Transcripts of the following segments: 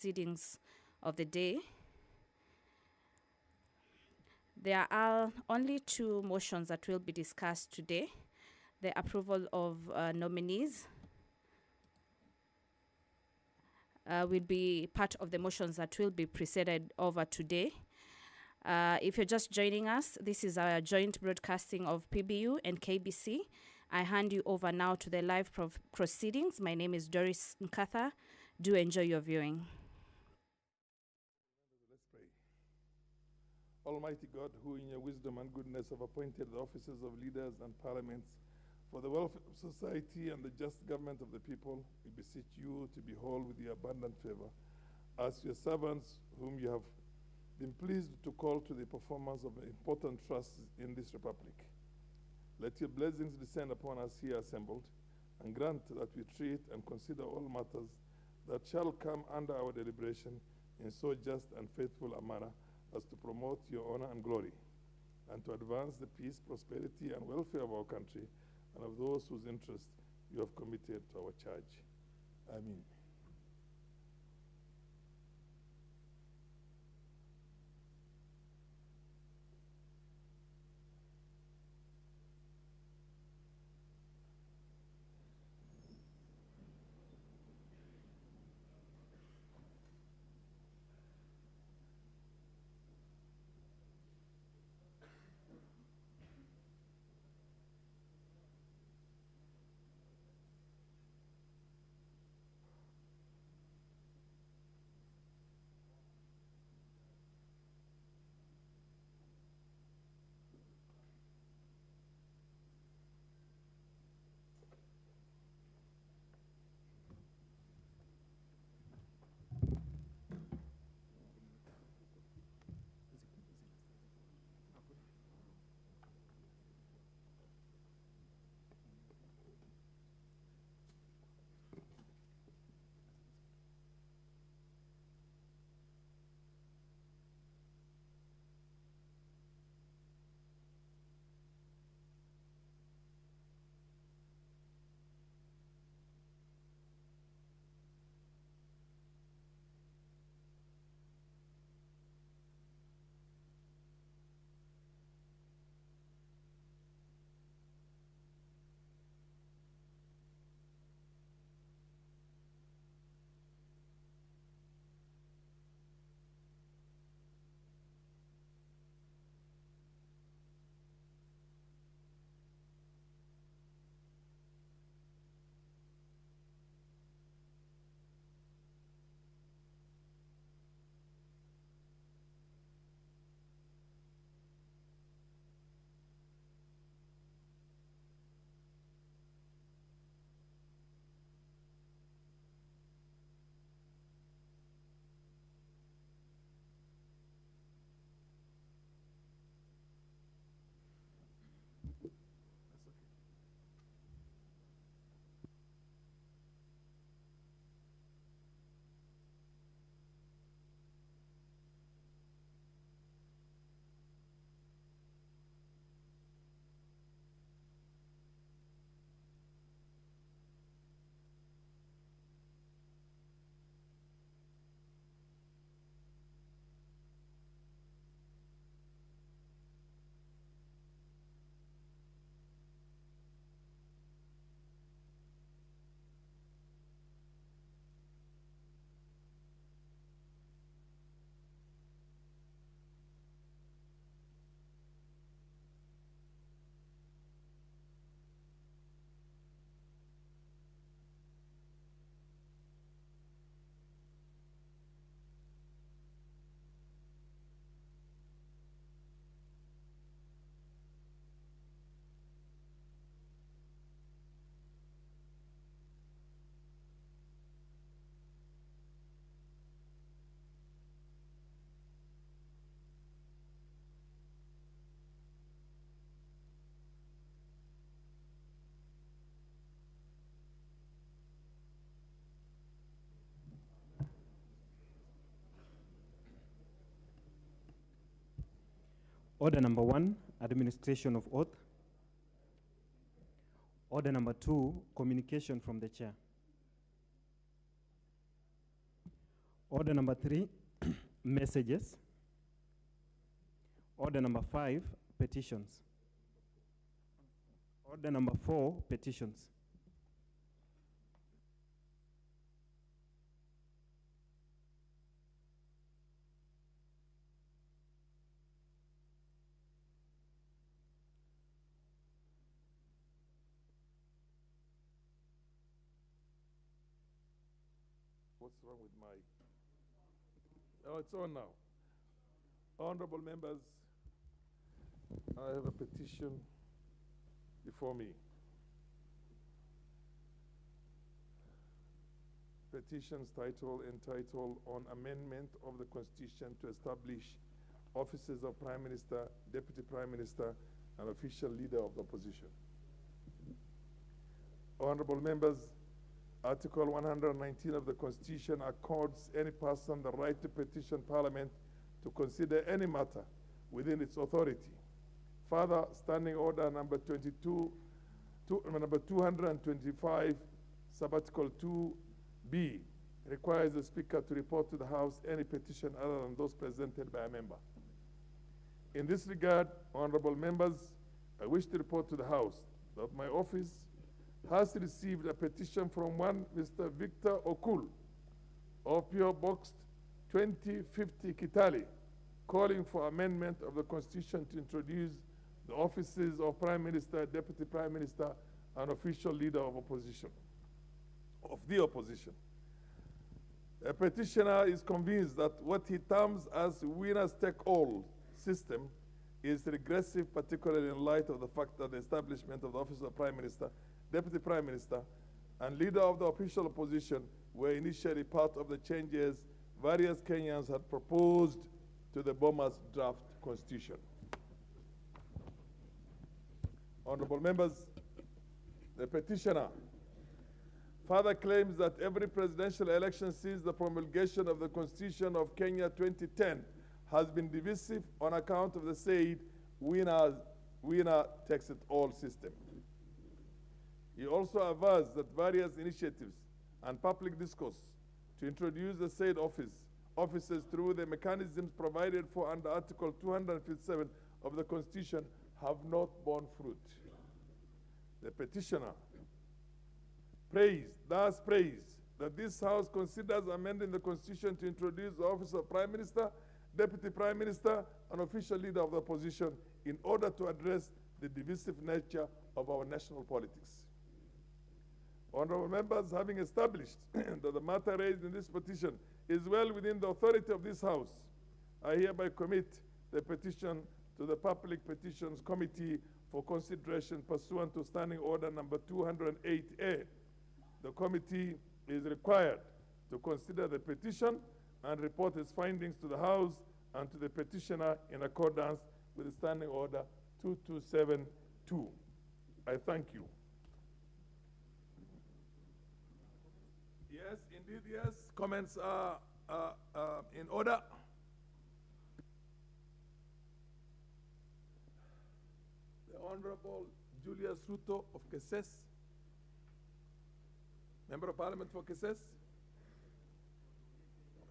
proceedings of the day. There are only two motions that will be discussed today. The approval of nominees will be part of the motions that will be presented over today. If you're just joining us, this is our joint broadcasting of PBU and KBC. I hand you over now to the live proceedings. My name is Doris Nkatha. Do enjoy your viewing. Let's pray. Almighty God, who in your wisdom and goodness have appointed the offices of leaders and parliaments for the welfare of society and the just government of the people, we beseech you to behold with your abundant favor as your servants whom you have been pleased to call to the performance of important trusts in this republic. Let your blessings descend upon us here assembled, and grant that we treat and consider all matters that shall come under our deliberation in so just and faithful a manner as to promote your honor and glory, and to advance the peace, prosperity, and welfare of our country and of those whose interests you have committed to our charge. Amen. Order number 1, administration of oath. Order number 2, communication from the chair. Order number 3, messages. Order number 5, petitions. Order number 4, petitions. What's wrong with my... Oh, it's on now. Honorable members, I have a petition before me. Petitions entitled on amendment of the Constitution to establish offices of Prime Minister, Deputy Prime Minister, and official leader of the opposition. Honorable members, Article 119 of the Constitution accords any person the right to petition Parliament to consider any matter within its authority. Further, Standing Order number 225, Subarticle 2B, requires the Speaker to report to the House any petition other than those presented by a member. In this regard, honorable members, I wish to report to the House that my office has received a petition from one Mr. Victor Okul of P.O. Box 2050 Kitale, calling for amendment of the Constitution to introduce the offices of Prime Minister, Deputy Prime Minister, and official leader of the opposition. A petitioner is convinced that what he terms as winners take all system is regressive, particularly in light of the fact that the establishment of the office of Prime Minister, Deputy Prime Minister, and leader of the official opposition were initially part of the changes various Kenyans had proposed to the Bomas draft constitution. Honorable members, the petitioner further claims that every presidential election since the promulgation of the Constitution of Kenya 2010 has been divisive on account of the said winner takes it all system. He also avers that various initiatives and public discourse to introduce the said offices through the mechanisms provided for under Article 257 of the Constitution have not borne fruit. The petitioner thus prays that this House considers amending the Constitution to introduce the office of Prime Minister, Deputy Prime Minister, and official leader of the opposition in order to address the divisive nature of our national politics. Honorable members, having established that the matter raised in this petition is well within the authority of this House, I hereby commit the petition to the Public Petitions Committee for consideration pursuant to Standing Order number 208A. The committee is required to consider the petition and report its findings to the House and to the petitioner in accordance with the Standing Order 2272. I thank you. Yes, indeed, yes. Comments are in order. The Honorable Julius Ruto of Keses, Member of Parliament for Keses.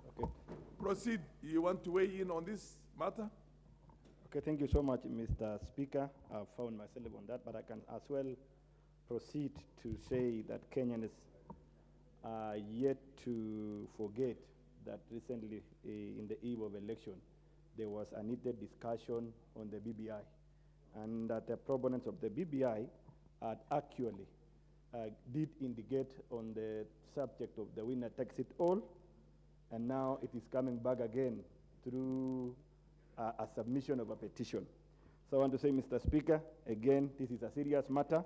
Okay. Proceed. You want to weigh in on this matter? Okay, thank you so much, Mr. Speaker. I've found myself on that, but I can as well proceed to say that Kenyans are yet to forget that recently, in the eve of election, there was a needed discussion on the BBI, and that the proponents of the BBI had actually did indicate on the subject of the winner takes it all, and now it is coming back again through a submission of a petition. So I want to say, Mr. Speaker, again, this is a serious matter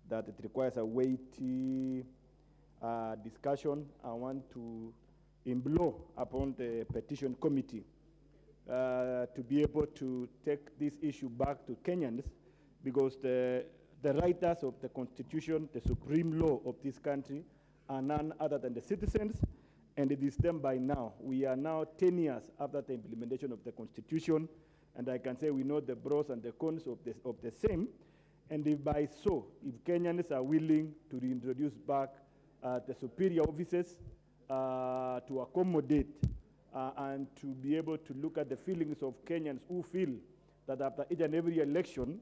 that it requires a weighty discussion. I want to implore upon the petition committee to be able to take this issue back to Kenyans, because the writers of the Constitution, the supreme law of this country, are none other than the citizens, and it is them by now. We are now 10 years after the implementation of the Constitution, and I can say we know the pros and the cons of the same, and if Kenyans are willing to reintroduce back the superior offices to accommodate and to be able to look at the feelings of Kenyans who feel that after each and every election,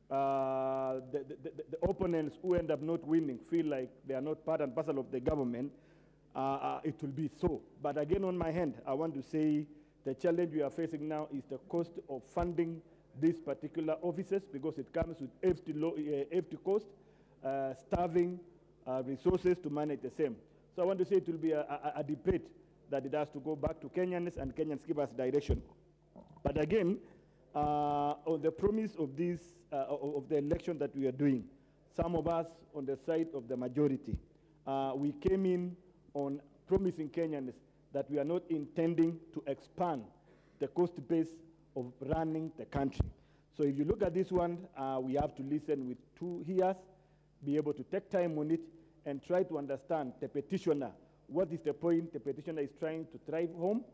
the opponents who end up not winning feel like they are not part and parcel of the government, it will be so. But again, on my hand, I want to say the challenge we are facing now is the cost of funding these particular offices, because it comes with hefty cost, staffing, resources to manage the same. So I want to say it will be a debate that it has to go back to Kenyans, and Kenyans give us direction. But again, on the promise of this, of the election that we are doing, some of us on the side of the majority, we came in on promising Kenyans that we are not intending to expand the cost base of running the country. So if you look at this one, we have to listen with 2 ears, be able to take time on it, and try to understand the petitioner. What is the point the petitioner is trying to drive home,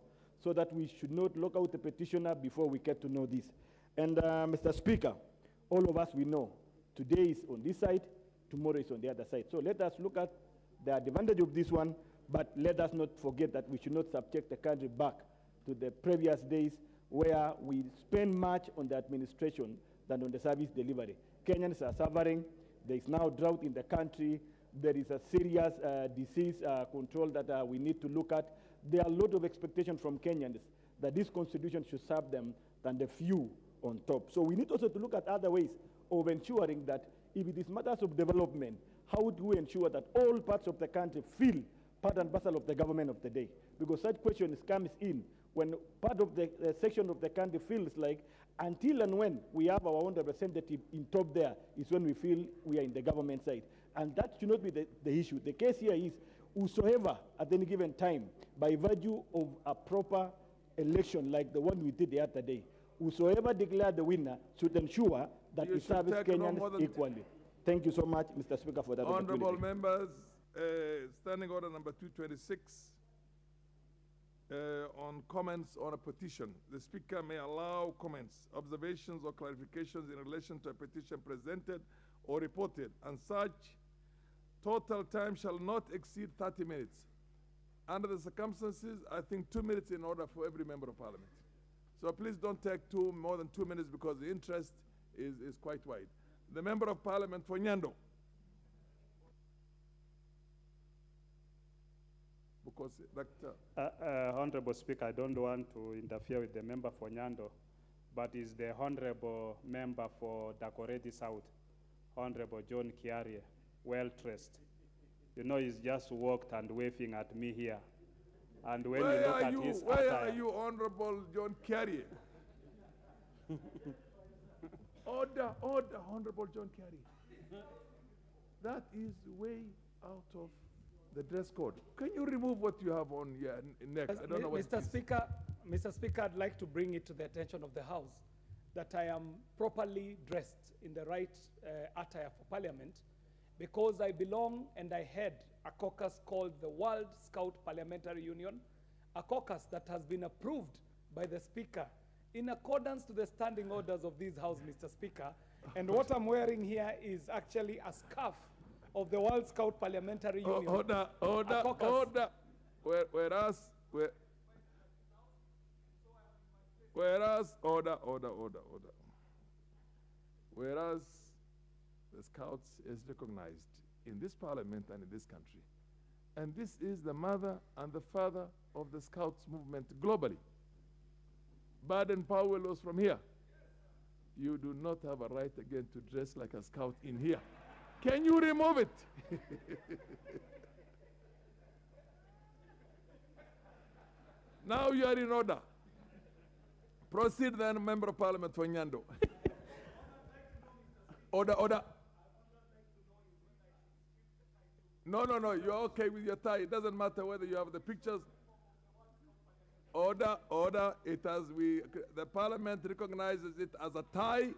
so that we should not lock out the petitioner before we get to know this. And Mr. Speaker, all of us, we know, today is on this side, tomorrow is on the other side. So let us look at the advantage of this one, but let us not forget that we should not subject the country back to the previous days where we spend much on the administration than on the service delivery. Kenyans are suffering. There is now drought in the country. There is a serious disease control that we need to look at. There are a lot of expectations from Kenyans that this constitution should serve them than the few on top. So we need also to look at other ways of ensuring that if it is matters of development, how do we ensure that all parts of the country feel part and parcel of the government of the day? Because such questions comes in when part of the section of the country feels like until and when we have our own representative in top there is when we feel we are in the government side. And that should not be the issue. The case here is whosoever at any given time, by virtue of a proper election like the one we did the other day, whosoever declared the winner should ensure that it serves Kenyans equally. Thank you so much, Mr. Speaker, for that Honorable opportunity. members, Standing Order number 226, on comments on a petition. The Speaker may allow comments, observations, or clarifications in relation to a petition presented or reported, and such total time shall not exceed 30 minutes. Under the circumstances, I think 2 minutes in order for every member of parliament. So please don't take more than 2 minutes, because the interest is quite wide. The member of parliament for Nyando. Because Honorable Speaker, I don't want to interfere with the member for Nyando, but is the Honorable member for Dakoreti South, Honorable John Kiarie, well-dressed. You know, he's just walked and waving at me here. And when you look at his where attire, are you, Honorable John Kerry? Order, Honorable John Kerry. That is way out of the dress code. Can you remove what you have on your neck? I don't know what Mr. Speaker, I'd like to bring it to the attention of the House that I am properly dressed in the right attire for Parliament, because I belong and I head a caucus called the World Scout Parliamentary Union, a caucus that has been approved by the Speaker in accordance to the standing orders of this House, Mr. Speaker. And what I'm wearing here is actually a scarf of the World Scout Parliamentary Union. Order. Whereas the Scouts is recognized in this parliament and in this country. And this is the mother and the father of the Scouts movement globally. Baden-Powell was from here. You do not have a right again to dress like a Scout in here. Can you remove it? Now you are in order. Proceed then, Member of Parliament for Nyando. Order. No, you're okay with your tie. It doesn't matter whether you have the pictures. Order. The Parliament recognizes it as a tie,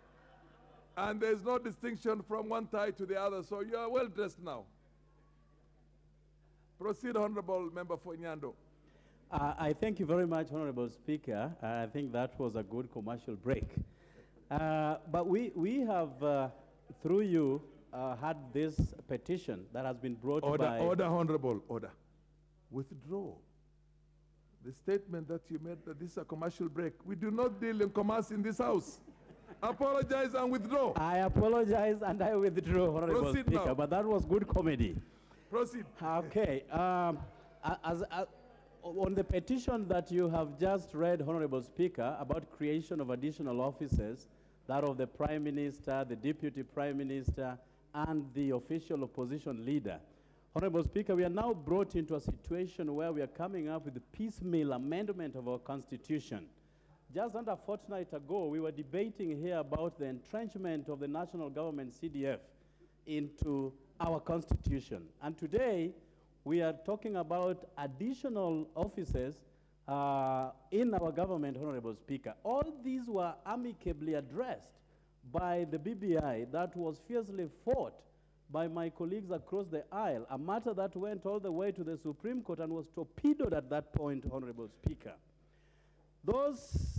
and there's no distinction from one tie to the other, so you are well dressed now. Proceed, Honorable Member for Nyando. I thank you very much, Honorable Speaker. I think that was a good commercial break. But we have, through you, had this petition that has been brought by... Order, Honorable, order. withdraw the statement that you made that this is a commercial break. We do not deal in commerce in this house. Apologize and withdraw. I apologize and I withdraw, Honorable Proceed Speaker, now. but that was good comedy. Proceed. Okay. On the petition that you have just read, Honorable Speaker, about creation of additional offices, that of the Prime Minister, the Deputy Prime Minister, and the official opposition leader. Honorable Speaker, we are now brought into a situation where we are coming up with the piecemeal amendment of our Constitution. Just under a fortnight ago, we were debating here about the entrenchment of the national government CDF into our Constitution. And today, we are talking about additional offices in our government, Honorable Speaker. All these were amicably addressed by the BBI that was fiercely fought by my colleagues across the aisle, a matter that went all the way to the Supreme Court and was torpedoed at that point, Honorable Speaker. Those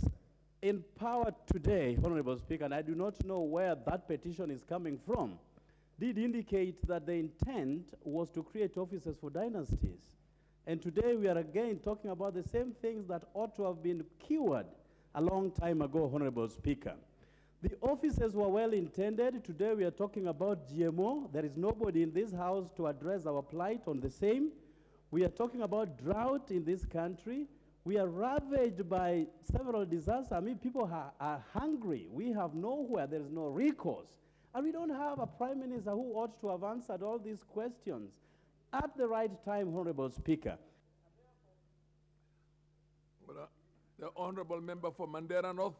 in power today, Honorable Speaker, and I do not know where that petition is coming from, did indicate that the intent was to create offices for dynasties. And today we are again talking about the same things that ought to have been cured a long time ago, Honorable Speaker. The offices were well intended. Today we are talking about GMO. There is nobody in this house to address our plight on the same. We are talking about drought in this country. We are ravaged by several disasters. I mean, people are hungry. We have nowhere. There is no recourse. And we don't have a Prime Minister who ought to have answered all these questions at the right time, Honorable Speaker. The Honorable Member for Mandera North.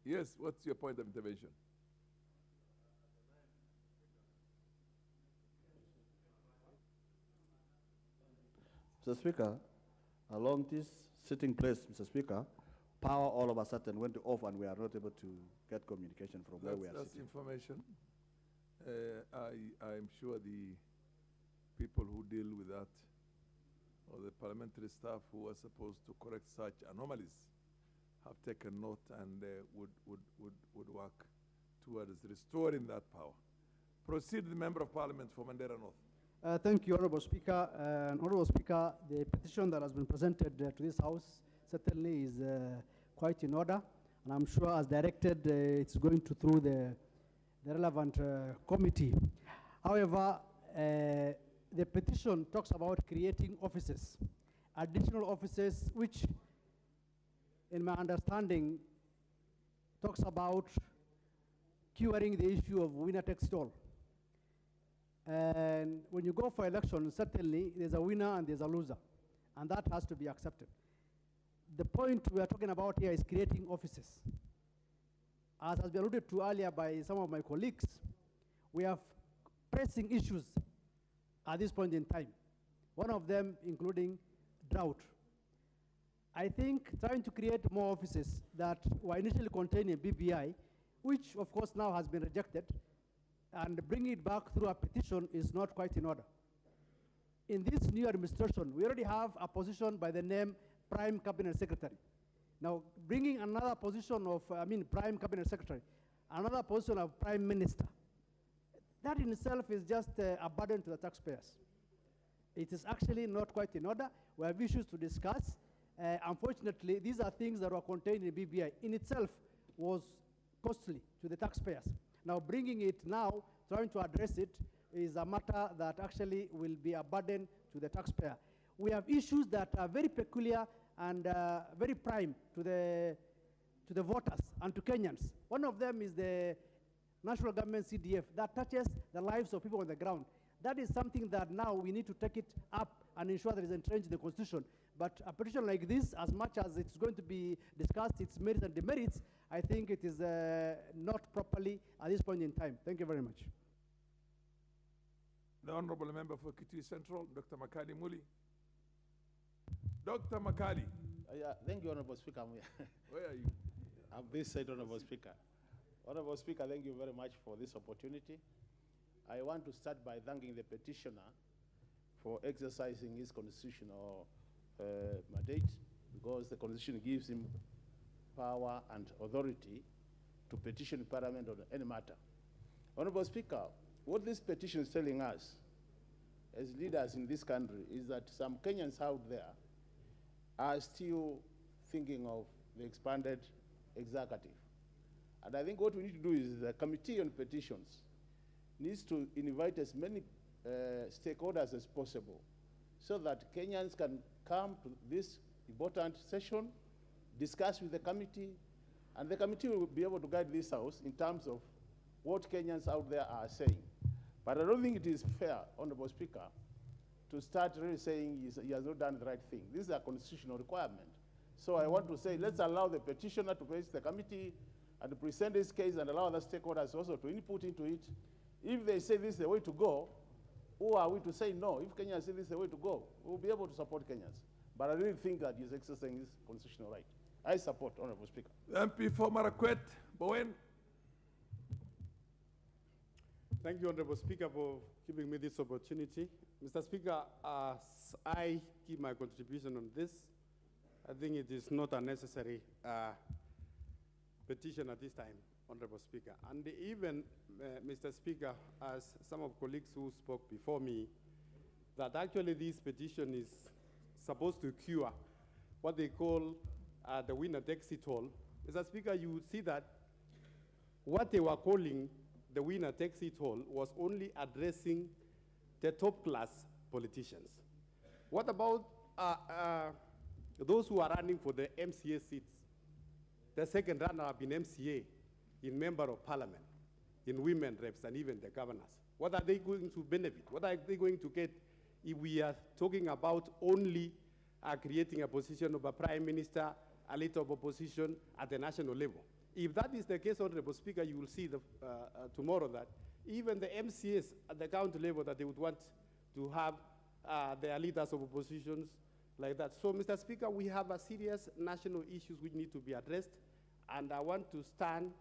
Yes, what's your point of intervention? Mr. Speaker, along this sitting place, Mr. Speaker, power all of a sudden went off and we are not able to get communication from where we are That's sitting. information. I'm sure the people who deal with that, or the parliamentary staff who are supposed to correct such anomalies, have taken note and would work towards restoring that power. Proceed, the Member of Parliament for Mandera North. Thank you, Honorable Speaker. Honorable Speaker, the petition that has been presented to this House certainly is quite in order, and I'm sure as directed, it's going to through the relevant committee. However, the petition talks about creating offices, additional offices, which, in my understanding, talks about curing the issue of winner takes it all. And when you go for election, certainly there's a winner and there's a loser, and that has to be accepted. The point we are talking about here is creating offices. As has been alluded to earlier by some of my colleagues, we have pressing issues at this point in time, one of them including drought. I think trying to create more offices that were initially contained in BBI, which of course now has been rejected, and bringing it back through a petition is not quite in order. In this new administration, we already have a position by the name Prime Cabinet Secretary. Now, bringing another position of, Prime Cabinet Secretary, another position of Prime Minister, that in itself is just a burden to the taxpayers. It is actually not quite in order. We have issues to discuss. Unfortunately, these are things that were contained in BBI. In itself was costly to the taxpayers. Now, bringing it now, trying to address it, is a matter that actually will be a burden to the taxpayer. We have issues that are very peculiar and very prime to the voters and to Kenyans. One of them is the national government CDF that touches the lives of people on the ground. That is something that now we need to take it up and ensure that it is entrenched in the Constitution. But a petition like this, as much as it's going to be discussed, its merits and demerits, I think it is not properly at this point in time. Thank you very much. The Honorable Member for Kitui Central, Dr. Makali Muli. Dr. Makali. Thank you, Honorable Speaker. Where are you? I'm this side, Honorable Speaker. Honorable Speaker, thank you very much for this opportunity. I want to start by thanking the petitioner for exercising his constitutional mandate, because the Constitution gives him power and authority to petition Parliament on any matter. Honorable Speaker, what this petition is telling us as leaders in this country is that some Kenyans out there are still thinking of the expanded executive. And I think what we need to do is the Committee on Petitions needs to invite as many stakeholders as possible so that Kenyans can come to this important session, discuss with the committee, and the committee will be able to guide this House in terms of what Kenyans out there are saying. But I don't think it is fair, Honorable Speaker, to start really saying he has not done the right thing. This is a constitutional requirement. So I want to say, let's allow the petitioner to face the committee and to present his case and allow other stakeholders also to input into it. If they say this is the way to go, who are we to say no? If Kenyans say this is the way to go, we'll be able to support Kenyans. But I really think that he's exercising his constitutional right. I support, Honorable Speaker. MP for Marakwet, Bowen. Thank you, Honorable Speaker, for giving me this opportunity. Mr. Speaker, as I give my contribution on this, I think it is not a necessary petition at this time, Honorable Speaker. And even, Mr. Speaker, as some of colleagues who spoke before me, that actually this petition is supposed to cure what they call the winner takes it all. Mr. Speaker, you would see that what they were calling the winner takes it all was only addressing the top class politicians. What about those who are running for the MCA seats? The second runner-up in MCA, in Member of Parliament, in women reps, and even the governors. What are they going to benefit? What are they going to get if we are talking about only creating a position of a prime minister, a leader of opposition at the national level? If that is the case, Honorable Speaker, you will see tomorrow that even the MCAs at the county level that they would want to have their leaders of oppositions like that. So, Mr. Speaker, we have a serious national issues which need to be addressed, and I want to stand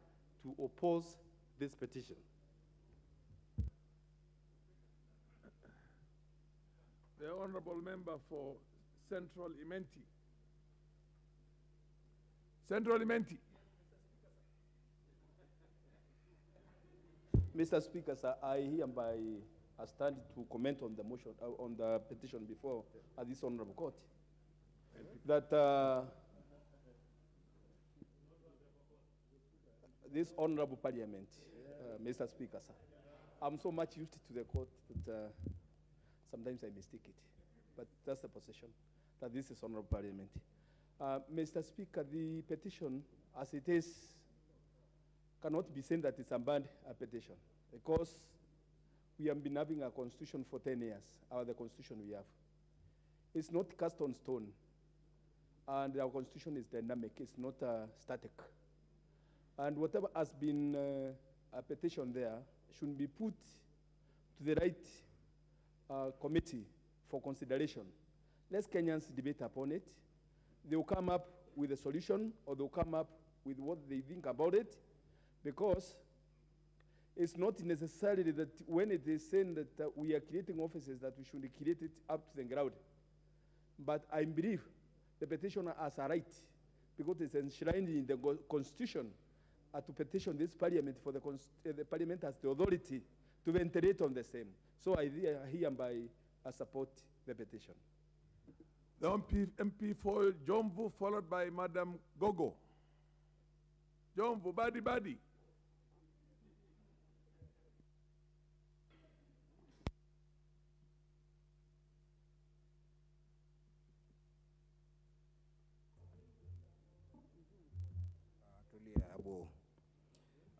to oppose this petition. The Honorable Member for Central Imenti. Central Imenti. Mr. Speaker, sir, I hereby stand to comment on the motion, on the petition before this honorable court. That this honorable parliament, Mr. Speaker, sir, I'm so much used to the court that sometimes I mistake it, but that's the position, that this is honorable parliament. Mr. Speaker, the petition, as it is, cannot be said that it's a bad petition, because we have been having a constitution for 10 years, the constitution we have. It's not cast on stone, and our constitution is dynamic, it's not static. And whatever has been a petition there should be put to the right committee for consideration. Let Kenyans debate upon it. They will come up with a solution, or they'll come up with what they think about it, because it's not necessarily that when it is saying that we are creating offices that we should create it up to the ground. But I believe the petitioner has a right, because it's enshrined in the Constitution, to petition this parliament for the parliament has the authority to ventilate on the same. So I hereby support the petition. The MP for Jomvu, followed by Madam Gogo. Jomvu, badi.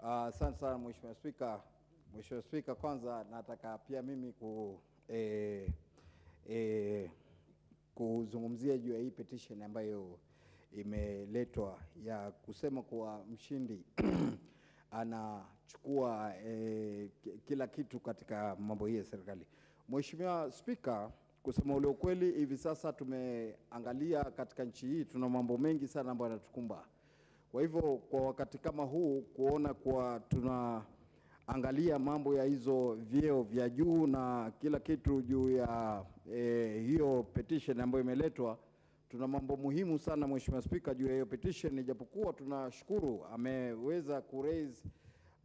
Asante sana Mheshimiwa Spika. Mheshimiwa Spika, kwanza nataka pia mimi kuzungumzia juu ya hii petition ambayo imeletwa ya kusema kuwa mshindi anachukua kila kitu katika mambo hii ya serikali. Mheshimiwa Spika, kusema ule ukweli, hivi sasa tumeangalia katika nchi hii tuna mambo mengi sana ambayo yanatukumba. Kwa hivyo kwa wakati kama huu kuona kwa tunaangalia mambo ya hizo vyeo vya juu na kila kitu juu ya hiyo petition ambayo imeletwa, tuna mambo muhimu sana Mheshimiwa Spika juu ya hiyo petition, ijapokuwa tunashukuru ameweza kuraise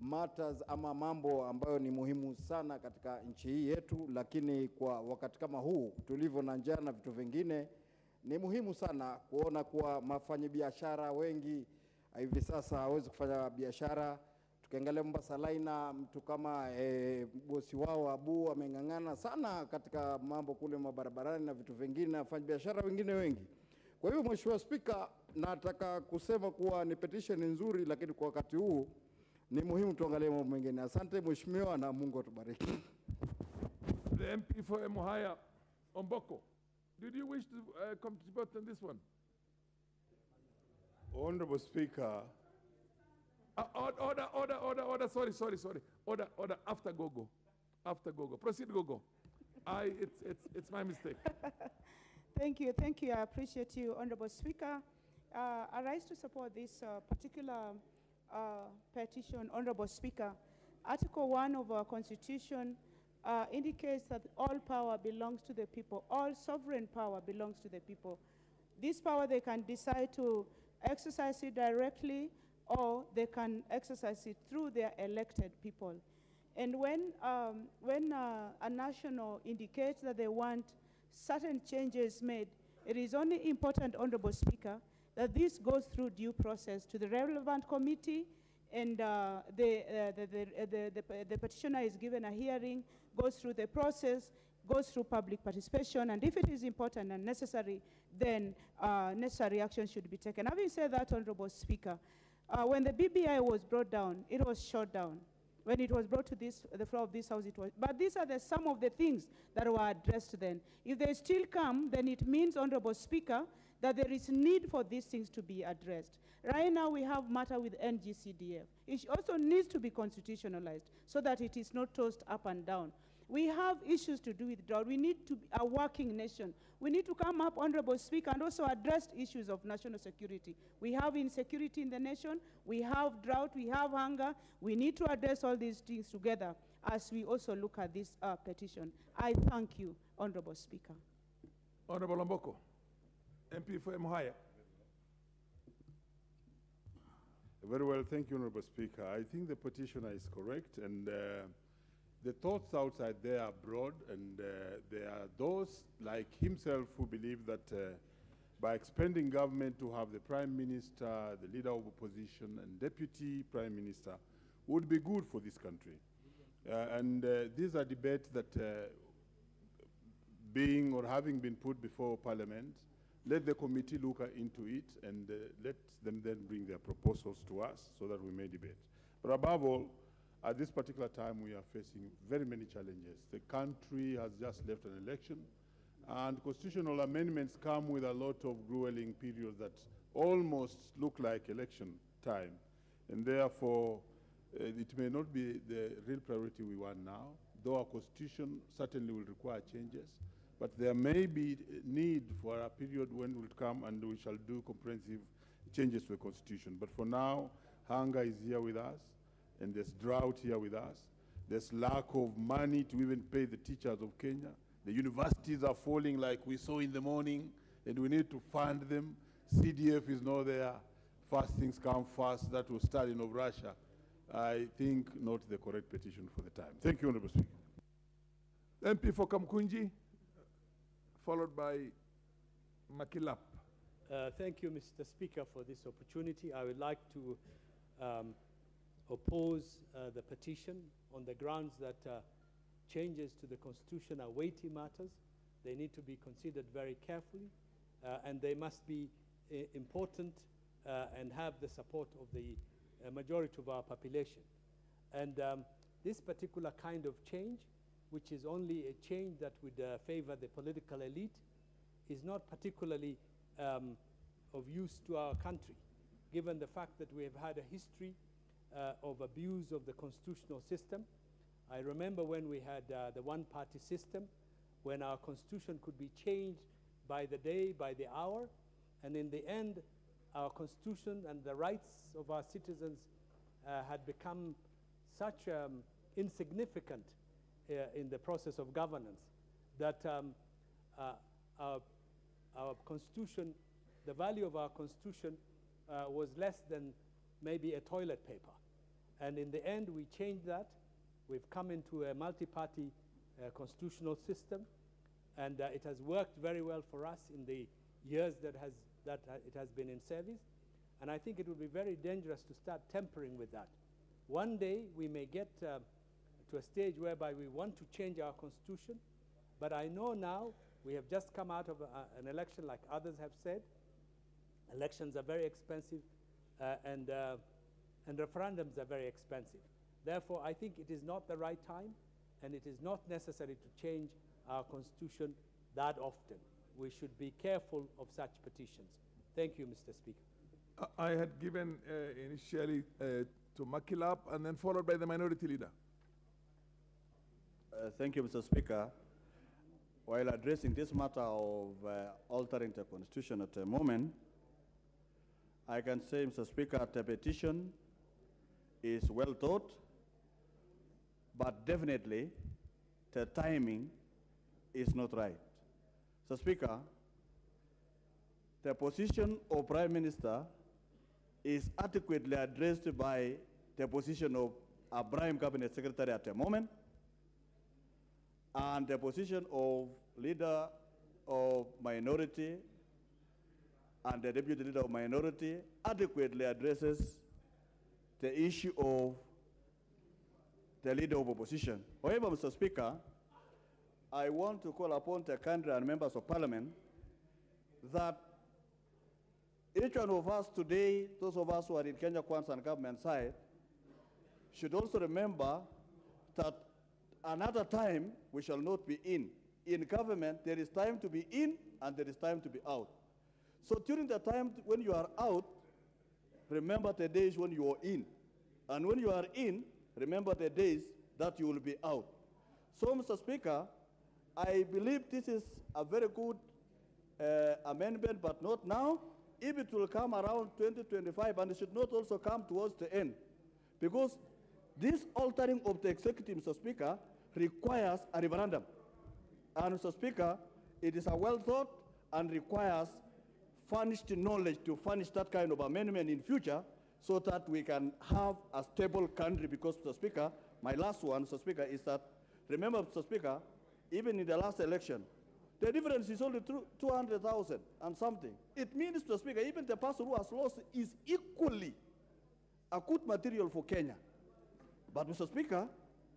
matters ama mambo ambayo ni muhimu sana katika nchi hii yetu, lakini kwa wakati kama huu tulivyo na njaa na vitu vingine, ni muhimu sana kuona kuwa mafanyabiashara wengi hivi sasa hawezi kufanya biashara. Tukiangalia Mombasa Laina, mtu kama bosi wao Abu ameng'ang'ana sana katika mambo kule mabarabarani na vitu vingine, afanya biashara wengine wengi. Kwa hivyo Mheshimiwa Spika, nataka kusema kuwa ni petition nzuri, lakini kwa wakati huu ni muhimu tuangalie mambo mengine. Asante Mheshimiwa na Mungu atubariki. The MP for Emuhaya, Omboko, did you wish to contribute on this one? Honorable Speaker. Order, sorry. Order, after Gogo. After Gogo. Proceed, Gogo. It's my mistake. Thank you. I appreciate you, Honorable Speaker. I rise to support this particular petition, Honorable Speaker. Article 1 of our Constitution indicates that all power belongs to the people. All sovereign power belongs to the people. This power, they can decide to exercise it directly, or they can exercise it through their elected people. And when a national indicates that they want certain changes made, it is only important, Honorable Speaker, that this goes through due process to the relevant committee, and the petitioner is given a hearing, goes through the process, goes through public participation, and if it is important and necessary, then necessary action should be taken. Having said that, Honorable Speaker, when the BBI was brought down, it was shut down. When it was brought to the floor of this House, it was. But these are some of the things that were addressed then. If they still come, then it means, Honorable Speaker, that there is need for these things to be addressed. Right now, we have matter with NGCDF. It also needs to be constitutionalized so that it is not tossed up and down. We have issues to do with drought. We need to be a working nation. We need to come up, Honorable Speaker, and also address issues of national security. We have insecurity in the nation. We have drought. We have hunger. We need to address all these things together as we also look at this petition. I thank you, Honorable Speaker. Honorable Omboko, MP for Emuhaya. Very well, thank you, Honorable Speaker. I think the petitioner is correct, and the thoughts outside there are broad, and there are those like himself who believe that by expanding government to have the Prime Minister, the Leader of Opposition, and Deputy Prime Minister would be good for this country. These are debates that being or having been put before Parliament, let the committee look into it and let them then bring their proposals to us so that we may debate. But above all, at this particular time, we are facing very many challenges. The country has just left an election, and constitutional amendments come with a lot of grueling periods that almost look like election time. And therefore, it may not be the real priority we want now, though our constitution certainly will require changes. But there may be need for a period when we'll come and we shall do comprehensive changes to the constitution. But for now, hunger is here with us, and there's drought here with us. There's lack of money to even pay the teachers of Kenya. The universities are falling like we saw in the morning, and we need to fund them. CDF is not there. First things come first. That was Stalin of Russia. I think not the correct petition for the time. Thank you, Honorable Speaker. MP for Kamkunji, followed by Makilap. Thank you, Mr. Speaker, for this opportunity. I would like to oppose the petition on the grounds that changes to the Constitution are weighty matters. They need to be considered very carefully, and they must be important and have the support of the majority of our population. And this particular kind of change, which is only a change that would favor the political elite, is not particularly of use to our country, given the fact that we have had a history of abuse of the constitutional system. I remember when we had the one-party system, when our constitution could be changed by the day, by the hour, and in the end, our constitution and the rights of our citizens had become such insignificant in the process of governance that our constitution, the value of our constitution was less than maybe a toilet paper. And in the end, we changed that. We've come into a multi-party constitutional system, and it has worked very well for us in the years that it has been in service. And I think it would be very dangerous to start tampering with that. One day, we may get to a stage whereby we want to change our constitution, but I know now we have just come out of an election, like others have said. Elections are very expensive, and referendums are very expensive. Therefore, I think it is not the right time, and it is not necessary to change our constitution that often. We should be careful of such petitions. Thank you, Mr. Speaker. I had given initially to Makilap and then followed by the minority leader. Thank you, Mr. Speaker. While addressing this matter of altering the constitution at the moment, I can say, Mr. Speaker, the petition is well thought, but definitely the timing is not right. Mr. Speaker, the position of Prime Minister is adequately addressed by the position of a Prime Cabinet Secretary at the moment, and the position of leader of minority and the deputy leader of minority adequately addresses the issue of the leader of opposition. However, Mr. Speaker, I want to call upon the country and members of parliament that each one of us today, those of us who are in Kenya Kwanza and government side, should also remember that another time we shall not be in. In government, there is time to be in and there is time to be out. So during the time when you are out, remember the days when you are in. And when you are in, remember the days that you will be out. So, Mr. Speaker, I believe this is a very good amendment, but not now. If it will come around 2025, and it should not also come towards the end, because this altering of the executive, Mr. Speaker, requires a referendum. And, Mr. Speaker, it is a well thought and requires furnished knowledge to furnish that kind of amendment in future so that we can have a stable country. Because, Mr. Speaker, my last one, Mr. Speaker, is that, remember, Mr. Speaker, even in the last election, the difference is only 200,000 and something. It means, Mr. Speaker, even the person who has lost is equally a good material for Kenya. But, Mr. Speaker,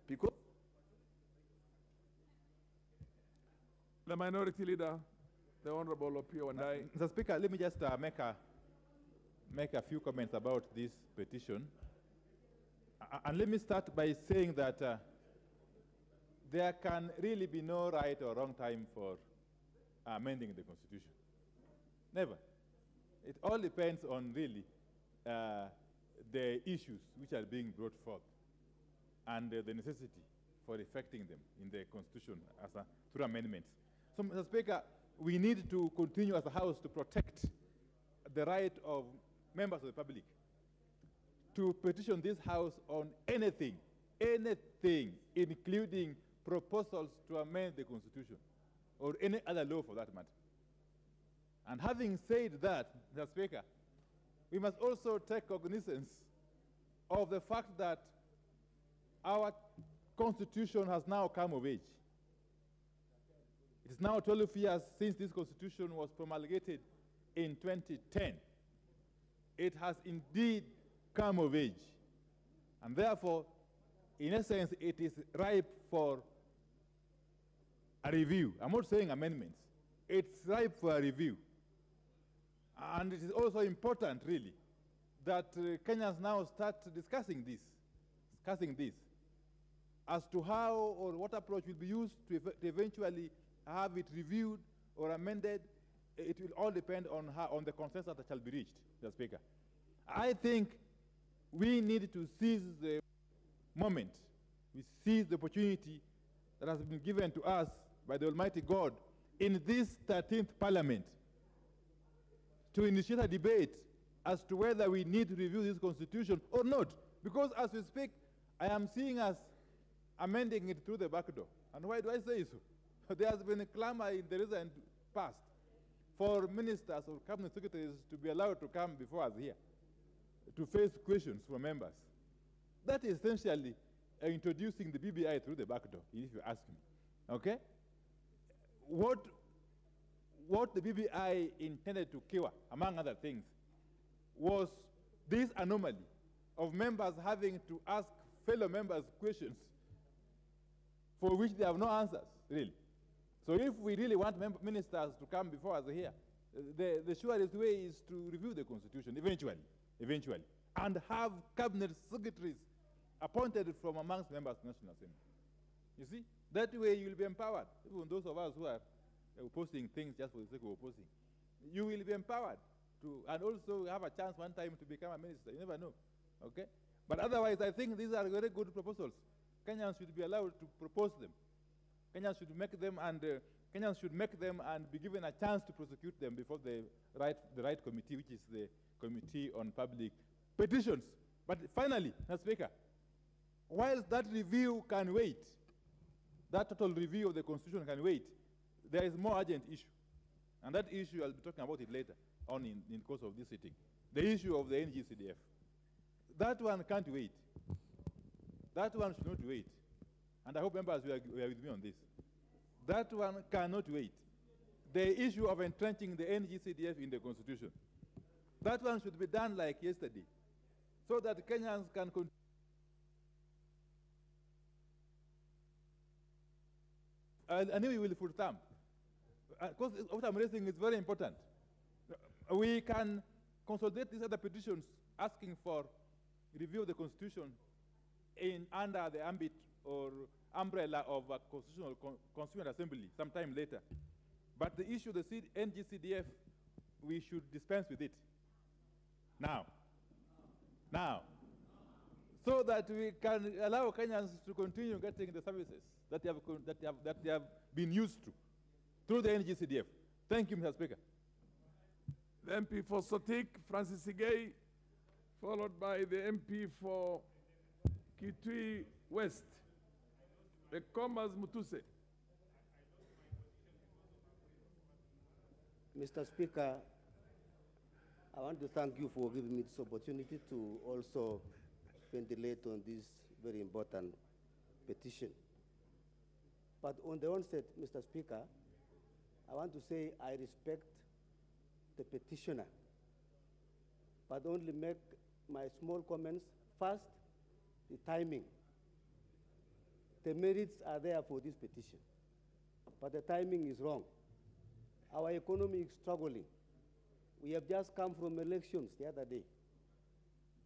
because the minority leader, the Honorable Opio Wandai. Mr. Speaker, let me just make a few comments about this petition. And let me start by saying that there can really be no right or wrong time for amending the Constitution. Never. It all depends on really the issues which are being brought forth and the necessity for effecting them in the Constitution through amendments. So, Mr. Speaker, we need to continue as a House to protect the right of members of the public to petition this House on anything, including proposals to amend the Constitution or any other law for that matter. And having said that, Mr. Speaker, we must also take cognizance of the fact that our Constitution has now come of age. It is now 12 years since this Constitution was promulgated in 2010. It has indeed come of age. And therefore, in essence, it is ripe for a review. I'm not saying amendments. It's ripe for a review. And it is also important, really, that Kenyans now start discussing this as to how or what approach will be used to eventually have it reviewed or amended. It will all depend on the consensus that shall be reached, Mr. Speaker. I think we need to seize the moment. We seize the opportunity that has been given to us by the Almighty God in this 13th Parliament to initiate a debate as to whether we need to review this Constitution or not. Because as we speak, I am seeing us amending it through the back door. And why do I say so? There has been a clamor in the recent past for ministers or cabinet secretaries to be allowed to come before us here to face questions from members. That is essentially introducing the BBI through the back door, if you ask me. Okay? What the BBI intended to cure, among other things, was this anomaly of members having to ask fellow members questions for which they have no answers, really. So if we really want ministers to come before us here, the surest way is to review the Constitution eventually, and have cabinet secretaries appointed from amongst members of the National Assembly. You see, that way you'll be empowered. Even those of us who are opposing things just for the sake of opposing, you will be empowered to, and also have a chance one time to become a minister. You never know, okay? But otherwise, I think these are very good proposals. Kenyans should be allowed to propose them. Kenyans should make them, and Kenyans should make them and be given a chance to prosecute them before the right committee, which is the Committee on Public Petitions. But finally, Mr. Speaker, whilst that review can wait, that total review of the Constitution can wait, there is more urgent issue. And that issue, I'll be talking about it later on in the course of this sitting. The issue of the NGCDF. That one can't wait. That one should not wait. And I hope members were with me on this. That one cannot wait. The issue of entrenching the NGCDF in the Constitution. That one should be done like yesterday, so that Kenyans can continue. Anyway, we will full term. Because what I'm raising is very important. We can consolidate these other petitions asking for review of the Constitution under the ambit or umbrella of a constitutional assembly sometime later. But the issue of the NGCDF, we should dispense with it now, so that we can allow Kenyans to continue getting the services that they have been used to through the NGCDF. Thank you, Mr. Speaker. The MP for Sotik, Francis Sigei, followed by the MP for Kitui West, the Comas Mutuse. Mr. Speaker, I want to thank you for giving me this opportunity to also ventilate on this very important petition. But on the onset, Mr. Speaker, I want to say I respect the petitioner, but only make my small comments. First, the timing. The merits are there for this petition, but the timing is wrong. Our economy is struggling. We have just come from elections the other day.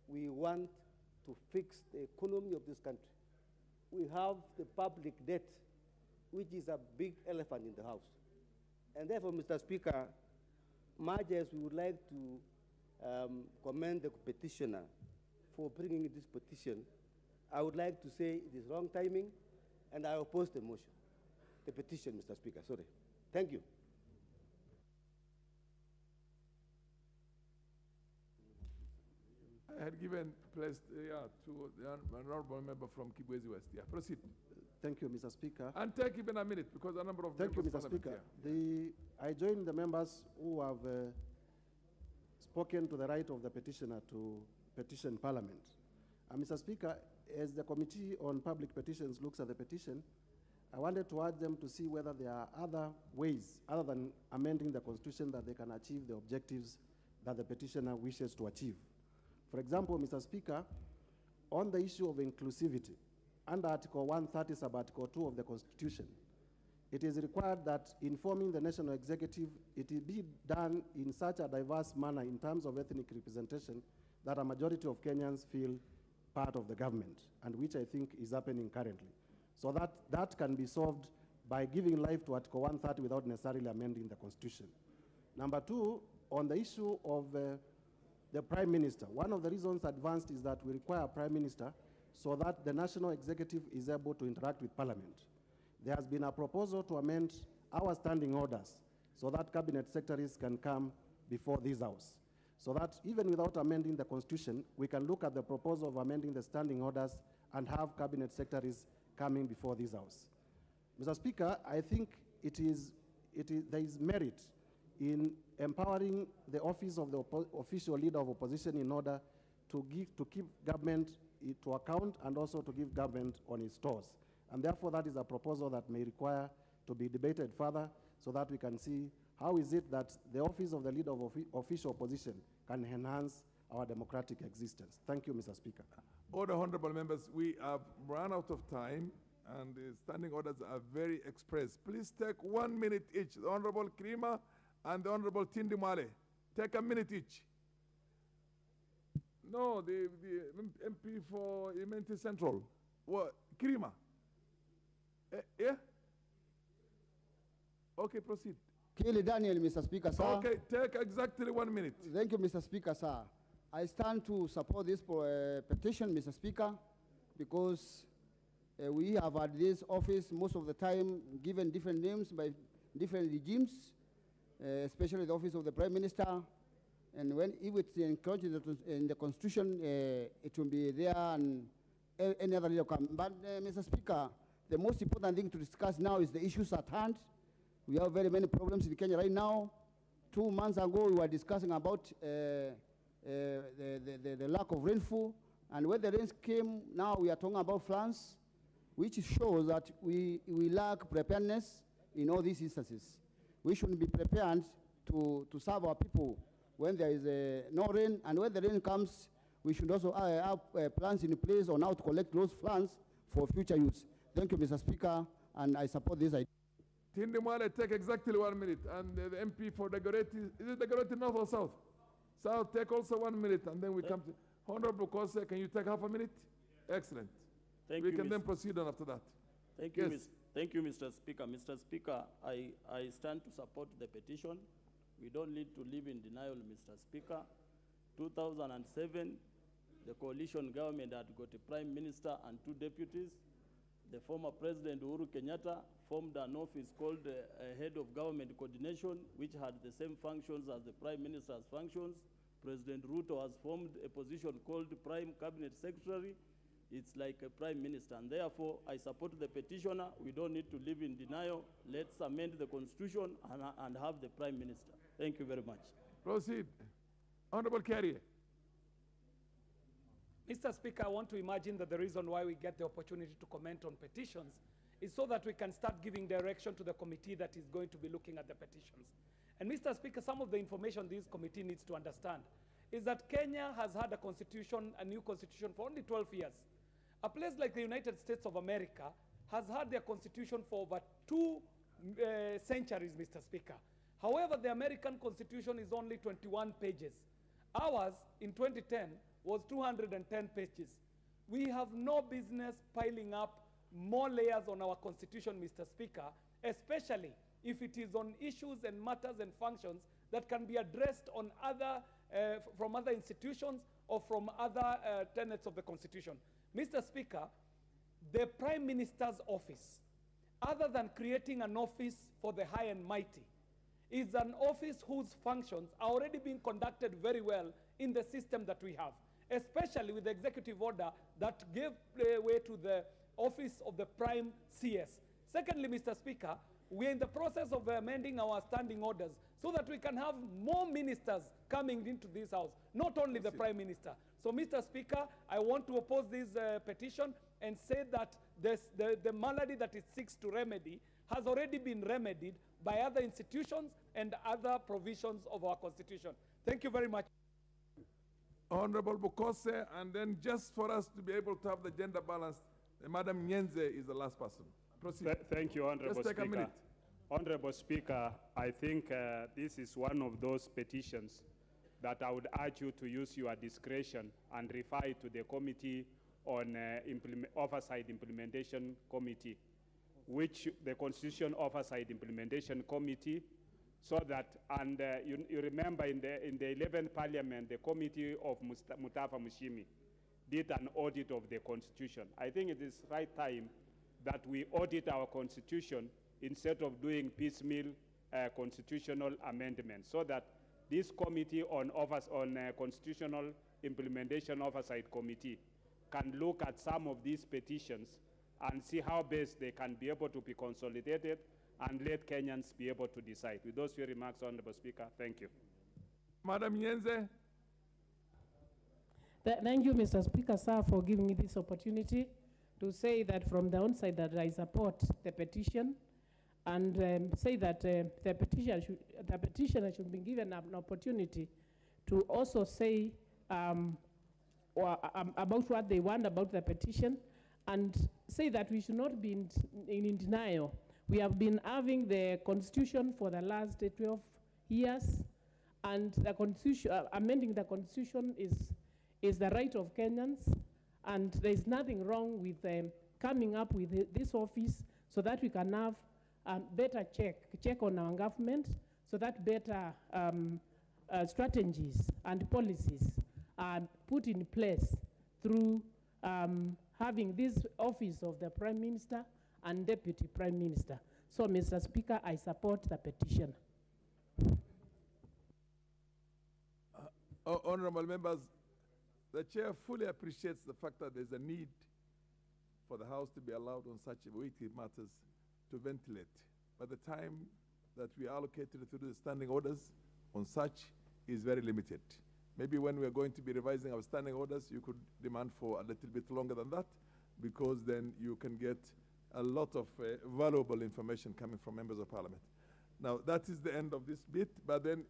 We want to fix the economy of this country. We have the public debt, which is a big elephant in the house. And therefore, Mr. Speaker, much as we would like to commend the petitioner for bringing this petition, I would like to say it is wrong timing, and I oppose the motion, the petition, Mr. Speaker. Sorry. Thank you. I had given place to the honorable member from Kibwezi West. Yeah, proceed. Thank you, Mr. Speaker. And take even a minute, because a number of Thank you, members Mr. Speaker. here. I join the members who have spoken to the right of the petitioner to petition Parliament. Mr. Speaker, as the Committee on Public Petitions looks at the petition, I wanted to urge them to see whether there are other ways, other than amending the Constitution, that they can achieve the objectives that the petitioner wishes to achieve. For example, Mr. Speaker, on the issue of inclusivity, under Article 130, sub-Article 2 of the Constitution, it is required that in forming the National Executive, it be done in such a diverse manner in terms of ethnic representation that a majority of Kenyans feel part of the government, and which I think is happening currently. So that can be solved by giving life to Article 130 without necessarily amending the Constitution. Number two, on the issue of the Prime Minister, one of the reasons advanced is that we require a Prime Minister so that the National Executive is able to interact with Parliament. There has been a proposal to amend our standing orders so that Cabinet Secretaries can come before this House. So that even without amending the Constitution, we can look at the proposal of amending the standing orders and have Cabinet Secretaries coming before this House. Mr. Speaker, I think there is merit in empowering the office of the official leader of opposition in order to keep government to account and also to give government on its toes. And therefore, that is a proposal that may require to be debated further so that we can see how is it that the office of the leader of official opposition can enhance our democratic existence. Thank you, Mr. Speaker. All the honorable members, we have run out of time, and the standing orders are very express. Please take 1 minute each. The Honorable Krima and the Honorable Tindimale. Take a minute each. No, the MP for Imenti Central. What? Krima? Yeah? Okay, proceed. Kelly Daniel, Mr. Speaker, sir. Okay, take exactly 1 minute. Thank you, Mr. Speaker, sir. I stand to support this petition, Mr. Speaker, because we have had this office most of the time given different names by different regimes, especially the office of the Prime Minister. And if it's encouraged in the Constitution, it will be there and any other leader come. But, Mr. Speaker, the most important thing to discuss now is the issues at hand. We have very many problems in Kenya right now. 2 months ago, we were discussing about the lack of rainfall. And when the rains came, now we are talking about floods, which shows that we lack preparedness in all these instances. We should be prepared to serve our people when there is no rain. And when the rain comes, we should also have plans in place on how to collect those funds for future use. Thank you, Mr. Speaker, and I support this idea. Tindimale, take exactly 1 minute. And the MP for Dagoretti, is it Dagoretti North or South? South, take also 1 minute, and then we come to Honorable Kose. Can you take half a minute? Excellent. We can then proceed on after that. Thank you, thank you, Mr. Speaker. Mr. Speaker, I stand to support the petition. We don't need to live in denial, Mr. Speaker. 2007, the coalition government had got a prime minister and 2 deputies. The former President Uhuru Kenyatta formed an office called Head of Government Coordination, which had the same functions as the Prime Minister's functions. President Ruto has formed a position called Prime Cabinet Secretary. It's like a Prime Minister, and therefore I support the petitioner. We don't need to live in denial. Let's amend the Constitution and have the Prime Minister. Thank you very much. Proceed. Honorable Carrier. Mr. Speaker, I want to imagine that the reason why we get the opportunity to comment on petitions is so that we can start giving direction to the committee that is going to be looking at the petitions. And Mr. Speaker, some of the information this committee needs to understand is that Kenya has had a constitution, a new constitution, for only 12 years. A place like the United States of America has had their constitution for over 2 centuries, Mr. Speaker. However, the American constitution is only 21 pages. Ours, in 2010, was 210 pages. We have no business piling up more layers on our constitution, Mr. Speaker, especially if it is on issues and matters and functions that can be addressed on from other institutions or from other tenets of the Constitution. Mr. Speaker, the Prime Minister's office, other than creating an office for the high and mighty, is an office whose functions are already being conducted very well in the system that we have, especially with the executive order that gave way to the office of the Prime CS. Secondly, Mr. Speaker, we are in the process of amending our standing orders so that we can have more ministers coming into this house, not only the Prime Minister. So, Mr. Speaker, I want to oppose this petition and say that the malady that it seeks to remedy has already been remedied by other institutions and other provisions of our Constitution. Thank you very much. Honorable Bukose, and then just for us to be able to have the gender balance, Madam Nyenze is the last person. Proceed. Thank you, Honorable Just take Speaker. a minute. Honorable Speaker, I think this is one of those petitions that I would urge you to use your discretion and refer it to the Committee on Oversight Implementation Committee, which the Constitution Oversight Implementation Committee, so that, and you remember in the 11th Parliament, the Committee of Mutafa Mushimi did an audit of the Constitution. I think it is right time that we audit our Constitution instead of doing piecemeal constitutional amendments, so that this Committee on Constitutional Implementation Oversight Committee can look at some of these petitions and see how best they can be able to be consolidated and let Kenyans be able to decide. With those few remarks, Honorable Speaker, thank you. Madam Nyenze. Thank you, Mr. Speaker, sir, for giving me this opportunity to say that from the onset that I support the petition and say that the petitioner should be given an opportunity to also say about what they want about the petition, and say that we should not be in denial. We have been having the constitution for the last 12 years, and the constitution, amending the constitution is the right of Kenyans, and there's nothing wrong with coming up with this office so that we can have better check on our government, so that better strategies and policies are put in place through having this office of the Prime Minister and Deputy Prime Minister. So, Mr. Speaker, I support the petition. Honorable members, the chair fully appreciates the fact that there's a need for the House to be allowed on such weighty matters to ventilate. But the time that we allocated through the standing orders on such is very limited. Maybe when we are going to be revising our standing orders, you could demand for a little bit longer than that, because then you can get a lot of valuable information coming from members of parliament. Now, that is the end of this bit, but then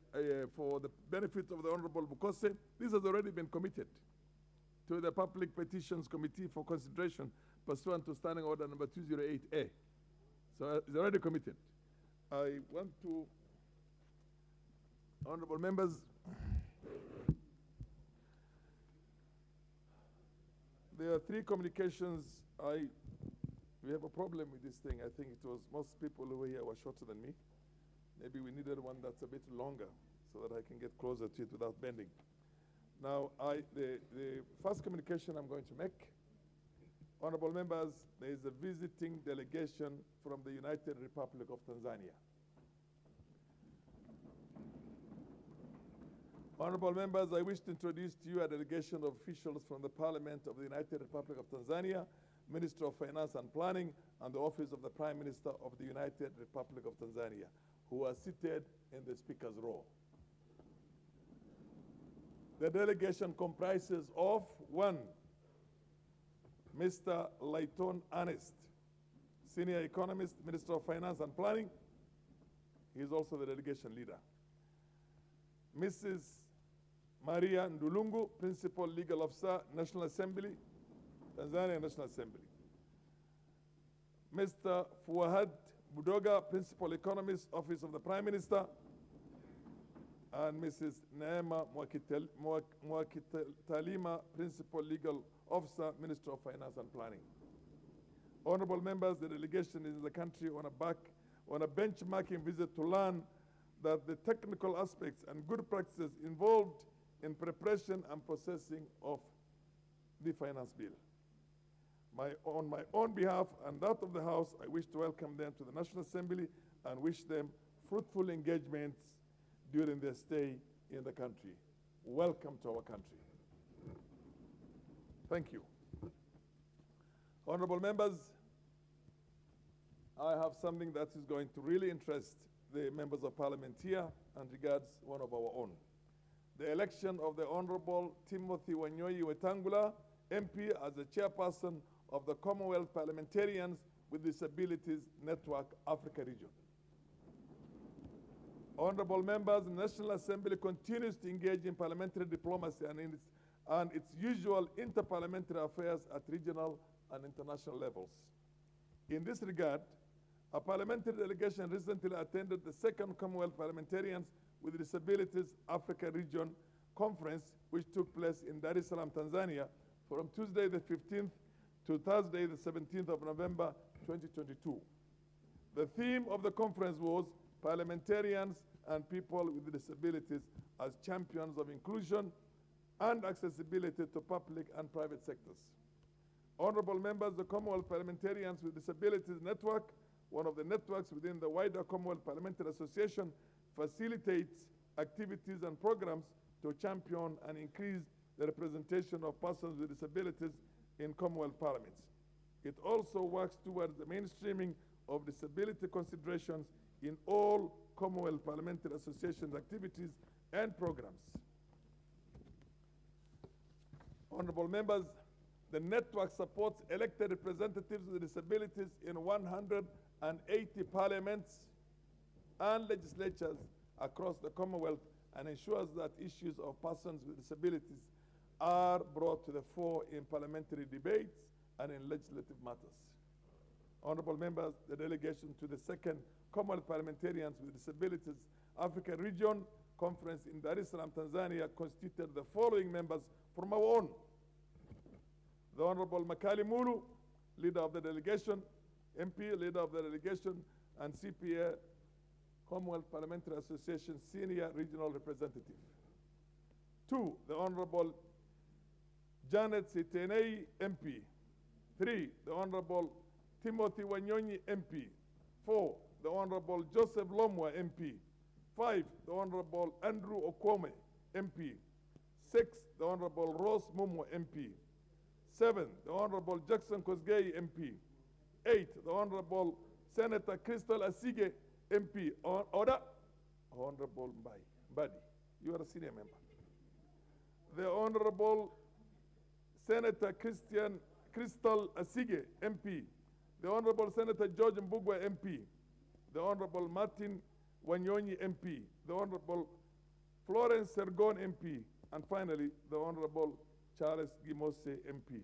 for the benefit of the Honorable Bukose, this has already been committed to the Public Petitions Committee for consideration pursuant to Standing Order number 208A. So it's already committed. I want to, honorable members, there are 3 communications. We have a problem with this thing. I think it was most people who were here were shorter than me. Maybe we needed one that's a bit longer so that I can get closer to it without bending. Now, the first communication I'm going to make, honorable members, there is a visiting delegation from the United Republic of Tanzania. Honorable members, I wish to introduce to you a delegation of officials from the Parliament of the United Republic of Tanzania, Minister of Finance and Planning, and the Office of the Prime Minister of the United Republic of Tanzania, who are seated in the Speaker's row. The delegation comprises of 1, Mr. Layton Ernest, Senior Economist, Minister of Finance and Planning. He is also the delegation leader. Mrs. Maria Ndulungu, Principal Legal Officer, National Assembly, Tanzania National Assembly. Mr. Fuahad Budoga, Principal Economist, Office of the Prime Minister, and Mrs. Neema Mwakitalima, Principal Legal Officer, Minister of Finance and Planning. Honorable members, the delegation is in the country on a benchmarking visit to learn that the technical aspects and good practices involved in preparation and processing of the finance bill. On my own behalf and that of the House, I wish to welcome them to the National Assembly and wish them fruitful engagements during their stay in the country. Welcome to our country. Thank you. Honorable members, I have something that is going to really interest the members of parliament here and regards one of our own. The election of the Honorable Timothy Wanyoi Wetangula, MP, as the chairperson of the Commonwealth Parliamentarians with Disabilities Network Africa region. Honorable members, the National Assembly continues to engage in parliamentary diplomacy and its usual interparliamentary affairs at regional and international levels. In this regard, a parliamentary delegation recently attended the second Commonwealth Parliamentarians with Disabilities Africa Region Conference, which took place in Dar es Salaam, Tanzania, from Tuesday the 15th to Thursday the 17th of November 2022. The theme of the conference was Parliamentarians and People with Disabilities as Champions of Inclusion and Accessibility to Public and Private Sectors. Honorable members, the Commonwealth Parliamentarians with Disabilities Network, one of the networks within the wider Commonwealth Parliamentary Association, facilitates activities and programs to champion and increase the representation of persons with disabilities in Commonwealth parliaments. It also works towards the mainstreaming of disability considerations in all Commonwealth Parliamentary Association's activities and programs. Honorable members, the network supports elected representatives with disabilities in 180 parliaments and legislatures across the Commonwealth and ensures that issues of persons with disabilities are brought to the fore in parliamentary debates and in legislative matters. Honorable members, the delegation to the second Commonwealth Parliamentarians with Disabilities African Region Conference in Dar es Salaam, Tanzania, constituted the following members from our own. The Honorable Makali Mulu, leader of the delegation, MP, leader of the delegation, and CPA, Commonwealth Parliamentary Association, senior regional representative. 2, the Honorable Janet Sitenei, MP. 3, the Honorable Timothy Wanyonyi, MP. 4, the Honorable Joseph Lomwa, MP. 5, the Honorable Andrew Okwome, MP. 6, the Honorable Rose Mumwa, MP. 7, the Honorable Jackson Kosgei, MP. 8, the Honorable Senator Crystal Asige, MP. Order. Honorable Mbadi, you are a senior member. The Honorable Senator Crystal Asige, MP. The Honorable Senator George Mbugwa, MP. The Honorable Martin Wanyonyi, MP. The Honorable Florence Sergon, MP. And finally, the Honorable Charles Gimose, MP.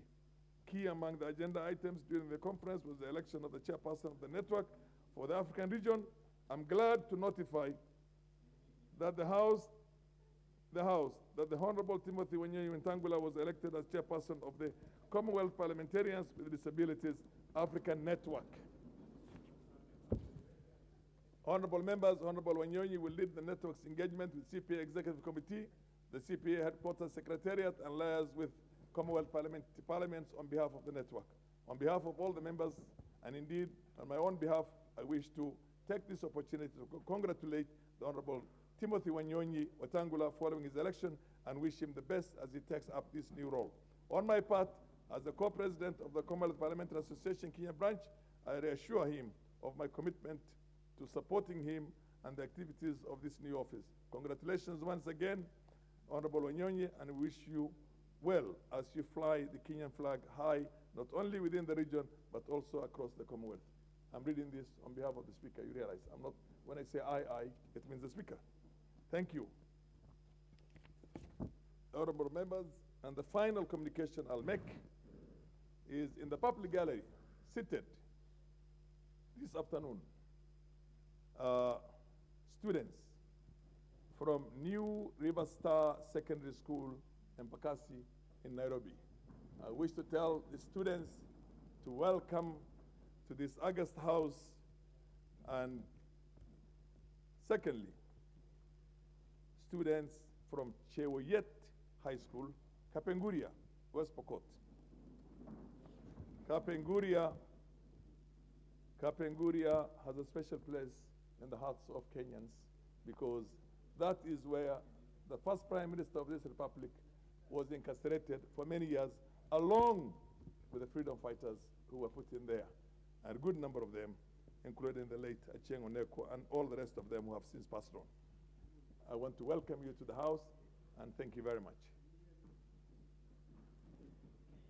Key among the agenda items during the conference was the election of the chairperson of the network for the African region. I'm glad to notify that the Honorable Timothy Wanyonyi Ntangula was elected as chairperson of the Commonwealth Parliamentarians with Disabilities African Network. Honorable members, Honorable Wanyonyi will lead the network's engagement with CPA Executive Committee, the CPA Headquarters Secretariat, and liaise with Commonwealth Parliaments on behalf of the network. On behalf of all the members, and indeed on my own behalf, I wish to take this opportunity to congratulate the Honorable Timothy Wanyonyi Wetangula following his election and wish him the best as he takes up this new role. On my part, as the co-president of the Commonwealth Parliamentary Association Kenya branch, I reassure him of my commitment to supporting him and the activities of this new office. Congratulations once again, Honorable Wanyonyi, and we wish you well as you fly the Kenyan flag high, not only within the region, but also across the Commonwealth. I'm reading this on behalf of the Speaker. You realize I'm not, when I say I, it means the Speaker. Thank you. Honorable members, and the final communication I'll make is in the public gallery, seated this afternoon, students from New River Star Secondary School in Embakasi in Nairobi. I wish to tell the students to welcome to this August house, and secondly, students from Chewoyet High School, Kapenguria, West Pokot. Kapenguria has a special place in the hearts of Kenyans because that is where the first Prime Minister of this republic was incarcerated for many years, along with the freedom fighters who were put in there, and a good number of them, including the late Acheng Oneko and all the rest of them who have since passed on. I want to welcome you to the house, and thank you very much.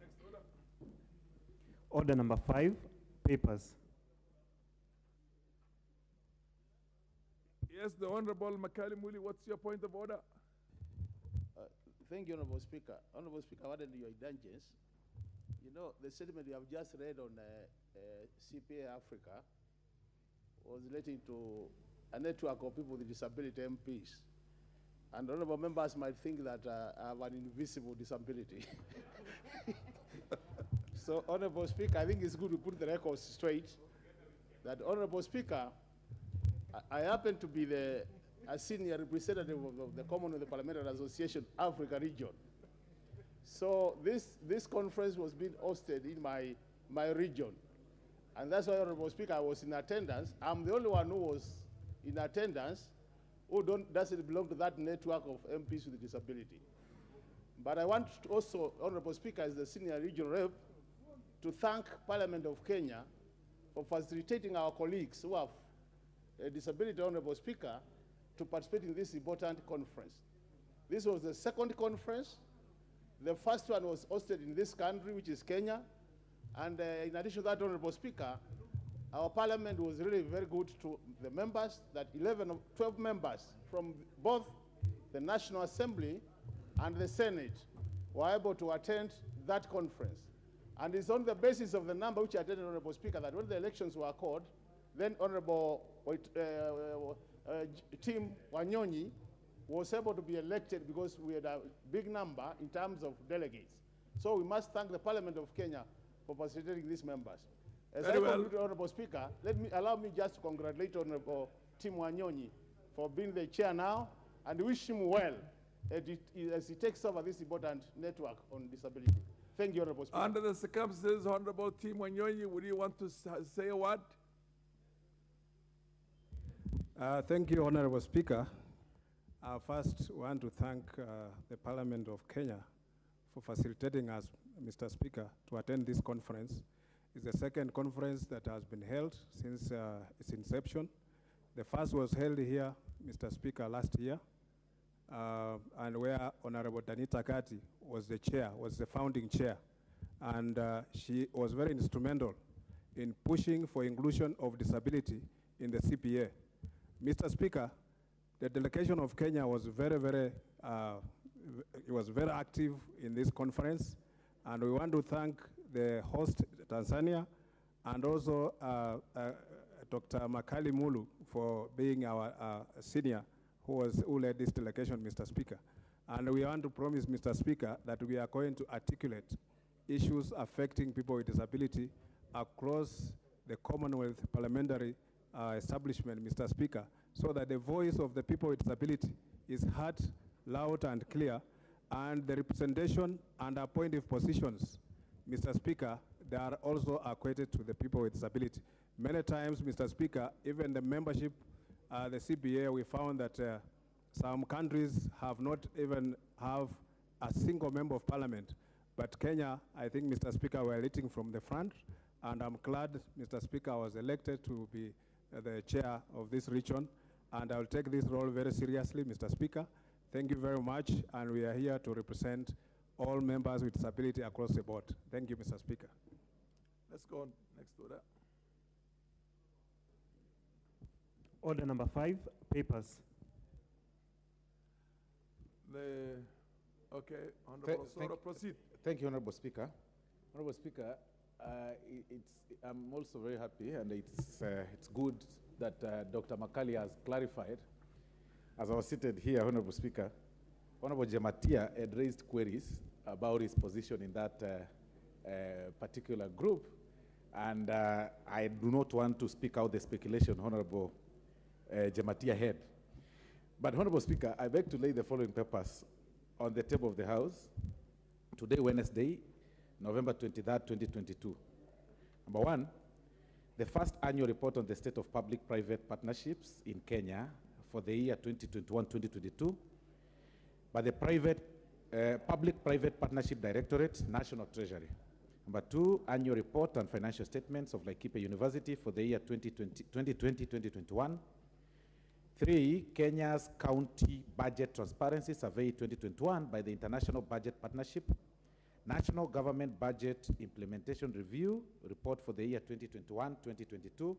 Next order. Order number 5, papers. Yes, the Honorable Makali Muli, what's your point of order? Thank you, Honorable Speaker. Honorable Speaker, what are your indulgence? You know, the statement you have just read on CPA Africa was relating to a network of people with disability MPs. And honorable members might think that I have an invisible disability. So, Honorable Speaker, I think it's good to put the records straight that, Honorable Speaker, I happen to be a senior representative of the Commonwealth Parliamentary Association Africa region. So this conference was being hosted in my region. And that's why, Honorable Speaker, I was in attendance. I'm the only one who was in attendance who doesn't belong to that network of MPs with disability. But I want to also, Honorable Speaker, as the senior regional rep, to thank Parliament of Kenya for facilitating our colleagues who have a disability, Honorable Speaker, to participate in this important conference. This was the second conference. The first one was hosted in this country, which is Kenya. And in addition to that, Honorable Speaker, our parliament was really very good to the members, that 12 members from both the National Assembly and the Senate were able to attend that conference. And it's on the basis of the number which attended, Honorable Speaker, that when the elections were called, then Honorable Tim Wanyonyi was able to be elected because we had a big number in terms of delegates. So we must thank the Parliament of Kenya for facilitating these members. As I conclude, Honorable Speaker, allow me just to congratulate Honorable Tim Wanyonyi for being the chair now and wish him well as he takes over this important network on disability. Thank you, Honorable Speaker. Under the circumstances, Honorable Tim Wanyonyi, would you want to say a word? Thank you, Honorable Speaker. I first want to thank the Parliament of Kenya for facilitating us, Mr. Speaker, to attend this conference. It's the second conference that has been held since its inception. The first was held here, Mr. Speaker, last year, and where Honorable Danita Kati was the chair, was the founding chair. And she was very instrumental in pushing for inclusion of disability in the CPA. Mr. Speaker, the delegation of Kenya was very active in this conference, and we want to thank the host, Tanzania, and also Dr. Makali Mulu for being our senior who led this delegation, Mr. Speaker. And we want to promise, Mr. Speaker, that we are going to articulate issues affecting people with disability across the Commonwealth parliamentary establishment, Mr. Speaker, so that the voice of the people with disability is heard loud and clear, and the representation and appointive positions, Mr. Speaker, they are also equated to the people with disability. Many times, Mr. Speaker, even the membership, the CBA, we found that some countries have not even have a single member of parliament. But Kenya, I think, Mr. Speaker, we're leading from the front, and I'm glad, Mr. Speaker, I was elected to be the chair of this region, and I'll take this role very seriously, Mr. Speaker. Thank you very much, and we are here to represent all members with disability across the board. Thank you, Mr. Speaker. Let's go on next order. Order number 5, papers. Okay, Honorable Soro, proceed. Thank you, Honorable Speaker. Honorable Speaker, I'm also very happy, and it's good that Dr. Makali has clarified. As I was seated here, Honorable Speaker, Honorable Jematia had raised queries about his position in that particular group, and I do not want to speak out the speculation Honorable Jematia had. But Honorable Speaker, I beg to lay the following papers on the table of the House today, Wednesday, November 23rd, 2022. Number 1, the first annual report on the state of public-private partnerships in Kenya for the year 2021-2022 by the Public-Private Partnership Directorate, National Treasury. Number 2, annual report and financial statements of Laikipia University for the year 2020-2021. 3, Kenya's County Budget Transparency Survey 2021 by the International Budget Partnership. National Government Budget Implementation Review report for the year 2021-2022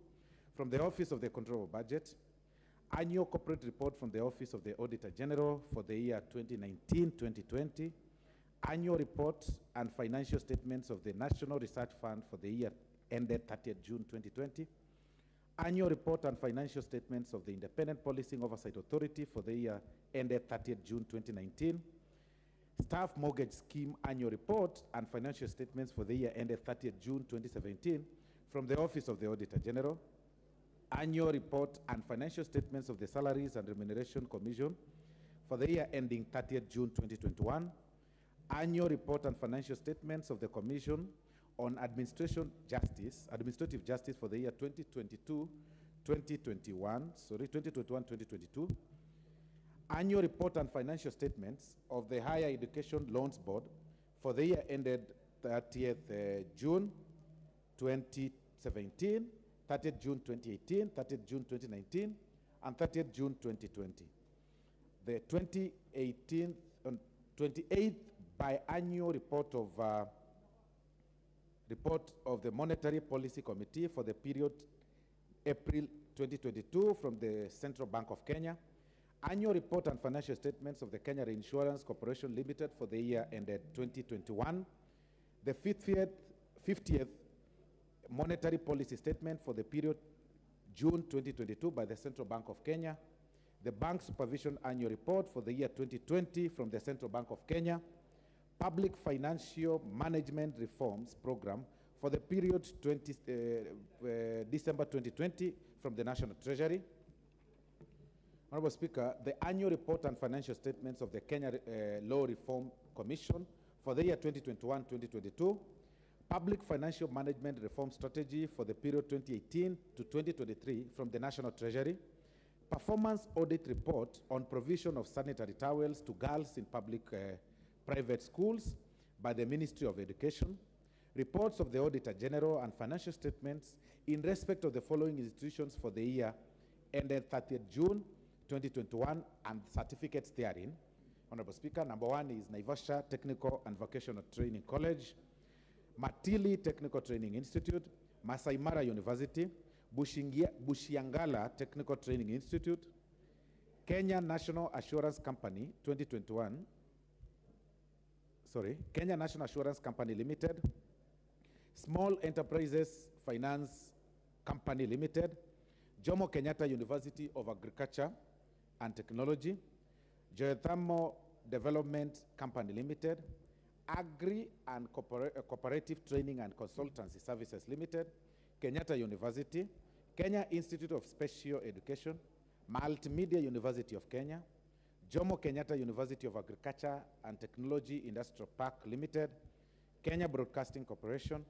from the Office of the Control of Budget. Annual Corporate Report from the Office of the Auditor General for the year 2019-2020. Annual Report and Financial Statements of the National Research Fund for the year ended 30th June 2020. Annual Report and Financial Statements of the Independent Policing Oversight Authority for the year ended 30th June 2019. Staff Mortgage Scheme Annual Report and Financial Statements for the year ended 30th June 2017 from the Office of the Auditor General. Annual Report and Financial Statements of the Salaries and Remuneration Commission for the year ending 30th June 2021. Annual Report and Financial Statements of the Commission on Administrative Justice for the year 2021-2022. Annual Report and Financial Statements of the Higher Education Loans Board for the year ended 30th June 2017, 30th June 2018, 30th June 2019, and 30th June 2020. The 28th biannual report of the Monetary Policy Committee for the period April 2022 from the Central Bank of Kenya, annual report and financial statements of the Kenya Reinsurance Corporation Limited for the year ended 2021, the 50th monetary policy statement for the period June 2022 by the Central Bank of Kenya, the Bank Supervision Annual Report for the year 2020 from the Central Bank of Kenya, Public Financial Management Reforms Program for the period December 2020 from the National Treasury. Honorable Speaker, the annual report and financial statements of the Kenya Law Reform Commission for the year 2021-2022, Public Financial Management Reform Strategy for the period 2018 to 2023 from the National Treasury, Performance Audit Report on provision of sanitary towels to girls in public private schools by the Ministry of Education, reports of the Auditor General and financial statements in respect of the following institutions for the year ended 30th June 2021 and certificates therein. Honorable Speaker, number one is Naivasha Technical and Vocational Training College, Matili Technical Training Institute, Masai Mara University, Bushiangala Technical Training Institute, Kenya National Assurance Company 2021, Kenya National Assurance Company Limited, Small Enterprises Finance Company Limited, Jomo Kenyatta University of Agriculture and Technology, Geothermal Development Company Limited, Agri and Cooperative Training and Consultancy Services Limited, Kenyatta University, Kenya Institute of Special Education, Multimedia University of Kenya, Jomo Kenyatta University of Agriculture and Technology Industrial Park Limited, Kenya Broadcasting Corporation,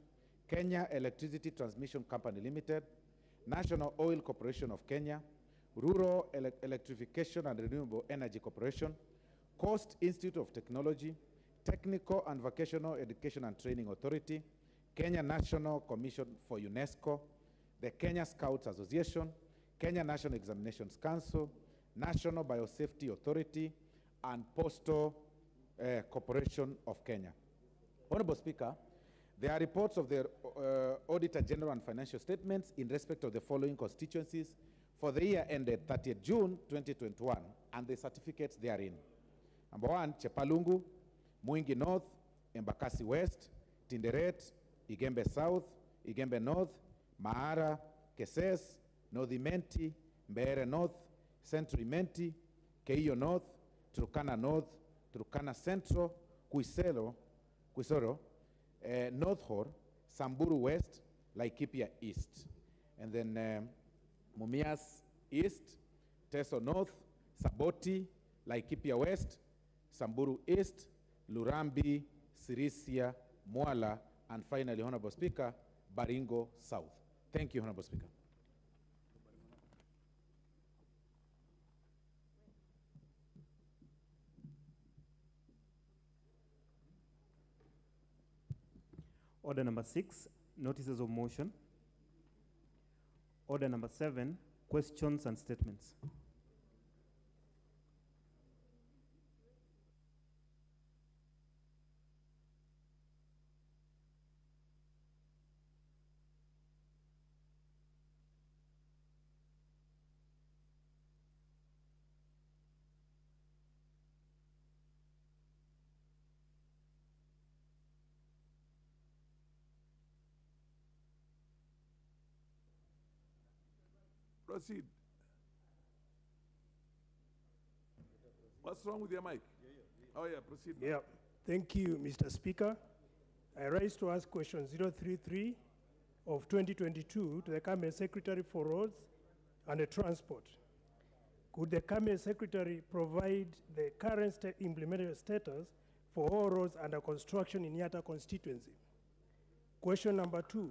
Kenya Electricity Transmission Company Limited, National Oil Corporation of Kenya, Rural Electrification and Renewable Energy Corporation, Coast Institute of Technology, Technical and Vocational Education and Training Authority, Kenya National Commission for UNESCO, the Kenya Scouts Association, Kenya National Examinations Council, National Biosafety Authority, and Postal Corporation of Kenya. Honorable Speaker, there are reports of the Auditor General and financial statements in respect of the following constituencies for the year ended 30th June 2021 and the certificates therein. Number one, Chepalungu, Mwingi North, Embakasi West, Tinderet, Igembe South, Igembe North, Mahara, Keses, North Imenti, Mbeere North, Central Imenti, Keio North, Turkana North, Turkana Central, Kuisoro, North Hor, Samburu West, Laikipia East. And then Mumias East, Teso North, Saboti, Laikipia West, Samburu East, Lurambi, Sirisia, Mwala, and finally, Honorable Speaker, Baringo South. Thank you, Honorable Speaker. Order number 6, notices of motion. Order number 7, questions and statements. Proceed. What's wrong with your mic? Oh, yeah, proceed. Yeah. Thank you, Mr. Speaker. I rise to ask question 033 of 2022 to the Cabinet Secretary for Roads and Transport. Could the Cabinet Secretary provide the current implemented status for all roads under construction in Yatta constituency? Question number 2,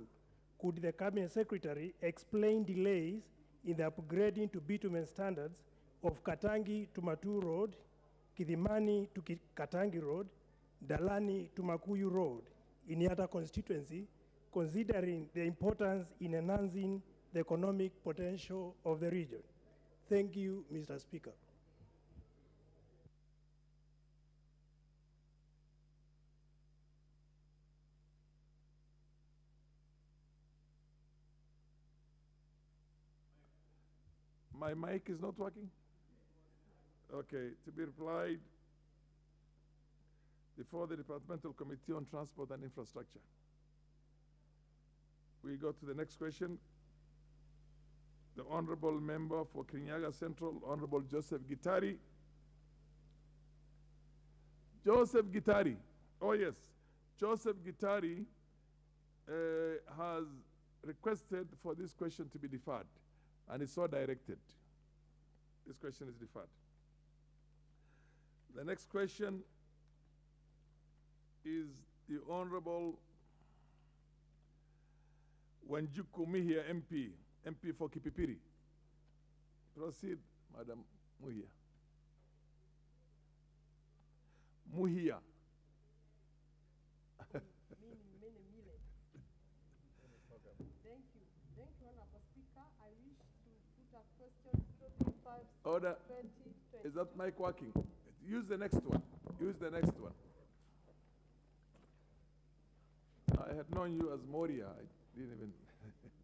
could the Cabinet Secretary explain delays in the upgrading to bitumen standards of Katangi to Matu Road, Kidimani to Katangi Road, Dalani to Makuyu Road in Yatta constituency, considering the importance in enhancing the economic potential of the region? Thank you, Mr. Speaker. My mic is not working? Okay, to be replied before the Departmental Committee on Transport and Infrastructure. We go to the next question. The Honorable Member for Kirinyaga Central, Honorable Joseph Gitari. Joseph Gitari. Oh yes, Joseph Gitari has requested for this question to be deferred, and it's so directed. This question is deferred. The next question is the Honorable Wanjuku Mihia MP for Kipipiri. Proceed, Madam Muhia. Muhia. Thank you, Honorable Speaker. I wish to put a question 035 Order. 2020. Is that mic working? Use the next one. Use the next one. I had known you as Moria. I didn't even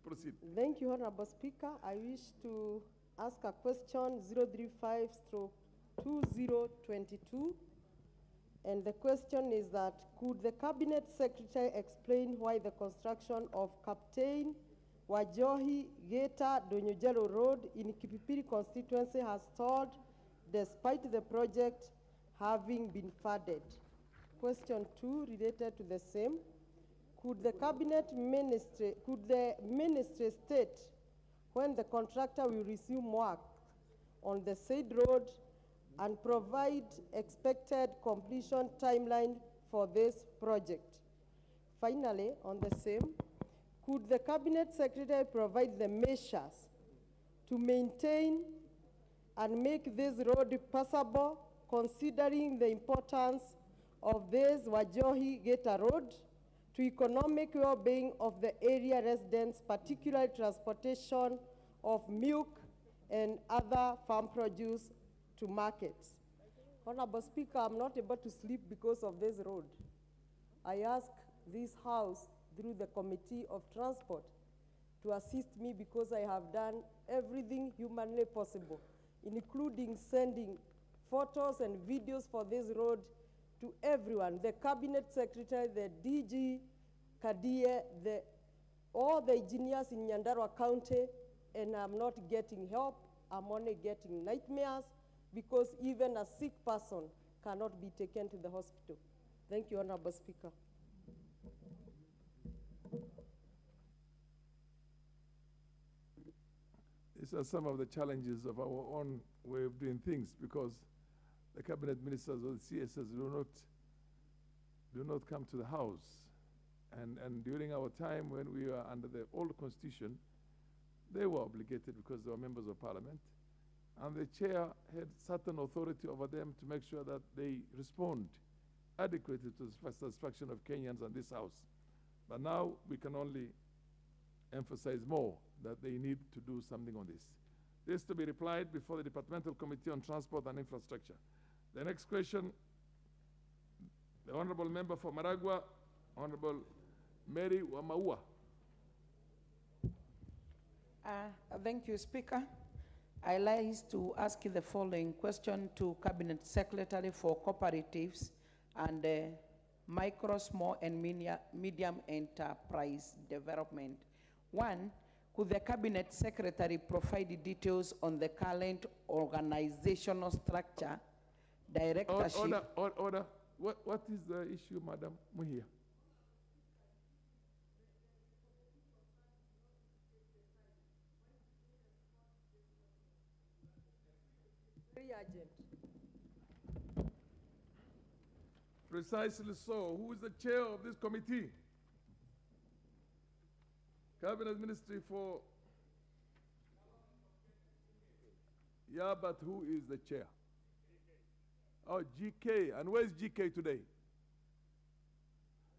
proceed. Thank you, Honorable Speaker. I wish to ask a question 035/2022. And the question is that, could the Cabinet Secretary explain why the construction of Captain Wajohi Geta Donyujelo Road in Kipipiri constituency has stalled despite the project having been funded? Question 2, related to the same. Could the ministry state when the contractor will resume work on the said road and provide expected completion timeline for this project? Finally, on the same, could the Cabinet Secretary provide the measures to maintain and make this road passable, considering the importance of this Wajohi Geta Road to economic well-being of the area residents, particularly transportation of milk and other farm produce to markets? Honorable Speaker, I'm not able to sleep because of this road. I ask this House through the Committee of Transport to assist me because I have done everything humanly possible, including sending photos and videos for this road to everyone, the Cabinet Secretary, the DG, Kadie, all the engineers in Nyandarua County, and I'm not getting help. I'm only getting nightmares because even a sick person cannot be taken to the hospital. Thank you, Honorable Speaker. These are some of the challenges of our own way of doing things, because the cabinet ministers or the CSs do not come to the House. And during our time when we were under the old constitution, they were obligated because they were members of parliament, and the chair had certain authority over them to make sure that they respond adequately to the satisfaction of Kenyans and this House. But now we can only emphasize more that they need to do something on this. This to be replied before the Departmental Committee on Transport and Infrastructure. The next question, the Honorable Member for Maragua, Honorable Mary Wamaua. Thank you, Speaker. I like to ask the following question to Cabinet Secretary for Cooperatives and Micro, Small and Medium Enterprise Development. One, could the Cabinet Secretary provide details on the current organizational structure, directorship? Order. What is the issue, Madam Muhia? Very urgent. Precisely so. Who is the chair of this committee? Cabinet Ministry for... Yeah, but who is the chair? Oh, GK. And where's GK today?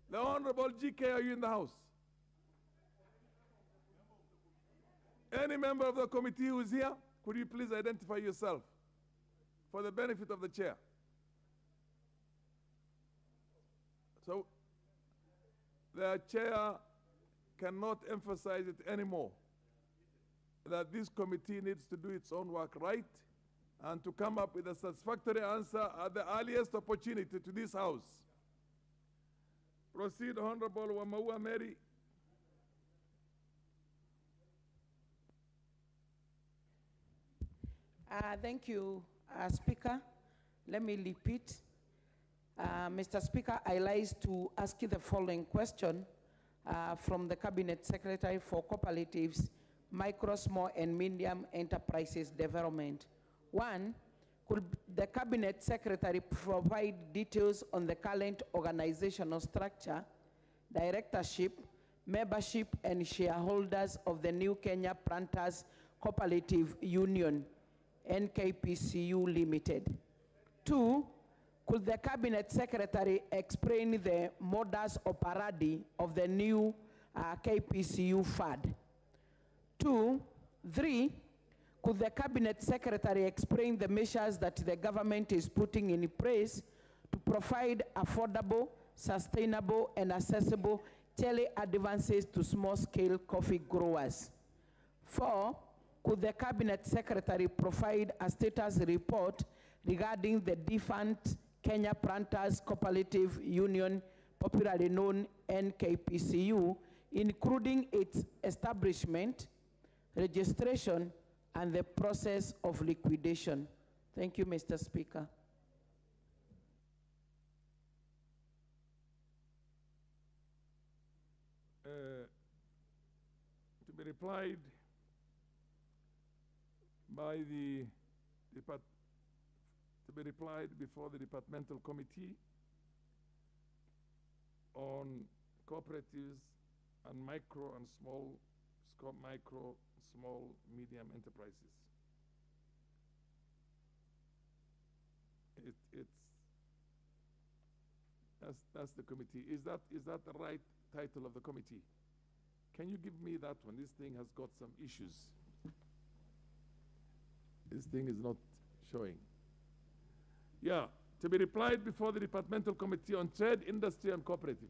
The Honorable GK, are you in the House? Any member of the committee who is here, could you please identify yourself for the benefit of the chair? So, the chair cannot emphasize it anymore. that this committee needs to do its own work right and to come up with a satisfactory answer at the earliest opportunity to this House. Proceed, Honorable Wamaua Mary. Thank you, Speaker. Let me repeat. Mr. Speaker, I rise to ask you the following question from the Cabinet Secretary for Cooperatives, Micro, Small and Medium Enterprises Development. One, could the Cabinet Secretary provide details on the current organizational structure, directorship, membership and shareholders of the New Kenya Planters Cooperative Union, NKPCU Limited? Two, could the Cabinet Secretary explain the modus operandi of the new KPCU FAD? Three, could the Cabinet Secretary explain the measures that the government is putting in place to provide affordable, sustainable, and accessible tele-advances to small-scale coffee growers? Four, could the Cabinet Secretary provide a status report regarding the defunct Kenya Planters Cooperative Union, popularly known NKPCU, including its establishment, registration, and the process of liquidation? Thank you, Mr. Speaker. To be replied by the before the departmental committee on cooperatives and micro, small, medium enterprises. That's the committee. Is that the right title of the committee? Can you give me that one? This thing has got some issues. This thing is not showing. Yeah, to be replied before the departmental committee on trade, industry, and cooperative.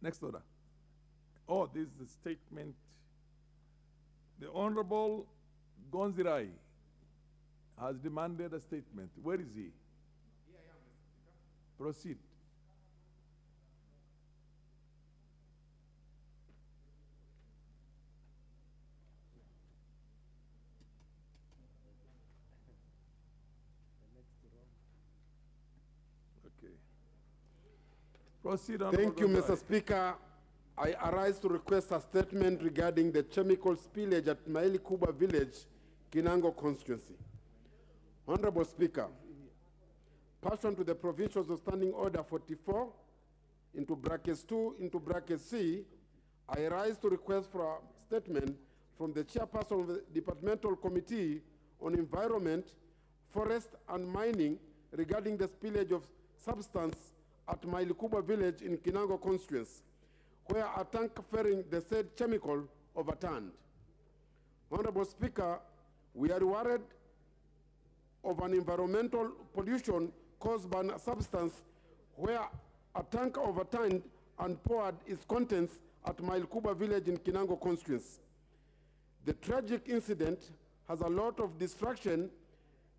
Next order. Oh, this is the statement. The Honorable Gonzirai has demanded a statement. Where is he? Here I am, Mr. Speaker. Proceed. Okay. Proceed, Honorable Thank you, Gonzirai. Mr. Speaker. I arise to request a statement regarding the chemical spillage at Maili Kuba Village, Kinango constituency. Honorable Speaker, pursuant to the provisions of Standing Order 44, into brackets 2, into brackets C, I rise to request for a statement from the chairperson of the Departmental Committee on Environment, Forest and Mining regarding the spillage of substance at Mailikuba Village in Kinango constituency, where a tank ferrying the said chemical overturned. Honorable Speaker, we are worried of an environmental pollution caused by a substance where a tank overturned and poured its contents at Mailkuba Village in Kinango constituency. The tragic incident has a lot of destruction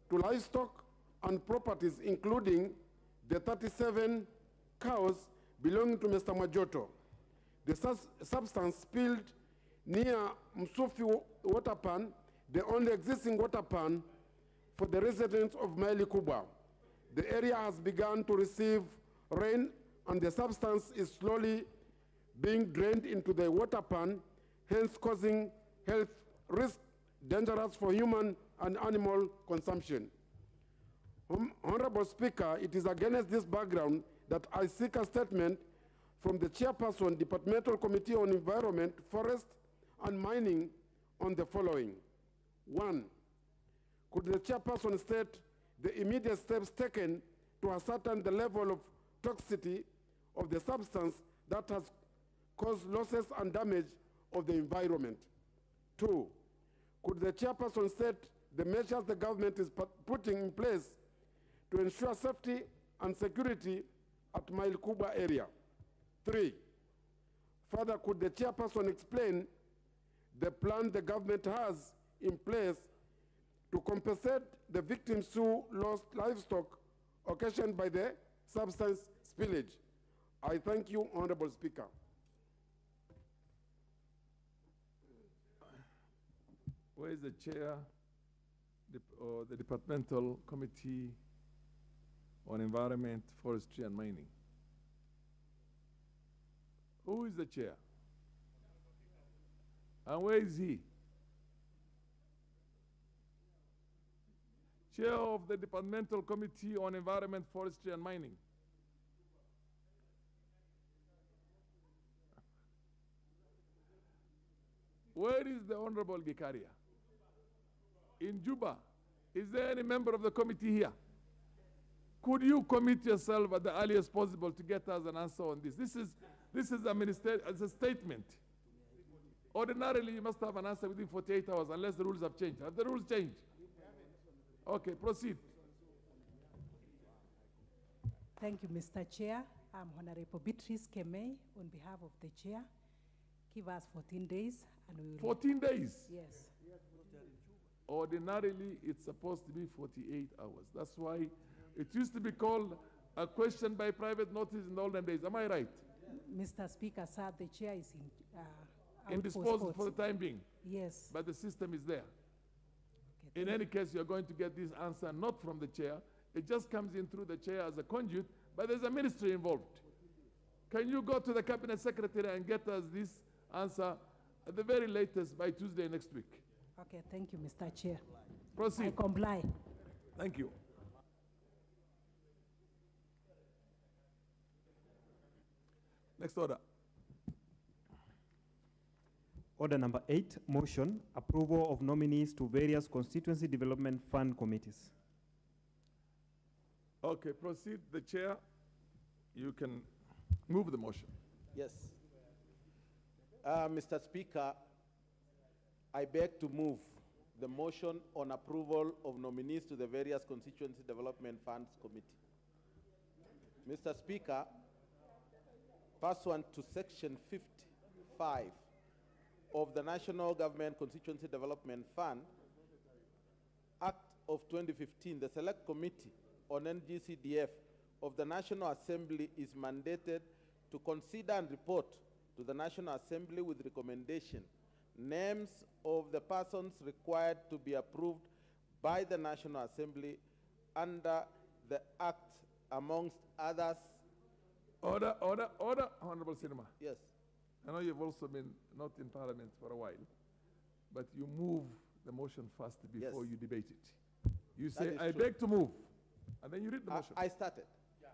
to livestock and properties, including the 37 cows belonging to Mr. Majoto. The substance spilled near Msufi water pan, the only existing water pan for the residents of Maili Kuba. The area has begun to receive rain and the substance is slowly being drained into the water pan, hence causing health risks dangerous for human and animal consumption. Honorable Speaker, it is against this background that I seek a statement from the Chairperson, Departmental Committee on Environment, Forest and Mining on the following. 1, could the Chairperson state the immediate steps taken to ascertain the level of toxicity of the substance that has caused losses and damage of the environment? 2, could the Chairperson state the measures the government is putting in place to ensure safety and security at Mailkuba area? 3, Further, could the chairperson explain the plan the government has in place to compensate the victims who lost livestock occasioned by the substance spillage? I thank you, Honorable Speaker. Where is the chair or the Departmental Committee on Environment, Forestry and Mining? Who is the chair? And where is he? Chair of the Departmental Committee on Environment, Forestry and Mining. Where is the Honorable Gikaria? In Juba. Is there any member of the committee here? Could you commit yourself at the earliest possible to get us an answer on this? This is a statement. Ordinarily, you must have an answer within 48 hours unless the rules have changed. Have the rules changed? Okay, proceed. Thank you, Mr. Chair. I'm Honorable Beatrice Kemei on behalf of the chair. Give us 14 days and we will... 14 days? Yes. Ordinarily, it's supposed to be 48 hours. That's why it used to be called a question by private notice in the olden days. Am I right? Mr. Speaker, sir, the chair is in... indisposed for the time being. Yes. But the system is there. Okay, in any case, you're going to get this answer not from the chair. It just comes in through the chair as a conduit, but there's a ministry involved. Can you go to the cabinet secretary and get us this answer at the very latest by Tuesday next week? Okay, thank you, Mr. Chair. Proceed. I comply. Thank you. Next order. Order number 8, motion, approval of nominees to various constituency development fund committees. Okay, proceed. The chair, you can move the motion. Yes. Mr. Speaker, I beg to move the motion on approval of nominees to the various constituency development funds committee. Mr. Speaker, pursuant to section 55 of the National Government Constituency Development Fund Act of 2015, the Select Committee on NGCDF of the National Assembly is mandated to consider and report to the National Assembly with recommendation names of the persons required to be approved by the National Assembly under the Act, amongst others. Order, Honorable Sinema. Yes. I know you've also been not in Parliament for a while, but you move the motion first before you debate it. You say, I beg to move, and then you read the motion. I started. Yeah.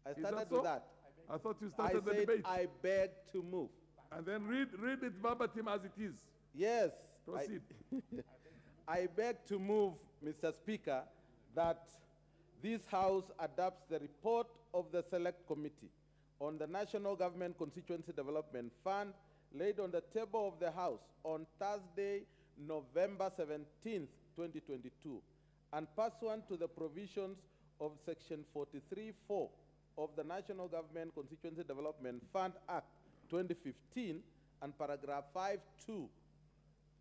I started that so? with that. I thought you started the debate. I beg to move. And then read it verbatim as it is. Yes. Proceed. I beg to move, Mr. Speaker, that this House adopts the report of the Select Committee on the National Government Constituency Development Fund laid on the table of the House on Thursday, November 17th, 2022, and pursuant to the provisions of Section 43(4) of the National Government Constituency Development Fund Act 2015 and paragraph 5(2)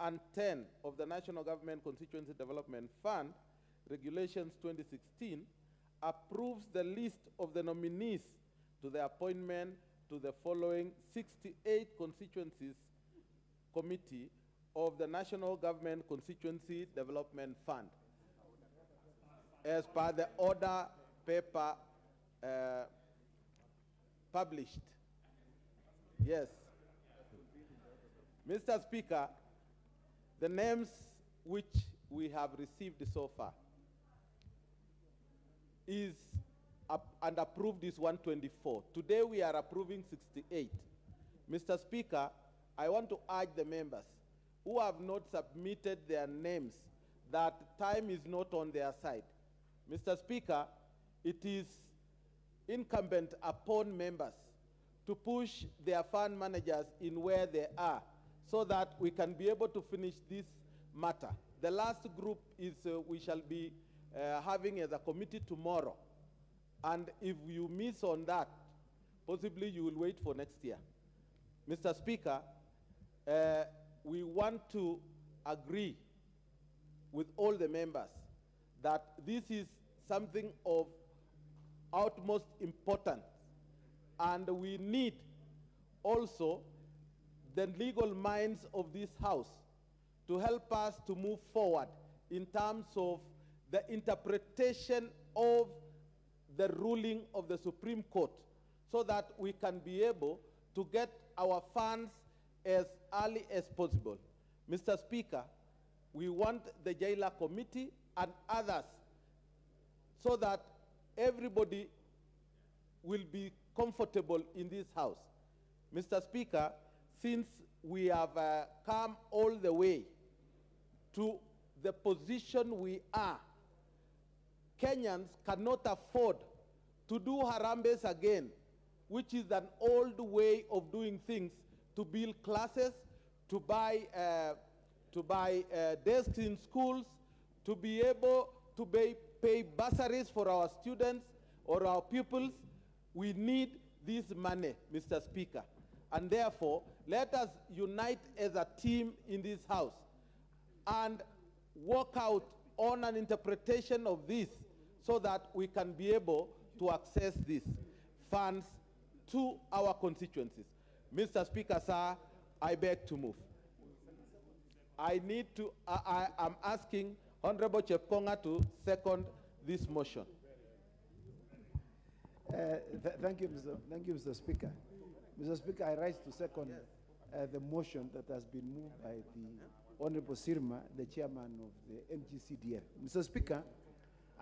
and 10 of the National Government Constituency Development Fund Regulations 2016, approves the list of the nominees to the appointment to the following 68 constituencies committee of the National Government Constituency Development Fund, as per the order paper published. Yes. Mr. Speaker, the names which we have received so far is and approved is 124. Today we are approving 68. Mr. Speaker, I want to urge the members who have not submitted their names that time is not on their side. Mr. Speaker, it is incumbent upon members to push their fund managers in where they are so that we can be able to finish this matter. The last group is we shall be having as a committee tomorrow. And if you miss on that, possibly you will wait for next year. Mr. Speaker, we want to agree with all the members that this is something of utmost importance, and we need also the legal minds of this House to help us to move forward in terms of the interpretation of the ruling of the Supreme Court, so that we can be able to get our funds as early as possible. Mr. Speaker, we want the Jailer Committee and others so that everybody will be comfortable in this House. Mr. Speaker, since we have come all the way to the position we are, Kenyans cannot afford to do Harambes again, which is an old way of doing things, to build classes, to buy desks in schools, to be able to pay bursaries for our students or our pupils. We need this money, Mr. Speaker. And therefore, let us unite as a team in this House and work out on an interpretation of this so that we can be able to access these funds to our constituencies. Mr. Speaker, sir, I beg to move. I am asking Honorable Chepkonga to second this motion. Thank you, Mr. Speaker. Mr. Speaker, I rise to second the motion that has been moved by the Honorable Sirma, the chairman of the NGCDF. Mr. Speaker,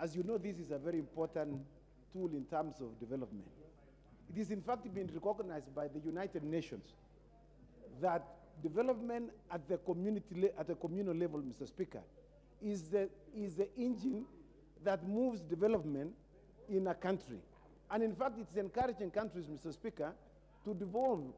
as you know, this is a very important tool in terms of development. It is in fact been recognized by the United Nations that development at the communal level, Mr. Speaker, is the engine that moves development in a country. And in fact, it's encouraging countries, Mr. Speaker, to devolve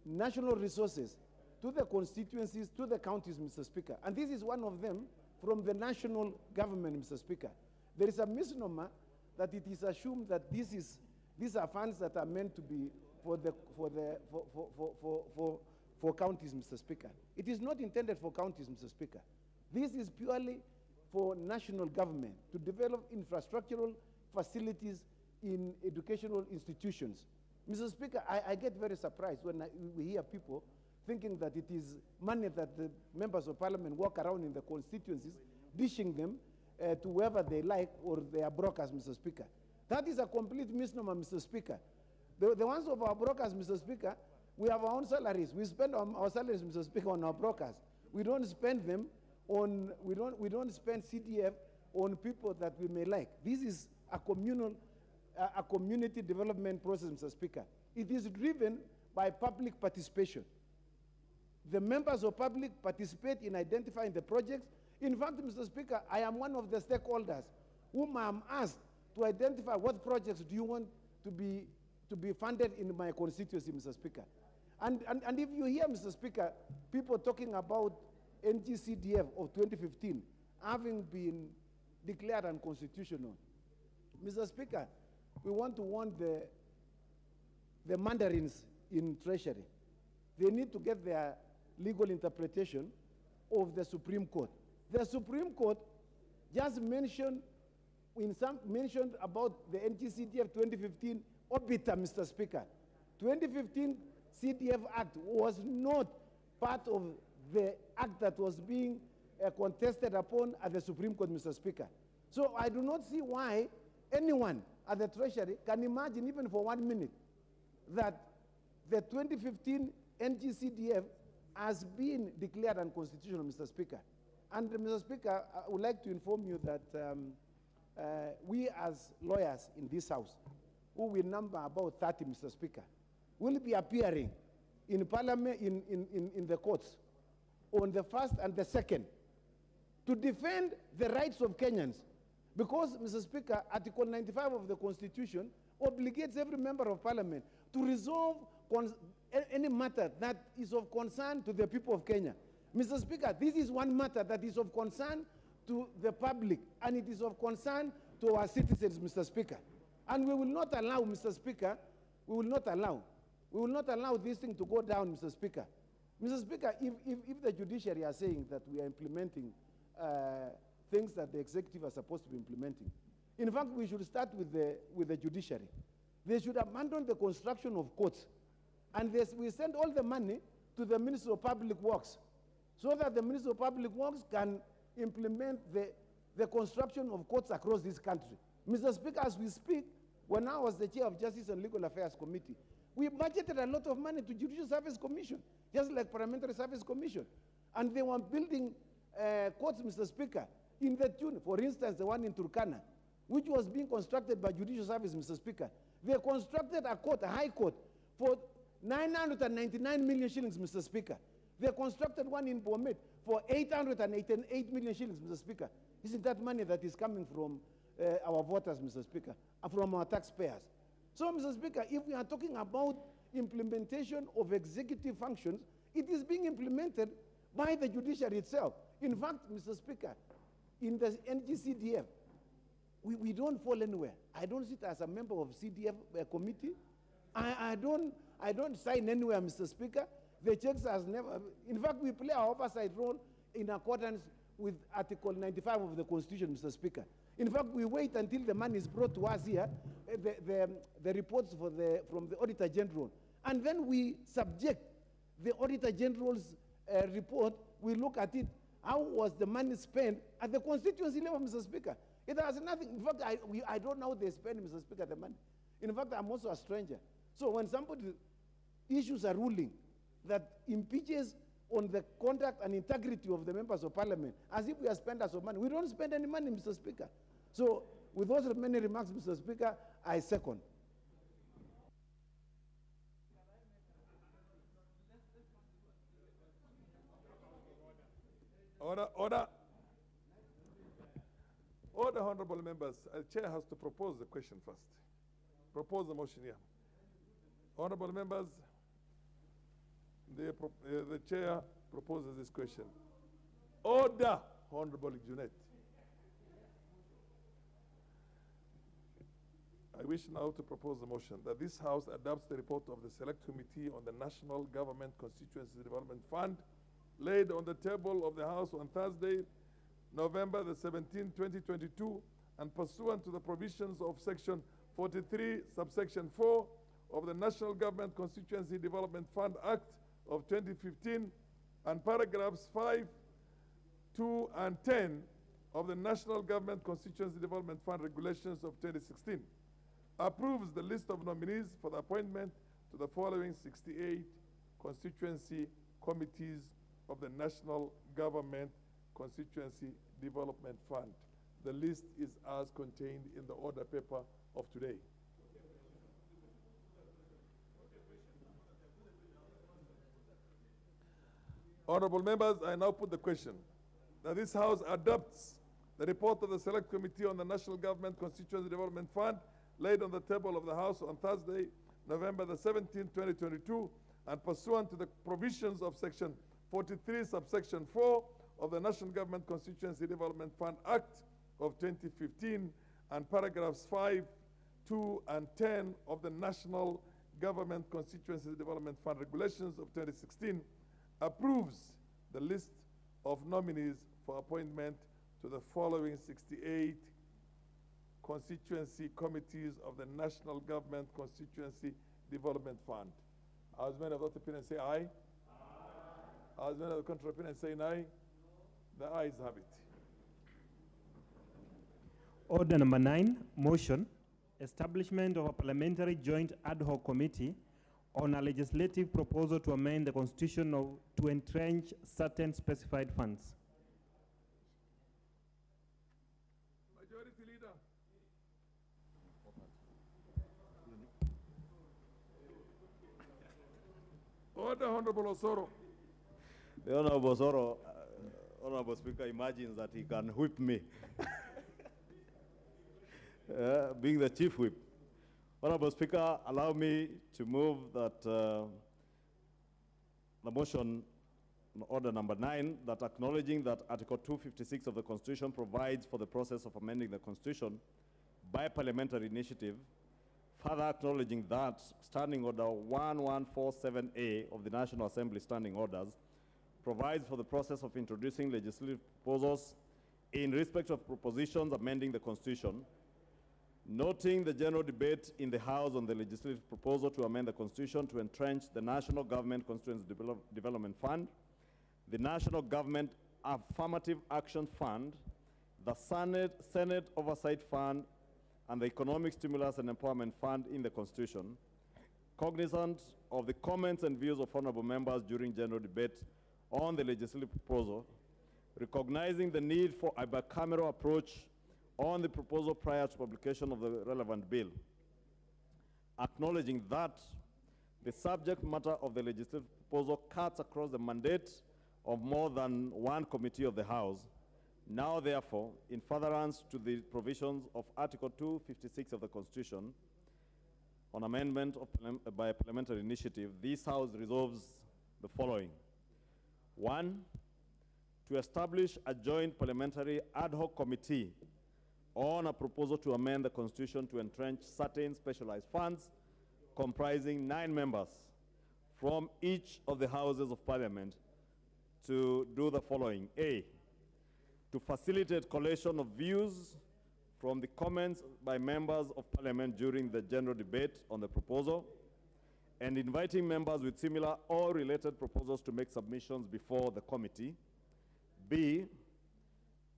national resources to the constituencies, to the counties, Mr. Speaker. And this is one of them from the national government, Mr. Speaker. There is a misnomer that it is assumed that these are funds that are meant to be for counties, Mr. Speaker. It is not intended for counties, Mr. Speaker. This is purely for national government to develop infrastructural facilities in educational institutions. Mr. Speaker, I get very surprised when we hear people thinking that it is money that the members of parliament walk around in the constituencies, dishing them to whoever they like or their brokers, Mr. Speaker. That is a complete misnomer, Mr. Speaker. The ones of our brokers, Mr. Speaker, we have our own salaries. We spend our salaries, Mr. Speaker, on our brokers. We don't spend them on, we don't spend CDF on people that we may like. This is a community development process, Mr. Speaker. It is driven by public participation. The members of public participate in identifying the projects. In fact, Mr. Speaker, I am one of the stakeholders whom I am asked to identify what projects do you want to be funded in my constituency, Mr. Speaker. And if you hear, Mr. Speaker, people talking about NGCDF of 2015 having been declared unconstitutional, Mr. Speaker, we want to warn the mandarins in Treasury. They need to get their legal interpretation of the Supreme Court. The Supreme Court just mentioned about the NGCDF 2015 obiter, Mr. Speaker. 2015 CDF Act was not part of the act that was being contested upon at the Supreme Court, Mr. Speaker. So I do not see why anyone at the Treasury can imagine, even for 1 minute, that the 2015 NGCDF has been declared unconstitutional, Mr. Speaker. And Mr. Speaker, I would like to inform you that we as lawyers in this House, who will number about 30, Mr. Speaker, will be appearing in Parliament, in the courts, on the 1st and the 2nd, to defend the rights of Kenyans. Because, Mr. Speaker, Article 95 of the Constitution obligates every member of Parliament to resolve any matter that is of concern to the people of Kenya. Mr. Speaker, this is one matter that is of concern to the public, and it is of concern to our citizens, Mr. Speaker. And we will not allow, Mr. Speaker, we will not allow We will not allow this thing to go down, Mr. Speaker. Mr. Speaker, if the judiciary are saying that we are implementing things that the executive are supposed to be implementing, in fact, we should start with the judiciary. They should abandon the construction of courts. And we send all the money to the Ministry of Public Works so that the Ministry of Public Works can implement the construction of courts across this country. Mr. Speaker, as we speak, when I was the chair of Justice and Legal Affairs Committee, we budgeted a lot of money to Judicial Service Commission, just like Parliamentary Service Commission. And they were building courts, Mr. Speaker, in the tune, for instance, the one in Turkana, which was being constructed by Judicial Service, Mr. Speaker. They constructed a court, a high court, for 999 million shillings, Mr. Speaker. They constructed one in Bomet for 888 million shillings, Mr. Speaker. Isn't that money that is coming from our voters, Mr. Speaker, from our taxpayers? So, Mr. Speaker, if we are talking about implementation of executive functions, it is being implemented by the judiciary itself. In fact, Mr. Speaker, in the NGCDF, we don't fall anywhere. I don't sit as a member of CDF committee. I don't sign anywhere, Mr. Speaker. The checks has never, in fact, we play our oversight role in accordance with Article 95 of the Constitution, Mr. Speaker. In fact, we wait until the money is brought to us here, the reports from the Auditor General. And then we subject the Auditor General's report, we look at it, how was the money spent at the constituency level, Mr. Speaker. It has nothing, in fact, I don't know how they spend, Mr. Speaker, the money. In fact, I'm also a stranger. So when somebody issues a ruling that impeaches on the conduct and integrity of the members of parliament, as if we are spenders of money, we don't spend any money, Mr. Speaker. So with those many remarks, Mr. Speaker, I second. Order, honorable members. The chair has to propose the question first. Propose the motion here. Honorable members, the chair proposes this question. Order, Honorable Junet. I wish now to propose the motion that this House adopts the report of the Select Committee on the National Government Constituency Development Fund laid on the table of the House on Thursday, November the 17th, 2022, and pursuant to the provisions of Section 43, subsection 4 of the National Government Constituency Development Fund Act of 2015 and paragraphs 5, 2, and 10 of the National Government Constituency Development Fund Regulations of 2016, approves the list of nominees for the appointment to the following 68 constituency committees of the National Government Constituency Development Fund. The list is as contained in the order paper of today. Honorable members, I now put the question that this House adopts the report of the Select Committee on the National Government Constituency Development Fund laid on the table of the House on Thursday, November the 17th, 2022, and pursuant to the provisions of Section 43, subsection 4 of the National Government Constituency Development Fund Act of 2015 and paragraphs 5, 2, and 10 of the National Government Constituency Development Fund Regulations of 2016, approves the list of nominees for appointment to the following 68 constituency committees of the National Government Constituency Development Fund. As many of that opinion say aye? As many of the contrary opinion say nay? The ayes have it. Order number 9, motion, establishment of a parliamentary joint ad hoc committee on a legislative proposal to amend the constitution to entrench certain specified funds. Majority Leader. Order, Honorable Osoro. The Honorable Osoro, Honorable Speaker, imagines that he can whip me, being the chief whip. Honorable Speaker, allow me to move that the motion, order number 9, that acknowledging that Article 256 of the Constitution provides for the process of amending the Constitution by parliamentary initiative further acknowledging that Standing Order 1147A of the National Assembly Standing Orders provides for the process of introducing legislative proposals in respect of propositions amending the Constitution, noting the general debate in the House on the legislative proposal to amend the Constitution to entrench the National Government Constituency Development Fund, the National Government Affirmative Action Fund, the Senate Oversight Fund, and the Economic Stimulus and Empowerment Fund in the Constitution, cognizant of the comments and views of honorable members during general debate on the legislative proposal, recognizing the need for a bicameral approach on the proposal prior to publication of the relevant bill, acknowledging that the subject matter of the legislative proposal cuts across the mandate of more than one committee of the House. Now, therefore, in furtherance to the provisions of Article 256 of the Constitution on amendment of by a parliamentary initiative, this House resolves the following. 1, to establish a joint parliamentary ad hoc committee on a proposal to amend the Constitution to entrench certain specialized funds comprising 9 members from each of the Houses of Parliament to do the following. A, to facilitate collation of views from the comments by members of Parliament during the general debate on the proposal, and inviting members with similar or related proposals to make submissions before the committee. B,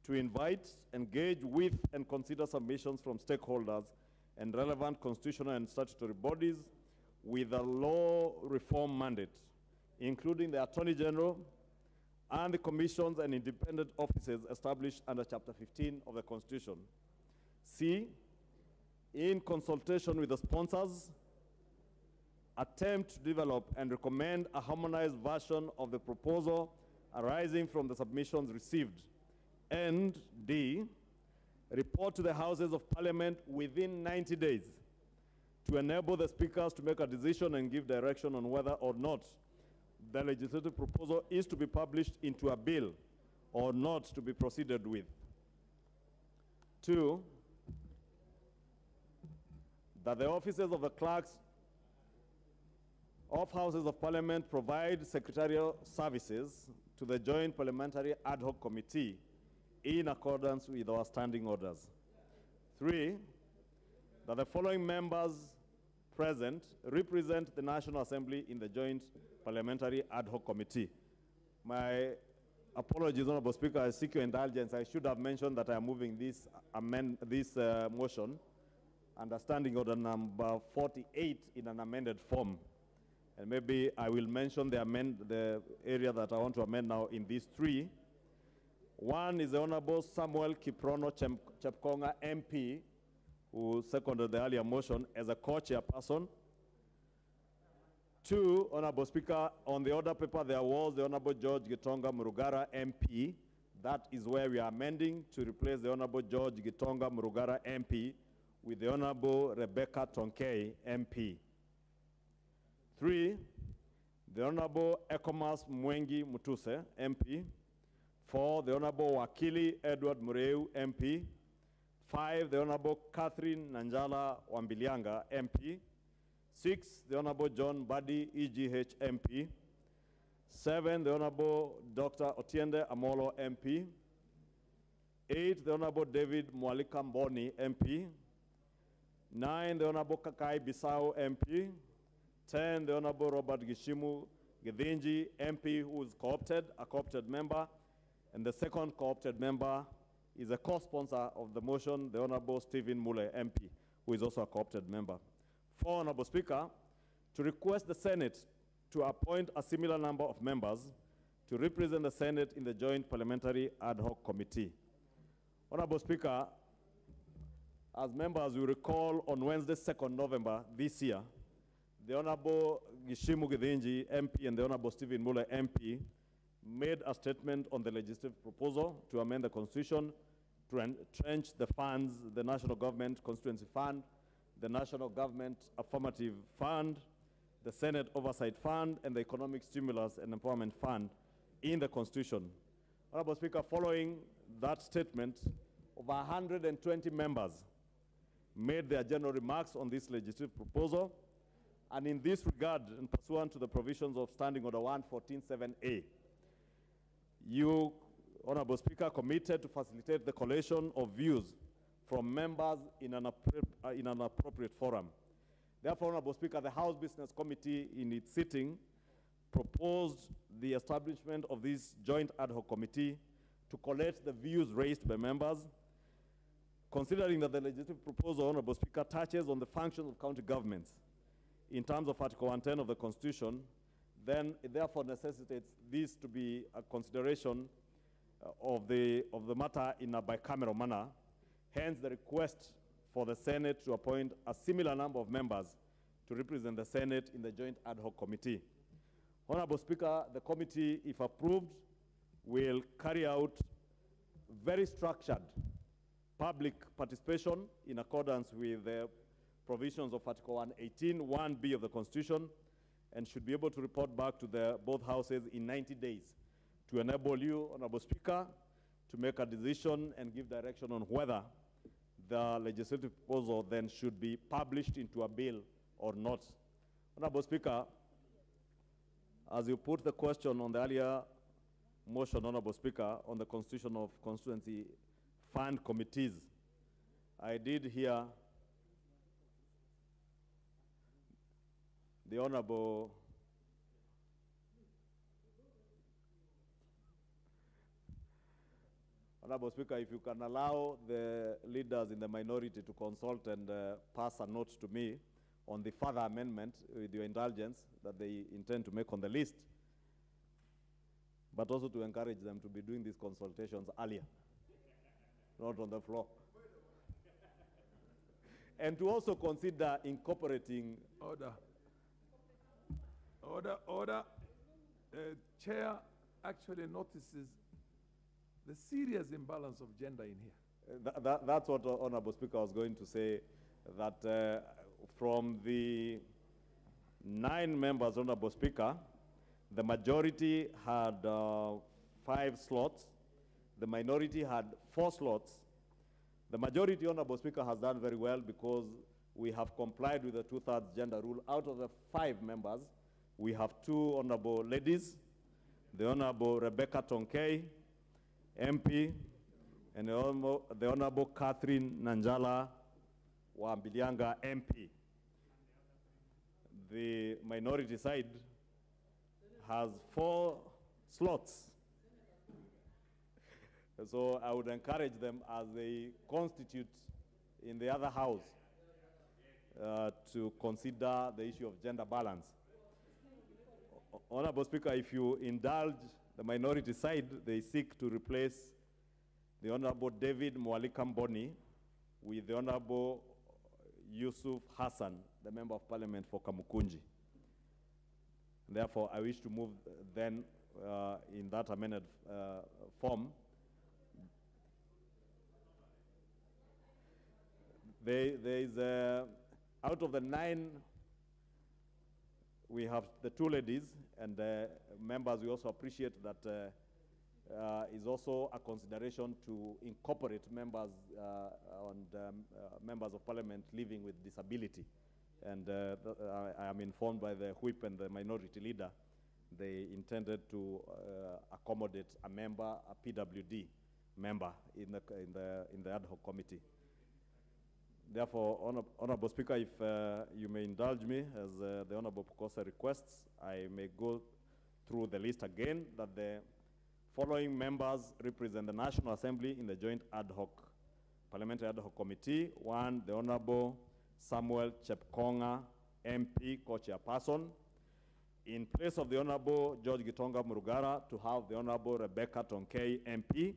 to invite, engage with, and consider submissions from stakeholders and relevant constitutional and statutory bodies with a law reform mandate, including the Attorney General and the commissions and independent offices established under Chapter 15 of the Constitution. C, in consultation with the sponsors, attempt to develop and recommend a harmonized version of the proposal arising from the submissions received. And D, report to the Houses of Parliament within 90 days to enable the speakers to make a decision and give direction on whether or not the legislative proposal is to be published into a bill or not to be proceeded with. 2, that the offices of the clerks of Houses of Parliament provide secretarial services to the Joint Parliamentary Ad Hoc Committee in accordance with our standing orders. 3, that the following members present represent the National Assembly in the Joint Parliamentary Ad Hoc Committee. My apologies, Honorable Speaker, I seek your indulgence. I should have mentioned that I am moving this motion under Standing Order number 48 in an amended form. And maybe I will mention the area that I want to amend now in these 3. 1 is the Honorable Samuel Kiprono Chepkonga MP, who seconded the earlier motion as a co-chairperson. 2, Honorable Speaker, on the order paper there was the Honorable George Gitonga Murugara MP. That is where we are amending to replace the Honorable George Gitonga Murugara MP with the Honorable Rebecca Tonkei MP. 3, the Honorable Ekomas Mwengi Mutuse MP. 4, the Honorable Wakili Edward Mureu MP. 5, the Honorable Catherine Nanjala Wambilianga MP. 6, the Honorable John Badi EGH MP. 7, the Honorable Dr. Otiende Amolo MP. 8, the Honorable David Mwalika Mboni MP. 9, the Honorable Kakai Bisau MP. 10, the Honorable Robert Gishimu Githinji MP, who is a co-opted member. And the second co-opted member is a co-sponsor of the motion, the Honorable Stephen Mule MP, who is also a co-opted member. 4, Honorable Speaker, to request the Senate to appoint a similar number of members to represent the Senate in the Joint Parliamentary Ad Hoc Committee. Honorable Speaker, as members will recall, on Wednesday, 2nd November this year, the Honorable Gishimu Githinji MP and the Honorable Stephen Mule MP made a statement on the legislative proposal to amend the Constitution to entrench the funds, the National Government Constituency Fund, the National Government Affirmative Fund, the Senate Oversight Fund, and the Economic Stimulus and Empowerment Fund in the Constitution. Honorable Speaker, following that statement, over 120 members made their general remarks on this legislative proposal. And in this regard, and pursuant to the provisions of Standing Order 114.7a, you, Honorable Speaker, committed to facilitate the collation of views from members in an appropriate forum. Therefore, Honorable Speaker, the House Business Committee, in its sitting, proposed the establishment of this joint ad hoc committee to collect the views raised by members. Considering that the legislative proposal, Honorable Speaker, touches on the functions of county governments in terms of Article 110 of the Constitution, then it therefore necessitates this to be a consideration of the matter in a bicameral manner. Hence, the request for the Senate to appoint a similar number of members to represent the Senate in the joint ad hoc committee. Honorable Speaker, the committee, if approved, will carry out very structured public participation in accordance with the provisions of Article 118, 1B of the Constitution, and should be able to report back to both houses in 90 days to enable you, Honorable Speaker, to make a decision and give direction on whether the legislative proposal then should be published into a bill or not. Honorable Speaker, as you put the question on the earlier motion, Honorable Speaker, on the constitution of constituency fund committees, I did hear the Honorable Speaker, if you can allow the leaders in the minority to consult and pass a note to me on the further amendment, with your indulgence, that they intend to make on the list, but also to encourage them to be doing these consultations earlier, not on the floor. And to also consider incorporating... Order. Chair actually notices the serious imbalance of gender in here. That's what, Honorable Speaker, I was going to say, that from the 9 members, Honorable Speaker, the majority had 5 slots. The minority had 4 slots. The majority, Honorable Speaker, has done very well because we have complied with the 2/3 gender rule. Out of the 5 members, we have 2 honorable ladies, the Honorable Rebecca Tonkei, MP, and the Honorable Catherine Nanjala Wambilianga, MP. The minority side has 4 slots. So I would encourage them, as they constitute in the other house, to consider the issue of gender balance. Honorable Speaker, if you indulge the minority side, they seek to replace the Honorable David Mwalika Mboni with the Honorable Yusuf Hassan, the Member of Parliament for Kamukunji. Therefore, I wish to move then in that amended form. There is, out of the 9, we have the 2 ladies, and members, we also appreciate that is also a consideration to incorporate members members of Parliament living with disability. And I am informed by the whip and the minority leader, they intended to accommodate a member, a PWD member in the ad hoc committee. Therefore, Honorable Speaker, if you may indulge me, as the Honorable Pukosa requests, I may go through the list again, that the following members represent the National Assembly in the joint ad hoc, Parliamentary ad hoc committee. 1, the Honorable Samuel Chepkonga, MP, co-chairperson. In place of the Honorable George Gitonga Murugara, to have the Honorable Rebecca Tonkei, MP.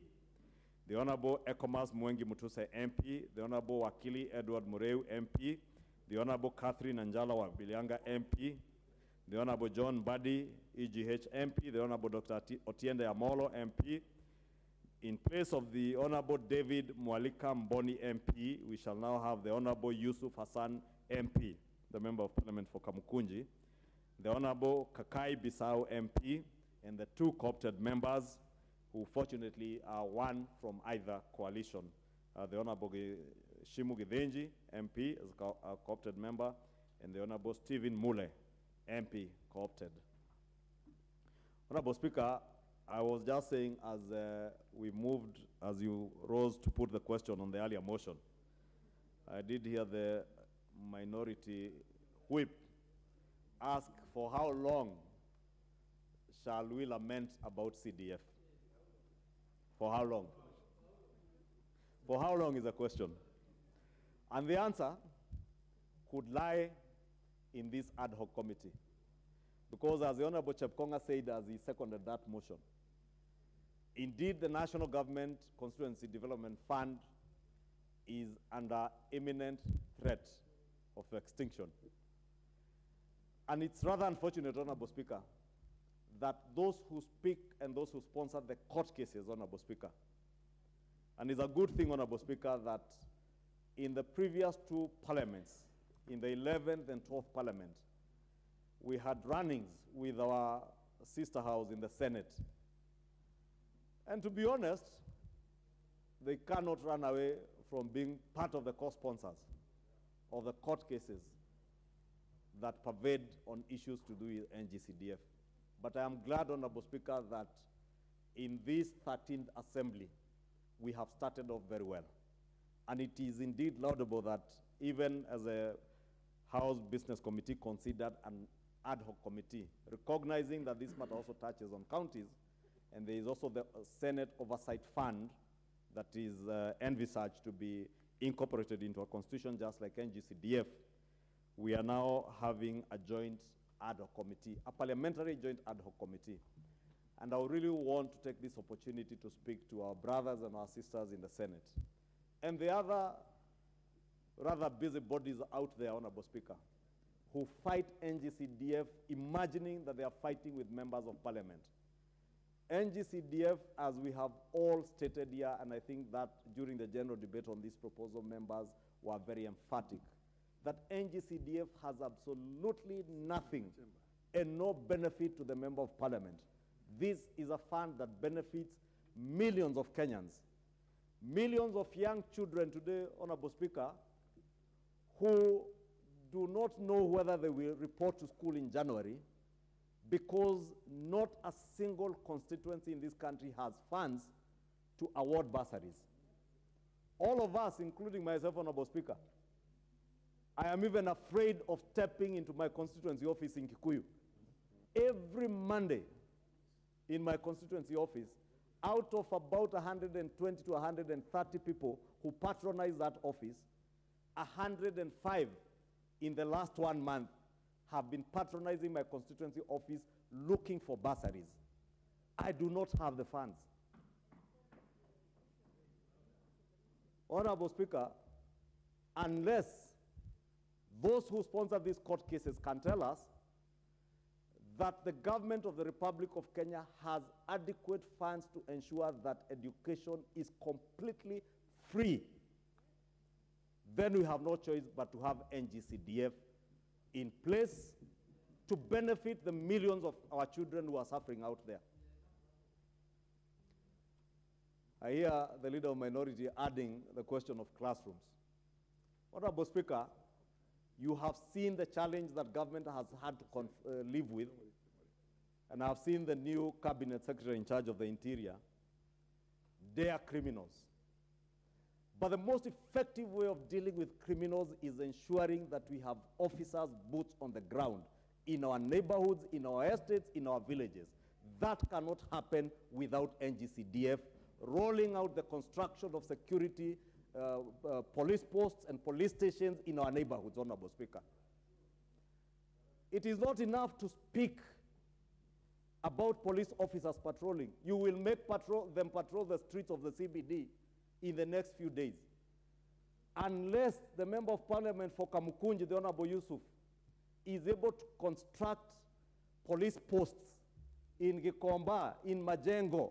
The Honorable Ekomas Mwengi Mutuse, MP. The Honorable Wakili Edward Mureu, MP. The Honorable Catherine Anjala Wabilianga, MP. The Honorable John Buddy, EGH, MP. The Honorable Dr. Otiende Amolo, MP. In place of the Honorable David Mwalika Mboni, MP, we shall now have the Honorable Yusuf Hassan, MP, the Member of Parliament for Kamukunji. The Honorable Kakai Bisau, MP, and the 2 co-opted members, who fortunately are 1 from either coalition, the Honorable Shimu Githinji, MP, as a co-opted member, and the Honorable Stephen Mule, MP, co-opted. Honorable Speaker, I was just saying as we moved, as you rose to put the question on the earlier motion, I did hear the minority whip ask for how long shall we lament about CDF? For how long? For how long is the question? And the answer could lie in this ad hoc committee. Because as the Honorable Chepkonga said as he seconded that motion, indeed the National Government Constituency Development Fund is under imminent threat of extinction. And it's rather unfortunate, Honorable Speaker, that those who speak and those who sponsor the court cases, Honorable Speaker, and it's a good thing, Honorable Speaker, that in the previous two parliaments, in the 11th and 12th parliament, we had run-ins with our sister house in the Senate. And to be honest, they cannot run away from being part of the co-sponsors of the court cases that pervade on issues to do with NGCDF. But I am glad, Honorable Speaker, that in this 13th assembly, we have started off very well. And it is indeed laudable that even as a House Business Committee considered an ad hoc committee, recognizing that this matter also touches on counties, and there is also the Senate Oversight Fund that is envisaged to be incorporated into a constitution just like NGCDF. We are now having a joint ad hoc committee, a parliamentary joint ad hoc committee. And I really want to take this opportunity to speak to our brothers and our sisters in the Senate and the other rather busy bodies out there, Honorable Speaker, who fight NGCDF imagining that they are fighting with members of parliament. NGCDF, as we have all stated here, and I think that during the general debate on this proposal, members were very emphatic, that NGCDF has absolutely nothing and no benefit to the member of parliament. This is a fund that benefits millions of Kenyans, millions of young children today, Honorable Speaker, who do not know whether they will report to school in January because not a single constituency in this country has funds to award bursaries. All of us, including myself, Honorable Speaker, I am even afraid of stepping into my constituency office in Kikuyu. Every Monday in my constituency office, out of about 120 to 130 people who patronize that office, 105 in the last 1 month have been patronizing my constituency office looking for bursaries. I do not have the funds. Honorable Speaker, unless those who sponsor these court cases can tell us that the government of the Republic of Kenya has adequate funds to ensure that education is completely free, then we have no choice but to have NGCDF in place to benefit the millions of our children who are suffering out there. I hear the leader of minority adding the question of classrooms. Honorable Speaker, you have seen the challenge that government has had to live with, and I have seen the new cabinet secretary in charge of the interior. They are criminals. But the most effective way of dealing with criminals is ensuring that we have officers, boots on the ground, in our neighborhoods, in our estates, in our villages. That cannot happen without NGCDF rolling out the construction of security police posts and police stations in our neighborhoods, Honorable Speaker. It is not enough to speak about police officers patrolling. You will make them patrol the streets of the CBD in the next few days. Unless the Member of Parliament for Kamukunji, the Honorable Yusuf, is able to construct police posts in Gikomba, in Majengo,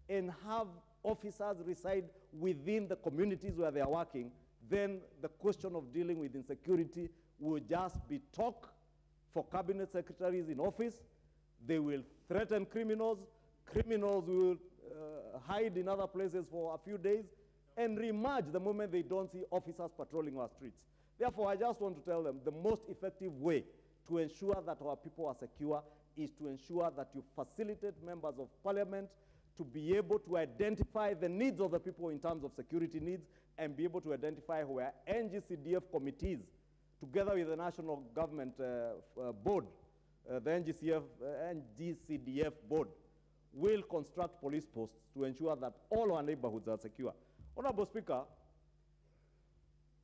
and have officers reside within the communities where they are working, then the question of dealing with insecurity will just be talk for cabinet secretaries in office. They will threaten criminals. Criminals will hide in other places for a few days. and reemerge the moment they don't see officers patrolling our streets. Therefore, I just want to tell them the most effective way to ensure that our people are secure is to ensure that you facilitate members of parliament to be able to identify the needs of the people in terms of security needs and be able to identify where NGCDF committees, together with the national government board, the NGCDF board, will construct police posts to ensure that all our neighborhoods are secure. Honorable Speaker,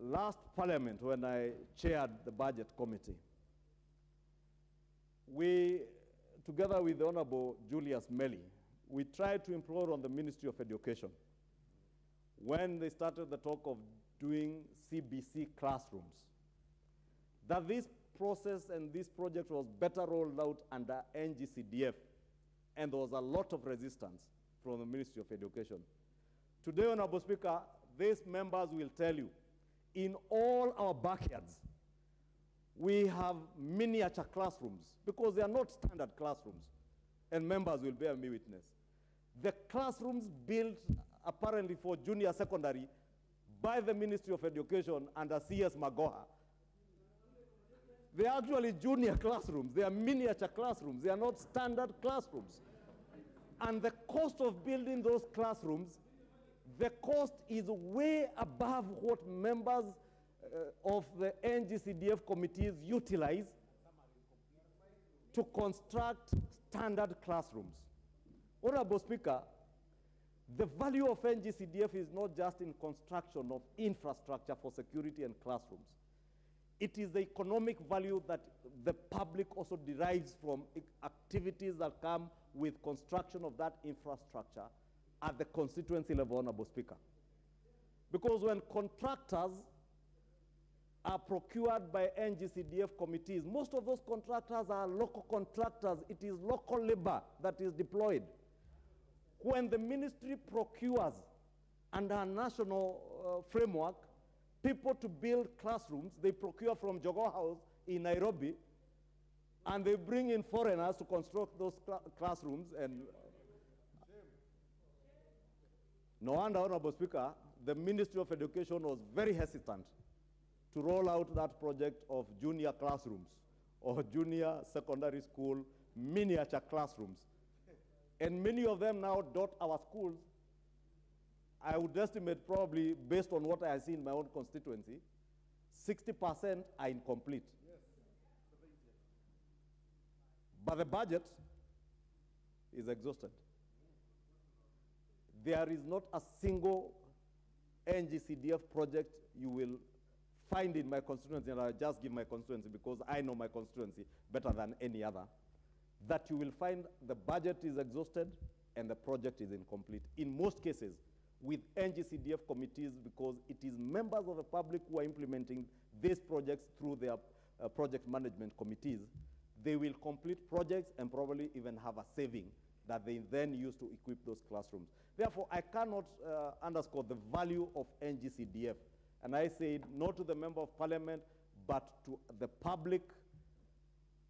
last parliament when I chaired the budget committee, we, together with the Honorable Julius Melly, we tried to implore on the Ministry of Education when they started the talk of doing CBC classrooms, that this process and this project was better rolled out under NGCDF, and there was a lot of resistance from the Ministry of Education. Today, Honorable Speaker, these members will tell you, in all our backyards, we have miniature classrooms because they are not standard classrooms, and members will bear me witness. The classrooms built apparently for junior secondary by the Ministry of Education under CS Magoha, they are actually junior classrooms. They are miniature classrooms. They are not standard classrooms. And the cost of building those classrooms, the cost is way above what members of the NGCDF committees utilize to construct standard classrooms. Honorable Speaker, the value of NGCDF is not just in construction of infrastructure for security and classrooms. It is the economic value that the public also derives from activities that come with construction of that infrastructure at the constituency level, Honorable Speaker. Because when contractors are procured by NGCDF committees, most of those contractors are local contractors. It is local labor that is deployed. When the ministry procures under a national framework people to build classrooms, they procure from Jogoo House in Nairobi, and they bring in foreigners to construct those classrooms. And no wonder, Honorable Speaker, the Ministry of Education was very hesitant to roll out that project of junior classrooms or junior secondary school miniature classrooms. And many of them now dot our schools. I would estimate probably, based on what I see in my own constituency, 60% are incomplete. But the budget is exhausted. There is not a single NGCDF project you will find in my constituency, and I'll just give my constituency because I know my constituency better than any other, that you will find the budget is exhausted and the project is incomplete. In most cases, with NGCDF committees, because it is members of the public who are implementing these projects through their project management committees, they will complete projects and probably even have a saving that they then use to equip those classrooms. Therefore, I cannot underscore the value of NGCDF. And I say not to the member of parliament, but to the public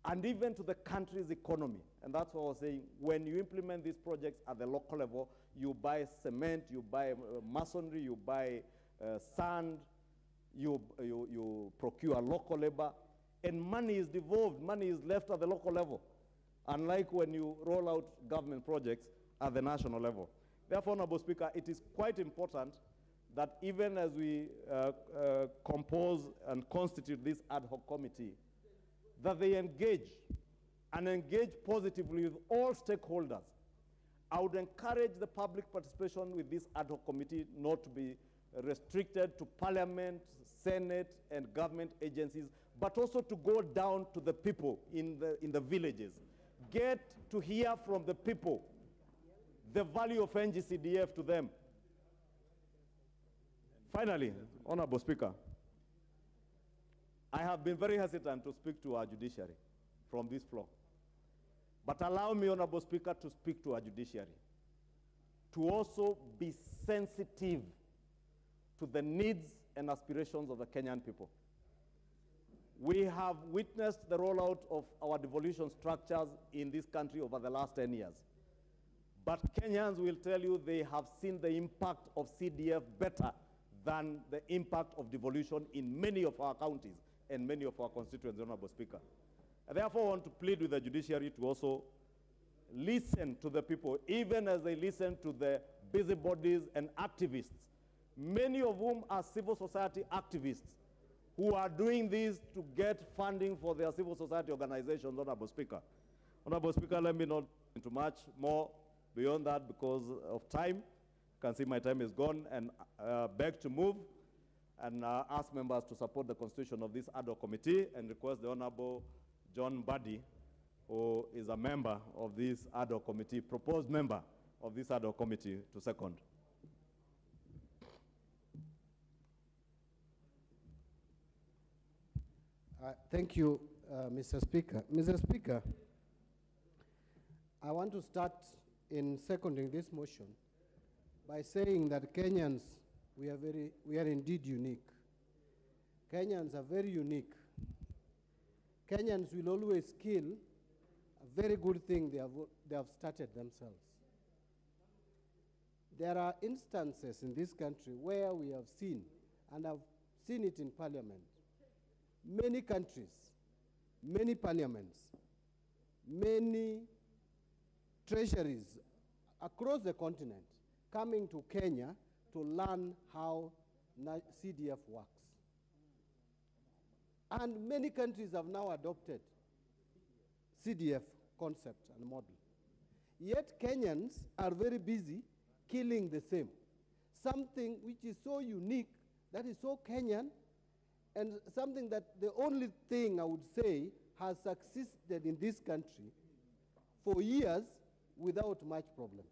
and even to the country's economy. And that's what I was saying. When you implement these projects at the local level, you buy cement, you buy masonry, you buy sand, you procure local labor, and money is devolved, money is left at the local level, unlike when you roll out government projects at the national level. Therefore, Honorable Speaker, it is quite important that even as we compose and constitute this ad hoc committee, that they engage and engage positively with all stakeholders. I would encourage the public participation with this ad hoc committee not to be restricted to Parliament, Senate, and government agencies, but also to go down to the people in the villages. Get to hear from the people the value of NGCDF to them. Finally, Honorable Speaker, I have been very hesitant to speak to our judiciary from this floor. But allow me, Honorable Speaker, to speak to our judiciary, to also be sensitive to the needs and aspirations of the Kenyan people. We have witnessed the rollout of our devolution structures in this country over the last 10 years. But Kenyans will tell you they have seen the impact of CDF better than the impact of devolution in many of our counties and many of our constituents, Honorable Speaker. I therefore want to plead with the judiciary to also listen to the people, even as they listen to the busybodies and activists, many of whom are civil society activists who are doing this to get funding for their civil society organizations, Honorable Speaker. Honorable Speaker, let me not go into much more beyond that because of time. You can see my time is gone, and beg to move and ask members to support the constitution of this ad hoc committee and request the Honorable John Buddy, who is a member of this ad hoc committee, proposed member of this ad hoc committee, to second. Thank you, Mr. Speaker. Mr. Speaker, I want to start in seconding this motion by saying that Kenyans, we are indeed unique. Kenyans are very unique. Kenyans will always kill a very good thing they have started themselves. There are instances in this country where we have seen, and I've seen it in parliament, many countries, many parliaments, many treasuries across the continent coming to Kenya to learn how CDF works. And many countries have now adopted CDF concept and model. Yet Kenyans are very busy killing the same. Something which is so unique, that is so Kenyan, and something that the only thing I would say has succeeded in this country for years without much problems.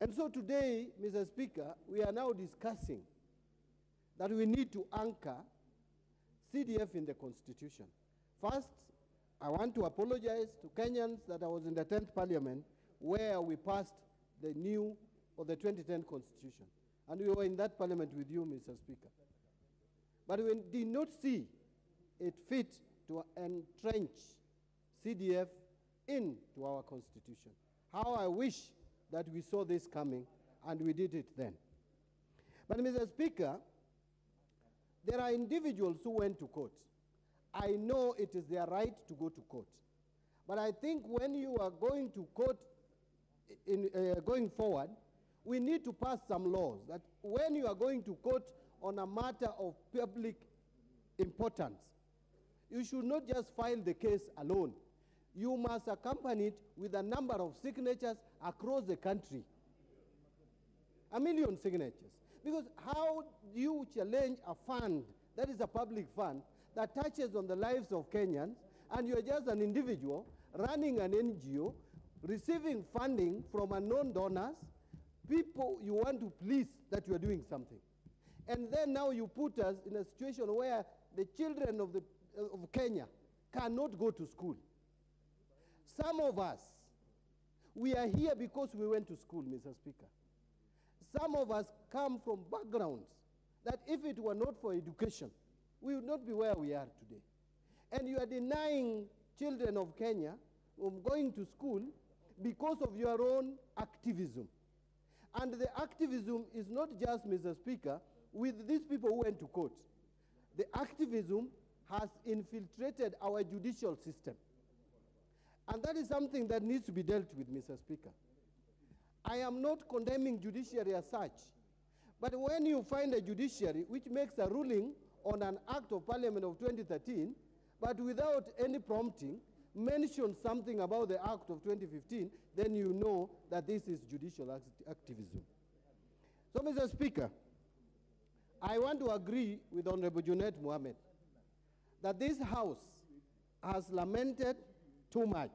And so today, Mr. Speaker, we are now discussing that we need to anchor CDF in the Constitution. First, I want to apologize to Kenyans that I was in the 10th Parliament where we passed the new or the 2010 Constitution. And we were in that Parliament with you, Mr. Speaker. But we did not see it fit to entrench CDF into our Constitution. How I wish that we saw this coming and we did it then. But Mr. Speaker, there are individuals who went to court. I know it is their right to go to court. But I think when you are going to court going forward, we need to pass some laws that when you are going to court on a matter of public importance, you should not just file the case alone. You must accompany it with a number of signatures across the country. 1 million signatures. Because how do you challenge a fund that is a public fund that touches on the lives of Kenyans, and you're just an individual running an NGO, receiving funding from unknown donors, people you want to please that you are doing something. And then now you put us in a situation where the children of Kenya cannot go to school. Some of us, we are here because we went to school, Mr. Speaker. Some of us come from backgrounds that if it were not for education, we would not be where we are today. And you are denying children of Kenya from going to school because of your own activism. And the activism is not just, Mr. Speaker, with these people who went to court. The activism has infiltrated our judicial system. And that is something that needs to be dealt with, Mr. Speaker. I am not condemning judiciary as such, but when you find a judiciary which makes a ruling on an act of parliament of 2013, but without any prompting, mentions something about the act of 2015, then you know that this is judicial activism. So, Mr. Speaker, I want to agree with Honorable Junet Mohamed that this House has lamented too much.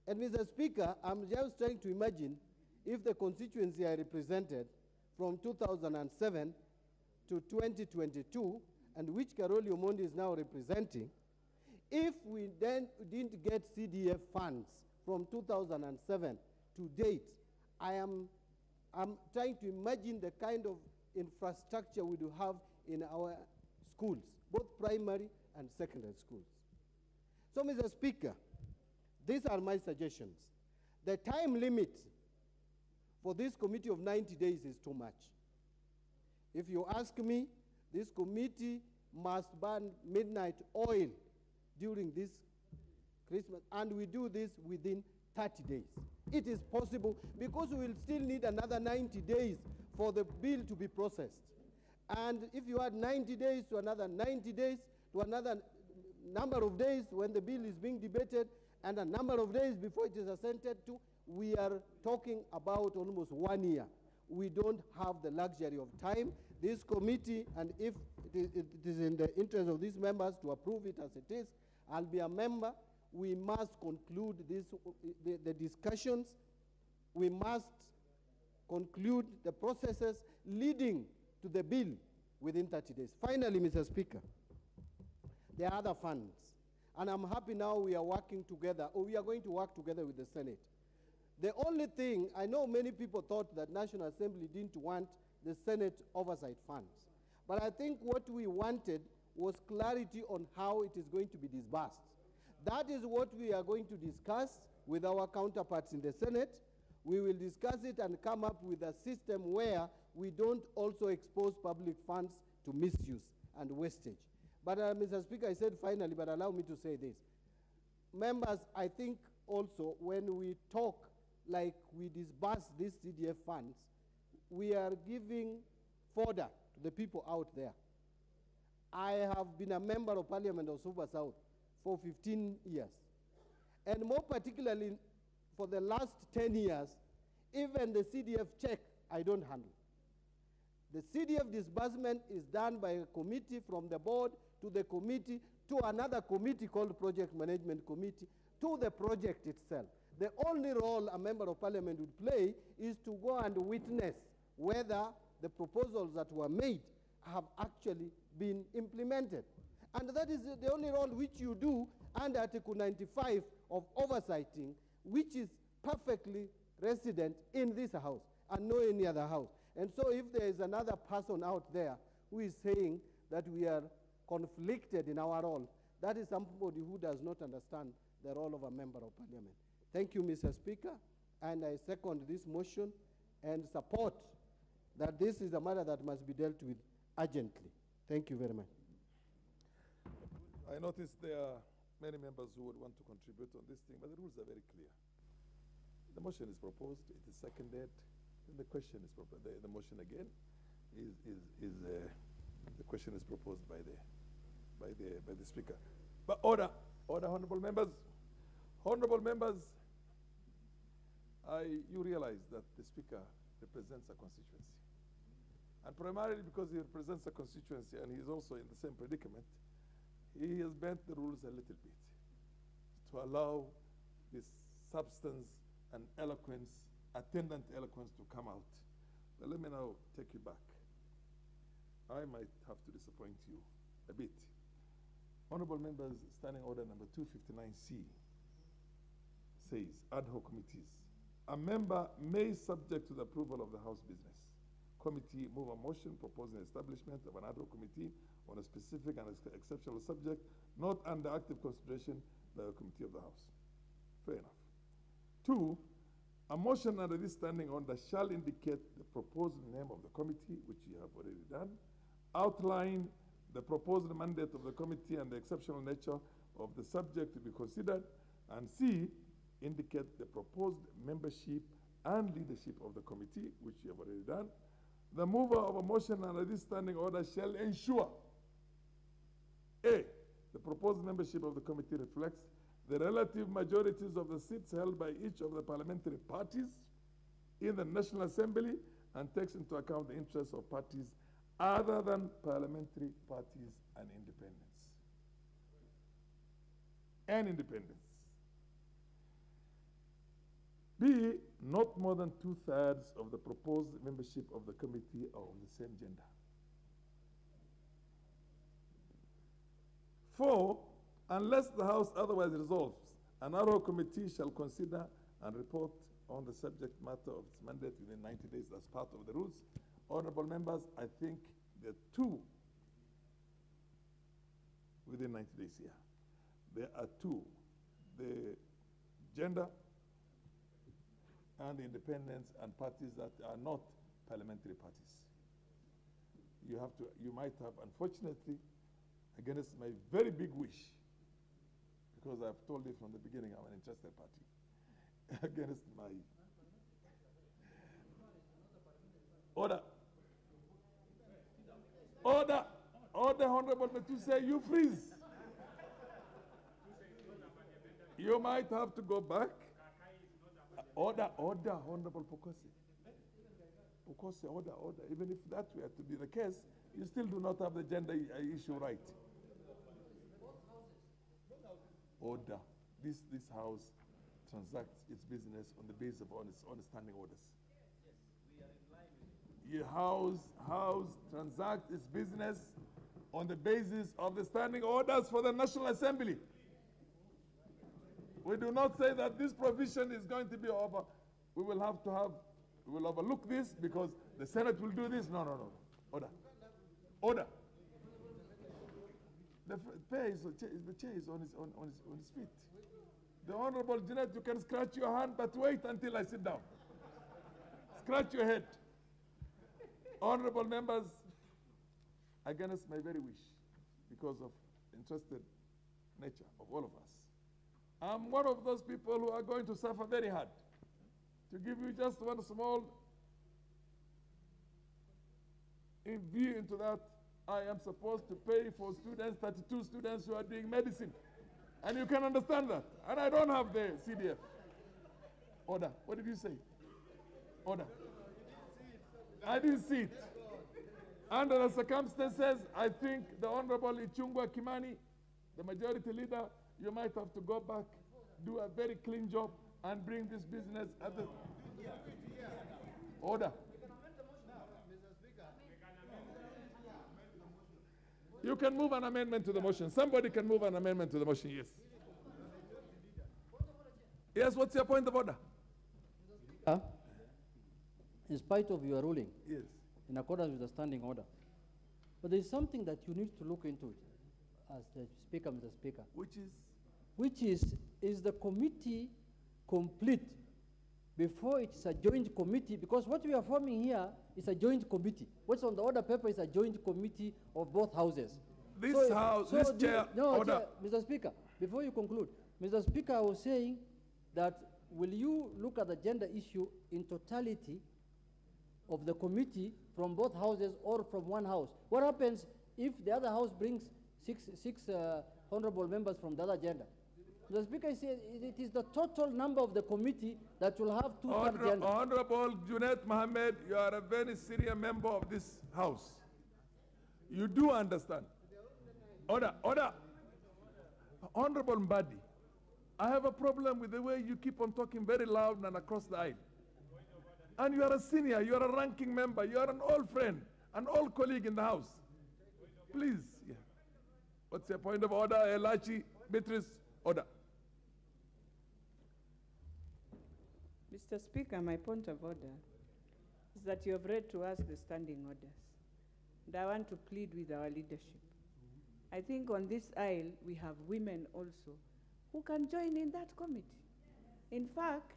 And Mr. Speaker, I'm just trying to imagine if the constituency I represented from 2007 to 2022, and which Karoli Omondi is now representing, if we then didn't get CDF funds from 2007 to date, I'm trying to imagine the kind of infrastructure we do have in our schools, both primary and secondary schools. So, Mr. Speaker, these are my suggestions. The time limit for this committee of 90 days is too much. If you ask me, this committee must burn midnight oil during this Christmas, and we do this within 30 days. It is possible because we will still need another 90 days for the bill to be processed. And if you add 90 days to another 90 days to another number of days when the bill is being debated and a number of days before it is assented to, we are talking about almost 1 year. We don't have the luxury of time. This committee, and if it is in the interest of these members to approve it as it is, I'll be a member. We must conclude this, the discussions. We must conclude the processes leading to the bill within 30 days. Finally, Mr. Speaker, there are other funds. And I'm happy now we are working together, or we are going to work together with the Senate. The only thing, I know many people thought that National Assembly didn't want the Senate oversight funds. But I think what we wanted was clarity on how it is going to be disbursed. That is what we are going to discuss with our counterparts in the Senate. We will discuss it and come up with a system where we don't also expose public funds to misuse and wastage. But Mr. Speaker, I said finally, but allow me to say this. Members, I think also when we talk like we disburse these CDF funds, we are giving fodder to the people out there. I have been a member of Parliament of Super South for 15 years. And more particularly, for the last 10 years, even the CDF check, I don't handle. The CDF disbursement is done by a committee from the board to the committee to another committee called Project Management Committee to the project itself. The only role a member of parliament would play is to go and witness whether the proposals that were made have actually been implemented. And that is the only role which you do under Article 95 of oversighting, which is perfectly resident in this house and no any other house. And so if there is another person out there who is saying that we are conflicted in our role, that is somebody who does not understand the role of a member of parliament. Thank you, Mr. Speaker, and I second this motion and support that this is a matter that must be dealt with urgently. Thank you very much. I notice there are many members who would want to contribute on this thing, but the rules are very clear. The motion is proposed, it is seconded, and the question is proposed. The motion again the question is proposed by the speaker. But order, honorable members. Honorable members, you realize that the speaker represents a constituency. And primarily because he represents a constituency and he's also in the same predicament, he has bent the rules a little bit to allow this substance and eloquence, attendant eloquence to come out. But let me now take you back. I might have to disappoint you a bit. Honorable members, Standing Order number 259C says, ad hoc committees. A member may, subject to the approval of the House Business Committee, move a motion proposing establishment of an ad hoc committee on a specific and exceptional subject not under active consideration by a committee of the House. Fair enough. 2, a motion under this standing order shall indicate the proposed name of the committee, which you have already done, outline the proposed mandate of the committee and the exceptional nature of the subject to be considered, and C, indicate the proposed membership and leadership of the committee, which you have already done. The mover of a motion under this standing order shall ensure, A, the proposed membership of the committee reflects the relative majorities of the seats held by each of the parliamentary parties in the National Assembly and takes into account the interests of parties other than parliamentary parties and independents. B, not more than 2/3 of the proposed membership of the committee are of the same gender. 4, unless the House otherwise resolves, an ad hoc committee shall consider and report on the subject matter of its mandate within 90 days as part of the rules. Honorable members, I think there are 2 within 90 days here. There are 2. The gender and independents and parties that are not parliamentary parties. You might have, unfortunately, against my very big wish, because I've told you from the beginning I'm an interested party, against my order. Order, Honorable Metuse, you freeze. You might have to go back. Order, Honorable Pokose. Pokose, order. Even if that were to be the case, you still do not have the gender issue right. Order. This house transacts its business on the basis of standing orders. Your house transacts its business on the basis of the standing orders for the National Assembly. We do not say that this provision is going to be over. We will overlook this because the Senate will do this. No. Order. The chair is on his feet. The Honorable Jeanette, you can scratch your hand, but wait until I sit down. Scratch your head. Honorable members, against my very wish, because of interested nature of all of us, I'm one of those people who are going to suffer very hard. To give you just one small view into that, I am supposed to pay for students, 32 students who are doing medicine. And you can understand that. And I don't have the CDF. Order. What did you say? Order. I didn't see it. Under the circumstances, I think the Honorable Ichungwa Kimani, the majority leader, you might have to go back, do a very clean job, and bring this business at the order. You can move an amendment to the motion. Somebody can move an amendment to the motion, yes. Yes, what's your point of order? In spite of your ruling, yes, in accordance with the standing order, but there is something that you need to look into as the Speaker, Mr. Speaker. Which is the committee complete before it's a joint committee? Because what we are forming here is a joint committee. What's on the order paper is a joint committee of both houses. This chair, order. Mr. Speaker, before you conclude, Mr. Speaker, I was saying that will you look at the gender issue in totality of the committee from both houses or from one house? What happens if the other house brings six honorable members from the other gender? The Speaker said it is the total number of the committee that will have two-thirds gender. Honorable Junaid Mohammed, you are a very senior member of this house. You do understand. Order. Honorable Mbadi, I have a problem with the way you keep on talking very loud and across the aisle. And you are a senior, you are a ranking member, you are an old friend, an old colleague in the house. Please, yeah. What's your point of order, Elachi, Beatrice? Order. Mr. Speaker, my point of order is that you have read to us the standing orders. And I want to plead with our leadership. I think on this aisle, we have women also who can join in that committee. In fact,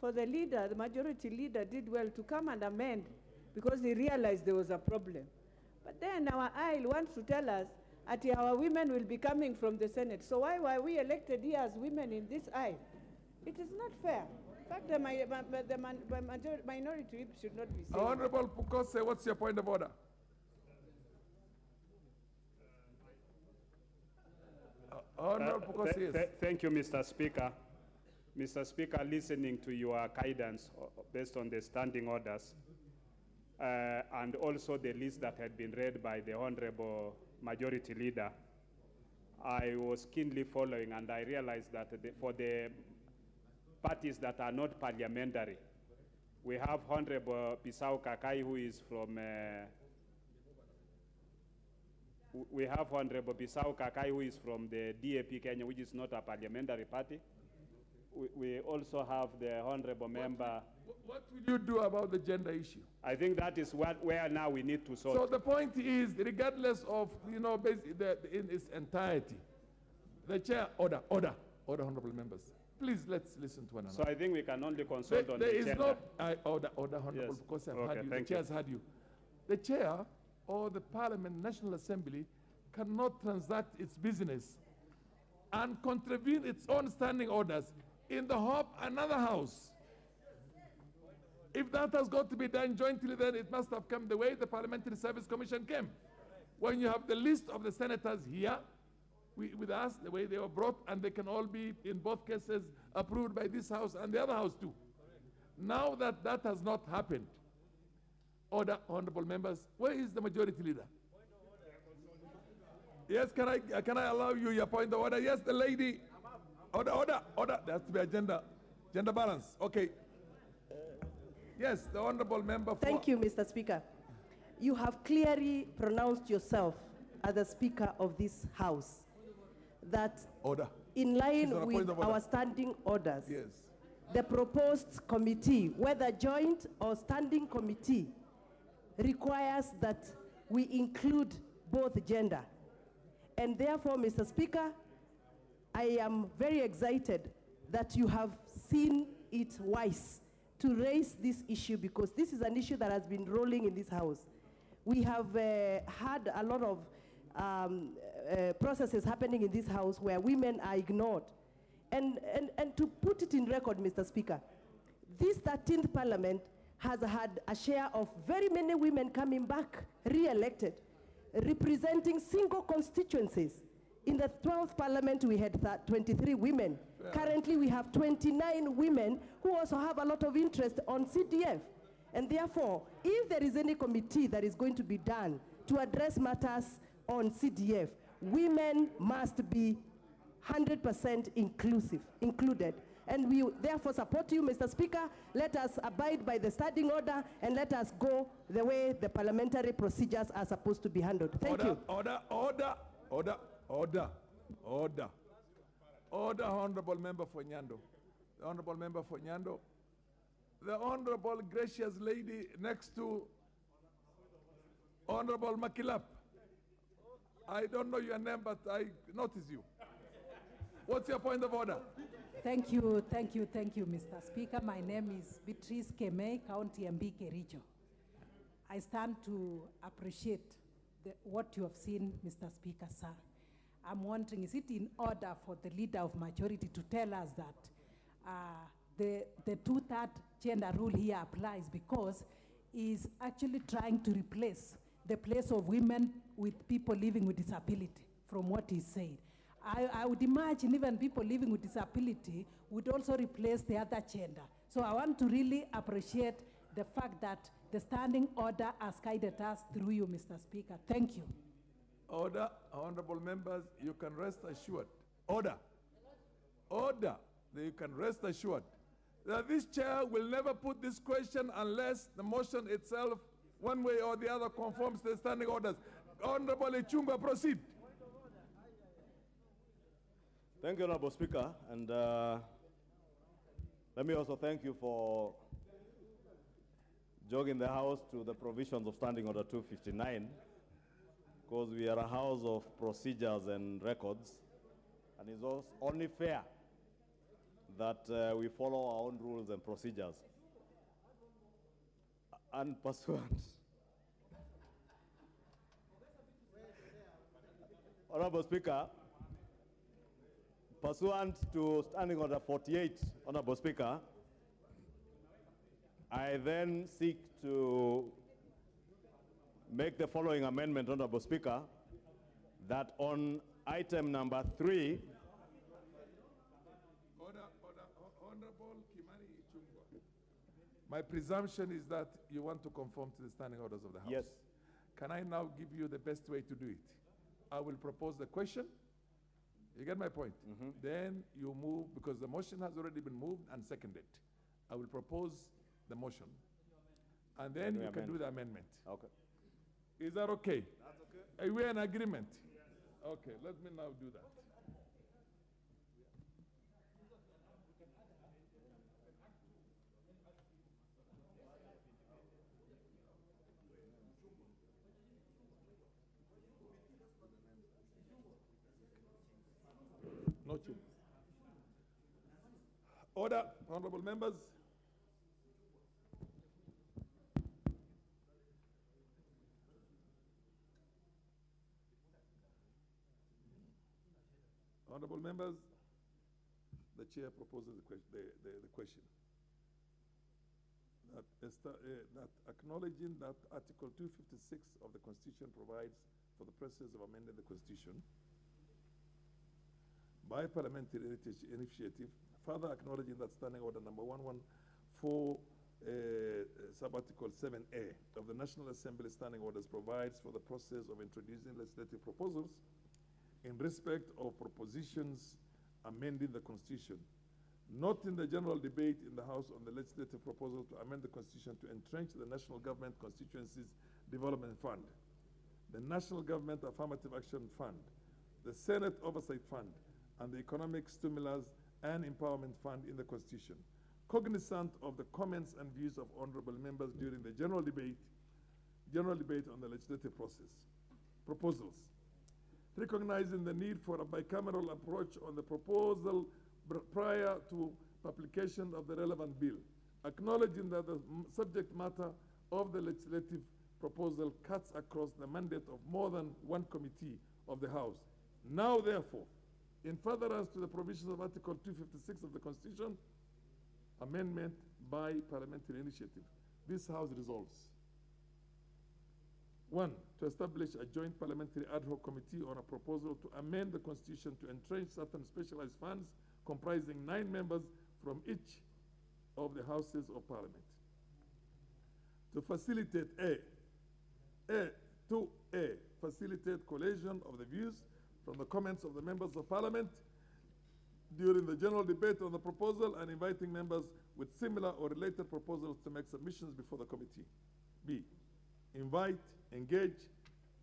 for the leader, the majority leader did well to come and amend because he realized there was a problem. But then our aisle wants to tell us that our women will be coming from the Senate. So why were we elected here as women in this aisle? It is not fair. In fact, the minority whip should not be saying. Honorable Pukose, what's your point of order? Honorable Pukose, yes. Thank you, Mr. Speaker. Mr. Speaker, listening to your guidance based on the standing orders and also the list that had been read by the Honorable Majority Leader, I was keenly following, and I realized that for the parties that are not parliamentary, we have Honorable Pisau Kakai, who is from the DAP Kenya, which is not a parliamentary party. We also have the honorable member. What will you do about the gender issue? I think that is where now we need to sort. So the point is, regardless of, in its entirety, the chair, order, honorable members. Please, let's listen to one another. So I think we can only consult on There the is agenda. no, order, Honorable, Yes. because I've Okay, heard you, the thank chair you. has heard you. The chair or the Parliament National Assembly cannot transact its business and contravene its own standing orders in the hope another house. If that has got to be done jointly, then it must have come the way the Parliamentary Service Commission came. When you have the list of the senators here with us, the way they were brought, and they can all be, in both cases, approved by this house and the other house too. Now that that has not happened, honorable members, where is the majority leader? Yes, can I allow you your point of order? Yes, the lady. Order. There has to be a gender balance. Okay. Yes, the honorable member. Thank you, Mr. Speaker. You have clearly pronounced yourself as the Speaker of this House that in line with our standing orders, yes, the proposed committee, whether joint or standing committee, requires that we include both gender. And therefore, Mr. Speaker, I am very excited that you have seen it wise to raise this issue, because this is an issue that has been rolling in this House. We have had a lot of processes happening in this House where women are ignored. And to put it in record, Mr. Speaker, this 13th Parliament has had a share of very many women coming back, re-elected, representing single constituencies. In the 12th Parliament, we had 23 women. Yeah. Currently, we have 29 women who also have a lot of interest on CDF. And therefore, if there is any committee that is going to be done to address matters on CDF, women must be 100% included. And we therefore support you, Mr. Speaker. Let us abide by the standing order and let us go the way the parliamentary procedures are supposed to be handled. Thank you. Order, Honorable Member for Nyando. The Honorable Member for Nyando. The Honorable gracious lady next to Honorable Makilap. I don't know your name, but I notice you. What's your point of order? Thank you, Mr. Speaker. My name is Beatrice Kemei, County MB Kericho. I stand to appreciate what you have seen, Mr. Speaker, sir. I'm wondering, is it in order for the leader of majority to tell us that the two-third gender rule here applies, because he's actually trying to replace the place of women with people living with disability, from what he said. I would imagine even people living with disability would also replace the other gender. So I want to really appreciate the fact that the standing order has guided us through you, Mr. Speaker. Thank you. Order, honorable members, you can rest assured. Order. You can rest assured that this chair will never put this question unless the motion itself, one way or the other, conforms to the standing orders. Honorable Ichungwa, proceed. Thank you, Honorable Speaker, and let me also thank you for jogging the House to the provisions of Standing Order 259, because we are a house of procedures and records, and it's only fair that we follow our own rules and procedures. And pursuant. Honorable Speaker, pursuant to Standing Order 48, Honorable Speaker, I then seek to make the following amendment, Honorable Speaker, that on item number 3, Honorable Kimani Ichungwa, my presumption is that you want to conform to the standing orders of the House. Yes. Can I now give you the best way to do it? I will propose the question. You get my point? Then you move, because the motion has already been moved and seconded. I will propose the motion. And then you can do the amendment. Okay. Is that okay? That's okay. Are we in agreement? Okay, let me now do that. No change. Order, honorable members. Honorable members, the chair proposes the question. That acknowledging that Article 256 of the Constitution provides for the process of amending the Constitution by parliamentary initiative, further acknowledging that Standing Order number 114, sub-article 7A of the National Assembly Standing Orders provides for the process of introducing legislative proposals in respect of propositions amending the Constitution, not in the general debate in the House on the legislative proposal to amend the Constitution to entrench the National Government Constituencies Development Fund, the National Government Affirmative Action Fund, the Senate Oversight Fund, and the Economic Stimulus and Empowerment Fund in the Constitution, cognizant of the comments and views of honorable members during the general debate on the legislative proposals, recognizing the need for a bicameral approach on the proposal prior to publication of the relevant bill, acknowledging that the subject matter of the legislative proposal cuts across the mandate of more than one committee of the House. Now, therefore, in furtherance to the provisions of Article 256 of the Constitution, amendment by parliamentary initiative, this House resolves: 1, to establish a joint parliamentary ad hoc committee on a proposal to amend the Constitution to entrench certain specialized funds comprising 9 members from each of the Houses of Parliament. To facilitate facilitate collation of the views from the comments of the members of Parliament during the general debate on the proposal and inviting members with similar or related proposals to make submissions before the committee. B, invite, engage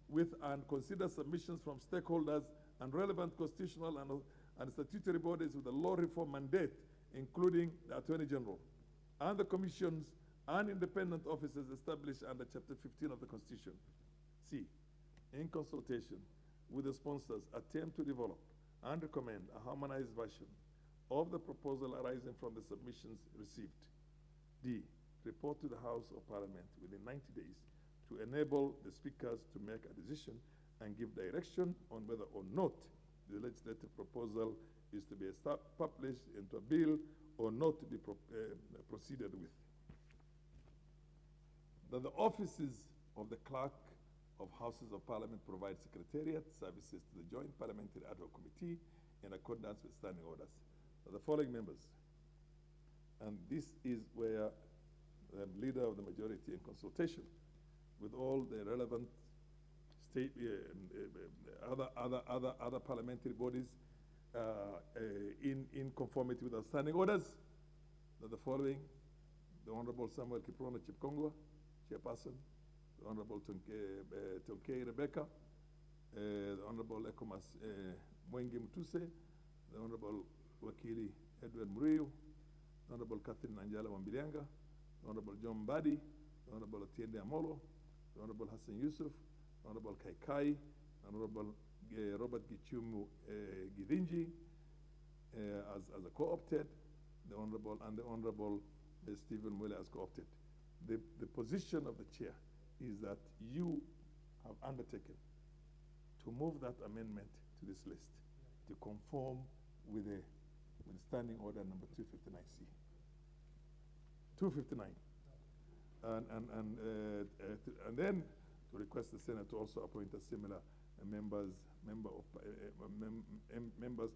with and consider submissions from stakeholders and relevant constitutional and statutory bodies with a law reform mandate, including the Attorney General and the commissions and independent offices established under Chapter 15 of the Constitution. C, in consultation with the sponsors, attempt to develop and recommend a harmonized version of the proposal arising from the submissions received. D, report to the House of Parliament within 90 days to enable the speakers to make a decision and give direction on whether or not the legislative proposal is to be published into a bill or not to be proceeded with. That the offices of the Clerk of Houses of Parliament provide secretariat services to the Joint Parliamentary Ad hoc Committee in accordance with standing orders. So the following members, and this is where the leader of the majority in consultation with all the relevant state, other parliamentary bodies in conformity with our standing orders, that the following: the Honorable Samuel Kiprono Chipkongwa, Chairperson; the Honorable Tonkei Rebecca; the Honorable Ekomas Mwengi Mutuse; the Honorable Wakili Edward Muriu; the Honorable Catherine Nanjala Wambilianga; the Honorable John Mbadi; the Honorable Atiende Amolo; the Honorable Hassan Yusuf; the Honorable Kaikai; Honorable Robert Gichumu Gidinji as a co-opted; the Honorable Stephen Mwele as co-opted. The position of the chair is that you have undertaken to move that amendment to this list to conform with the standing order number 259C. 259. And then to request the Senate to also appoint a similar members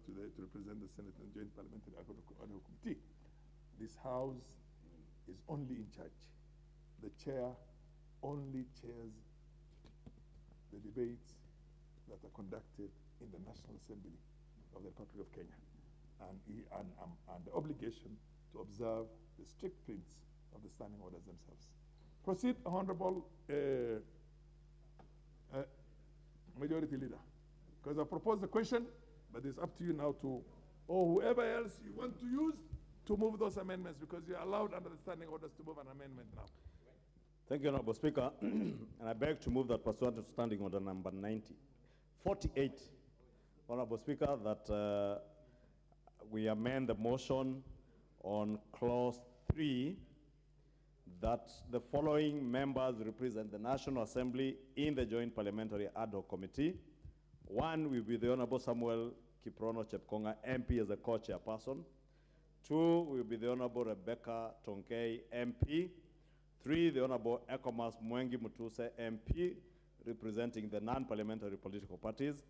to represent the Senate and Joint Parliamentary Ad hoc Committee. This House is only in charge. The chair only chairs the debates that are conducted in the National Assembly of the Republic of Kenya, and the obligation to observe the strict prints of the standing orders themselves. Proceed, Honorable Majority Leader, because I proposed the question, but it's up to you now to, or whoever else you want to use, to move those amendments, because you're allowed under the standing orders to move an amendment now. Thank you, Honorable Speaker. And I beg to move that pursuant to standing order number 48, Honorable Speaker, that we amend the motion on clause 3 that the following members represent the National Assembly in the Joint Parliamentary Ad Hoc Committee. One will be the Honorable Samuel Kiprono Chepkonga, MP, as a co-chairperson. 2 will be the Honorable Rebecca Tonkei, MP. 3, the Honorable Ekomas Mwengi Mutuse, MP, representing the non-parliamentary political parties.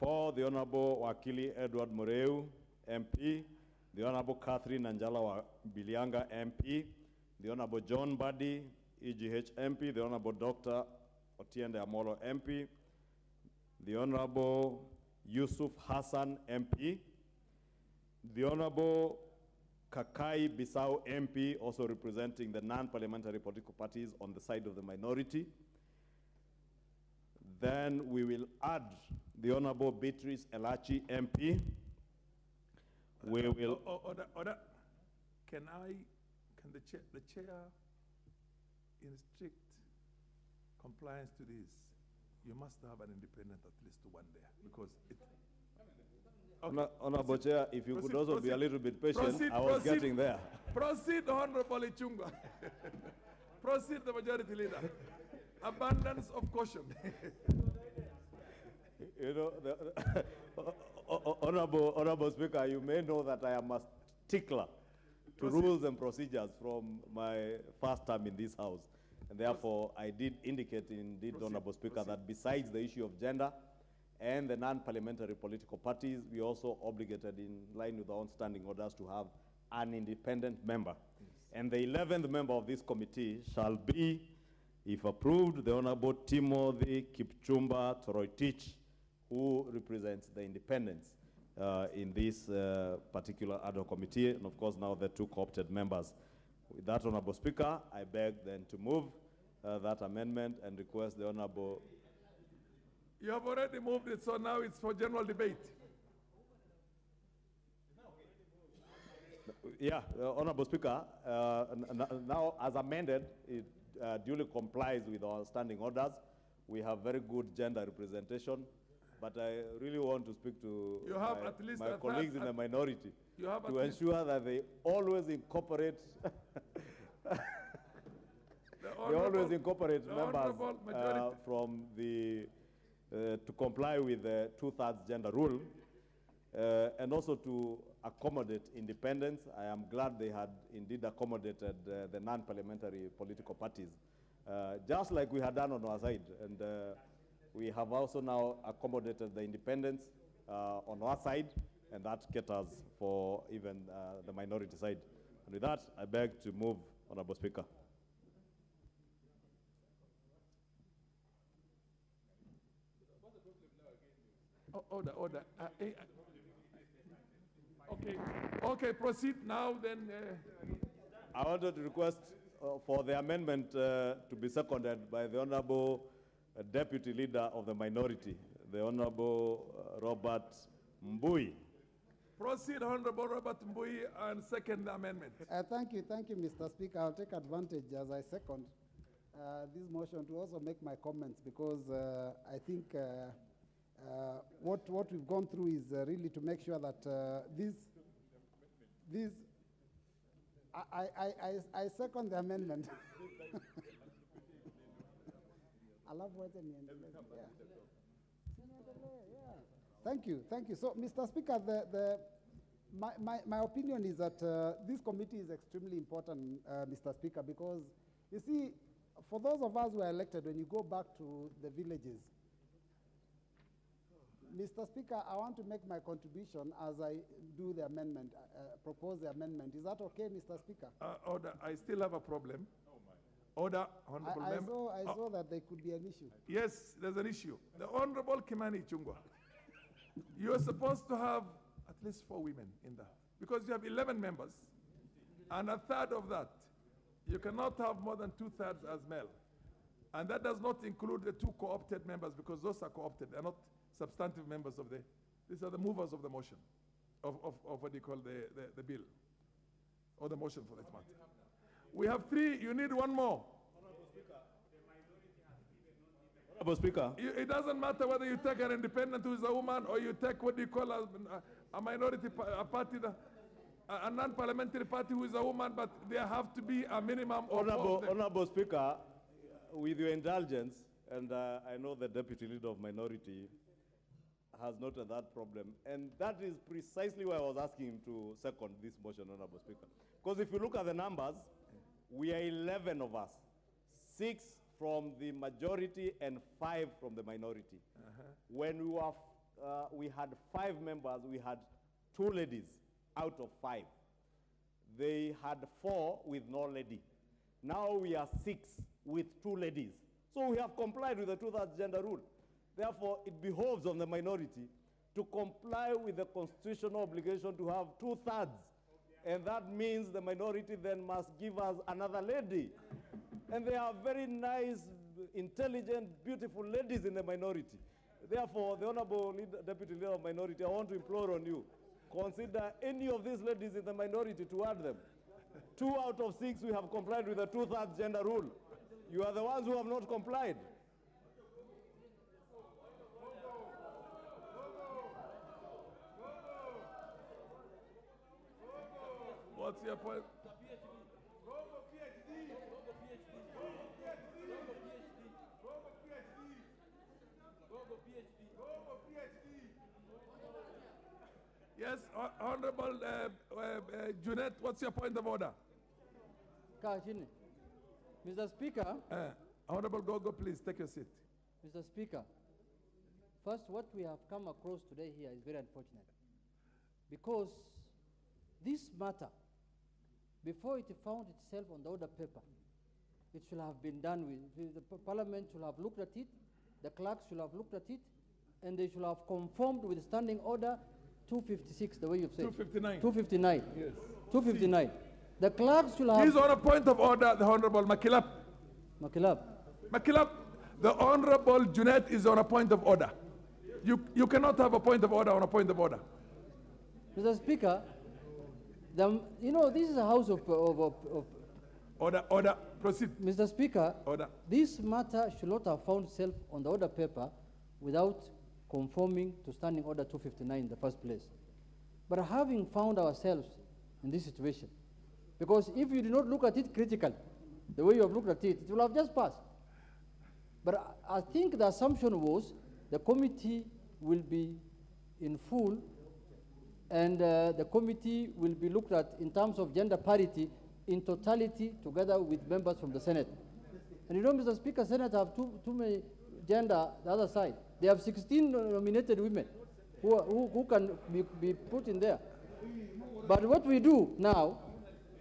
4, the Honorable Wakili Edward Moreu, MP. The Honorable Catherine Anjala Bilianga, MP. The Honorable John Buddy, EGH MP. The Honorable Dr. Otiende Amolo, MP. The Honorable Yusuf Hassan, MP. The Honorable Kakai Bissau, MP, also representing the non-parliamentary political parties on the side of the minority. Then we will add the Honorable Beatrice Elachi, MP. We will... Order. Can the chair, in strict compliance to this, you must have an independent at least one there, because it... Okay. Honorable Chair, if you could also be a little bit patient, I was getting there. Proceed, Honorable Ichungwa. Proceed, the majority leader. Abundance of caution. You know, Honorable Speaker, you may know that I am a stickler to rules and procedures from my first term in this House. And therefore, I did indicate indeed, Honorable Speaker, that besides the issue of gender and the non-parliamentary political parties, we also obligated in line with our own standing orders to have an independent member. Yes. And the 11th member of this committee shall be, if approved, the Honorable Timothy Kipchumba Toroitich, who represents the independents in this particular ad hoc committee, and of course now the 2 co-opted members. With that, Honorable Speaker, I beg then to move that amendment and request the Honorable... You have already moved it, so now it's for general debate. Yeah, Honorable Speaker, now as amended, it duly complies with our standing orders. We have very good gender representation, but I really want to speak to my colleagues in the minority to ensure that they always incorporate members from the to comply with the 2/3 gender rule, and also to accommodate independence. I am glad they had indeed accommodated the non-parliamentary political parties, just like we had done on our side. And we have also now accommodated the independents on our side, and that caters for even the minority side. And with that, I beg to move, Honorable Speaker. Order. Okay, proceed now then. I wanted to request for the amendment to be seconded by the Honorable Deputy Leader of the Minority, the Honorable Robert Mbui. Proceed, Honorable Robert Mbui, and second the amendment. Thank you, Mr. Speaker. I'll take advantage as I second this motion to also make my comments, because I think what we've gone through is really to make sure that I second the amendment. I love what Thank you. So, Mr. Speaker, my opinion is that this committee is extremely important, Mr. Speaker, because you see, for those of us who are elected, when you go back to the villages, Mr. Speaker, I want to make my contribution as I do the amendment, propose the amendment. Is that okay, Mr. Speaker? Order. I still have a problem. Order, Honorable Member. I saw that there could be an issue. Yes, there's an issue. The Honorable Kimani Ichungwa, you are supposed to have at least 4 women in there, because you have 11 members, and a third of that, you cannot have more than 2/3 as male. And that does not include the 2 co-opted members, because those are co-opted. They're not substantive members of these are the movers of the motion, of what you call the bill, or the motion for that matter. We have 3, you need 1 more. Honorable Speaker. It doesn't matter whether you take an independent who is a woman, or you take what you call a minority party. a non-parliamentary party who is a woman, but there have to be a minimum of four of them. Honorable Speaker, with your indulgence, and I know the Deputy Leader of Minority has noted that problem, and that is precisely why I was asking him to second this motion, Honorable Speaker. Because if you look at the numbers, we are 11 of us, 6 from the majority and 5 from the minority. When we had 5 members, we had 2 ladies out of 5. They had 4 with no lady. Now we are 6 with 2 ladies. So we have complied with the 2/3 gender rule. Therefore, it behoves on the minority to comply with the constitutional obligation to have 2/3. And that means the minority then must give us another lady. And they are very nice, intelligent, beautiful ladies in the minority. Therefore, the Honorable Deputy Leader of Minority, I want to implore on you, consider any of these ladies in the minority to add them. 2 out of 6 we have complied with the 2/3 gender rule. You are the ones who have not complied. What's your point? Yes, Honorable Junet, what's your point of order? Mr. Speaker. Honorable Gogo, please take your seat. Mr. Speaker, first, what we have come across today here is very unfortunate, because this matter, before it found itself on the order paper, it should have been done with, the Parliament should have looked at it, the clerks should have looked at it, and they should have conformed with Standing Order 256, the way you've said. 259. 259. Yes. 259. The clerks should have... He's on a point of order, the Honorable Makilap. Makilap, the Honorable Junet is on a point of order. You cannot have a point of order on a point of order. Mr. Speaker, this is a house of Order, proceed. Mr. Speaker, order. This matter should not have found itself on the order paper without conforming to Standing Order 259 in the first place. But having found ourselves in this situation, because if you do not look at it critically, the way you have looked at it, it will have just passed. But I think the assumption was the committee will be in full, and the committee will be looked at in terms of gender parity in totality together with members from the Senate. And you know, Mr. Speaker, Senate have too many gender the other side. They have 16 nominated women who can be put in there. But what we do now,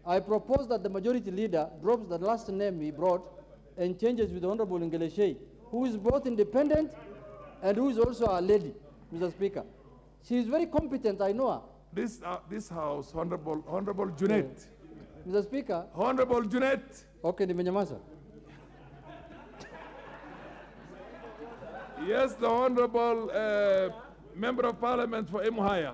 I propose that the majority leader drops the last name he brought and changes with the Honorable Ngeleshe, who is both independent and who is also a lady, Mr. Speaker. She is very competent, I know her. This House, Honorable Junet. Mr. Speaker. Honorable Junet. Okay, nimenyamaza. Yes, the Honorable Member of Parliament for Emuhaya.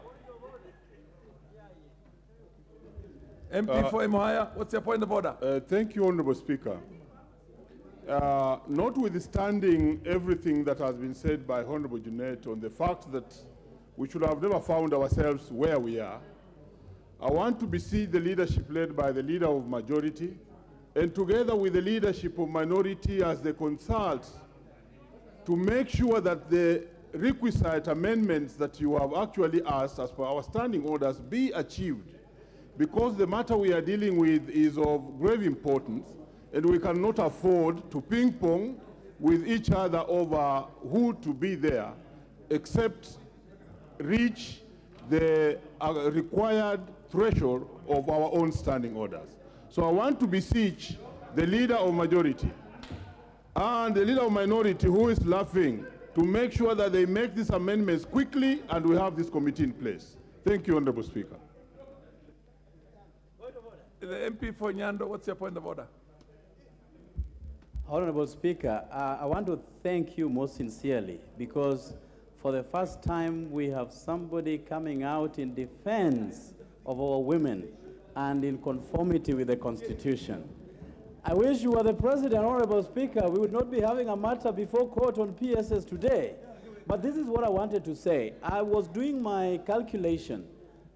MP for Emuhaya, what's your point of order? Thank you, Honorable Speaker. Notwithstanding everything that has been said by Honorable Junet on the fact that we should have never found ourselves where we are, I want to beseech the leadership led by the Leader of Majority, and together with the leadership of Minority as they consult, to make sure that the requisite amendments that you have actually asked as per our standing orders be achieved, because the matter we are dealing with is of grave importance, and we cannot afford to ping-pong with each other over who to be there, except reach the required threshold of our own standing orders. So I want to beseech the Leader of Majority and the Leader of Minority, who is laughing, to make sure that they make these amendments quickly and we have this committee in place. Thank you, Honorable Speaker. The MP for Nyando, what's your point of order? Honorable Speaker, I want to thank you most sincerely, because for the first time we have somebody coming out in defense of our women and in conformity with the Constitution. I wish you were the President, Honorable Speaker. We would not be having a matter before court on PSS today. But this is what I wanted to say. I was doing my calculation,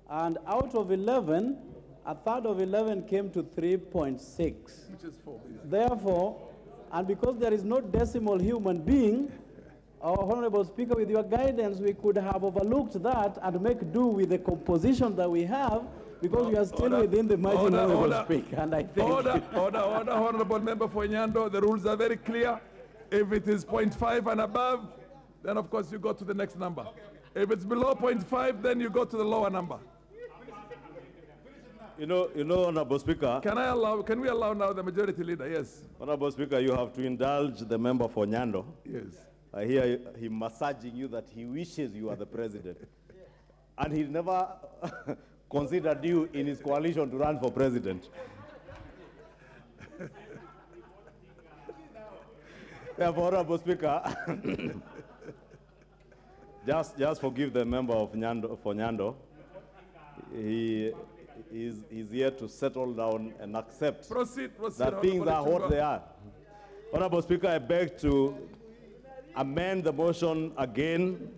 and out of 11, a third of 11 came to 3.6. Which is 4. Therefore, and because there is no decimal human being, Honorable Speaker, with your guidance, we could have overlooked that and make do with the composition that we have, because we are still within the margin, Honorable Speaker, and I thank you. Order, Honorable Member for Nyando. The rules are very clear. If it is 0.5 and above, then of course you go to the next number. If it's below 0.5, then you go to the lower number. You know, Honorable Speaker. Can we allow now the majority leader? Yes. Honorable Speaker, you have to indulge the member for Nyando. Yes. I hear him massaging you that he wishes you are the president. And he never considered you in his coalition to run for president. Therefore, Honorable Speaker, just forgive the member of Nyando. He is here to settle down and accept that things are what they are. Honorable Speaker, I beg to amend the motion again,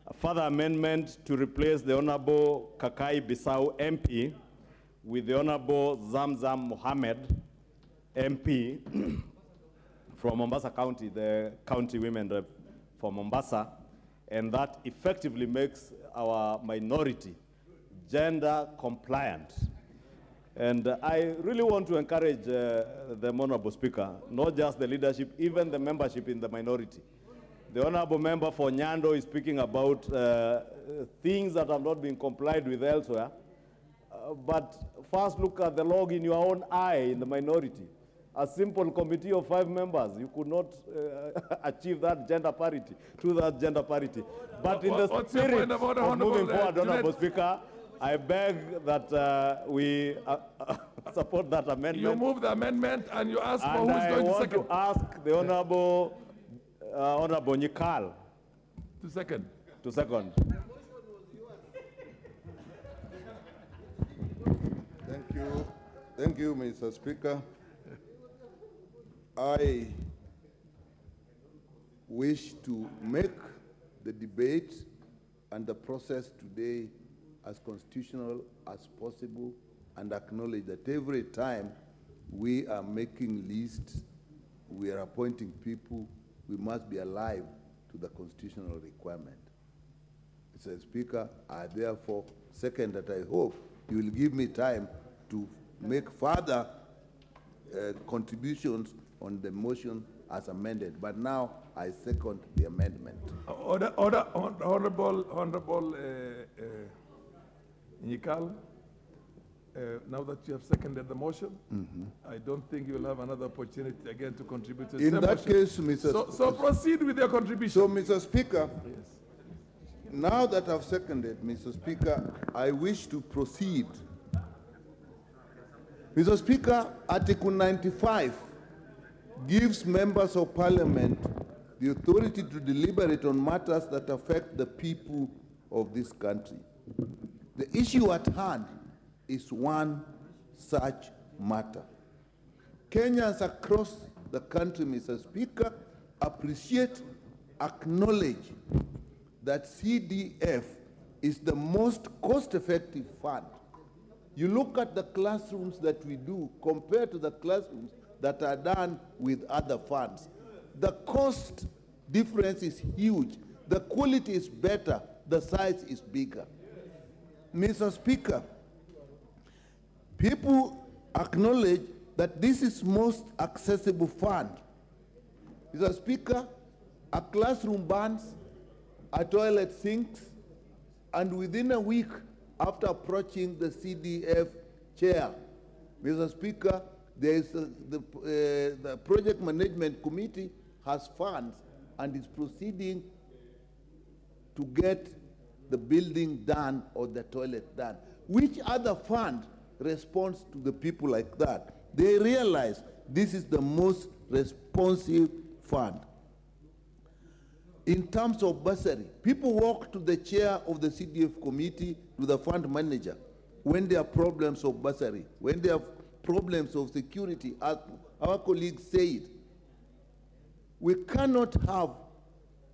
a further amendment to replace the Honorable Kakai Bissau MP with the Honorable Zamzam Mohammed MP from Mombasa County, the county women rep for Mombasa, and that effectively makes our minority gender compliant. And I really want to encourage the Honorable Speaker, not just the leadership, even the membership in the minority. The Honorable Member for Nyando is speaking about things that have not been complied with elsewhere. But first look at the log in your own eye in the minority. A simple committee of 5 members, you could not achieve that gender parity, But in the spirit of moving forward, Honorable Speaker, I beg that we support that amendment. You move the amendment and you ask for who's going to second. I want to ask the Honorable Nyikal to second. Thank you, Mr. Speaker. I wish to make the debate and the process today as constitutional as possible and acknowledge that every time we are making lists, we are appointing people, we must be alive to the constitutional requirement. Mr. Speaker, I therefore second that I hope you will give me time to make further contributions on the motion as amended. But now I second the amendment. Honorable Nyikal, now that you have seconded the motion, I don't think you'll have another opportunity again to contribute to the In that case, Mr. So proceed with your contribution. So, Mr. Speaker, now that I've seconded, Mr. Speaker, I wish to proceed. Mr. Speaker, Article 95 gives members of parliament the authority to deliberate on matters that affect the people of this country. The issue at hand is one such matter. Kenyans across the country, Mr. Speaker, appreciate, acknowledge that CDF is the most cost-effective fund. You look at the classrooms that we do compared to the classrooms that are done with other funds. The cost difference is huge. The quality is better. The size is bigger. Mr. Speaker, people acknowledge that this is most accessible fund. Mr. Speaker, a classroom burns, a toilet sinks, and within a week after approaching the CDF chair, Mr. Speaker, there is the project management committee has funds and is proceeding to get the building done or the toilet done. Which other fund responds to the people like that? They realize this is the most responsive fund. In terms of bursary, people walk to the chair of the CDF committee, to the fund manager, when there are problems of bursary, when there are problems of security, as our colleagues said. We cannot have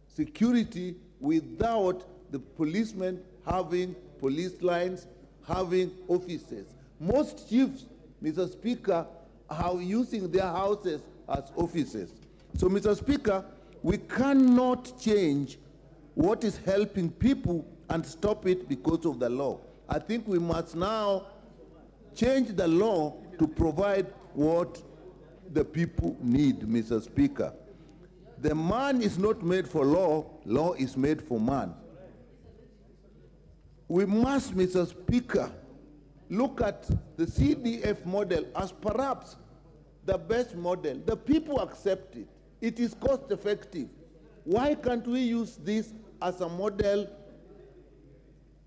security without the policemen having police lines having offices. Most chiefs, Mr. Speaker, are using their houses as offices. So, Mr. Speaker, we cannot change what is helping people and stop it because of the law. I think we must now change the law to provide what the people need, Mr. Speaker. The man is not made for law, law is made for man. We must, Mr. Speaker, look at the CDF model as perhaps the best model. The people accept it. It is cost effective. Why can't we use this as a model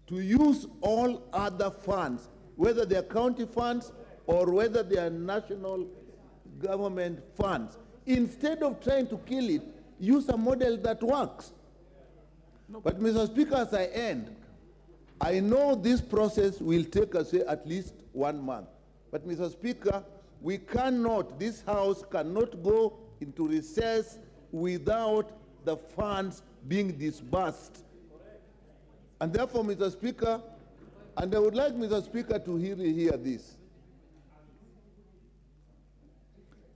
to use all other funds, whether they are county funds or whether they are national government funds? Instead of trying to kill it, use a model that works. But Mr. Speaker, as I end, I know this process will take us at least 1 month. But Mr. Speaker, we cannot, this House cannot go into recess without the funds being disbursed. And therefore, Mr. Speaker, and I would like Mr. Speaker to hear this.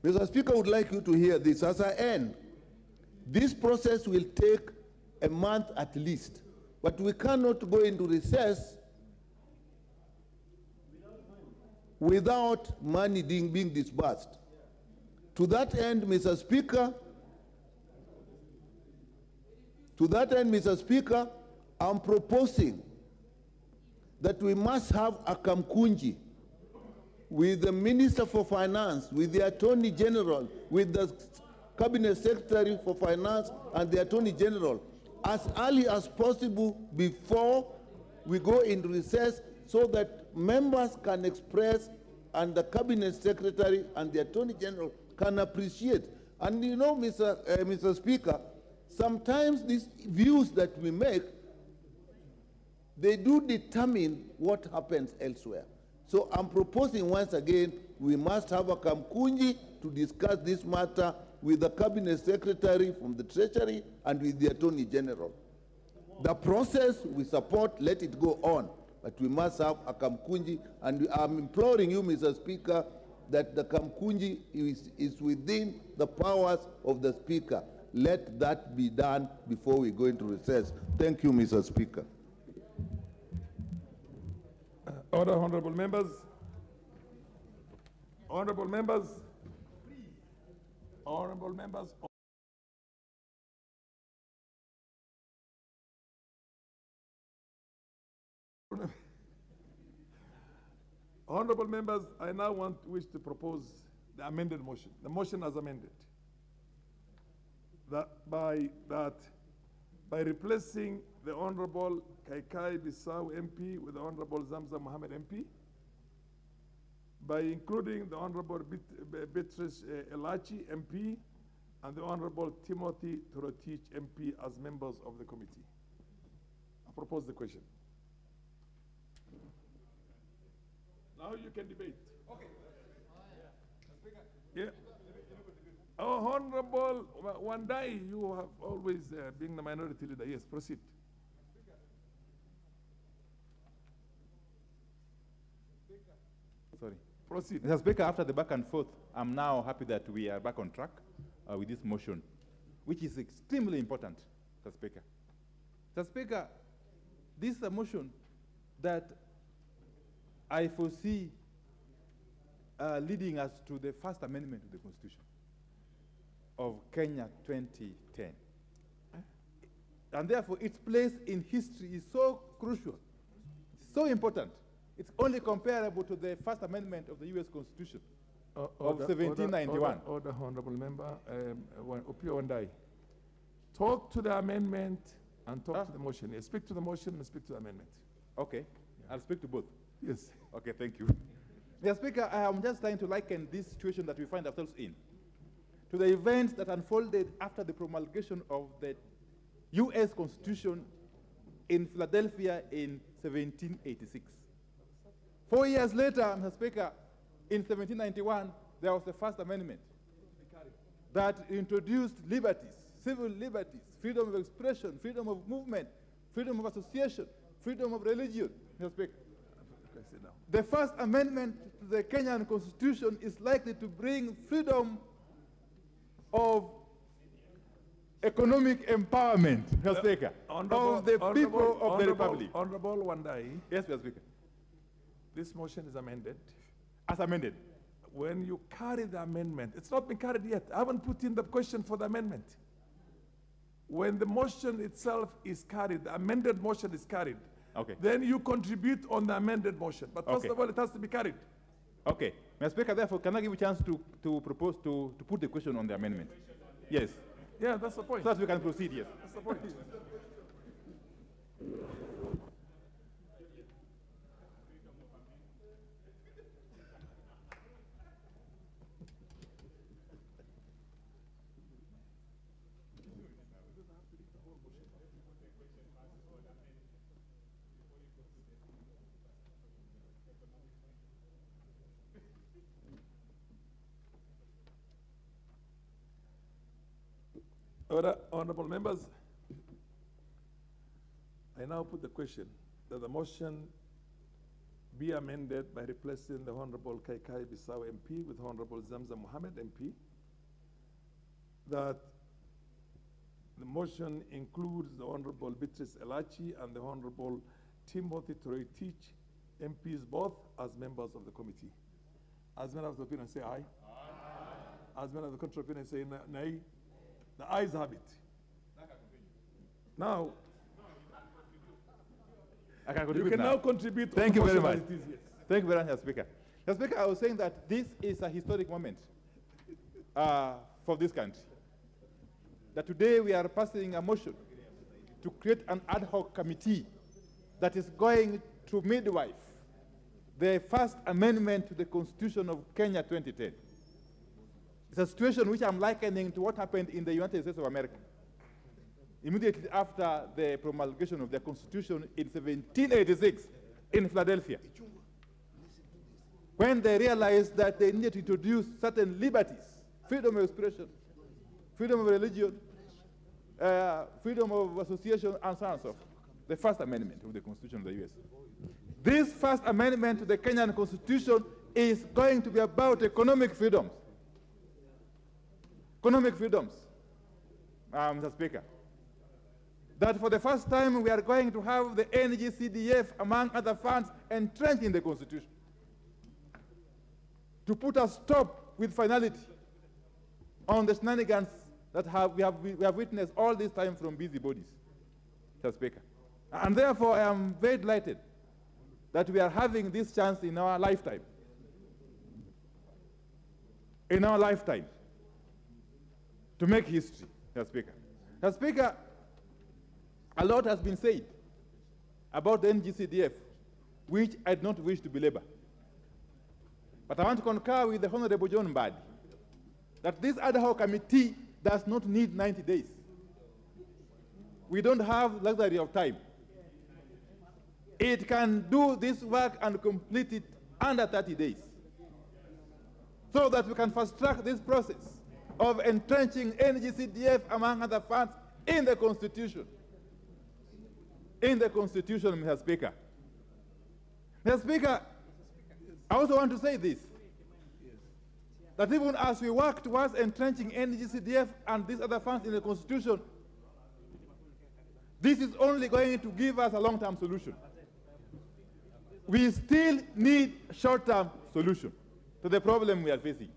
Mr. Speaker, I would like you to hear this. As I end, this process will take a month at least, but we cannot go into recess without money being disbursed. To that end, Mr. Speaker, I'm proposing that we must have a Kamkunji with the Minister for Finance, with the Attorney General, with the Cabinet Secretary for Finance and the Attorney General as early as possible before we go into recess, so that members can express and the Cabinet Secretary and the Attorney General can appreciate. And you know, Mr. Speaker, sometimes these views that we make, they do determine what happens elsewhere. So I'm proposing once again, we must have a Kamkunji to discuss this matter with the Cabinet Secretary from the Treasury and with the Attorney General. The process we support, let it go on, but we must have a Kamkunji, and I'm imploring you, Mr. Speaker, that the Kamkunji is within the powers of the Speaker. Let that be done before we go into recess. Thank you, Mr. Speaker. Order, honorable members. Honorable members. Honorable members. Honorable members, I now wish to propose the amended motion. The motion as amended. That by replacing the Honorable Kaikai Bissau MP with the Honorable Zamza Mohammed MP, by including the Honorable Beatrice Elachi MP and the Honorable Timothy Torotich MP as members of the committee. I propose the question. Now you can debate. Okay. Yeah. Oh, Honorable Wandai, you have always been the minority leader. Yes, proceed. Sorry. Proceed. Mr. Speaker, after the back and forth, I'm now happy that we are back on track with this motion, which is extremely important, Mr. Speaker. Mr. Speaker, this is a motion that I foresee leading us to the first amendment to the Constitution of Kenya 2010. And therefore, its place in history is so crucial, so important. It's only comparable to the First Amendment of the U.S. Constitution of 1791. Order, honorable member, Opio Wandai. Talk to the amendment and talk to the motion. Yeah, speak to the motion and speak to the amendment. Okay, yeah. I'll speak to both. Yes. Okay, thank you. Mr. Speaker, I am just trying to liken this situation that we find ourselves in to the events that unfolded after the promulgation of the U.S. Constitution in Philadelphia in 1786. 4 years later, Mr. Speaker, in 1791, there was the First Amendment that introduced liberties, civil liberties, freedom of expression, freedom of movement, freedom of association, freedom of religion, Mr. Speaker. sit down. The First Amendment to the Kenyan Constitution is likely to bring freedom of economic empowerment, Mr. Speaker, of the people of the Republic. Honorable Wandai. Yes, Mr. Speaker. This motion is amended. As amended. When you carry the amendment, it's not been carried yet. I haven't put in the question for the amendment. When the motion itself is carried, the amended motion is carried, okay, then you contribute on the amended motion. But first of all, it has to be carried. Okay. Mr. Speaker, therefore, can I give you a chance to propose to put the question on the amendment? Yes. Yeah, that's the point. So that we can proceed, yes. That's the point. Honorable members, I now put the question that the motion be amended by replacing the Honorable Kaikai Bissau MP with Honorable Zamza Mohammed MP, that the motion includes the Honorable Beatrice Elachi and the Honorable Timothy Troitich, MPs both as members of the committee. As men of the opinion say aye. Aye. As men of the contrary opinion say nay. The ayes have it. Now, you can now contribute. Thank you very much. It is, yes. Thank you very much, Mr. Speaker. Mr. Speaker, I was saying that this is a historic moment for this country. That today we are passing a motion to create an ad hoc committee that is going to midwife the First Amendment to the Constitution of Kenya 2010. It's a situation which I'm likening to what happened in the United States of America. Immediately after the promulgation of the Constitution in 1786 in Philadelphia, when they realized that they needed to introduce certain liberties, freedom of expression, freedom of religion, freedom of association, and so on and so forth. The First Amendment of the Constitution of the U.S. This First Amendment to the Kenyan Constitution is going to be about economic freedoms. Economic freedoms, Mr. Speaker. That for the first time we are going to have the NGCDF, among other funds, entrenched in the Constitution to put a stop with finality on the shenanigans that we have witnessed all this time from busybodies, Mr. Speaker. And therefore, I am very delighted that we are having this chance in our lifetime. In our lifetime, to make history, Mr. Speaker. Mr. Speaker, a lot has been said about the NGCDF, which I do not wish to belabor. But I want to concur with the Honorable John Mbadi that this ad hoc committee does not need 90 days. We don't have luxury of time. It can do this work and complete it under 30 days, so that we can fast-track this process of entrenching NGCDF, among other funds, in the Constitution. In the Constitution, Mr. Speaker. Mr. Speaker, I also want to say this, that even as we work towards entrenching NGCDF and these other funds in the Constitution, this is only going to give us a long-term solution. We still need short-term solution to the problem we are facing.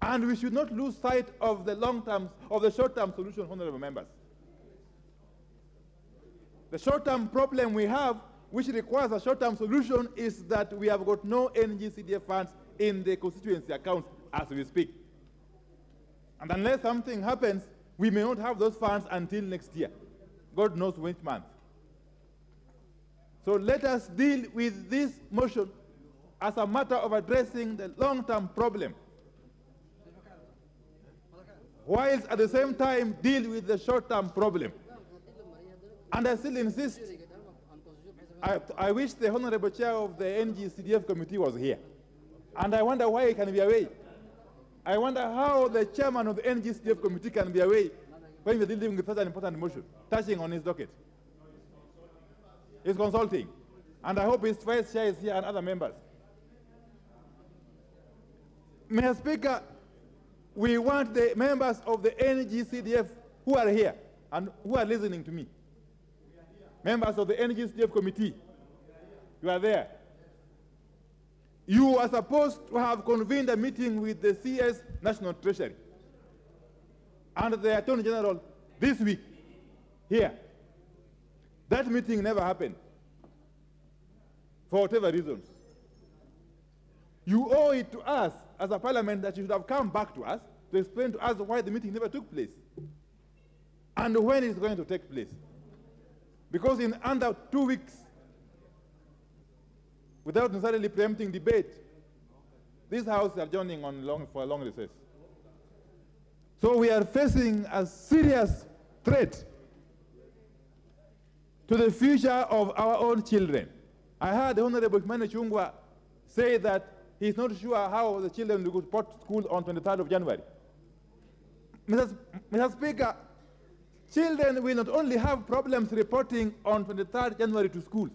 And we should not lose sight of the long-term, of the short-term solution, honorable members. The short-term problem we have, which requires a short-term solution, is that we have got no NGCDF funds in the constituency accounts as we speak. And unless something happens, we may not have those funds until next year. God knows which month. So let us deal with this motion as a matter of addressing the long-term problem, whilst at the same time deal with the short-term problem. And I still insist, I wish the Honorable Chair of the NGCDF committee was here. And I wonder why he can be away. I wonder how the chairman of the NGCDF committee can be away when we're dealing with such an important motion, touching on his docket. He's consulting. And I hope his vice chair is here and other members. Mr. Speaker, we want the members of the NGCDF who are here and who are listening to me. Members of the NGCDF committee, you are there. You are supposed to have convened a meeting with the CS National Treasury and the Attorney General this week, here. That meeting never happened, for whatever reasons. You owe it to us as a parliament that you should have come back to us to explain to us why the meeting never took place and when it's going to take place. Because in under 2 weeks, without necessarily preempting debate, this House is adjourning for a long recess. So we are facing a serious threat to the future of our own children. I heard the Honorable Kimani Chungwa say that he's not sure how the children will go to school on 23rd of January. Mr. Speaker, children will not only have problems reporting on 23rd January to school,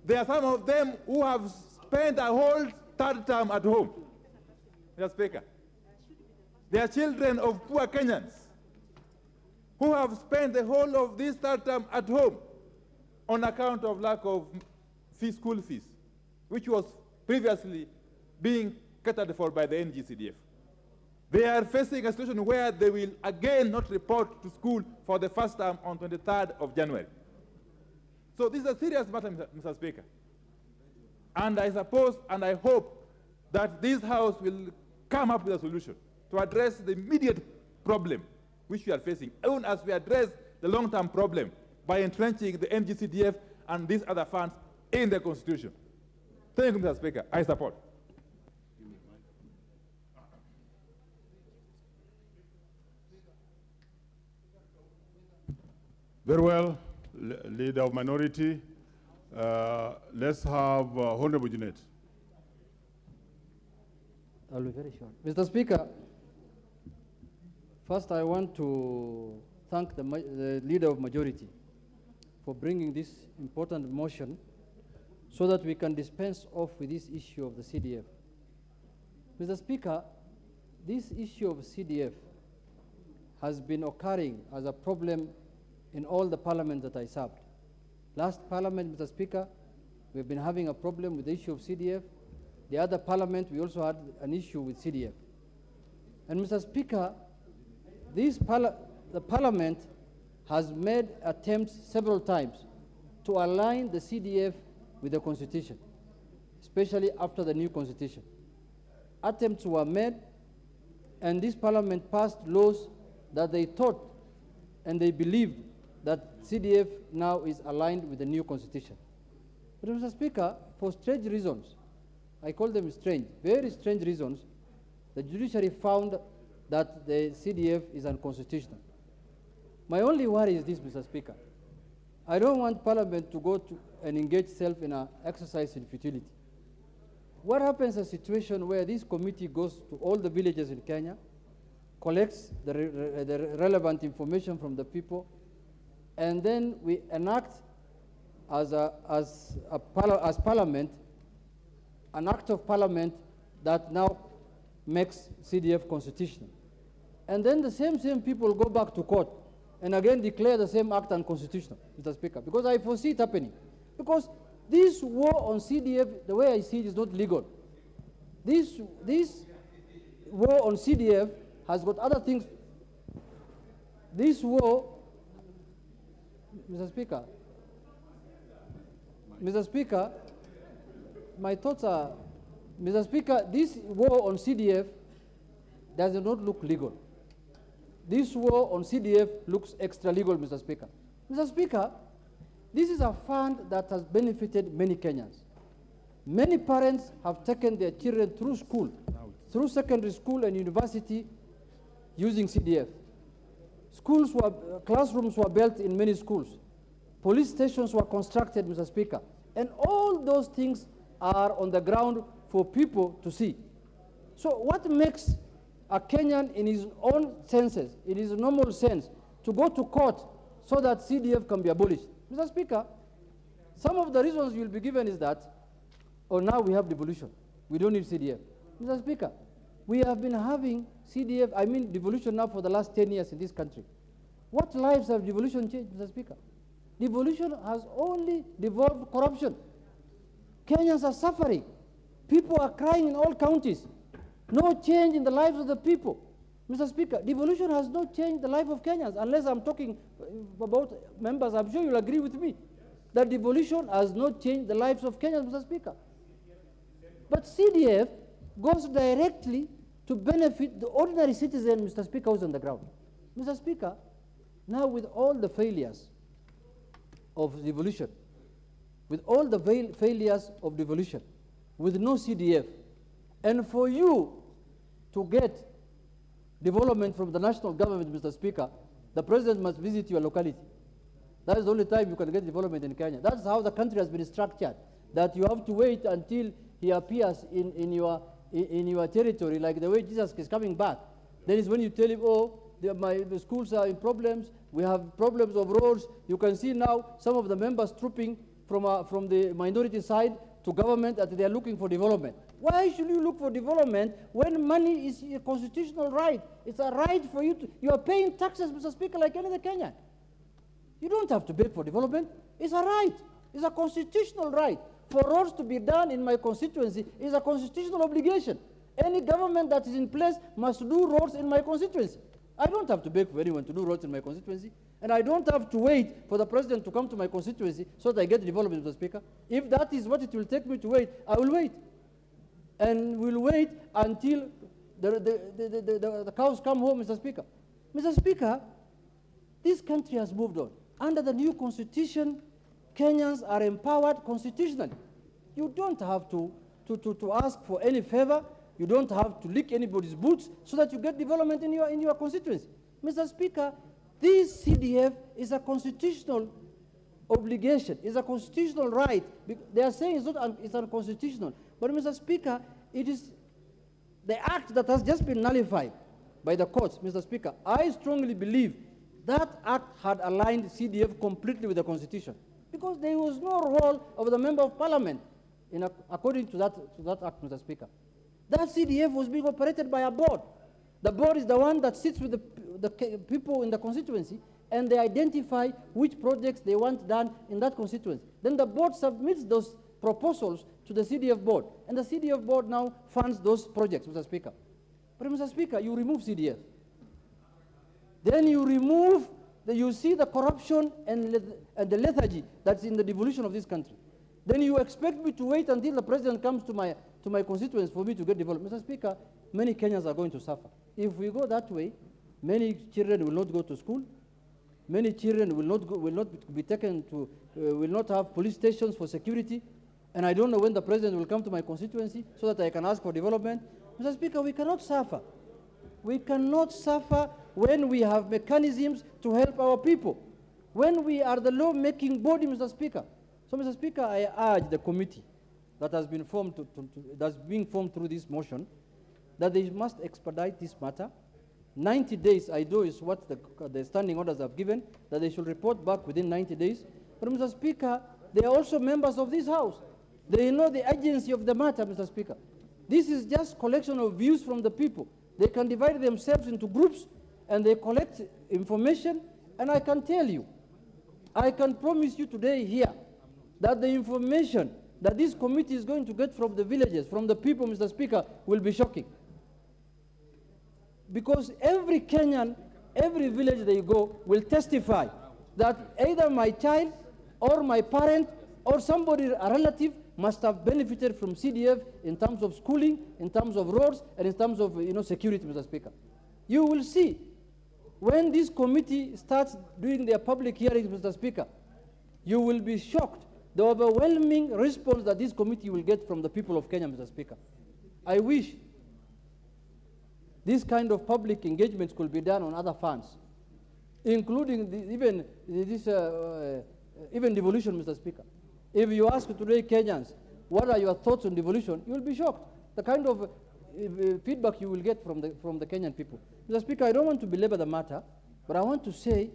there are some of them who have spent a whole third term at home. Mr. Speaker, they are children of poor Kenyans who have spent the whole of this third term at home on account of lack of school fees, which was previously being catered for by the NGCDF. They are facing a situation where they will again not report to school for the first time on 23rd of January. So this is a serious matter, Mr. Speaker. And I suppose and I hope that this House will come up with a solution to address the immediate problem which we are facing, even as we address the long-term problem by entrenching the NGCDF and these other funds in the Constitution. Thank you, Mr. Speaker. I support. Very well, Leader of Minority. Let's have Honorable Junet. I'll be very short. Mr. Speaker, first I want to thank the Leader of Majority for bringing this important motion so that we can dispense off with this issue of the CDF. Mr. Speaker, this issue of CDF has been occurring as a problem in all the parliaments that I served. Last parliament, Mr. Speaker, we've been having a problem with the issue of CDF. The other parliament, we also had an issue with CDF. And Mr. Speaker, the parliament has made attempts several times to align the CDF with the Constitution, especially after the new Constitution. Attempts were made, and this parliament passed laws that they thought and they believed that CDF now is aligned with the new Constitution. But Mr. Speaker, for strange reasons, I call them strange, very strange reasons, the judiciary found that the CDF is unconstitutional. My only worry is this, Mr. Speaker. I don't want Parliament to go to and engage itself in an exercise in futility. What happens in a situation where this committee goes to all the villages in Kenya, collects the relevant information from the people, and then we enact as Parliament an act of Parliament that now makes CDF constitutional. And then the same people go back to court and again declare the same act unconstitutional, Mr. Speaker, because I foresee it happening. Because this war on CDF, the way I see it, is not legal. This war on CDF has got other things. This war, Mr. Speaker, my thoughts are, Mr. Speaker, this war on CDF does not look legal. This war on CDF looks extra legal, Mr. Speaker. Mr. Speaker, this is a fund that has benefited many Kenyans. Many parents have taken their children through school, through secondary school and university using CDF. Classrooms were built in many schools. Police stations were constructed, Mr. Speaker. And all those things are on the ground for people to see. So what makes a Kenyan in his own senses, in his normal sense, to go to court so that CDF can be abolished? Mr. Speaker, Some of the reasons you'll be given is that, oh, now we have devolution. We don't need CDF. Mr. Speaker, we have been having CDF, I mean devolution now for the last 10 years in this country. What lives have devolution changed, Mr. Speaker? Devolution has only devolved corruption. Kenyans are suffering. People are crying in all counties. No change in the lives of the people. Mr. Speaker, devolution has not changed the life of Kenyans, unless I'm talking about members. I'm sure you'll agree with me that devolution has not changed the lives of Kenyans, Mr. Speaker. But CDF goes directly to benefit the ordinary citizen, Mr. Speaker, who's on the ground. Mr. Speaker, now with all the failures of devolution, with all the failures of devolution, with no CDF, and for you to get development from the national government, Mr. Speaker, the president must visit your locality. That is the only time you can get development in Kenya. That's how the country has been structured, that you have to wait until he appears in your territory, like the way Jesus is coming back. Then is when you tell him, oh, the schools are in problems, we have problems of roads. You can see now some of the members trooping from the minority side to government that they are looking for development. Why should you look for development when money is a constitutional right? It's a right for you to, you are paying taxes, Mr. Speaker, like any other Kenyan. You don't have to beg for development. It's a right. It's a constitutional right. For roads to be done in my constituency is a constitutional obligation. Any government that is in place must do roads in my constituency. I don't have to beg for anyone to do roads in my constituency. And I don't have to wait for the president to come to my constituency so that I get development, Mr. Speaker. If that is what it will take me to wait, I will wait. And we'll wait until the cows come home, Mr. Speaker. Mr. Speaker, this country has moved on. Under the new constitution, Kenyans are empowered constitutionally. You don't have to ask for any favor. You don't have to lick anybody's boots so that you get development in your constituency. Mr. Speaker, this CDF is a constitutional obligation. It's a constitutional right. They are saying it's unconstitutional. But, Mr. Speaker, it is the act that has just been nullified by the courts, Mr. Speaker. I strongly believe that act had aligned CDF completely with the Constitution, because there was no role of the Member of Parliament according to that act, Mr. Speaker. That CDF was being operated by a board. The board is the one that sits with the people in the constituency, and they identify which projects they want done in that constituency. Then the board submits those proposals to the CDF board, and the CDF board now funds those projects, Mr. Speaker. But, Mr. Speaker, you remove CDF. Then you remove, you see the corruption and the lethargy that's in the devolution of this country. Then you expect me to wait until the president comes to my constituents for me to get development. Mr. Speaker, many Kenyans are going to suffer. If we go that way, many children will not go to school. Many children will not be taken to, will not have police stations for security. And I don't know when the president will come to my constituency so that I can ask for development. Mr. Speaker, we cannot suffer. We cannot suffer when we have mechanisms to help our people, when we are the law-making body, Mr. Speaker. So, Mr. Speaker, I urge the committee that has been formed, that's being formed through this motion, that they must expedite this matter. 90 days, I know, is what the standing orders have given, that they should report back within 90 days. But, Mr. Speaker, they are also members of this House. They know the urgency of the matter, Mr. Speaker. This is just collection of views from the people. They can divide themselves into groups, and they collect information. And I can tell you, I can promise you today here, that the information that this committee is going to get from the villages, from the people, Mr. Speaker, will be shocking. Because every Kenyan, every village they go, will testify that either my child or my parent or somebody, a relative, must have benefited from CDF in terms of schooling, in terms of roads, and in terms of security, Mr. Speaker. You will see, when this committee starts doing their public hearings, Mr. Speaker, you will be shocked the overwhelming response that this committee will get from the people of Kenya, Mr. Speaker. I wish this kind of public engagements could be done on other funds, including even devolution, Mr. Speaker. If you ask today Kenyans, what are your thoughts on devolution, you will be shocked. The kind of feedback you will get from the Kenyan people. Mr. Speaker, I don't want to belabor the matter, but I want to say,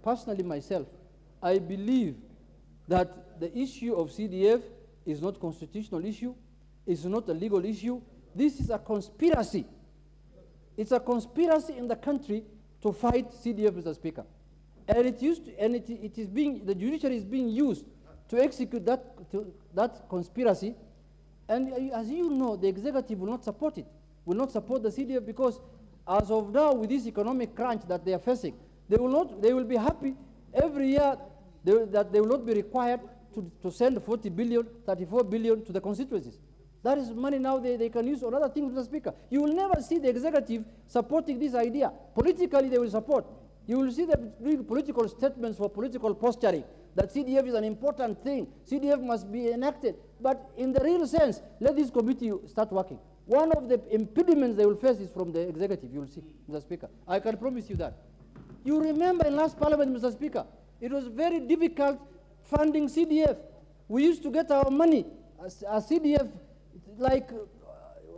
personally myself, I believe that the issue of CDF is not constitutional issue, it's not a legal issue. This is a conspiracy. It's a conspiracy in the country to fight CDF, Mr. Speaker. And it is being, the judiciary is being used to execute that conspiracy. And as you know, the executive will not support it, will not support the CDF, because as of now, with this economic crunch that they are facing, they will be happy every year that they will not be required to send 40 billion, 34 billion to the constituencies. That is money now they can use on other things, Mr. Speaker. You will never see the executive supporting this idea. Politically, they will support. You will see them doing political statements for political posturing, that CDF is an important thing, CDF must be enacted. But in the real sense, let this committee start working. One of the impediments they will face is from the executive, you will see, Mr. Speaker. I can promise you that. You remember in last parliament, Mr. Speaker, it was very difficult funding CDF. We used to get our money, as CDF, like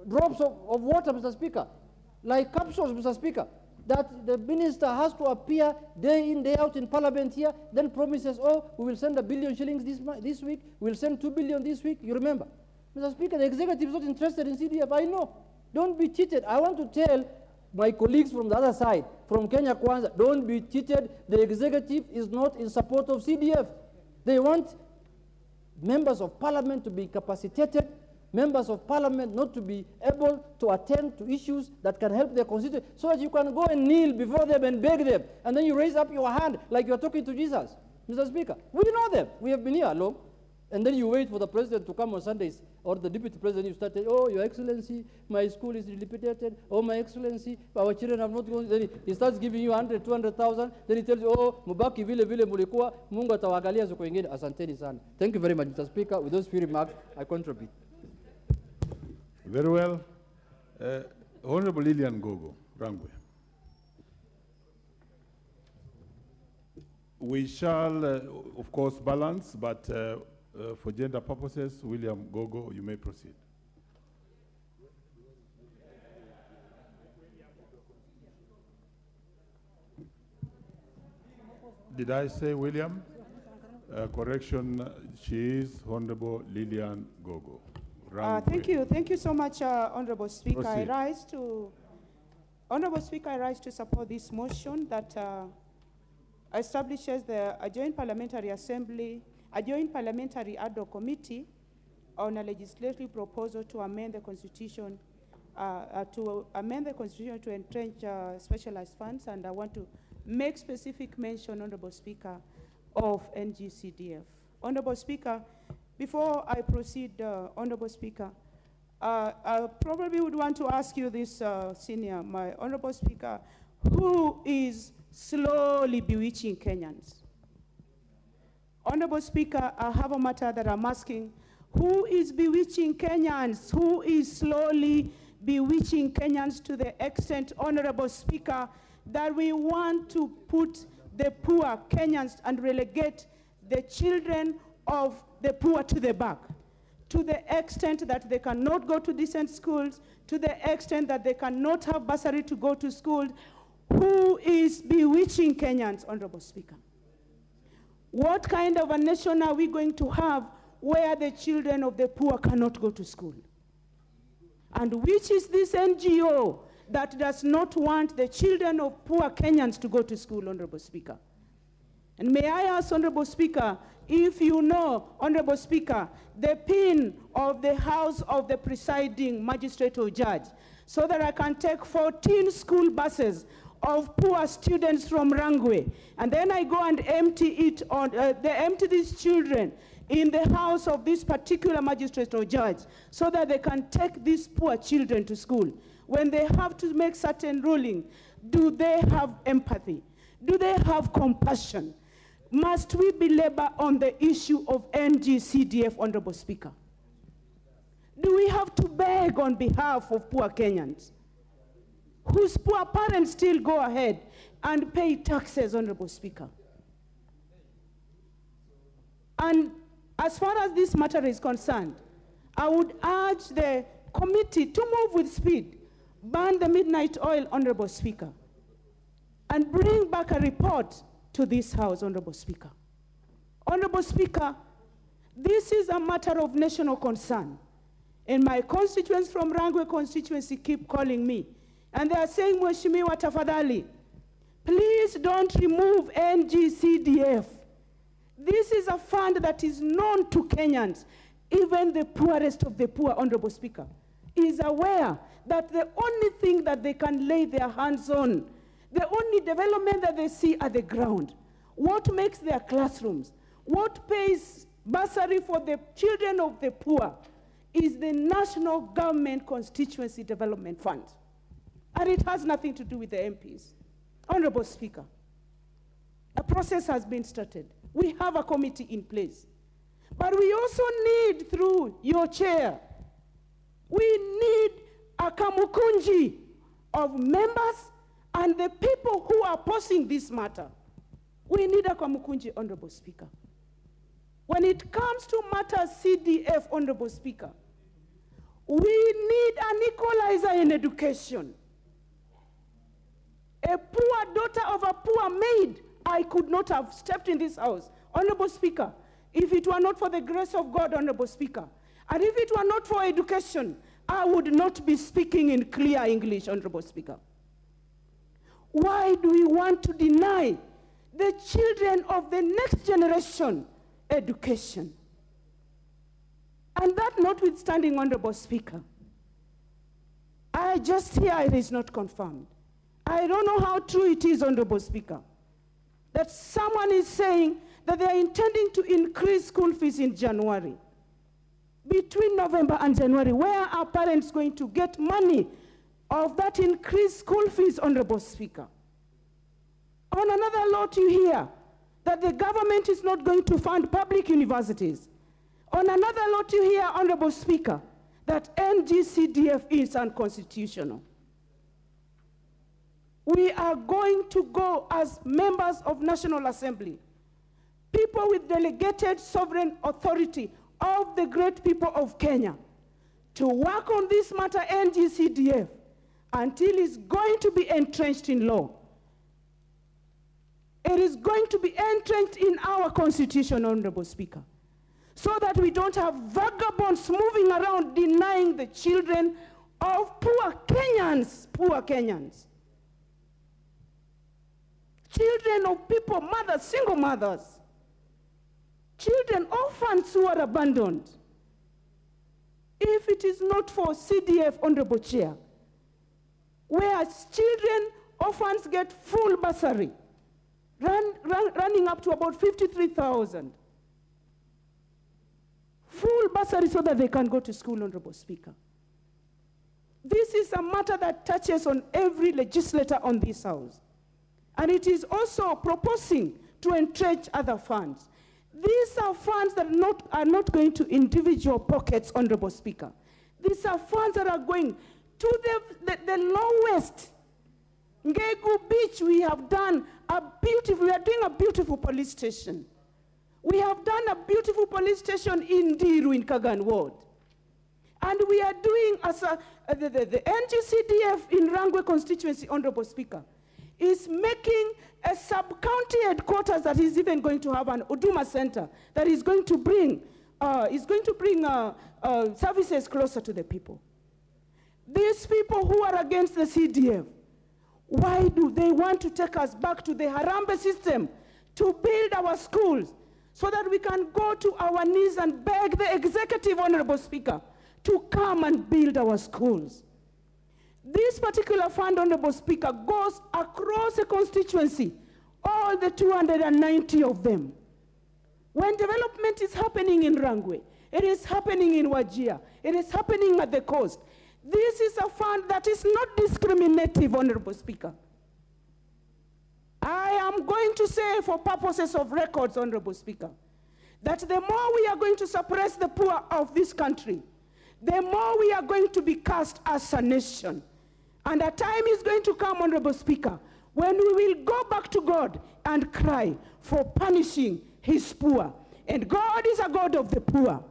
drops of water, Mr. Speaker, like capsules, Mr. Speaker, that the minister has to appear day in, day out in parliament here, then promises, oh, we will send 1 billion shillings this week, we'll send 2 billion this week. You remember? Mr. Speaker, the executive is not interested in CDF. I know. Don't be cheated. I want to tell my colleagues from the other side, from Kenya Kwanza, don't be cheated. The executive is not in support of CDF. They want members of parliament to be capacitated, members of parliament not to be able to attend to issues that can help their constituents, so that you can go and kneel before them and beg them, and then you raise up your hand like you're talking to Jesus. Mr. Speaker, we know them. We have been here long. And then you wait for the president to come on Sundays, or the deputy president, you start saying, oh, Your Excellency, my school is dilapidated. Oh, my Excellency, our children have not gone. Then he starts giving you 100, 200,000. Then he tells you, oh, mubaki vile vile mulikuwa, Mungu atawagalia siku ingine. Asanteni sana. Thank you very much, Mr. Speaker. With those few remarks, I contribute. Very well. Honorable Lilian Gogo, Rangwe. We shall, of course, balance, but for gender purposes, William Gogo, you may proceed. Did I say William? Correction, she is Honorable Lilian Gogo. Thank you so much, Honorable Speaker. Proceed. Honorable Speaker, I rise to support this motion that establishes a joint parliamentary assembly, a joint parliamentary ad hoc committee on a legislative proposal to amend the constitution, to entrench specialized funds, and I want to make specific mention, Honorable Speaker, of NGCDF. Honorable Speaker, before I proceed, Honorable Speaker, I probably would want to ask you this, my Honorable Speaker, who is slowly bewitching Kenyans? Honorable Speaker, I have a matter that I'm asking. Who is bewitching Kenyans? Who is slowly bewitching Kenyans to the extent, Honorable Speaker, that we want to put the poor Kenyans and relegate the children of the poor to the back, to the extent that they cannot go to decent schools, to the extent that they cannot have bursary to go to school? Who is bewitching Kenyans, Honorable Speaker? What kind of a nation are we going to have where the children of the poor cannot go to school? And which is this NGO that does not want the children of poor Kenyans to go to school, Honorable Speaker? And may I ask, Honorable Speaker, if you know, Honorable Speaker, the PIN of the house of the presiding magistrate or judge, so that I can take 14 school buses of poor students from Rangwe, and then I go and empty it on, they empty these children in the house of this particular magistrate or judge, so that they can take these poor children to school. When they have to make certain ruling, do they have empathy? Do they have compassion? Must we belabor on the issue of NGCDF, Honorable Speaker? Do we have to beg on behalf of poor Kenyans, whose poor parents still go ahead and pay taxes, Honorable Speaker? And as far as this matter is concerned, I would urge the committee to move with speed, ban the midnight oil, Honorable Speaker, and bring back a report to this House, Honorable Speaker, Honorable Speaker, this is a matter of national concern. And my constituents from Rangwe constituency keep calling me. And they are saying, Mheshimiwa tafadhali, please don't remove NGCDF. This is a fund that is known to Kenyans. Even the poorest of the poor, Honorable Speaker, is aware that the only thing that they can lay their hands on, the only development that they see at the ground, what makes their classrooms, what pays bursary for the children of the poor, is the National Government Constituency Development Fund. And it has nothing to do with the MPs. Honorable Speaker, a process has been started. We have a committee in place. But we also need, through your chair, we need a kamukunji of members and the people who are posing this matter. We need a kamukunji, Honorable Speaker. When it comes to matters CDF, Honorable Speaker, we need an equalizer in education. A poor daughter of a poor maid, I could not have stepped in this house, Honorable Speaker, if it were not for the grace of God, Honorable Speaker. And if it were not for education, I would not be speaking in clear English, Honorable Speaker. Why do we want to deny the children of the next generation education? And that notwithstanding, Honorable Speaker, I just hear it is not confirmed. I don't know how true it is, Honorable Speaker, that someone is saying that they are intending to increase school fees in January. Between November and January, where are parents going to get money of that increased school fees, Honorable Speaker? On another lot, you hear that the government is not going to fund public universities. On another lot, you hear, Honorable Speaker, that NGCDF is unconstitutional. We are going to go as members of National Assembly, people with delegated sovereign authority of the great people of Kenya, to work on this matter, NGCDF, until it's going to be entrenched in law. It is going to be entrenched in our constitution, Honorable Speaker, so that we don't have vagabonds moving around denying the children of poor Kenyans, children of people, mothers, single mothers, children, orphans who are abandoned. If it is not for CDF, Honorable Chair, where children, orphans get full bursary, running up to about 53,000. Full bursary so that they can go to school, Honorable Speaker. This is a matter that touches on every legislator on this house. And it is also proposing to entrench other funds. These are funds that are not going to individual pockets, Honorable Speaker. These are funds that are going to the lowest. Ngegu Beach, we are doing a beautiful police station. We have done a beautiful police station in Diru in Kagan Ward. And we are doing the NGCDF in Rangwe constituency, Honorable Speaker, is making a sub-county headquarters that is even going to have an Uduma center that is going to bring services closer to the people. These people who are against the CDF, why do they want to take us back to the Harambe system to build our schools so that we can go to our knees and beg the executive, Honorable Speaker, to come and build our schools? This particular fund, Honorable Speaker, goes across the constituency, all the 290 of them. When development is happening in Rangwe, it is happening in Wajir, it is happening at the coast. This is a fund that is not discriminative, Honorable Speaker. I am going to say, for purposes of records, Honorable Speaker, that the more we are going to suppress the poor of this country, the more we are going to be cast as a nation. And a time is going to come, Honorable Speaker, when we will go back to God and cry for punishing his poor. And God is a God of the poor.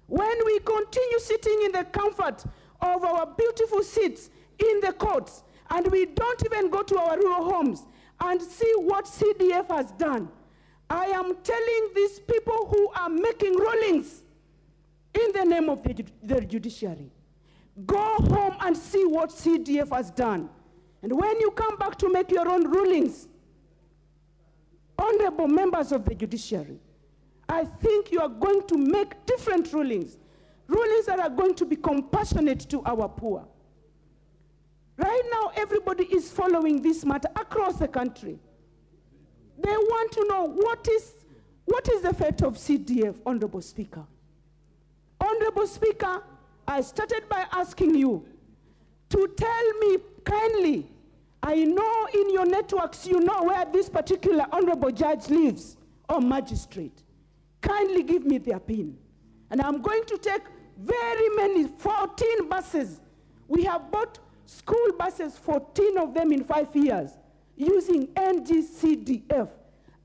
When we continue sitting in the comfort of our beautiful seats in the courts, and we don't even go to our rural homes and see what CDF has done, I am telling these people who are making rulings in the name of the judiciary, go home and see what CDF has done. And when you come back to make your own rulings, honorable members of the judiciary, I think you are going to make different rulings, rulings that are going to be compassionate to our poor. Right now, everybody is following this matter across the country. They want to know what is the fate of CDF, Honorable Speaker. Honorable Speaker, I started by asking you to tell me kindly, I know in your networks you know where this particular honorable judge lives or magistrate. Kindly give me their PIN. And I'm going to take very many, 14 buses. We have bought school buses, 14 of them in 5 years, using NGCDF.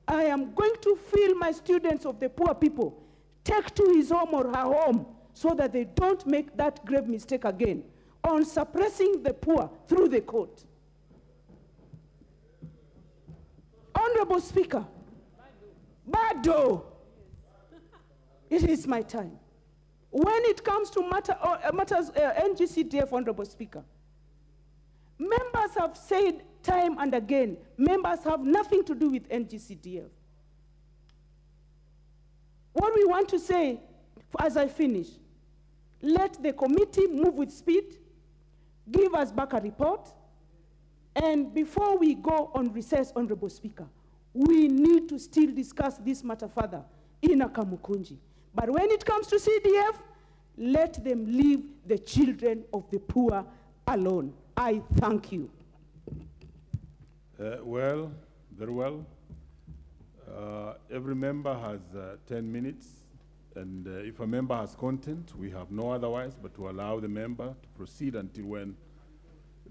I am going to fill my students of the poor people, take to his home or her home, so that they don't make that grave mistake again on suppressing the poor through the court. Honorable Speaker, Bado, it is my time. When it comes to matters NGCDF, Honorable Speaker, members have said time and again, members have nothing to do with NGCDF. What we want to say, as I finish, let the committee move with speed, give us back a report, and before we go on recess, Honorable Speaker, we need to still discuss this matter further in Akamukunji. But when it comes to CDF, let them leave the children of the poor alone. I thank you. Well, very well. Every member has 10 minutes, and if a member has content, we have no otherwise but to allow the member to proceed until when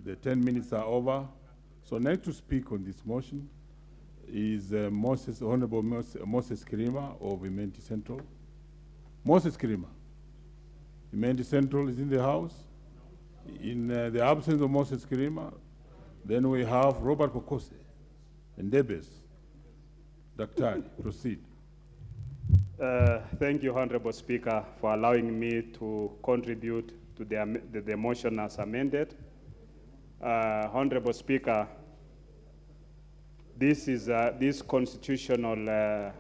the 10 minutes are over. So next to speak on this motion is Honorable Moses Kirima of Imenti Central. Moses Kirima. Imenti Central is in the house. In the absence of Moses Kirima, then we have Robert Pokose and Debes. Dr. proceed. Thank you, Honorable Speaker, for allowing me to contribute to the motion as amended. Honorable Speaker, this constitutional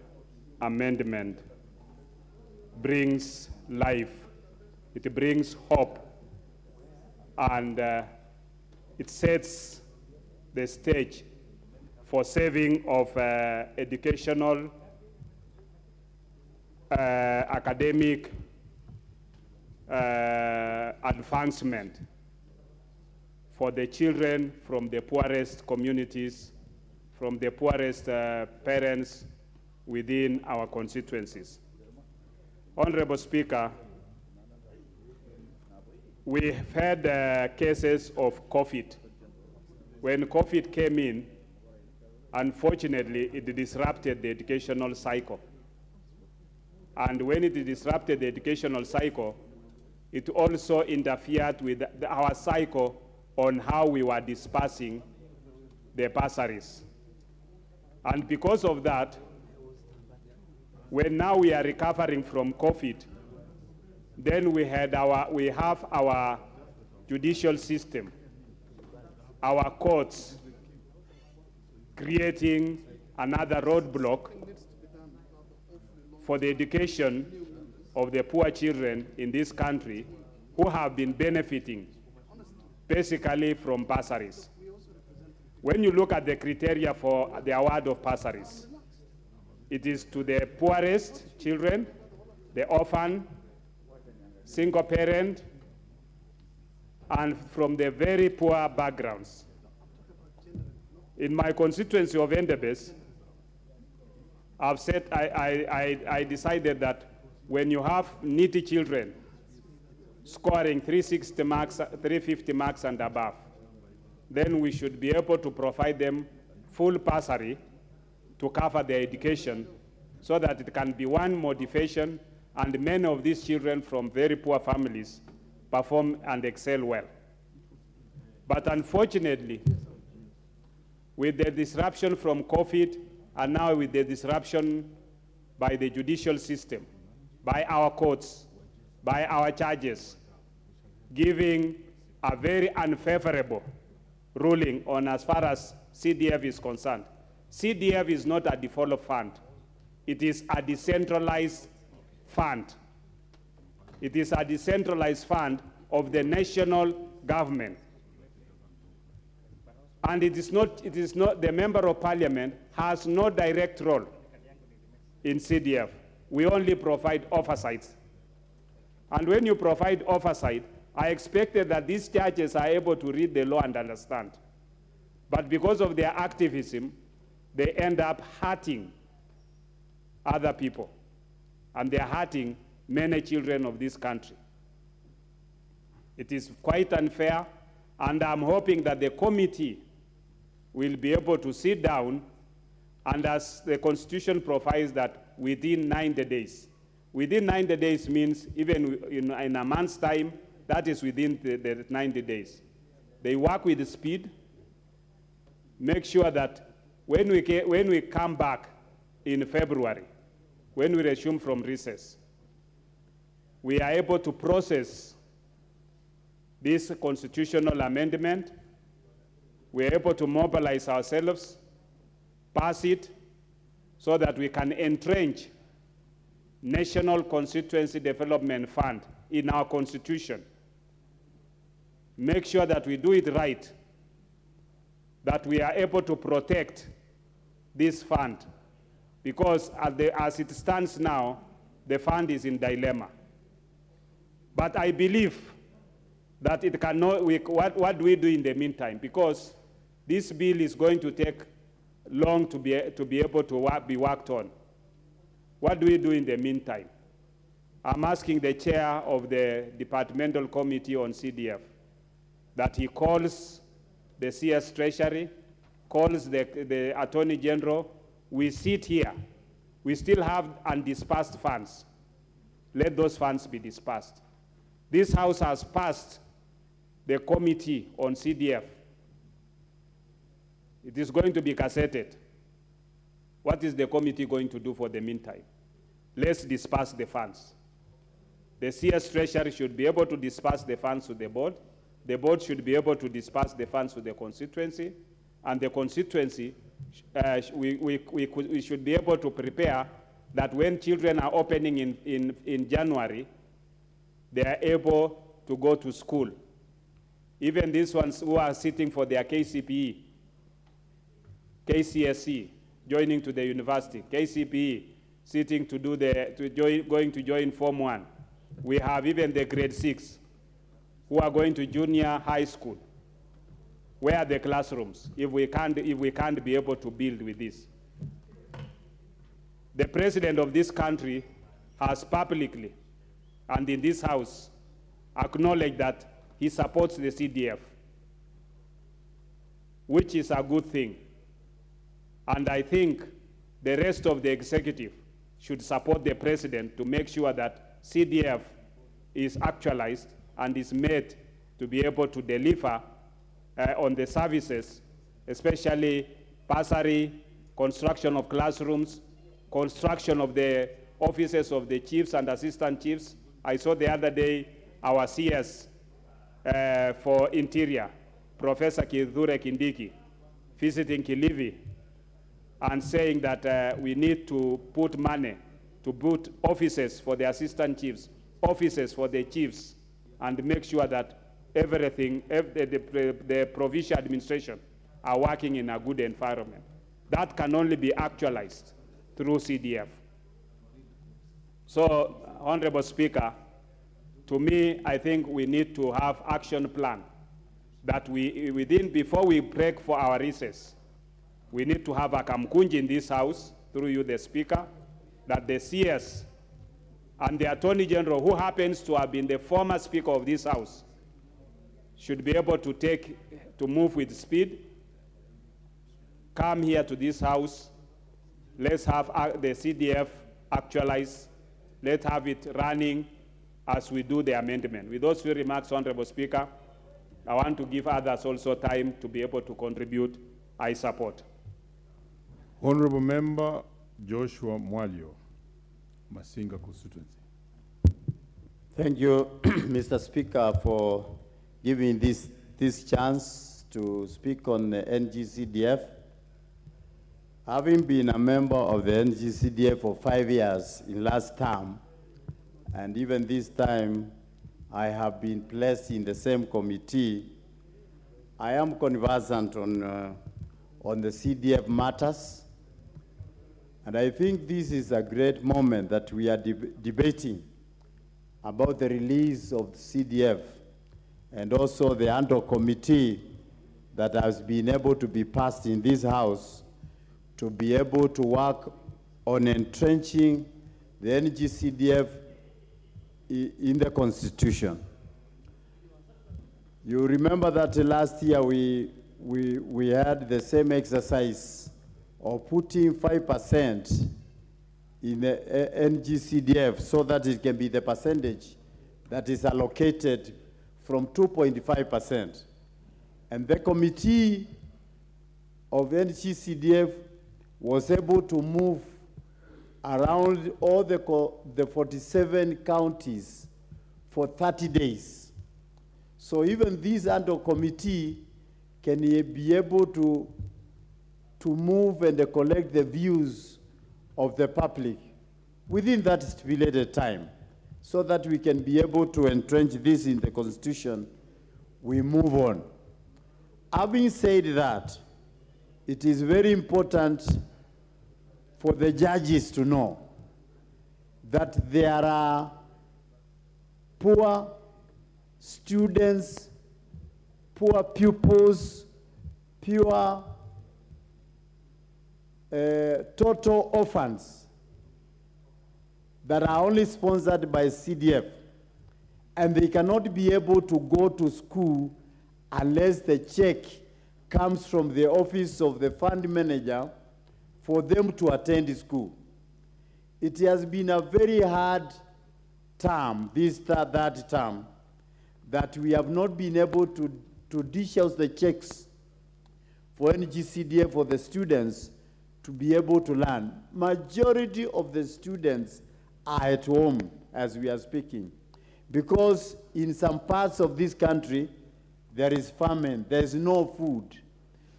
amendment brings life, it brings hope, and it sets the stage for saving of educational, academic advancement for the children from the poorest communities, from the poorest parents within our constituencies. Honorable Speaker, we've had cases of COVID. When COVID came in, unfortunately, it disrupted the educational cycle. And when it disrupted the educational cycle, it also interfered with our cycle on how we were dispersing the bursaries. And because of that, when now we are recovering from COVID, then we have our judicial system, our courts, creating another roadblock for the education of the poor children in this country who have been benefiting basically from bursaries. When you look at the criteria for the award of bursaries, it is to the poorest children, the orphan, single parent, and from the very poor backgrounds. In my constituency of Endebess, I've said I decided that when you have needy children scoring 360 marks, 350 marks and above, then we should be able to provide them full bursary to cover their education so that it can be one motivation, and many of these children from very poor families perform and excel well. But unfortunately, with the disruption from COVID and now with the disruption by the judicial system, by our courts, by our judges, giving a very unfavorable ruling on as far as CDF is concerned. CDF is not a default fund. It is a decentralized fund. It is a decentralized fund of the national government. And it is not, the member of parliament has no direct role in CDF. We only provide oversight. And when you provide oversight, I expected that these judges are able to read the law and understand. But because of their activism, they end up hurting other people. And they're hurting many children of this country. It is quite unfair, and I'm hoping that the committee will be able to sit down, and as the Constitution provides that within 90 days. Within 90 days means even in a month's time, that is within the 90 days. They work with speed, make sure that when we come back in February, when we resume from recess, we are able to process this constitutional amendment. We are able to mobilize ourselves, pass it, so that we can entrench National Constituency Development Fund in our Constitution. Make sure that we do it right, that we are able to protect this fund, because as it stands now, the fund is in dilemma. But I believe that it cannot, what do we do in the meantime? Because this bill is going to take long to be able to be worked on. What do we do in the meantime? I'm asking the chair of the Departmental Committee on CDF that he calls the CS Treasury, calls the Attorney General. We sit here. We still have undispersed funds. Let those funds be dispersed. This House has passed the Committee on CDF. It is going to be cassetted. What is the committee going to do for the meantime? Let's disperse the funds. The CS Treasury should be able to disperse the funds to the board. The board should be able to disperse the funds to the constituency. And the constituency, we should be able to prepare that when children are opening in January, they are able to go to school. Even these ones who are sitting for their KCPE, KCSE, joining to the university, KCPE, sitting to do going to join Form 1. We have even the grade 6 who are going to junior high school. Where are the classrooms if we can't be able to build with this? The president of this country has publicly and in this House acknowledged that he supports the CDF, which is a good thing. And I think the rest of the executive should support the president to make sure that CDF is actualized and is made to be able to deliver on the services, especially bursary, construction of classrooms, construction of the offices of the chiefs and assistant chiefs. I saw the other day our CS for Interior, Professor Kithure Kindiki, visiting Kilifi and saying that we need to put money to put offices for the assistant chiefs, offices for the chiefs, and make sure that everything, the provincial administration are working in a good environment. That can only be actualized through CDF. So, Honorable Speaker, to me, I think we need to have action plan that before we break for our recess, we need to have a kamkunji in this House, through you, the Speaker, that the CS and the Attorney General, who happens to have been the former Speaker of this House, should be able to move with speed, come here to this House, let's have the CDF actualized, let's have it running as we do the amendment. With those few remarks, Honorable Speaker, I want to give others also time to be able to contribute. I support. Honorable Member Joshua Mwalio, Masinga constituency. Thank you, Mr. Speaker, for giving this chance to speak on the NGCDF. Having been a member of the NGCDF for 5 years in last term, and even this time I have been placed in the same committee, I am conversant on the CDF matters. And I think this is a great moment that we are debating about the release of the CDF and also the Anto committee that has been able to be passed in this house to be able to work on entrenching the NGCDF in the Constitution. You remember that last year we had the same exercise of putting 5% in the NGCDF so that it can be the percentage that is allocated from 2.5%. And the committee of NGCDF was able to move around all the 47 counties for 30 days. So even this Anto committee can be able to move and collect the views of the public within that stipulated time so that we can be able to entrench this in the Constitution. We move on. Having said that, it is very important for the judges to know that there are poor students, poor pupils, poor total orphans that are only sponsored by CDF, and they cannot be able to go to school unless the check comes from the office of the fund manager for them to attend school. It has been a very hard term, that term, that we have not been able to dish out the checks for NGCDF for the students to be able to learn. Majority of the students are at home as we are speaking, because in some parts of this country, there is famine, there is no food.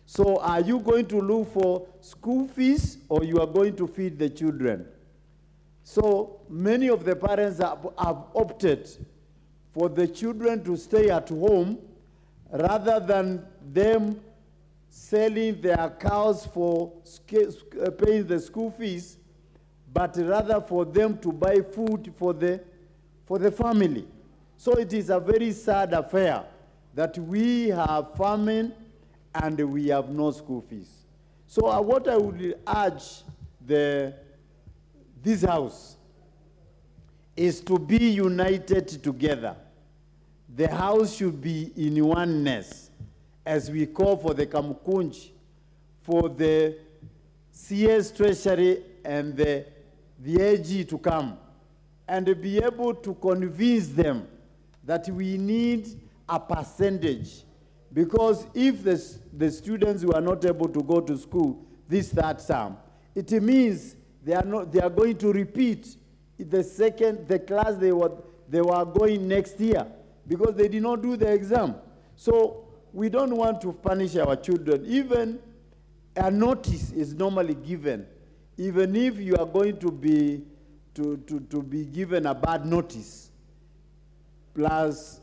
So are you going to look for school fees or you are going to feed the children? So many of the parents have opted for the children to stay at home rather than them selling their cows for paying the school fees, but rather for them to buy food for the family. So it is a very sad affair that we have famine and we have no school fees. So what I would urge this house is to be united together. The house should be in oneness as we call for the Kamukunji, for the CS Treasury and the AG to come and be able to convince them that we need a percentage, because if the students who are not able to go to school this third term, it means they are going to repeat the class they were going next year because they did not do the exam. So we don't want to punish our children. Even a notice is normally given, even if you are going to be given a bad notice, plus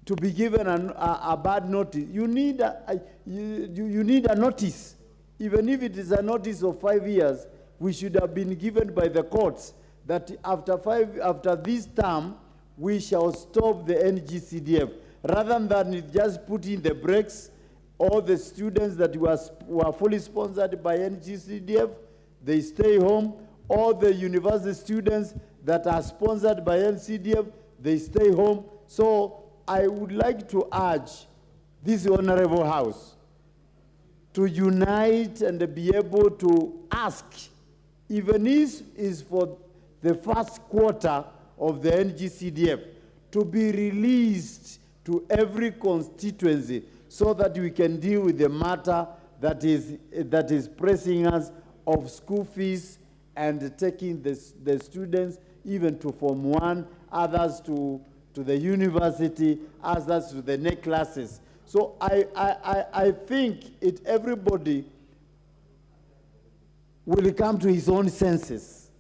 to be given a bad notice, you need a notice. Even if it is a notice of 5 years, we should have been given by the courts that after this term, we shall stop the NGCDF, rather than just putting the brakes. All the students that were fully sponsored by NGCDF, they stay home. All the university students that are sponsored by NCDF, they stay home. So I would like to urge this honorable house to unite and be able to ask, even if it's for the first quarter of the NGCDF, to be released to every constituency so that we can deal with the matter that is pressing us of school fees and taking the students even to Form 1, others to the university, others to the next classes. So I think everybody will come to his own senses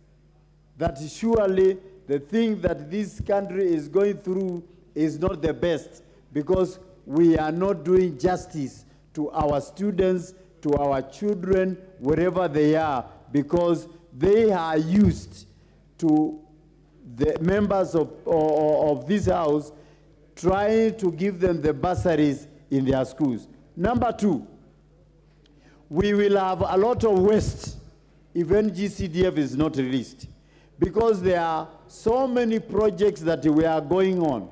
that surely the thing that this country is going through is not the best, because we are not doing justice to our students, to our children, wherever they are, because they are used to the members of this house trying to give them the bursaries in their schools. Number two, we will have a lot of waste if NGCDF is not released, because there are so many projects that we are going on.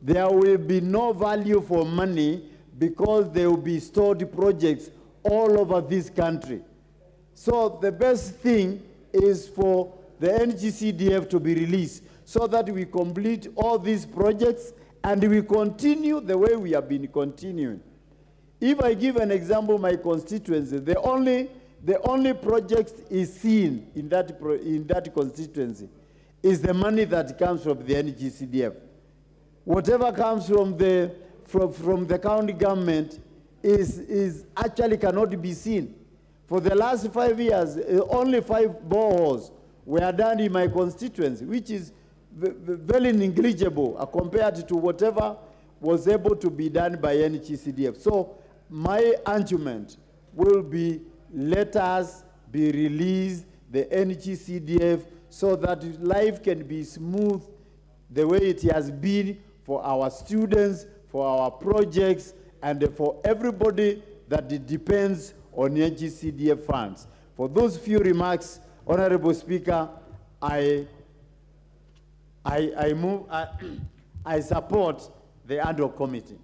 There will be no value for money because there will be stored projects all over this country. So the best thing is for the NGCDF to be released so that we complete all these projects and we continue the way we have been continuing. If I give an example, my constituency, the only project is seen in that constituency is the money that comes from the NGCDF. Whatever comes from the county government is actually cannot be seen. For the last 5 years, only 5 boreholes were done in my constituency, which is very negligible compared to whatever was able to be done by NGCDF. So my argument will be, let us be released, the NGCDF, so that life can be smooth the way it has been for our students, for our projects, and for everybody that depends on NGCDF funds. For those few remarks, Honorable Speaker, I support the ad hoc committee.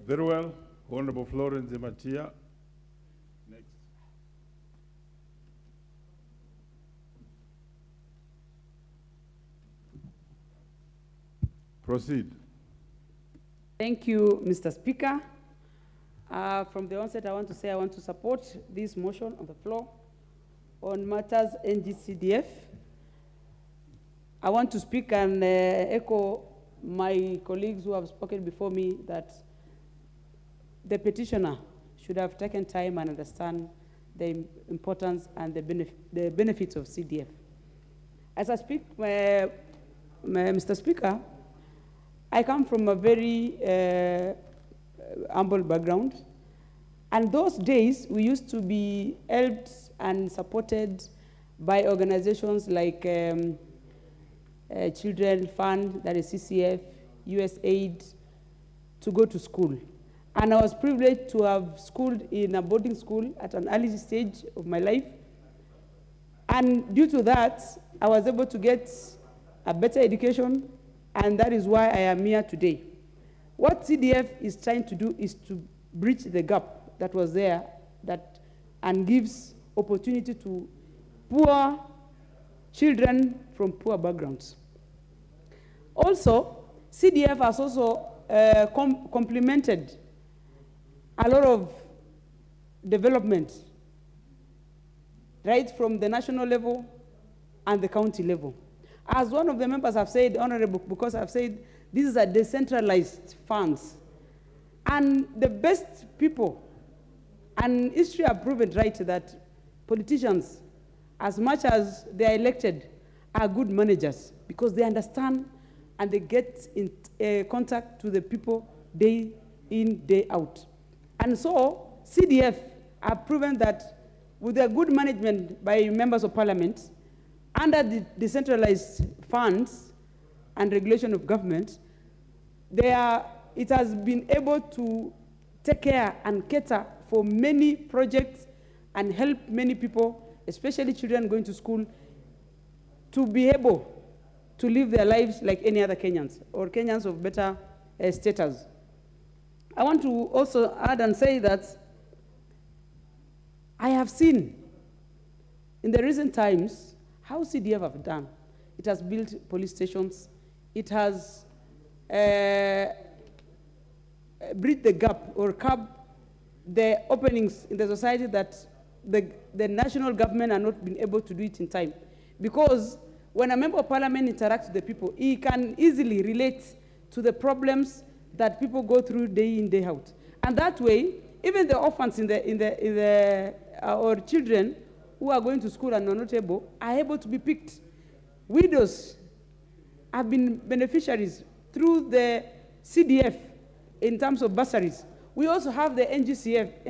Very well. Honorable Florence Matia. Next. Proceed. Thank you, Mr. Speaker. From the onset, I want to say I want to support this motion on the floor on matters NGCDF. I want to speak and echo my colleagues who have spoken before me that the petitioner should have taken time and understand the importance and the benefits of CDF. As I speak, Mr. Speaker, I come from a very humble background. And those days, we used to be helped and supported by organizations like Children Fund, that is CCF, USAID, to go to school. And I was privileged to have schooled in a boarding school at an early stage of my life. And due to that, I was able to get a better education, and that is why I am here today. What CDF is trying to do is to bridge the gap that was there and gives opportunity to poor children from poor backgrounds. Also, CDF has also complemented a lot of development, right from the national level and the county level. As one of the members have said, Honorable, because I've said these are decentralized funds. And the best people, and history have proven right that politicians, as much as they are elected, are good managers because they understand and they get in contact to the people day in, day out. And so CDF have proven that with their good management by members of parliament, under the decentralized funds and regulation of government, it has been able to take care and cater for many projects and help many people, especially children going to school, to be able to live their lives like any other Kenyans or Kenyans of better status. I want to also add and say that I have seen in the recent times how CDF have done. It has built police stations. It has bridged the gap or curb the openings in the society that the national government are not being able to do it in time. Because when a member of parliament interacts with the people, he can easily relate to the problems that people go through day in, day out. And that way, even the orphans or children who are going to school and are not able are able to be picked. Widows have been beneficiaries through the CDF in terms of bursaries. We also have the NGCF,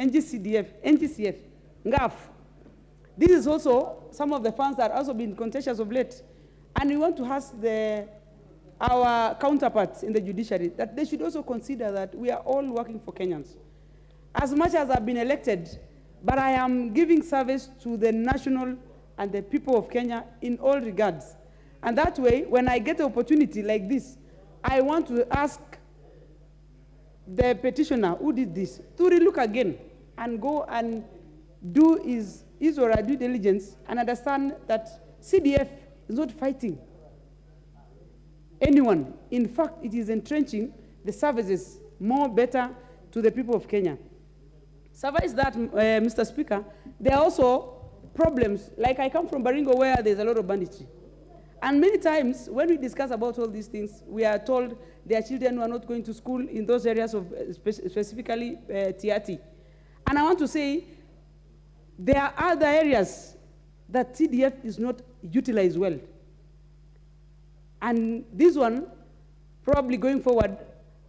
NGAF. This is also some of the funds that have also been contentious of late. And we want to ask our counterparts in the judiciary that they should also consider that we are all working for Kenyans. As much as I've been elected, but I am giving service to the national and the people of Kenya in all regards. And that way, when I get an opportunity like this, I want to ask the petitioner who did this to relook again and go and do his or her due diligence and understand that CDF is not fighting anyone. In fact, it is entrenching the services more better to the people of Kenya. Suffice that, Mr. Speaker, there are also problems. Like I come from Baringo where there's a lot of banditry. And many times when we discuss about all these things, we are told there are children who are not going to school in those areas of specifically Tiati. And I want to say there are other areas that CDF is not utilized well. And this one, probably going forward,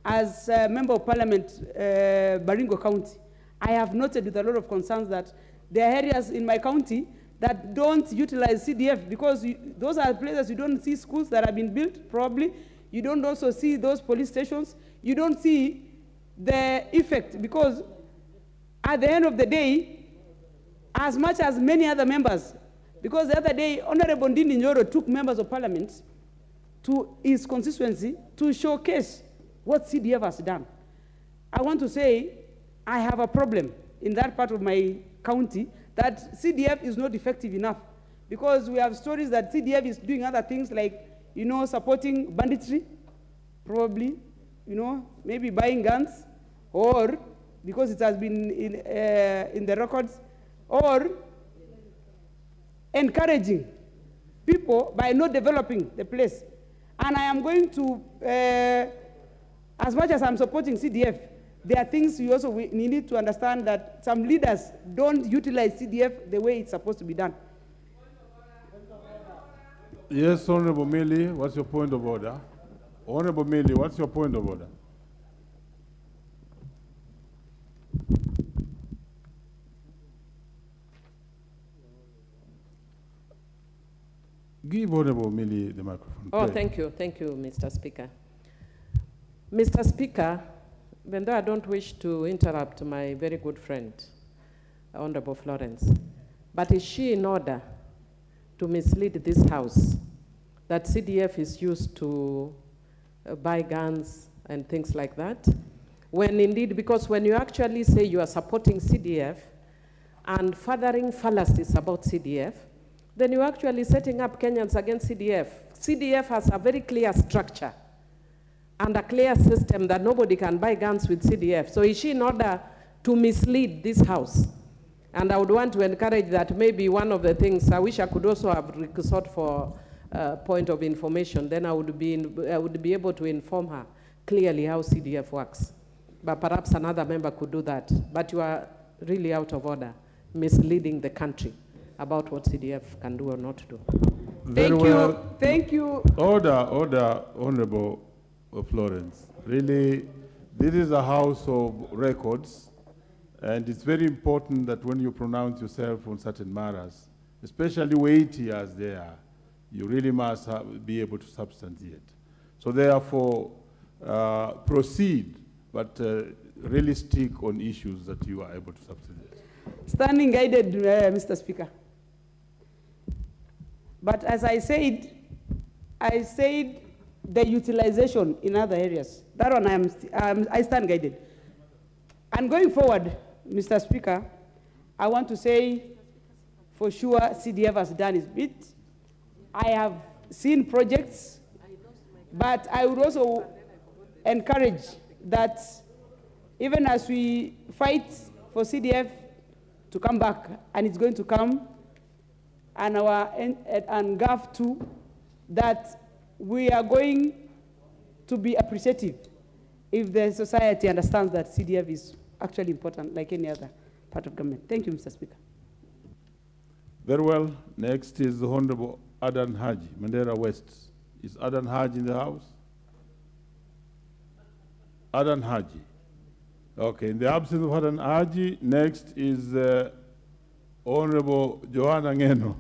as a member of parliament, Baringo County, I have noted with a lot of concerns that there are areas in my county that don't utilize CDF because those are places you don't see schools that have been built, probably. You don't also see those police stations. You don't see the effect because at the end of the day, as much as many other members, because the other day, Honorable Ndindi Nyoro took members of parliament to his constituency to showcase what CDF has done. I want to say I have a problem in that part of my county that CDF is not effective enough because we have stories that CDF is doing other things like, supporting banditry, probably, maybe buying guns, or because it has been in the records, or encouraging people by not developing the place. And I am going to, as much as I'm supporting CDF, there are things you also need to understand that some leaders don't utilize CDF the way it's supposed to be done. Yes, Honorable Millie, what's your point of order? Honorable Millie, what's your point of order? Give Honorable Millie the microphone. Oh, please. thank you, Mr. Speaker. Mr. Speaker, even though I don't wish to interrupt my very good friend, Honorable Florence, but is she in order to mislead this House that CDF is used to buy guns and things like that? When indeed, because when you actually say you are supporting CDF and furthering fallacies about CDF, then you're actually setting up Kenyans against CDF. CDF has a very clear structure and a clear system that nobody can buy guns with CDF. So is she in order to mislead this House? And I would want to encourage that maybe one of the things, I wish I could also have sought for a point of information, then I would be able to inform her clearly how CDF works. But perhaps another member could do that. But you are really out of order, misleading the country about what CDF can do or not do. Thank you. Order, Honorable Florence. Really, this is a house of records, and it's very important that when you pronounce yourself on certain matters, especially weighty as they are, you really must be able to substantiate. So therefore, proceed, but really stick on issues that you are able to substantiate. Standing guided, Mr. Speaker. But as I said the utilization in other areas. That one I stand guided. And going forward, Mr. Speaker, I want to say for sure CDF has done its bit. I have seen projects, but I would also encourage that even as we fight for CDF to come back, and it's going to come, and and GAF too, that we are going to be appreciative if the society understands that CDF is actually important like any other part of government. Thank you, Mr. Speaker. Very well. Next is the Honorable Adan Haji, Mandera West. Is Adan Haji in the house? Adan Haji. Okay, in the absence of Adan Haji, next is Honorable Joanna Ngeno.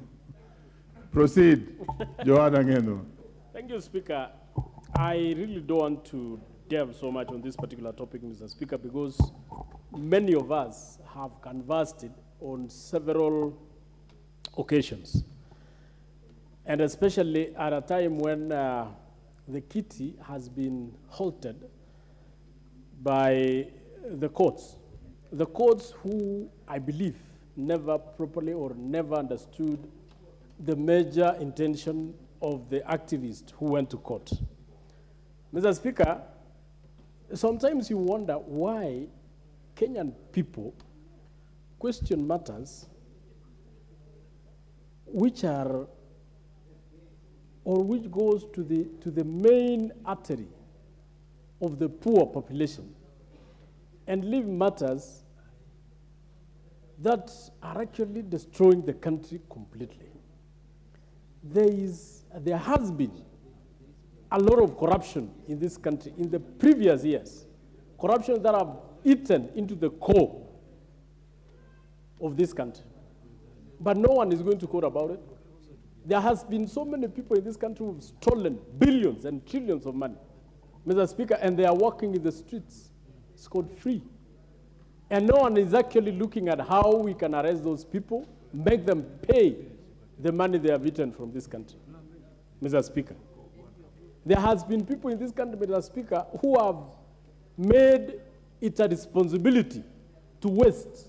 Proceed, Joanna Ngeno. Thank you, Speaker. I really don't want to delve so much on this particular topic, Mr. Speaker, because many of us have conversed it on several occasions, and especially at a time when the kitty has been halted by the courts who, I believe, never properly or never understood the major intention of the activists who went to court. Mr. Speaker, sometimes you wonder why Kenyan people question matters which are, or which goes to the main artery of the poor population, and leave matters that are actually destroying the country completely. There has been a lot of corruption in this country in the previous years, corruption that have eaten into the core of this country. But no one is going to court about it. There has been so many people in this country who have stolen billions and trillions of money, Mr. Speaker, and they are walking in the streets scot-free. And no one is actually looking at how we can arrest those people, make them pay the money they have eaten from this country, Mr. Speaker. There has been people in this country, Mr. Speaker, who have made it a responsibility to waste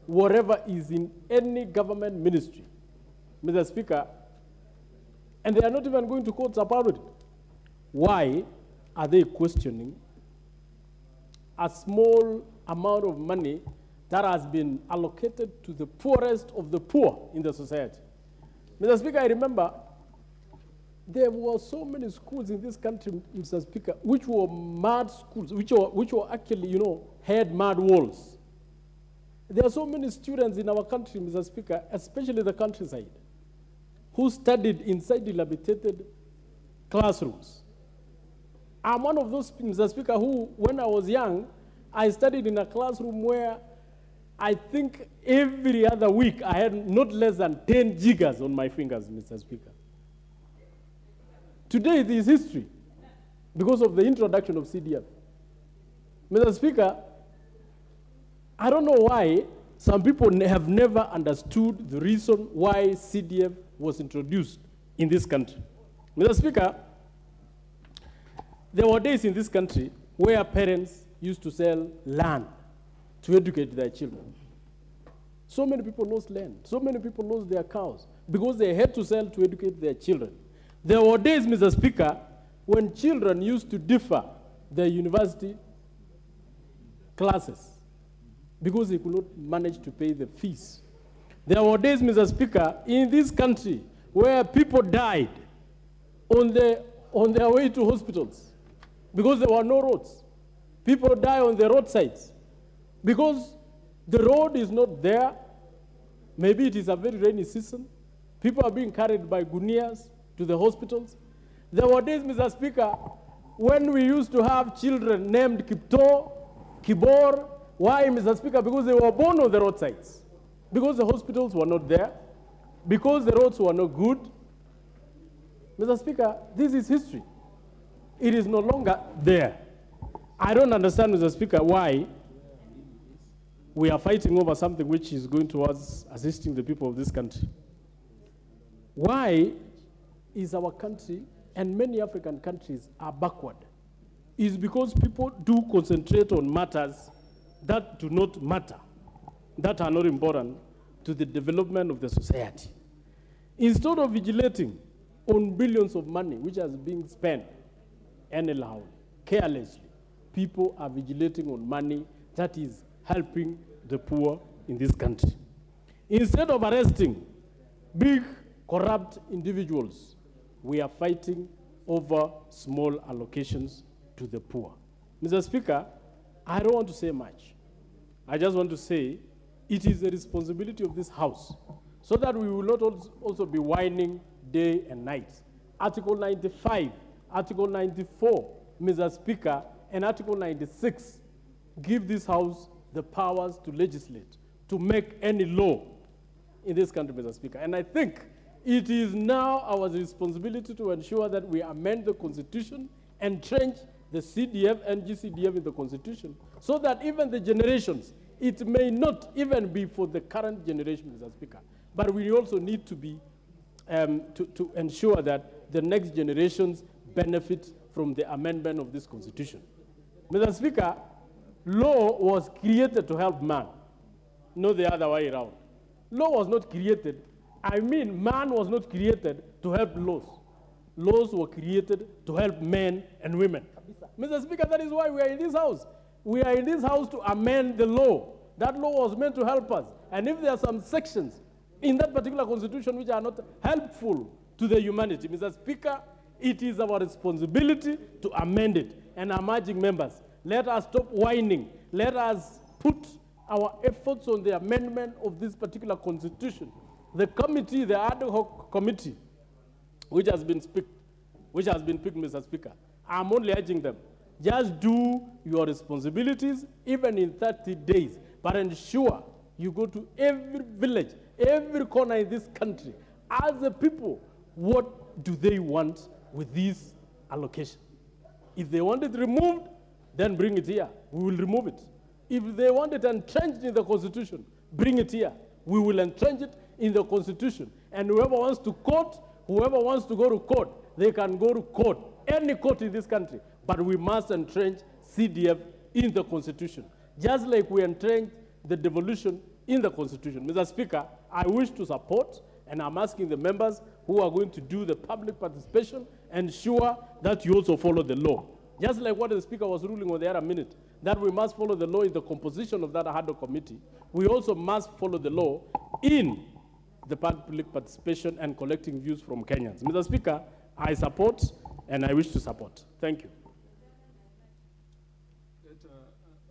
whatever is in any government ministry, Mr. Speaker, and they are not even going to court about it. Why are they questioning a small amount of money that has been allocated to the poorest of the poor in the society? Mr. Speaker, I remember there were so many schools in this country, Mr. Speaker, which were mad schools, which were actually, had mad walls. There are so many students in our country, Mr. Speaker, especially the countryside, who studied inside dilapidated classrooms. I'm one of those, Mr. Speaker, who, when I was young, I studied in a classroom where I think every other week I had not less than 10 jiggers on my fingers, Mr. Speaker. Today it is history because of the introduction of CDF. Mr. Speaker, I don't know why some people have never understood the reason why CDF was introduced in this country. Mr. Speaker, there were days in this country where parents used to sell land to educate their children. So many people lost land. So many people lost their cows because they had to sell to educate their children. There were days, Mr. Speaker, when children used to defer their university classes because they could not manage to pay the fees. There were days, Mr. Speaker, in this country where people died on their way to hospitals because there were no roads. People die on the roadsides because the road is not there. Maybe it is a very rainy season. People are being carried by gunias to the hospitals. There were days, Mr. Speaker, when we used to have children named Kipto, Kibor. Why, Mr. Speaker? Because they were born on the roadsides. Because the hospitals were not there. Because the roads were not good. Mr. Speaker, this is history. It is no longer there. I don't understand, Mr. Speaker, why we are fighting over something which is going towards assisting the people of this country. Why is our country and many African countries are backward? It's because people do concentrate on matters that do not matter, that are not important to the development of the society. Instead of vigilating on billions of money which is being spent anyhow, carelessly, people are vigilating on money that is helping the poor in this country. Instead of arresting big, corrupt individuals, we are fighting over small allocations to the poor. Mr. Speaker, I don't want to say much. I just want to say it is the responsibility of this House so that we will not also be whining day and night. Article 95, Article 94, Mr. Speaker, and Article 96 give this House the powers to legislate, to make any law in this country, Mr. Speaker. And I think it is now our responsibility to ensure that we amend the Constitution, entrench the CDF and GCDF in the Constitution, so that even the generations, it may not even be for the current generation, Mr. Speaker, but we also need to be, to ensure that the next generations benefit from the amendment of this Constitution. Mr. Speaker, law was created to help man, not the other way around. Law was not created, man was not created to help laws. Laws were created to help men and women. Mr. Speaker, that is why we are in this House. We are in this House to amend the law. That law was meant to help us. And if there are some sections in that particular Constitution which are not helpful to the humanity, Mr. Speaker, it is our responsibility to amend it. And I'm urging members, let us stop whining. Let us put our efforts on the amendment of this particular Constitution. The committee, the ad hoc committee, which has been picked, Mr. Speaker, I'm only urging them, just do your responsibilities, even in 30 days, but ensure you go to every village, every corner in this country. As a people, what do they want with this allocation? If they want it removed, then bring it here. We will remove it. If they want it entrenched in the Constitution, bring it here. We will entrench it in the Constitution. And whoever wants to court, whoever wants to go to court, they can go to court, any court in this country. But we must entrench CDF in the Constitution, just like we entrench the devolution in the Constitution. Mr. Speaker, I wish to support, and I'm asking the members who are going to do the public participation, ensure that you also follow the law. Just like what the Speaker was ruling on the other minute, that we must follow the law in the composition of that ad hoc committee. We also must follow the law in the public participation and collecting views from Kenyans. Mr. Speaker, I support and I wish to support. Thank you.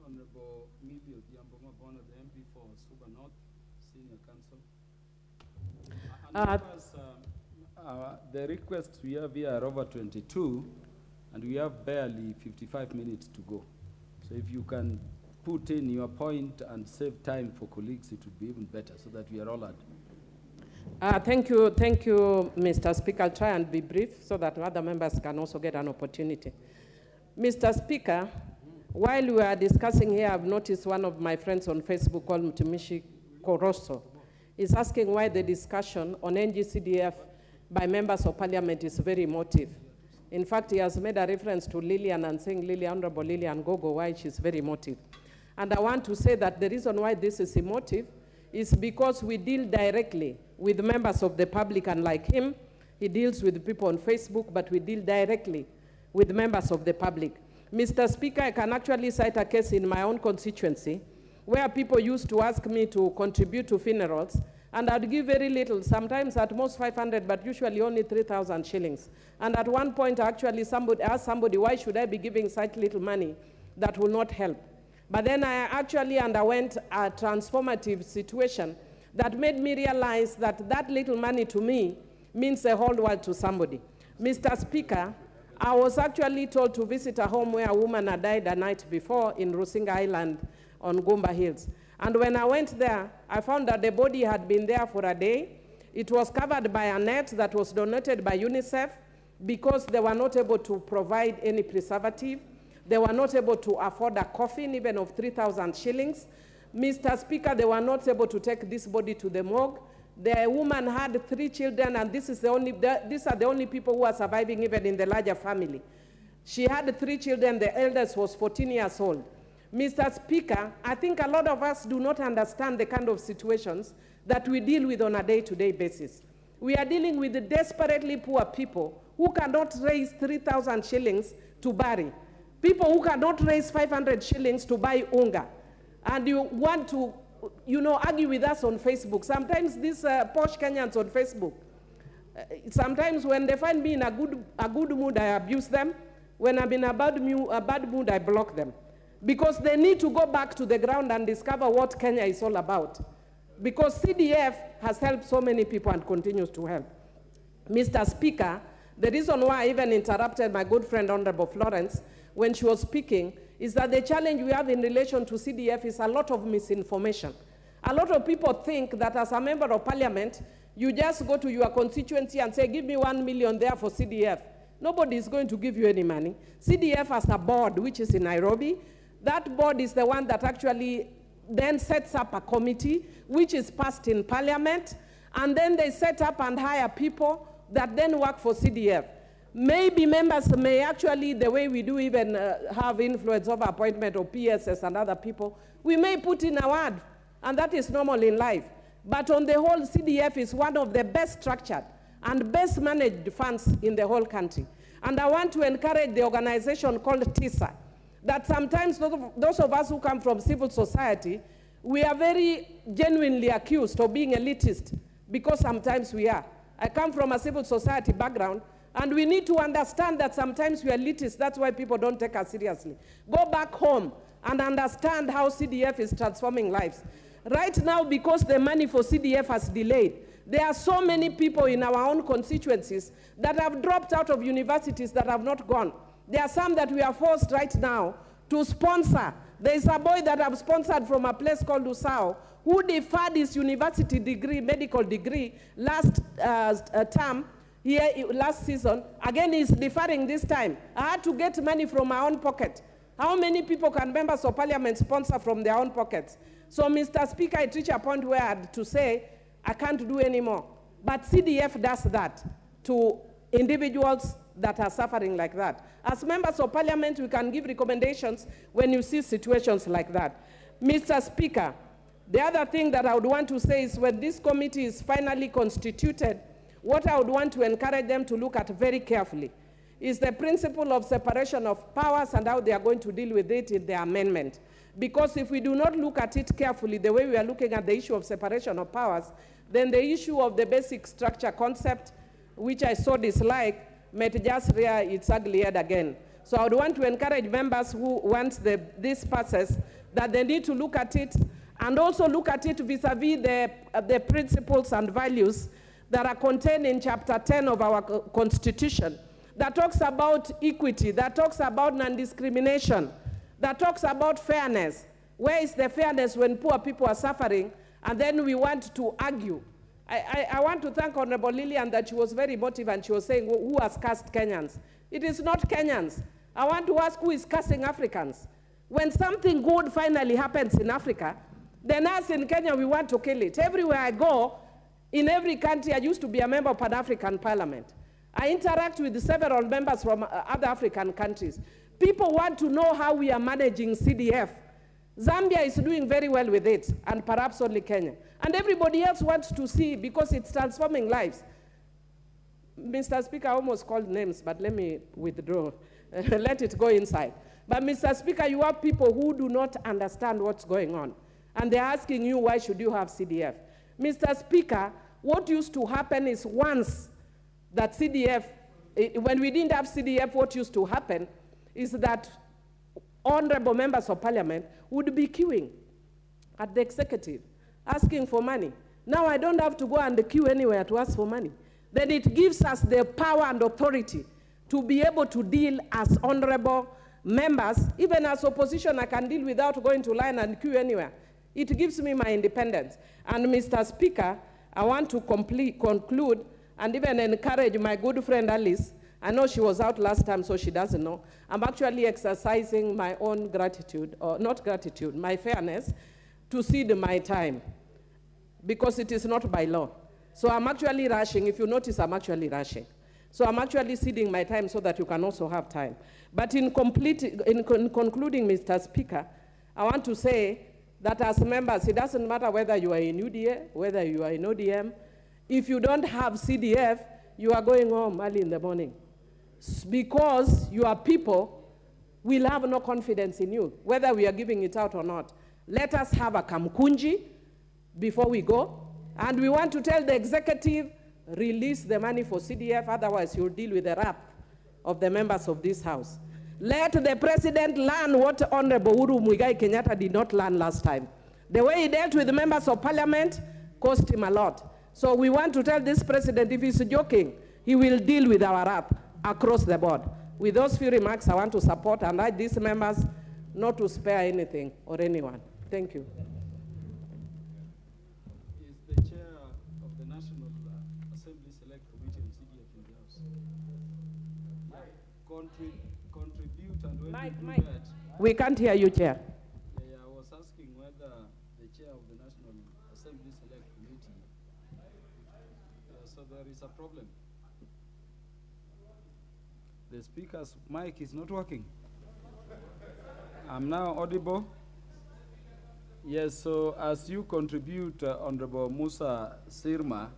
Honorable Mithil Diamboma Bona, the MP for Suba North, Senior Counsel. The requests we have here are over 22, and we have barely 55 minutes to go. So if you can put in your point and save time for colleagues, it would be even better so that we are all at. Thank you, Mr. Speaker. I'll try and be brief so that other members can also get an opportunity. Mr. Speaker, while we are discussing here, I've noticed one of my friends on Facebook called Mtumishi Koroso is asking why the discussion on NGCDF by members of parliament is very emotive. In fact, he has made a reference to Lillian and saying Honorable Lillian Gogo, why she's very emotive. And I want to say that the reason why this is emotive is because we deal directly with members of the public, and like him, he deals with people on Facebook, but we deal directly with members of the public. Mr. Speaker, I can actually cite a case in my own constituency where people used to ask me to contribute to funerals, and I'd give very little, sometimes at most 500, but usually only 3,000 shillings. And at one point, actually, somebody asked somebody, why should I be giving such little money that will not help? But then I actually underwent a transformative situation that made me realize that that little money to me means the whole world to somebody. Mr. Speaker, I was actually told to visit a home where a woman had died the night before in Rusinga Island on Gumba Hills. And when I went there, I found that the body had been there for a day. It was covered by a net that was donated by UNICEF because they were not able to provide any preservative. They were not able to afford a coffin, even of 3,000 shillings. Mr. Speaker, they were not able to take this body to the morgue. The woman had 3 children, and these are the only people who are surviving even in the larger family. She had 3 children. The eldest was 14 years old. Mr. Speaker, I think a lot of us do not understand the kind of situations that we deal with on a day-to-day basis. We are dealing with the desperately poor people who cannot raise 3,000 shillings to bury. People who cannot raise 500 shillings to buy unga. And you want to argue with us on Facebook. Sometimes these posh Kenyans on Facebook, sometimes when they find me in a good mood, I abuse them. When I'm in a bad mood, I block them. Because they need to go back to the ground and discover what Kenya is all about. Because CDF has helped so many people and continues to help. Mr. Speaker, the reason why I even interrupted my good friend, Honorable Florence, when she was speaking, is that the challenge we have in relation to CDF is a lot of misinformation. A lot of people think that as a member of parliament, you just go to your constituency and say, give me 1 million there for CDF. Nobody is going to give you any money. CDF has a board, which is in Nairobi. That board is the one that actually then sets up a committee, which is passed in parliament, and then they set up and hire people that then work for CDF. Maybe members may actually, the way we do even have influence over appointment of PSS and other people, we may put in a word, and that is normal in life. But on the whole, CDF is one of the best structured and best managed funds in the whole country. And I want to encourage the organization called TISA, that sometimes those of us who come from civil society, we are very genuinely accused of being elitist, because sometimes we are. I come from a civil society background, and we need to understand that sometimes we are elitist. That's why people don't take us seriously. Go back home and understand how CDF is transforming lives. Right now, because the money for CDF has delayed, there are so many people in our own constituencies that have dropped out of universities that have not gone. There are some that we are forced right now to sponsor. There is a boy that I've sponsored from a place called Usao, who deferred his university degree, medical degree, last term, last season. Again, he's deferring this time. I had to get money from my own pocket. How many people can members of parliament sponsor from their own pockets? So, Mr. Speaker, it reached a point where I had to say, I can't do anymore. But CDF does that to individuals that are suffering like that. As members of parliament, we can give recommendations when you see situations like that. Mr. Speaker, the other thing that I would want to say is when this committee is finally constituted, what I would want to encourage them to look at very carefully is the principle of separation of powers and how they are going to deal with it in their amendment. Because if we do not look at it carefully, the way we are looking at the issue of separation of powers, then the issue of the basic structure concept, which I so dislike, might just rear its ugly head again. So I would want to encourage members who want this passes that they need to look at it and also look at it vis-a-vis the principles and values that are contained in Chapter 10 of our Constitution, that talks about equity, that talks about non-discrimination, that talks about fairness. Where is the fairness when poor people are suffering, and then we want to argue? I want to thank Honorable Lillian that she was very emotive and she was saying, who has cursed Kenyans? It is not Kenyans. I want to ask, who is cursing Africans? When something good finally happens in Africa, then us in Kenya, we want to kill it. Everywhere I go, in every country, I used to be a member of Pan-African Parliament. I interact with several members from other African countries. People want to know how we are managing CDF. Zambia is doing very well with it, and perhaps only Kenya. And everybody else wants to see, because it's transforming lives. Mr. Speaker, I almost called names, but let me withdraw. Let it go inside. But Mr. Speaker, you have people who do not understand what's going on. And they're asking you, why should you have CDF? Mr. Speaker, what used to happen is once that CDF, when we didn't have CDF, what used to happen is that honorable members of parliament would be queuing at the executive, asking for money. Now I don't have to go and queue anywhere to ask for money. Then it gives us the power and authority to be able to deal as honorable members. Even as opposition, I can deal without going to line and queue anywhere. It gives me my independence. And Mr. Speaker, I want to conclude and even encourage my good friend Alice. I know she was out last time, so she doesn't know. I'm actually exercising my own gratitude, or not gratitude, my fairness, to cede my time, because it is not by law. So I'm actually rushing. If you notice, I'm actually rushing. So I'm actually ceding my time so that you can also have time. But in concluding, Mr. Speaker, I want to say that as members, it doesn't matter whether you are in UDA, whether you are in ODM. If you don't have CDF, you are going home early in the morning, because your people will have no confidence in you, whether we are giving it out or not. Let us have a kamkunji before we go. And we want to tell the executive, release the money for CDF, otherwise you'll deal with the wrath of the members of this house. Let the president learn what Honorable Uhuru Muigai Kenyatta did not learn last time. The way he dealt with the members of parliament cost him a lot. So we want to tell this president, if he's joking, he will deal with our wrath across the board. With those few remarks, I want to support and urge these members not to spare anything or anyone. Thank you. Is the chair of the National Assembly Select Committee on CDF in the House? Contribute and when Mike, you do Mike. that. We can't hear you, Chair. Yeah, I was asking whether the chair of the National Assembly Select Committee, so there is a problem. The speaker's mic is not working. I'm now audible. Yes, so as you contribute, Honorable Musa Sirma,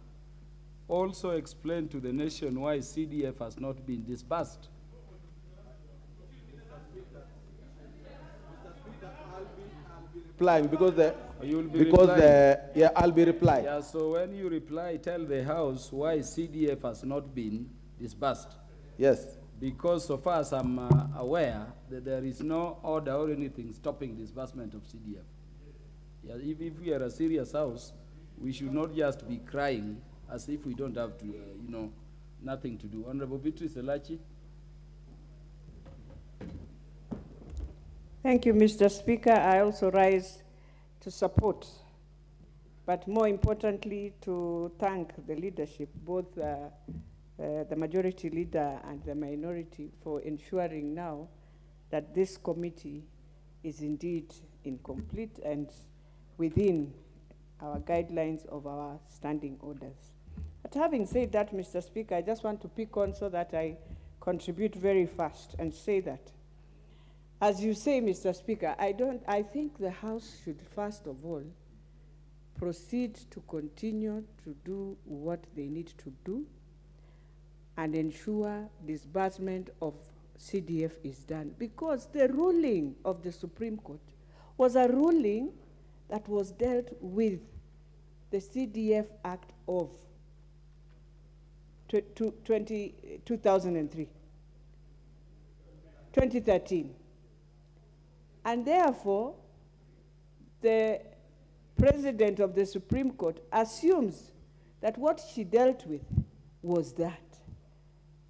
also explain to the nation why CDF has not been disbursed. Replying because the You'll be because replying. the yeah I'll be replying. Yeah, so when you reply, tell the House why CDF has not been disbursed. Yes. Because so far as I'm aware, that there is no order or anything stopping disbursement of CDF. Yeah, if we are a serious house, we should not just be crying as if we don't have to, nothing to do. Honorable Beatrice Elachi. Thank you, Mr. Speaker. I also rise to support, but more importantly, to thank the leadership, both the majority leader and the minority, for ensuring now that this committee is indeed incomplete and within our guidelines of our standing orders. But having said that, Mr. Speaker, I just want to pick on so that I contribute very fast and say that, as you say, Mr. Speaker, I think the House should first of all proceed to continue to do what they need to do and ensure disbursement of CDF is done. Because the ruling of the Supreme Court was a ruling that was dealt with the CDF Act of 2013. And therefore, the President of the Supreme Court assumes that what she dealt with was that.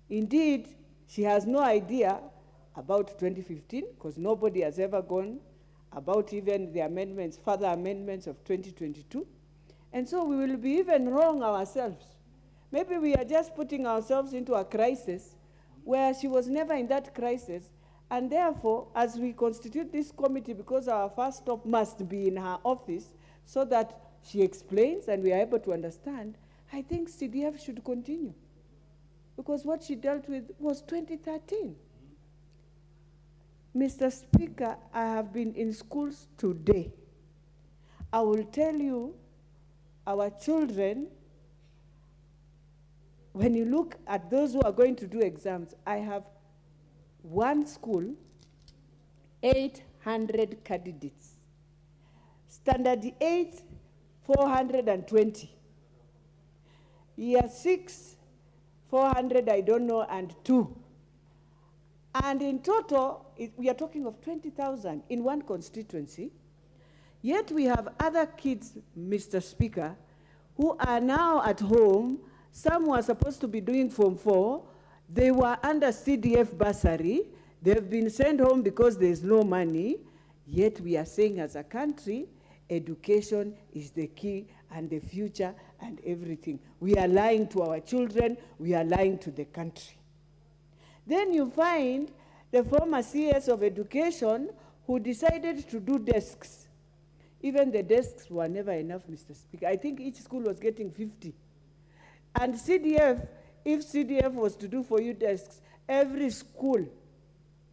Indeed, she has no idea about 2015, because nobody has ever gone about even the amendments, further amendments of 2022. And so we will be even wrong ourselves. Maybe we are just putting ourselves into a crisis where she was never in that crisis. And therefore, as we constitute this committee, because our first stop must be in her office so that she explains and we are able to understand, I think CDF should continue. Because what she dealt with was 2013. Mr. Speaker, I have been in schools today. I will tell you, our children, when you look at those who are going to do exams, I have one school, 800 candidates. Standard 8, 420. Year 6, 400, I don't know, and 2. And in total, we are talking of 20,000 in one constituency. Yet we have other kids, Mr. Speaker, who are now at home. Some were supposed to be doing Form 4. They were under CDF bursary. They've been sent home because there's no money. Yet we are saying as a country, education is the key and the future and everything. We are lying to our children. We are lying to the country. Then you find the former CS of education who decided to do desks. Even the desks were never enough, Mr. Speaker. I think each school was getting 50. And CDF, if CDF was to do for you desks, every school,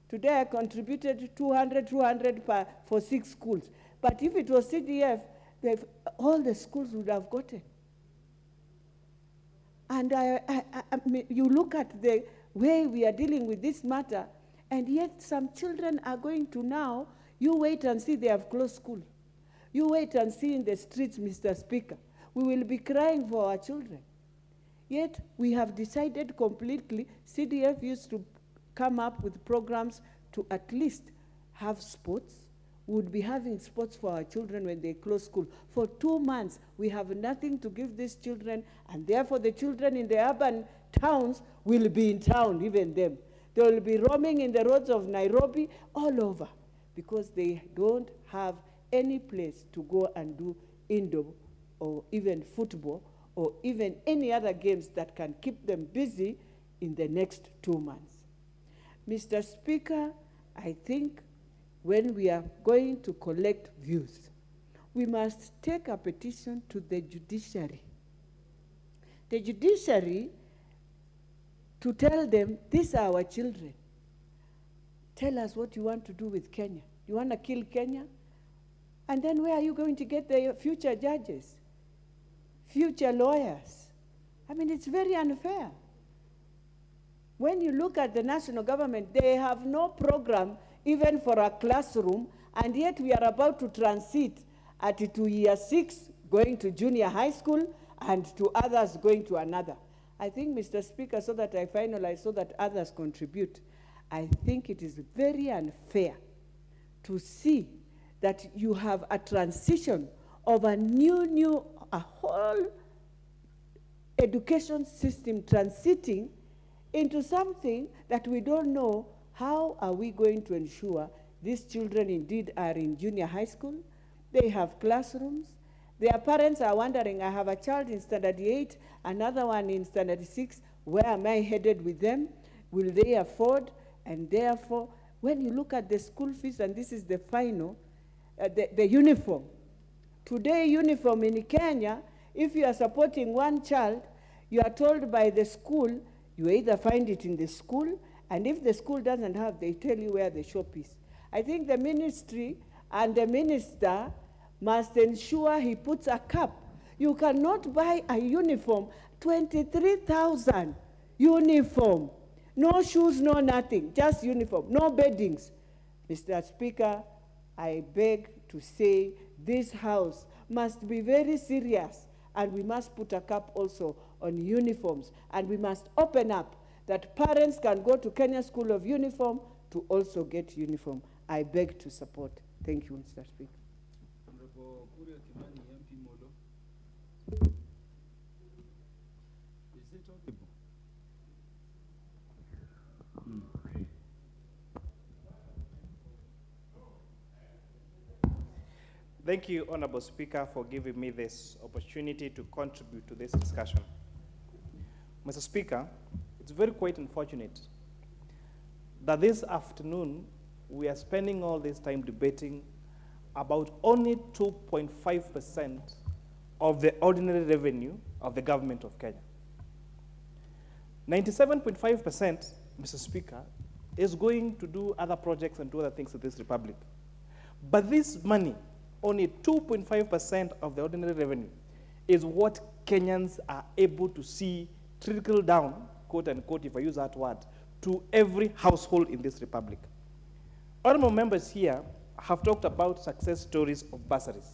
today I contributed 200 for 6 schools. But if it was CDF, all the schools would have gotten. And you look at the way we are dealing with this matter, and yet some children are going to now, you wait and see they have closed school. You wait and see in the streets, Mr. Speaker. We will be crying for our children. Yet we have decided completely, CDF used to come up with programs to at least have sports. We would be having sports for our children when they close school. For 2 months, we have nothing to give these children, and therefore the children in the urban towns will be in town, even them. They will be roaming in the roads of Nairobi all over because they don't have any place to go and do indoor or even football or even any other games that can keep them busy in the next 2 months. Mr. Speaker, I think when we are going to collect views, we must take a petition to the judiciary. The judiciary to tell them, these are our children. Tell us what you want to do with Kenya. You want to kill Kenya? And then where are you going to get the future judges, future lawyers? I mean, it's very unfair. When you look at the national government, they have no program even for a classroom, and yet we are about to transit to year 6, going to junior high school, and to others going to another. I think, Mr. Speaker, so that I finalize, so that others contribute, I think it is very unfair to see that you have a transition of a a whole education system transiting into something that we don't know. How are we going to ensure these children indeed are in junior high school? They have classrooms. Their parents are wondering, I have a child in standard 8, another one in standard 6. Where am I headed with them? Will they afford? And therefore, when you look at the school fees, and this is the final, the uniform. Today, uniform in Kenya, if you are supporting one child, you are told by the school, you either find it in the school, and if the school doesn't have, they tell you where the shop is. I think the ministry and the minister must ensure he puts a cap. You cannot buy a uniform, 23,000 uniform. No shoes, no nothing, just uniform, no beddings. Mr. Speaker, I beg to say this House must be very serious, and we must put a cap also on uniforms, and we must open up that parents can go to Kenya School of Uniform to also get uniform. I beg to support. Thank you, Mr. Speaker. Is it audible? Thank you, Honorable Speaker, for giving me this opportunity to contribute to this discussion. Mr. Speaker, it's very quite unfortunate that this afternoon we are spending all this time debating about only 2.5% of the ordinary revenue of the government of Kenya. 97.5%, Mr. Speaker, is going to do other projects and do other things in this republic. But this money, only 2.5% of the ordinary revenue, is what Kenyans are able to see trickle down, quote unquote, if I use that word, to every household in this republic. Honorable members here have talked about success stories of bursaries.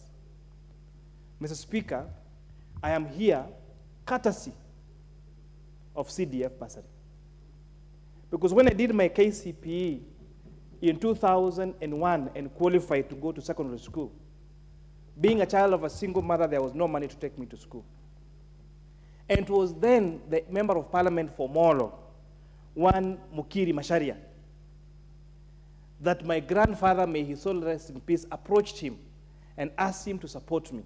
Mr. Speaker, I am here courtesy of CDF bursary. Because when I did my KCPE in 2001 and qualified to go to secondary school, being a child of a single mother, there was no money to take me to school. And it was then the Member of Parliament for Molo, one Mukiri Masharia, that my grandfather, may his soul rest in peace, approached him and asked him to support me.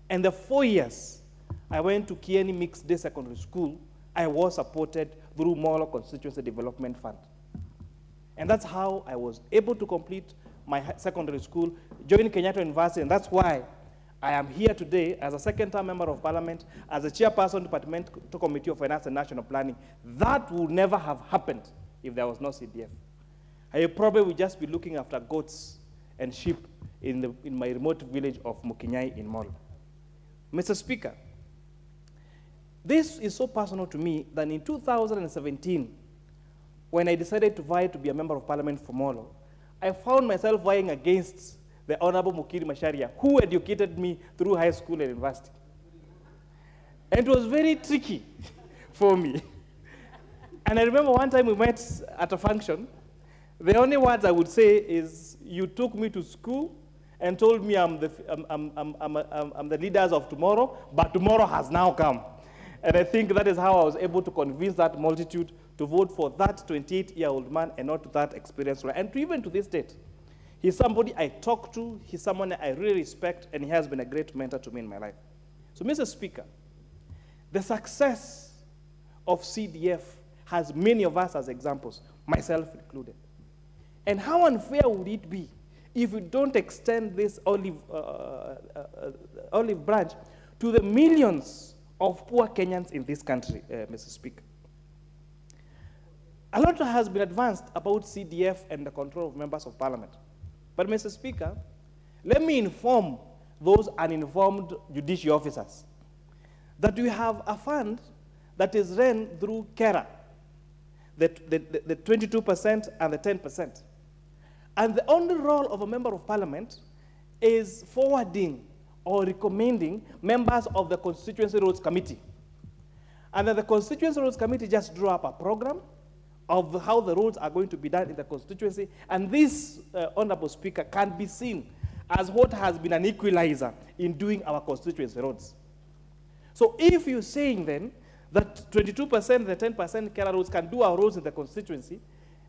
And the 4 years I went to Kieni Mixed Day Secondary School, I was supported through Molo Constituency Development Fund. And that's how I was able to complete my secondary school, join Kenyatta University, and that's why I am here today as a second-term member of parliament, as a chairperson of the Departmental Committee of Finance and National Planning. That would never have happened if there was no CDF. I probably would just be looking after goats and sheep in my remote village of Mukinyai in Molo. Mr. Speaker, this is so personal to me that in 2017, when I decided to vie to be a member of parliament for Molo, I found myself vying against the Honorable Mukiri Masharia, who educated me through high school and university. And it was very tricky for me. And I remember one time we met at a function. The only words I would say is, you took me to school and told me I'm the leaders of tomorrow, but tomorrow has now come. And I think that is how I was able to convince that multitude to vote for that 28-year-old man and not that experienced lawyer. And even to this date, he's somebody I talk to, he's someone I really respect, and he has been a great mentor to me in my life. So, Mr. Speaker, the success of CDF has many of us as examples, myself included. And how unfair would it be if we don't extend this olive branch to the millions of poor Kenyans in this country, Mr. Speaker? A lot has been advanced about CDF and the control of members of parliament. But, Mr. Speaker, let me inform those uninformed judicial officers that we have a fund that is run through KERA, the 22% and the 10%. And the only role of a member of parliament is forwarding or recommending members of the Constituency Roads Committee. And then the Constituency Roads Committee just drew up a program of how the roads are going to be done in the constituency. And this, Honorable Speaker, can be seen as what has been an equalizer in doing our constituency roads. So if you're saying then that 22%, the 10% KERA roads can do our roads in the constituency,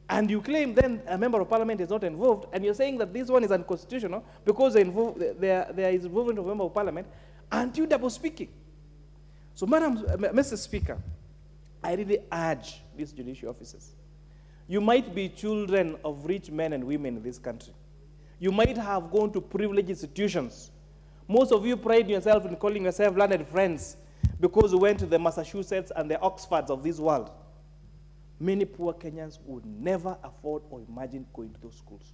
and you claim then a member of parliament is not involved, and you're saying that this one is unconstitutional because there is involvement of a member of parliament, aren't you double speaking? So, Mr. Speaker, I really urge these judicial officers. You might be children of rich men and women in this country. You might have gone to privileged institutions. Most of you pride yourself in calling yourself learned friends because you went to the Massachusetts and the Oxfords of this world. Many poor Kenyans would never afford or imagine going to those schools.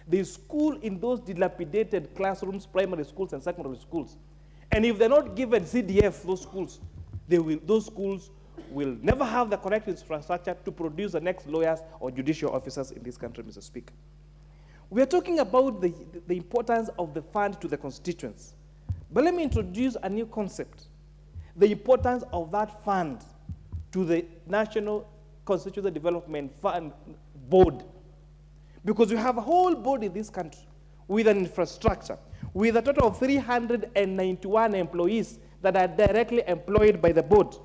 They school in those dilapidated classrooms, primary schools and secondary schools. And if they're not given CDF, those schools will never have the correct infrastructure to produce the next lawyers or judicial officers in this country, Mr. Speaker. We are talking about the importance of the fund to the constituents. But let me introduce a new concept, the importance of that fund to the National Constituency Development Fund Board. Because we have a whole board in this country with an infrastructure, with a total of 391 employees that are directly employed by the board.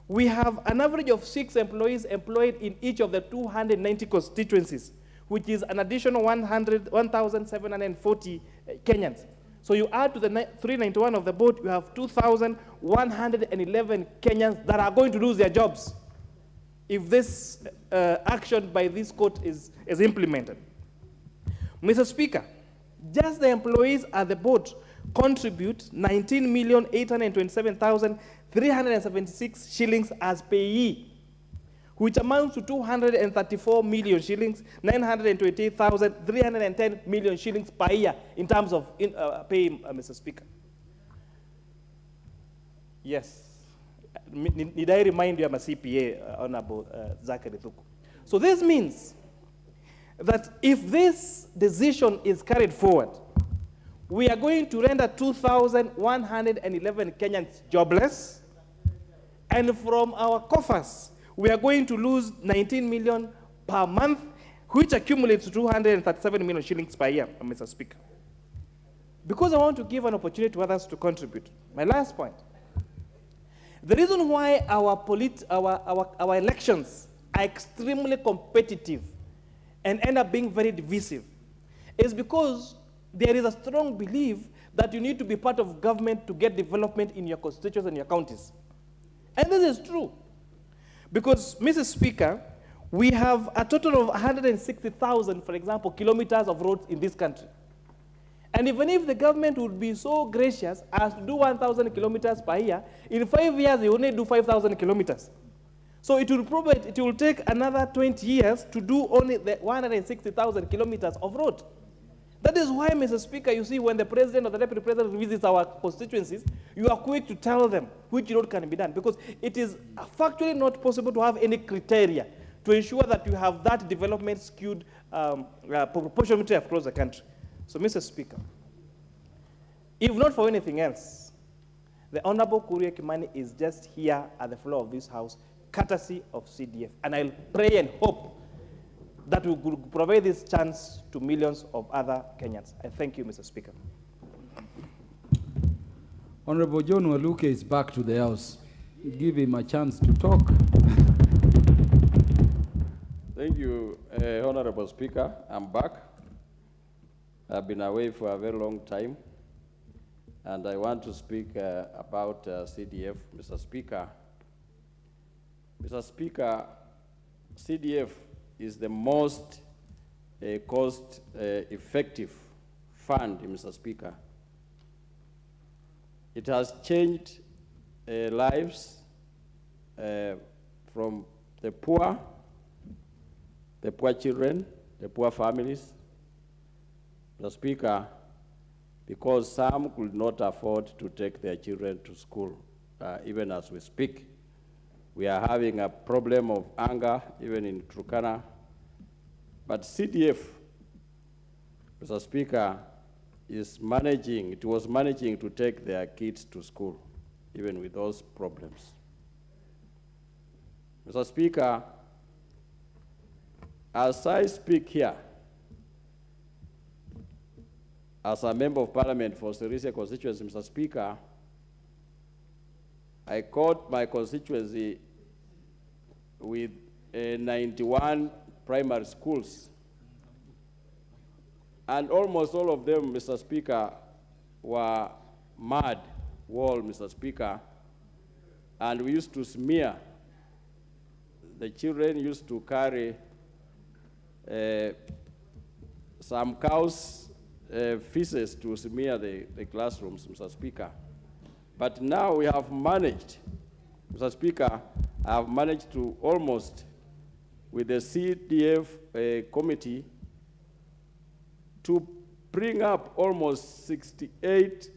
We have an average of 6 employees employed in each of the 290 constituencies, which is an additional 1,740 Kenyans. So you add to the 391 of the board, you have 2,111 Kenyans that are going to lose their jobs if this action by this court is implemented. Mr. Speaker, just the employees at the board contribute 19,827,376 shillings as payee, which amounts to 234 million shillings, 928,310 million shillings per year in terms of paying, Mr. Speaker. Yes. Need I remind you I'm a CPA, Honorable Zachary Thuku. So this means that if this decision is carried forward, we are going to render 2,111 Kenyans jobless, and from our coffers, we are going to lose 19 million per month, which accumulates to 237 million shillings per year, Mr. Speaker. Because I want to give an opportunity to others to contribute. My last point. The reason why our elections are extremely competitive and end up being very divisive is because there is a strong belief that you need to be part of government to get development in your constituencies and your counties. And this is true. Because, Mr. Speaker, we have a total of 160,000, for example, kilometers of roads in this country. And even if the government would be so gracious as to do 1,000 kilometers per year, in 5 years, they only do 5,000 kilometers. So it will take another 20 years to do only the 160,000 kilometers of road. That is why, Mr. Speaker, you see, when the president or the deputy president visits our constituencies, you are quick to tell them which road can be done, because it is factually not possible to have any criteria to ensure that you have that development skewed proportionality across the country. So, Mr. Speaker, if not for anything else, the Honorable Kuria Kimani is just here at the floor of this House, courtesy of CDF. And I'll pray and hope that we will provide this chance to millions of other Kenyans. I thank you, Mr. Speaker. Honorable John Waluke is back to the House. Give him a chance to talk. Thank you, Honorable Speaker. I'm back. I've been away for a very long time, and I want to speak about CDF, Mr. Speaker. Mr. Speaker, CDF is the most cost-effective fund, Mr. Speaker. It has changed lives from the poor children, the poor families, Mr. Speaker, because some could not afford to take their children to school, even as we speak. We are having a problem of hunger, even in Turkana. But CDF, Mr. Speaker, was managing to take their kids to school, even with those problems. Mr. Speaker, as I speak here, as a member of parliament for Sirisia constituency, Mr. Speaker, I caught my constituency with 91 primary schools. And almost all of them, Mr. Speaker, were mud wall, Mr. Speaker. And we used to smear. The children used to carry some cows' feces to smear the classrooms, Mr. Speaker. But now we have managed, Mr. Speaker, I have managed to almost, with the CDF committee, to bring up almost 68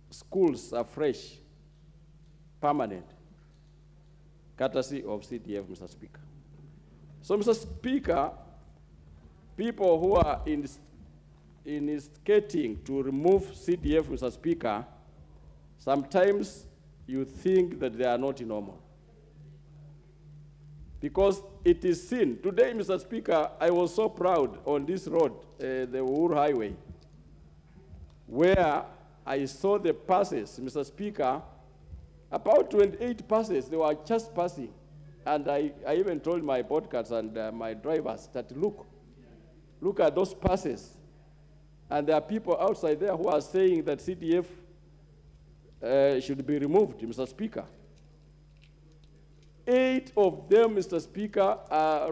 schools afresh, permanent, courtesy of CDF, Mr. Speaker. So, Mr. Speaker, people who are instigating to remove CDF, Mr. Speaker, sometimes you think that they are not normal. Because it is seen. Today, Mr. Speaker, I was so proud on this road, the Uhuru Highway, where I saw the passes, Mr. Speaker, about 28 passes, they were just passing. And I even told my podcasts and my drivers that, look at those passes. And there are people outside there who are saying that CDF should be removed, Mr. Speaker. 8 of them, Mr. Speaker, are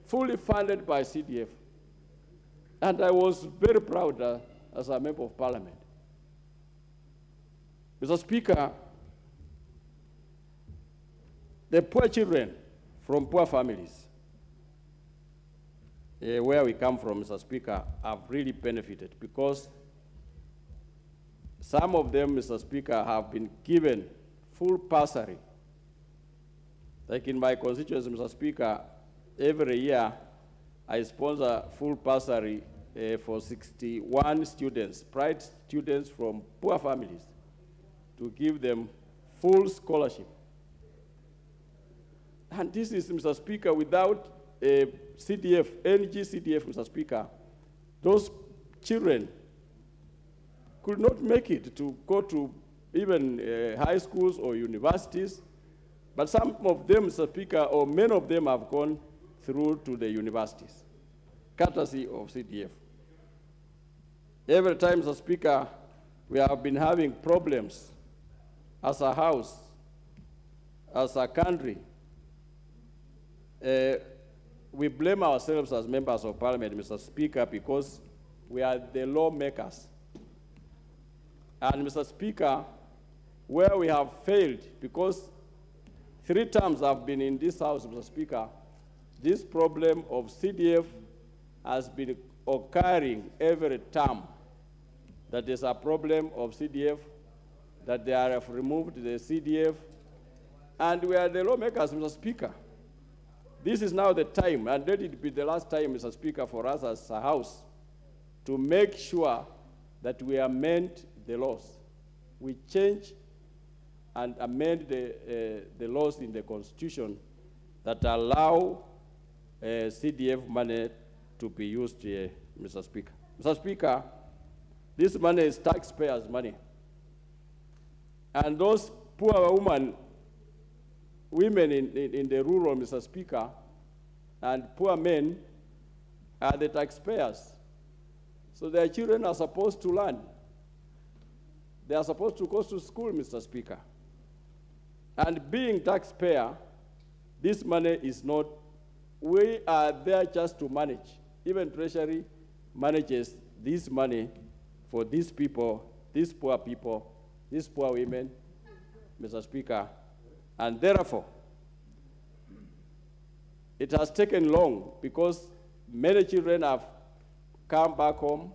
fully funded by CDF. And I was very proud as a member of parliament. Mr. Speaker, the poor children from poor families, where we come from, Mr. Speaker, have really benefited because some of them, Mr. Speaker, have been given full bursary. Like in my constituency, Mr. Speaker, every year I sponsor full bursary for 61 students, private students from poor families, to give them full scholarship. And this is, Mr. Speaker, without CDF, NG CDF, Mr. Speaker, those children could not make it to go to even high schools or universities. But some of them, Mr. Speaker, or many of them have gone through to the universities, courtesy of CDF. Every time, Mr. Speaker, we have been having problems as a house, as a country. We blame ourselves as members of parliament, Mr. Speaker, because we are the lawmakers. And, Mr. Speaker, where we have failed, because 3 terms I've been in this House, Mr. Speaker, this problem of CDF has been occurring every term. That is a problem of CDF, that they have removed the CDF, and we are the lawmakers, Mr. Speaker. This is now the time, and let it be the last time, Mr. Speaker, for us as a House to make sure that we amend the laws. We change and amend the laws in the Constitution that allow CDF money to be used, Mr. Speaker. Mr. Speaker, this money is taxpayers' money. And those poor women in the rural, Mr. Speaker, and poor men are the taxpayers. So their children are supposed to learn. They are supposed to go to school, Mr. Speaker. And being taxpayer, this money is not, we are there just to manage. Even Treasury manages this money for these people, these poor women, Mr. Speaker. And therefore, it has taken long because many children have come back home.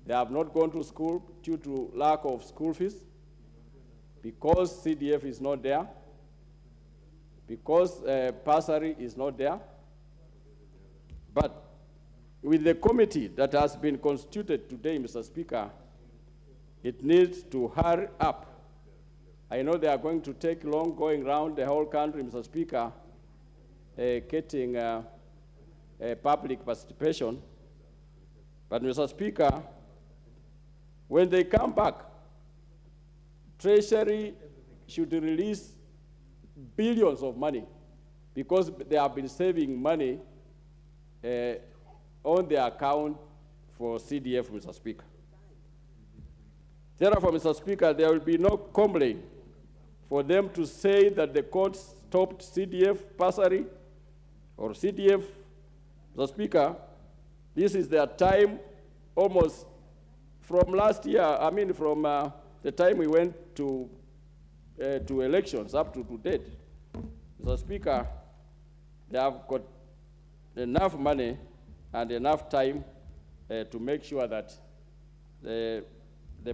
They have not gone to school due to lack of school fees, because CDF is not there, because bursary is not there. But with the committee that has been constituted today, Mr. Speaker, it needs to hurry up. I know they are going to take long going around the whole country, Mr. Speaker, getting public participation. But, Mr. Speaker, when they come back, Treasury should release billions of money because they have been saving money on their account for CDF, Mr. Speaker. Therefore, Mr. Speaker, there will be no complaint for them to say that the court stopped CDF bursary or CDF. Mr. Speaker, this is their time almost from last year, from the time we went to elections up to date. Mr. Speaker, they have got enough money and enough time to make sure that the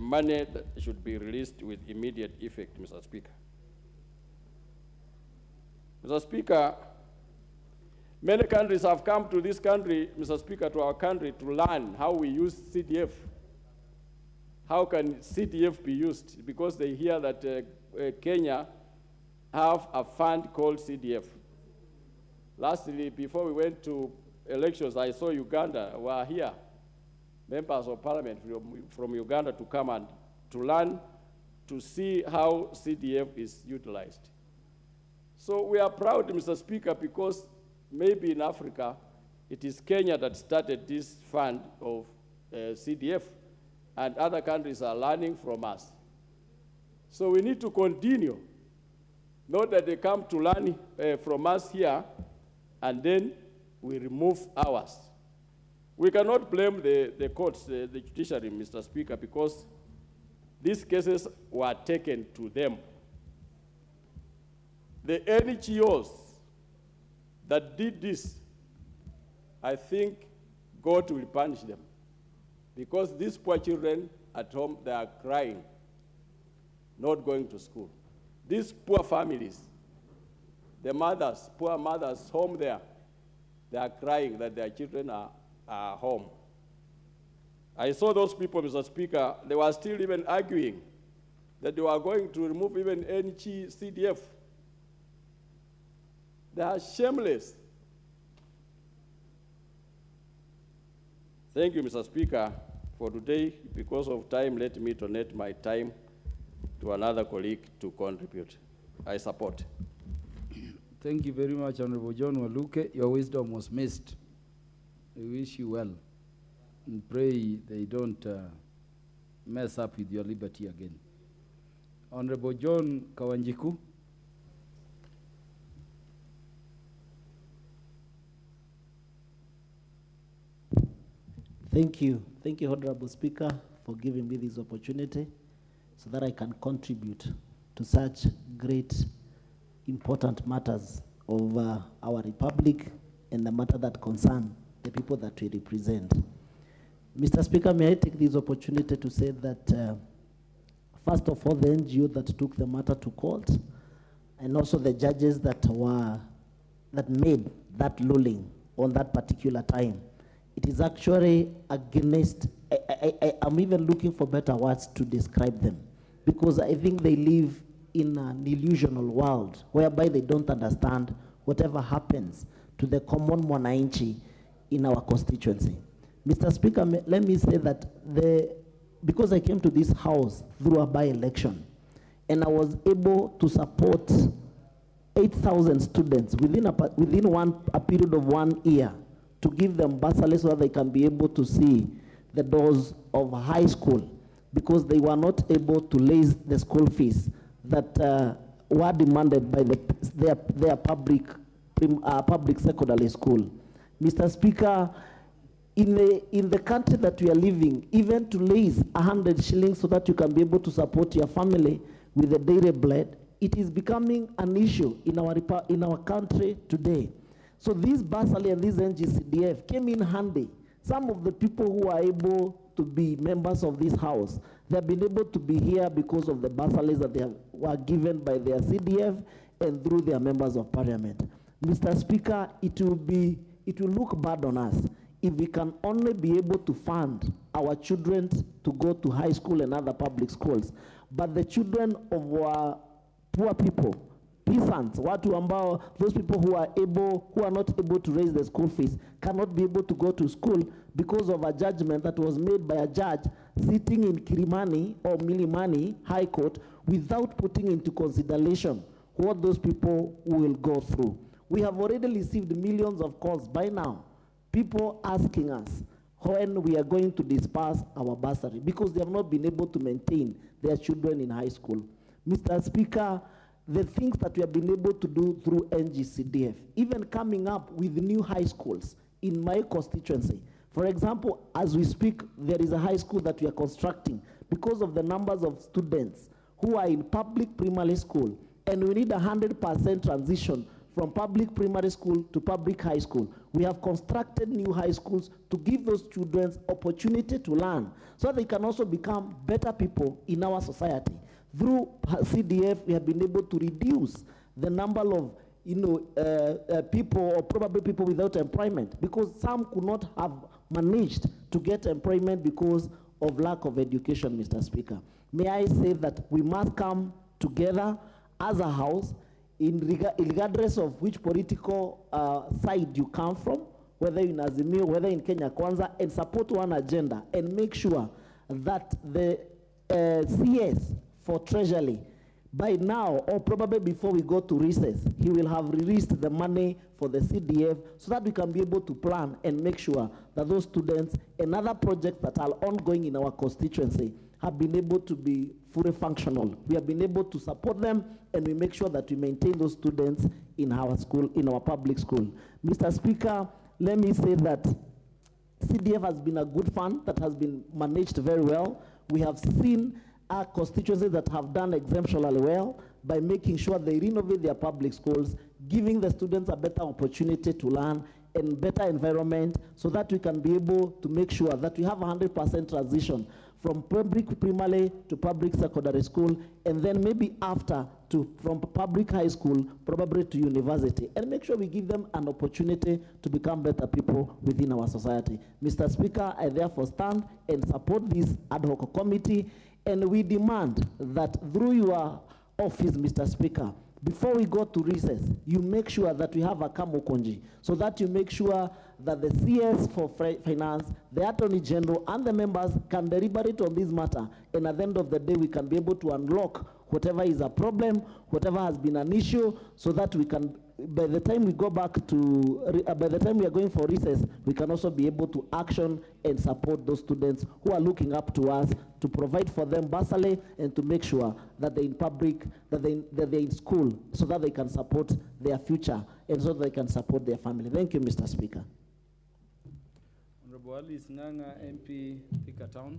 money should be released with immediate effect, Mr. Speaker. Mr. Speaker, many countries have come to this country, Mr. Speaker, to our country to learn how we use CDF. How can CDF be used? Because they hear that Kenya have a fund called CDF. Lastly, before we went to elections, I saw Uganda were here, members of parliament from Uganda to come and to learn, to see how CDF is utilized. So we are proud, Mr. Speaker, because maybe in Africa, it is Kenya that started this fund of CDF, and other countries are learning from us. So we need to continue, not that they come to learn from us here, and then we remove ours. We cannot blame the courts, the judiciary, Mr. Speaker, because these cases were taken to them. The NGOs that did this, I think God will punish them. Because these poor children at home, they are crying, not going to school. These poor families, the mothers, poor mothers home there, they are crying that their children are home. I saw those people, Mr. Speaker, they were still even arguing that they were going to remove even CDF. They are shameless. Thank you, Mr. Speaker, for today. Because of time, let me donate my time to another colleague to contribute. I support. Thank you very much, Honorable John Waluke. Your wisdom was missed. We wish you well and pray they don't mess up with your liberty again. Honorable John Kawanjiku. Thank you, Honorable Speaker, for giving me this opportunity so that I can contribute to such great, important matters of our republic and the matter that concern the people that we represent. Mr. Speaker, may I take this opportunity to say that, first of all, the NGO that took the matter to court, and also the judges that made that ruling on that particular time, it is actually against, I'm even looking for better words to describe them, because I think they live in an illusional world whereby they don't understand whatever happens to the common mwananchi in our constituency. Mr. Speaker, let me say that because I came to this house through a by-election, and I was able to support 8,000 students within a period of 1 year to give them bursaries so that they can be able to see the doors of high school, because they were not able to raise the school fees that were demanded by their public secondary school. Mr. Speaker, in the country that we are living, even to raise 100 shillings so that you can be able to support your family with a daily bread, it is becoming an issue in our country today. So this bursary and this NGCDF came in handy. Some of the people who are able to be members of this house, they have been able to be here because of the bursaries that were given by their CDF and through their members of parliament. Mr. Speaker, it will look bad on us if we can only be able to fund our children to go to high school and other public schools, but the children of our poor people, peasants, those people who are not able to raise the school fees, cannot be able to go to school because of a judgment that was made by a judge sitting in Kilimani or Milimani High Court without putting into consideration what those people will go through. We have already received millions of calls by now, people asking us when we are going to disperse our bursary because they have not been able to maintain their children in high school. Mr. Speaker, the things that we have been able to do through NGCDF, even coming up with new high schools in my constituency. For example, as we speak, there is a high school that we are constructing because of the numbers of students who are in public primary school, and we need 100% transition from public primary school to public high school. We have constructed new high schools to give those children opportunity to learn so they can also become better people in our society. Through CDF, we have been able to reduce the number of people, or probably people without employment, because some could not have managed to get employment because of lack of education, Mr. Speaker. May I say that we must come together as a house, regardless of which political side you come from, whether in Azimio, whether in Kenya Kwanza, and support one agenda and make sure that the CS for Treasury, by now, or probably before we go to recess, he will have released the money for the CDF so that we can be able to plan and make sure that those students and other projects that are ongoing in our constituency have been able to be fully functional. We have been able to support them, and we make sure that we maintain those students in our school, in our public school. Mr. Speaker, let me say that CDF has been a good fund that has been managed very well. We have seen our constituencies that have done exemptionally well by making sure they renovate their public schools, giving the students a better opportunity to learn and better environment so that we can be able to make sure that we have 100% transition from public primary to public secondary school, and then maybe after from public high school, probably to university, and make sure we give them an opportunity to become better people within our society. Mr. Speaker, I therefore stand and support this ad hoc committee, and we demand that through your office, Mr. Speaker, before we go to recess, you make sure that we have a kamukonji, so that you make sure that the CS for finance, the Attorney General, and the members can deliberate on this matter, and at the end of the day, we can be able to unlock whatever is a problem, whatever has been an issue, so that we can, by the time we go back to, by the time we are going for recess, we can also be able to action and support those students who are looking up to us to provide for them bursary and to make sure that they're in public, that they're in school, so that they can support their future and so that they can support their family. Thank you, Mr. Speaker. Honorable Alice Nganga, MP, Thika Town.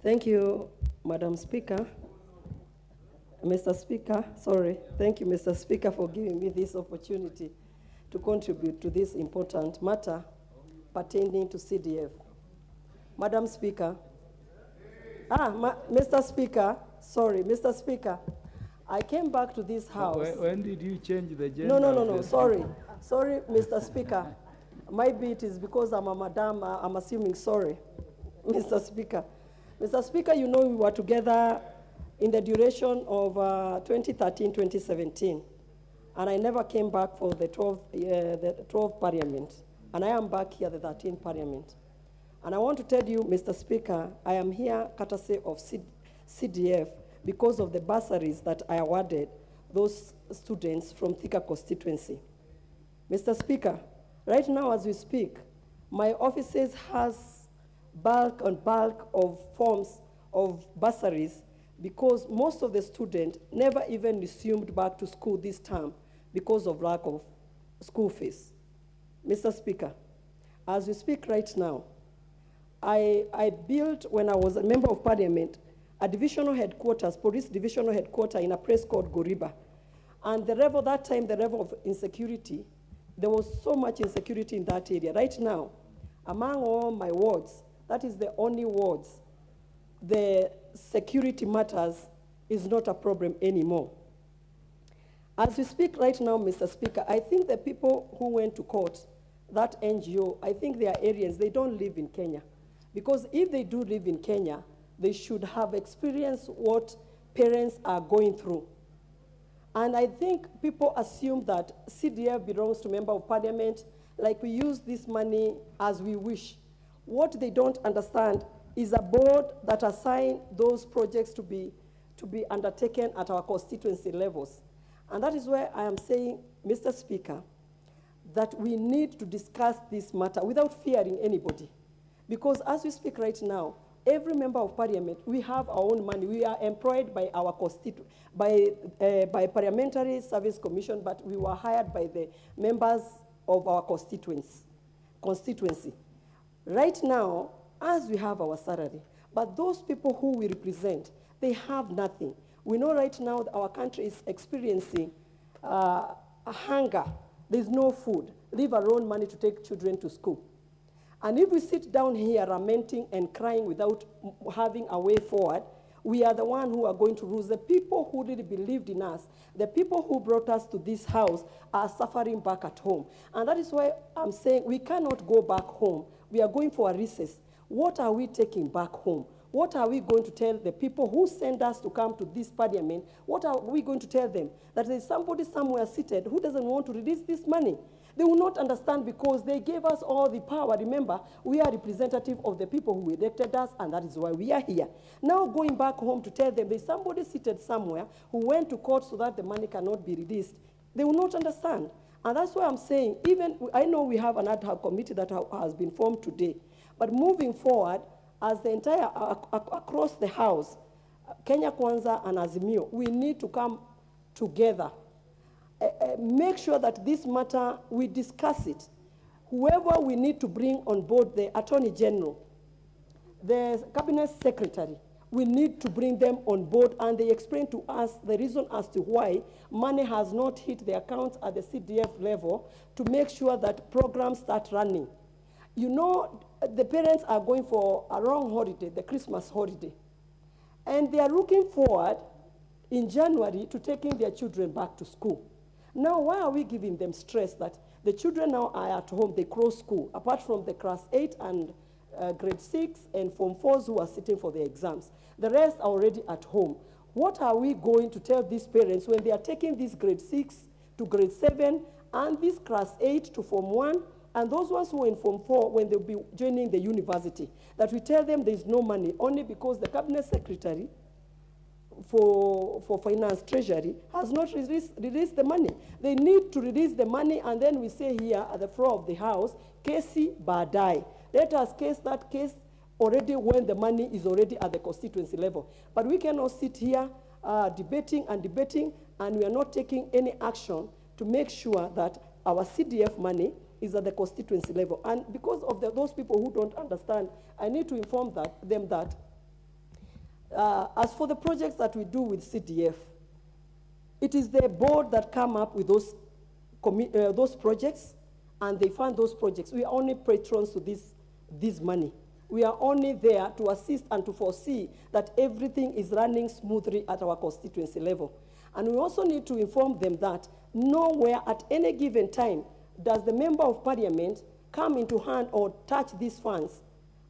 Thank you, Madam Speaker. Mr. Speaker, sorry. Thank you, Mr. Speaker, for giving me this opportunity to contribute to this important matter pertaining to CDF. Madam Speaker, Mr. Speaker, sorry, Mr. Speaker, I came back to this house. When did you change the gender? No, sorry. Sorry, Mr. Speaker. Maybe it is because I'm a madam, I'm assuming, sorry, Mr. Speaker. Mr. Speaker, you know we were together in the duration of 2013-2017, and I never came back for the 12th Parliament, and I am back here, the 13th Parliament. And I want to tell you, Mr. Speaker, I am here courtesy of CDF because of the bursaries that I awarded those students from Thika constituency. Mr. Speaker, right now as we speak, my offices has bulk and bulk of forms of bursaries because most of the students never even resumed back to school this term because of lack of school fees. Mr. Speaker, as we speak right now, I built, when I was a member of parliament, a divisional headquarters, police divisional headquarters in a place called Goriba. And the level, that time, the level of insecurity, there was so much insecurity in that area. Right now, among all my wards, that is the only wards, the security matters is not a problem anymore. As we speak right now, Mr. Speaker, I think the people who went to court, that NGO, I think they are Aryans, they don't live in Kenya. Because if they do live in Kenya, they should have experienced what parents are going through. And I think people assume that CDF belongs to member of parliament, like we use this money as we wish. What they don't understand is a board that assign those projects to be undertaken at our constituency levels. And that is where I am saying, Mr. Speaker, that we need to discuss this matter without fearing anybody. Because as we speak right now, every member of parliament, we have our own money. We are employed by our by Parliamentary Service Commission, but we were hired by the members of our constituency. Right now, as we have our salary, but those people who we represent, they have nothing. We know right now that our country is experiencing a hunger. There's no food, leave alone money to take children to school. And if we sit down here lamenting and crying without having a way forward, we are the ones who are going to lose. The people who really believed in us, the people who brought us to this house are suffering back at home. And that is why I'm saying we cannot go back home. We are going for a recess. What are we taking back home? What are we going to tell the people who send us to come to this parliament? What are we going to tell them? That there's somebody somewhere seated who doesn't want to release this money. They will not understand because they gave us all the power. Remember, we are representative of the people who elected us, and that is why we are here. Now going back home to tell them there's somebody seated somewhere who went to court so that the money cannot be released, they will not understand. And that's why I'm saying, even, I know we have an ad hoc committee that has been formed today, but moving forward, as the entire, across the house, Kenya Kwanza and Azimio, we need to come together. Make sure that this matter, we discuss it. Whoever we need to bring on board, the Attorney General, the Cabinet Secretary, we need to bring them on board, and they explain to us the reason as to why money has not hit the accounts at the CDF level to make sure that programs start running. You know, the parents are going for a long holiday, the Christmas holiday, and they are looking forward in January to taking their children back to school. Now, why are we giving them stress that the children now are at home, they close school, apart from the class 8 and grade 6 and Form 4s who are sitting for the exams. The rest are already at home. What are we going to tell these parents when they are taking this grade 6 to grade 7 and this class 8 to Form 1 and those ones who are in Form 4 when they'll be joining the university? That we tell them there is no money only because the Cabinet Secretary for Finance Treasury has not released the money. They need to release the money, and then we say here at the floor of the house, Kesi Badai. Let us case that case already when the money is already at the constituency level. But we cannot sit here debating, and we are not taking any action to make sure that our CDF money is at the constituency level. And because of those people who don't understand, I need to inform them that as for the projects that we do with CDF, it is the board that come up with those projects, and they fund those projects. We are only patrons to this money. We are only there to assist and to foresee that everything is running smoothly at our constituency level. And we also need to inform them that nowhere at any given time does the member of parliament come into hand or touch these funds.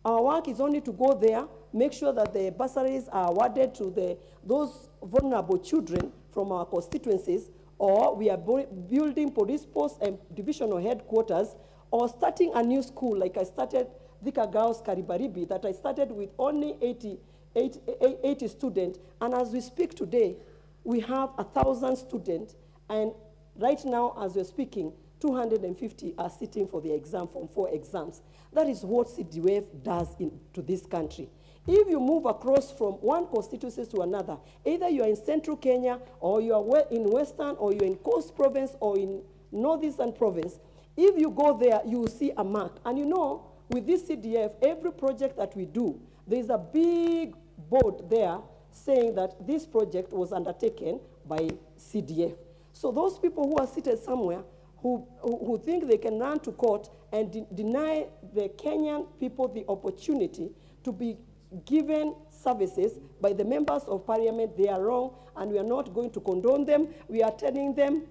Our work is only to go there, make sure that the bursaries are awarded to those vulnerable children from our constituencies, or we are building police posts and divisional headquarters, or starting a new school like I started Thika Girls Karibaribi, that I started with only 80 students. And as we speak today, we have 1,000 students, and right now, as we're speaking, 250 are sitting for the exam from 4 exams. That is what CDF does to this country. If you move across from one constituency to another, either you are in central Kenya, or you are in western, or you're in coast province, or in northeastern province, if you go there, you will see a mark. And you know, with this CDF, every project that we do, there's a big board there saying that this project was undertaken by CDF. So those people who are seated somewhere who think they can run to court and deny the Kenyan people the opportunity to be given services by the members of parliament, they are wrong, and we are not going to condone them. We are telling them,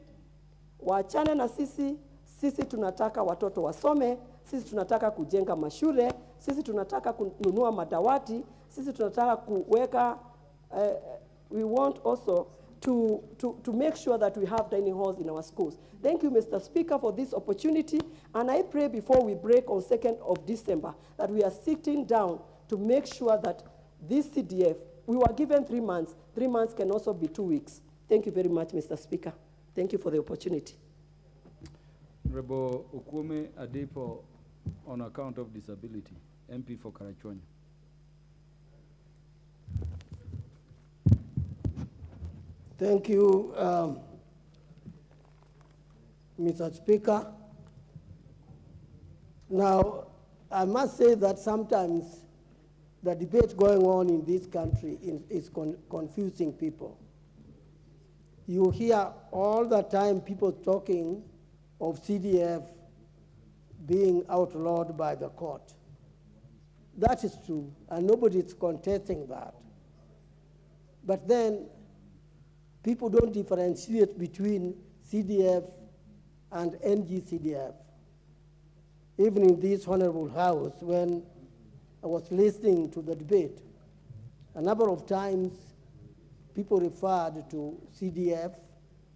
waachane na sisi, sisi tunataka watoto wasome, sisi tunataka kujenga mashule, sisi tunataka kununua madawati, sisi tunataka kuweka, we want also to make sure that we have dining halls in our schools. Thank you, Mr. Speaker, for this opportunity, and I pray before we break on 2nd of December that we are sitting down to make sure that this CDF, we were given 3 months. 3 months can also be 2 weeks. Thank you very much, Mr. Speaker. Thank you for the opportunity. Honorable Okume Adepo, on account of disability, MP for Karachuonyo. Thank you, Mr. Speaker. Now, I must say that sometimes the debate going on in this country is confusing people. You hear all the time people talking of CDF being outlawed by the court. That is true, and nobody is contesting that. But then people don't differentiate between CDF and NGCDF. Even in this honorable house, when I was listening to the debate, a number of times people referred to CDF,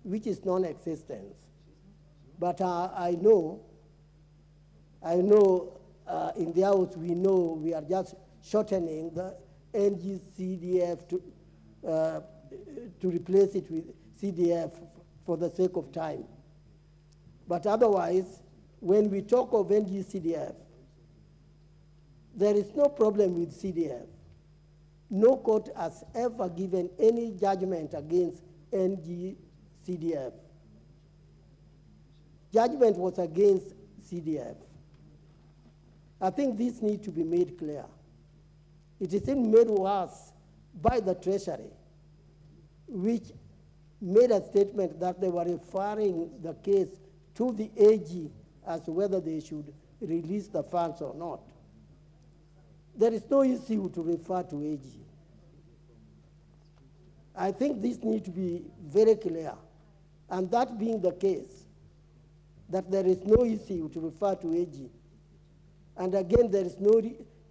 which is non-existent. But I know in the house we know we are just shortening the NGCDF to replace it with CDF for the sake of time. But otherwise, when we talk of NGCDF, there is no problem with CDF. No court has ever given any judgment against NGCDF. Judgment was against CDF. I think this needs to be made clear. It is made worse by the Treasury, which made a statement that they were referring the case to the AG as to whether they should release the funds or not. There is no issue to refer to AG. I think this needs to be very clear. And that being the case, that there is no issue to refer to AG. And again, there is no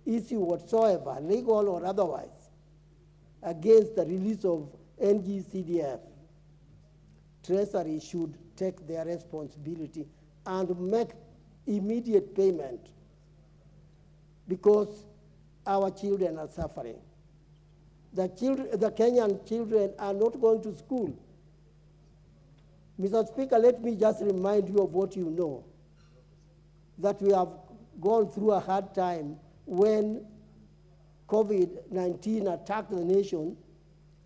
issue whatsoever, legal or otherwise, against the release of NGCDF. Treasury should take their responsibility and make immediate payment, because our children are suffering. The Kenyan children are not going to school. Mr. Speaker, let me just remind you of what you know, that we have gone through a hard time when COVID-19 attacked the nation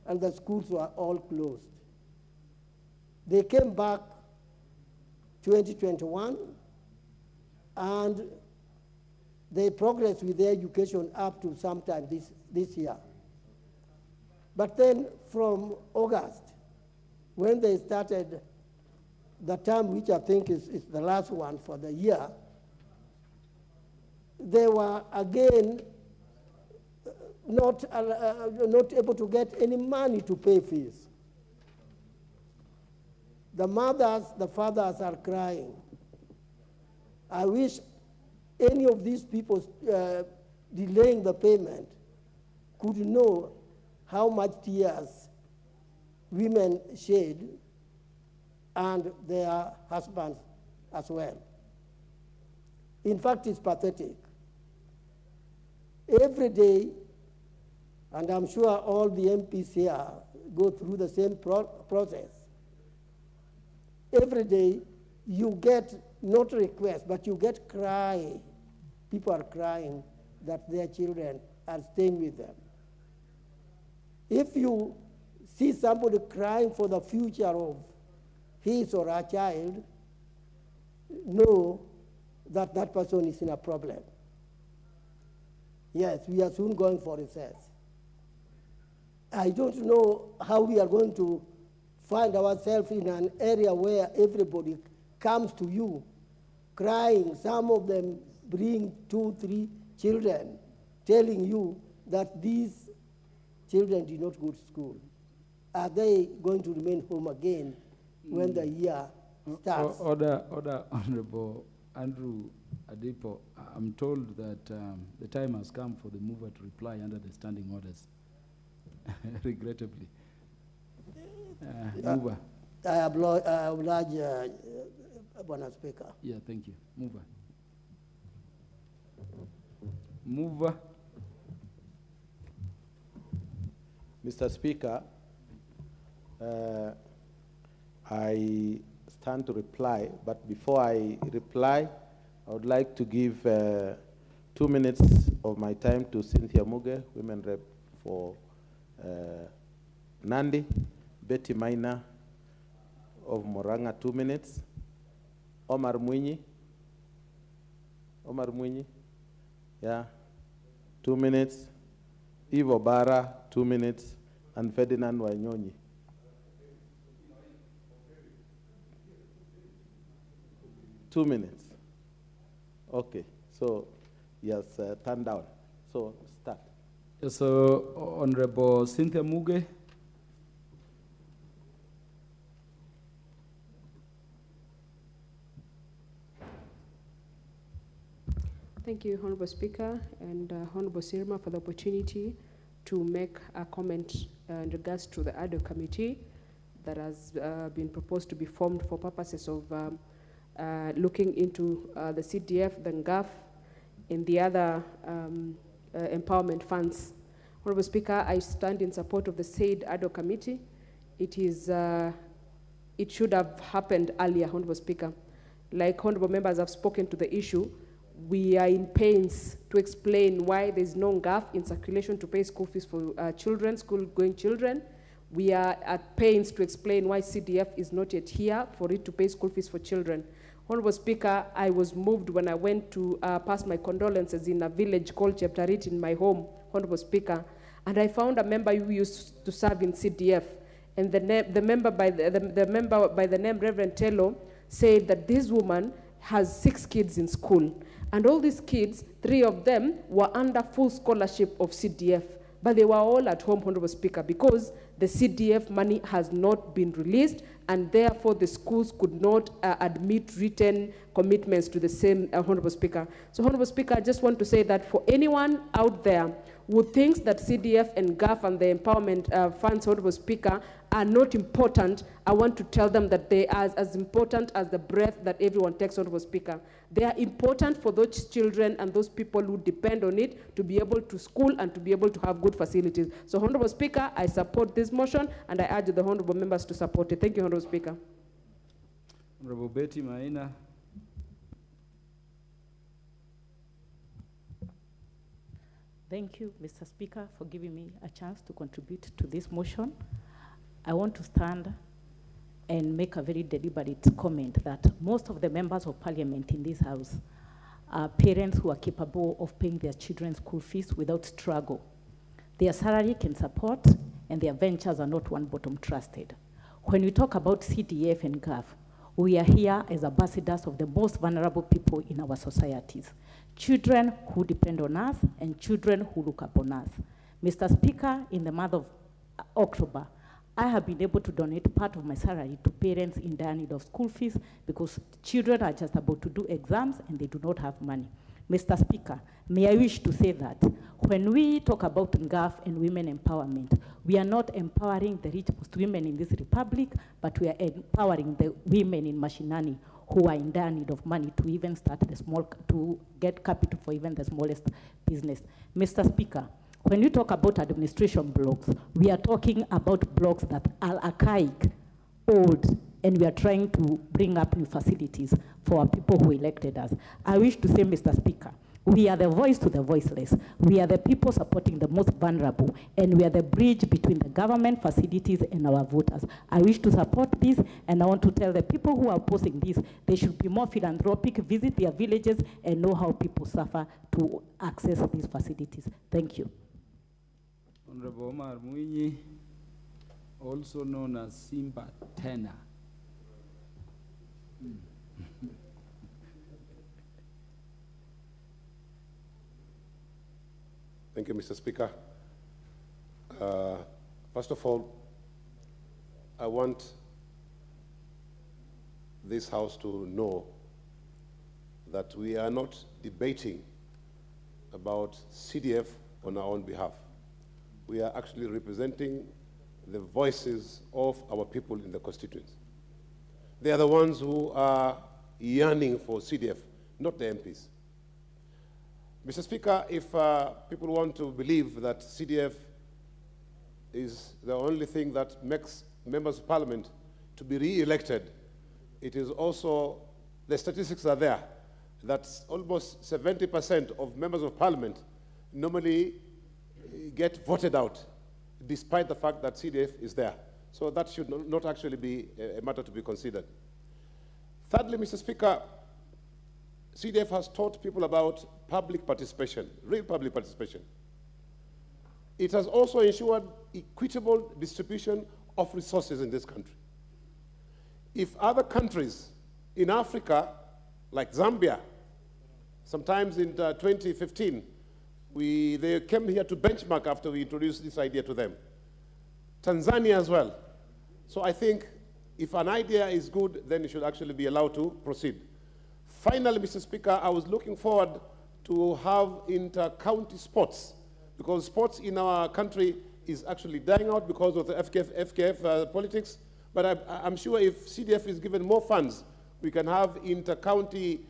and the schools were all closed. They came back 2021, and they progressed with their education up to sometime this year. But then from August, when they started the term, which I think is the last one for the year, they were again not able to get any money to pay fees. The mothers, the fathers are crying. I wish any of these people delaying the payment could know how much tears women shed and their husbands as well. In fact, it's pathetic. Every day, and I'm sure all the MPs here go through the same process. Every day, you get not requests, but you get cry. People are crying that their children are staying with them. If you see somebody crying for the future of his or her child, know that that person is in a problem. Yes, we are soon going for recess. I don't know how we are going to find ourselves in an area where everybody comes to you crying. Some of them bring 2, 3 children, telling you that these children did not go to school. Are they going to remain home again when the year starts? Order, Honorable Andrew Adipo. I'm told that the time has come for the mover to reply under the standing orders. Regrettably. Mover. I oblige, Bwana Speaker. Yeah, thank you. Mover. Mover. Mr. Speaker, I stand to reply, but before I reply, I would like to give 2 minutes of my time to Cynthia Muge, Women Rep for Nandi, Betty Maina of Moranga, 2 minutes, Omar Mwinyi, yeah, 2 minutes, Ivo Bara, 2 minutes, and Ferdinand Wanyonyi. Two minutes. Okay, so yes, turn down. So start. So, Honorable Cynthia Muge. Thank you, Honorable Speaker, and Honorable Sirma for the opportunity to make a comment in regards to the ADO committee that has been proposed to be formed for purposes of looking into the CDF, the NGAF, and the other empowerment funds. Honorable Speaker, I stand in support of the said ADO committee. It should have happened earlier, Honorable Speaker. Like honorable members have spoken to the issue, we are in pains to explain why there's no NGAF in circulation to pay school fees for children, school-going children. We are at pains to explain why CDF is not yet here for it to pay school fees for children. Honorable Speaker, I was moved when I went to pass my condolences in a village called Cheptarit in my home, Honorable Speaker, and I found a member who used to serve in CDF, and the member by the name Reverend Tello said that this woman has 6 kids in school, and all these kids, 3 of them were under full scholarship of CDF, but they were all at home, Honorable Speaker, because the CDF money has not been released, and therefore the schools could not admit written commitments to the same, Honorable Speaker. So, Honorable Speaker, I just want to say that for anyone out there who thinks that CDF and GAF and the empowerment funds, Honorable Speaker, are not important, I want to tell them that they are as important as the breath that everyone takes, Honorable Speaker. They are important for those children and those people who depend on it to be able to school and to be able to have good facilities. So, Honorable Speaker, I support this motion and I urge the honorable members to support it. Thank you, Honorable Speaker. Honorable Betty Maina. Thank you, Mr. Speaker, for giving me a chance to contribute to this motion. I want to stand and make a very deliberate comment that most of the members of parliament in this house are parents who are capable of paying their children's school fees without struggle. Their salary can support, and their ventures are not one bottom trusted. When we talk about CDF and GAF, we are here as ambassadors of the most vulnerable people in our societies. Children who depend on us and children who look upon us. Mr. Speaker, in the month of October, I have been able to donate part of my salary to parents in dire need of school fees because children are just about to do exams and they do not have money. Mr. Speaker, may I wish to say that when we talk about NGAF and women empowerment, we are not empowering the richest women in this republic, but we are empowering the women in Mashinani who are in dire need of money to even start to get capital for even the smallest business. Mr. Speaker, when we talk about administration blocks, we are talking about blocks that are archaic, old, and we are trying to bring up new facilities for our people who elected us. I wish to say, Mr. Speaker, we are the voice to the voiceless. We are the people supporting the most vulnerable, and we are the bridge between the government facilities and our voters. I wish to support this, and I want to tell the people who are opposing this, they should be more philanthropic, visit their villages, and know how people suffer to access these facilities. Thank you. Honorable Omar Mwinyi, also known as Simba Tena. Thank you, Mr. Speaker. First of all, I want this House to know that we are not debating about CDF on our own behalf. We are actually representing the voices of our people in the constituents. They are the ones who are yearning for CDF, not the MPs. Mr. Speaker, if people want to believe that CDF is the only thing that makes members of parliament to be re-elected, it is also, the statistics are there, that almost 70% of members of parliament normally get voted out, despite the fact that CDF is there. So that should not actually be a matter to be considered. Thirdly, Mr. Speaker, CDF has taught people about public participation, real public participation. It has also ensured equitable distribution of resources in this country. If other countries in Africa, like Zambia, sometimes in 2015, they came here to benchmark after we introduced this idea to them. Tanzania as well. So I think if an idea is good, then it should actually be allowed to proceed. Finally, Mr. Speaker, I was looking forward to have inter-county sports, because sports in our country is actually dying out because of the FKF politics. But I'm sure if CDF is given more funds, we can have inter-county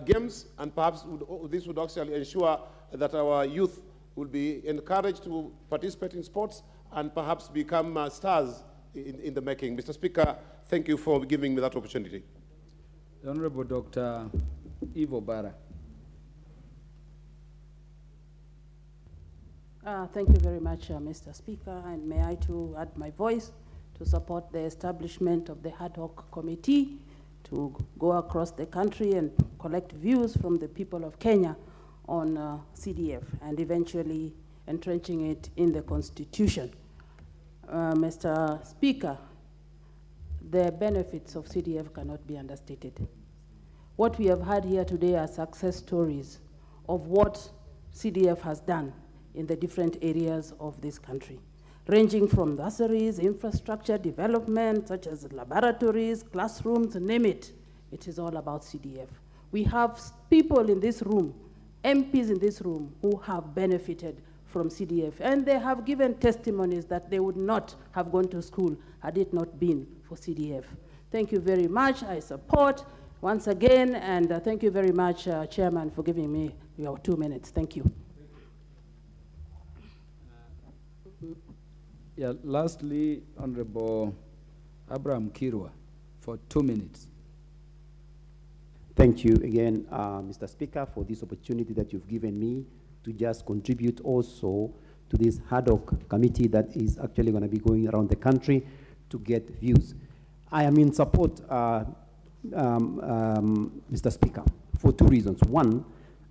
games, and perhaps this would actually ensure that our youth will be encouraged to participate in sports and perhaps become stars in the making. Mr. Speaker, thank you for giving me that opportunity. The Honorable Dr. Ivo Bara. Thank you very much, Mr. Speaker, and may I too add my voice to support the establishment of the ad hoc committee to go across the country and collect views from the people of Kenya on CDF and eventually entrenching it in the Constitution. Mr. Speaker, the benefits of CDF cannot be understated. What we have had here today are success stories of what CDF has done in the different areas of this country, ranging from nurseries, infrastructure development, such as laboratories, classrooms, name it. It is all about CDF. We have people in this room, MPs in this room, who have benefited from CDF, and they have given testimonies that they would not have gone to school had it not been for CDF. Thank you very much. I support once again, and thank you very much, Chairman, for giving me your 2 minutes. Thank you. Yeah, lastly, Honorable Abraham Kirwa for 2 minutes. Thank you again, Mr. Speaker, for this opportunity that you've given me to just contribute also to this ad hoc committee that is actually going to be going around the country to get views. I am in support, Mr. Speaker, for 2 reasons. One,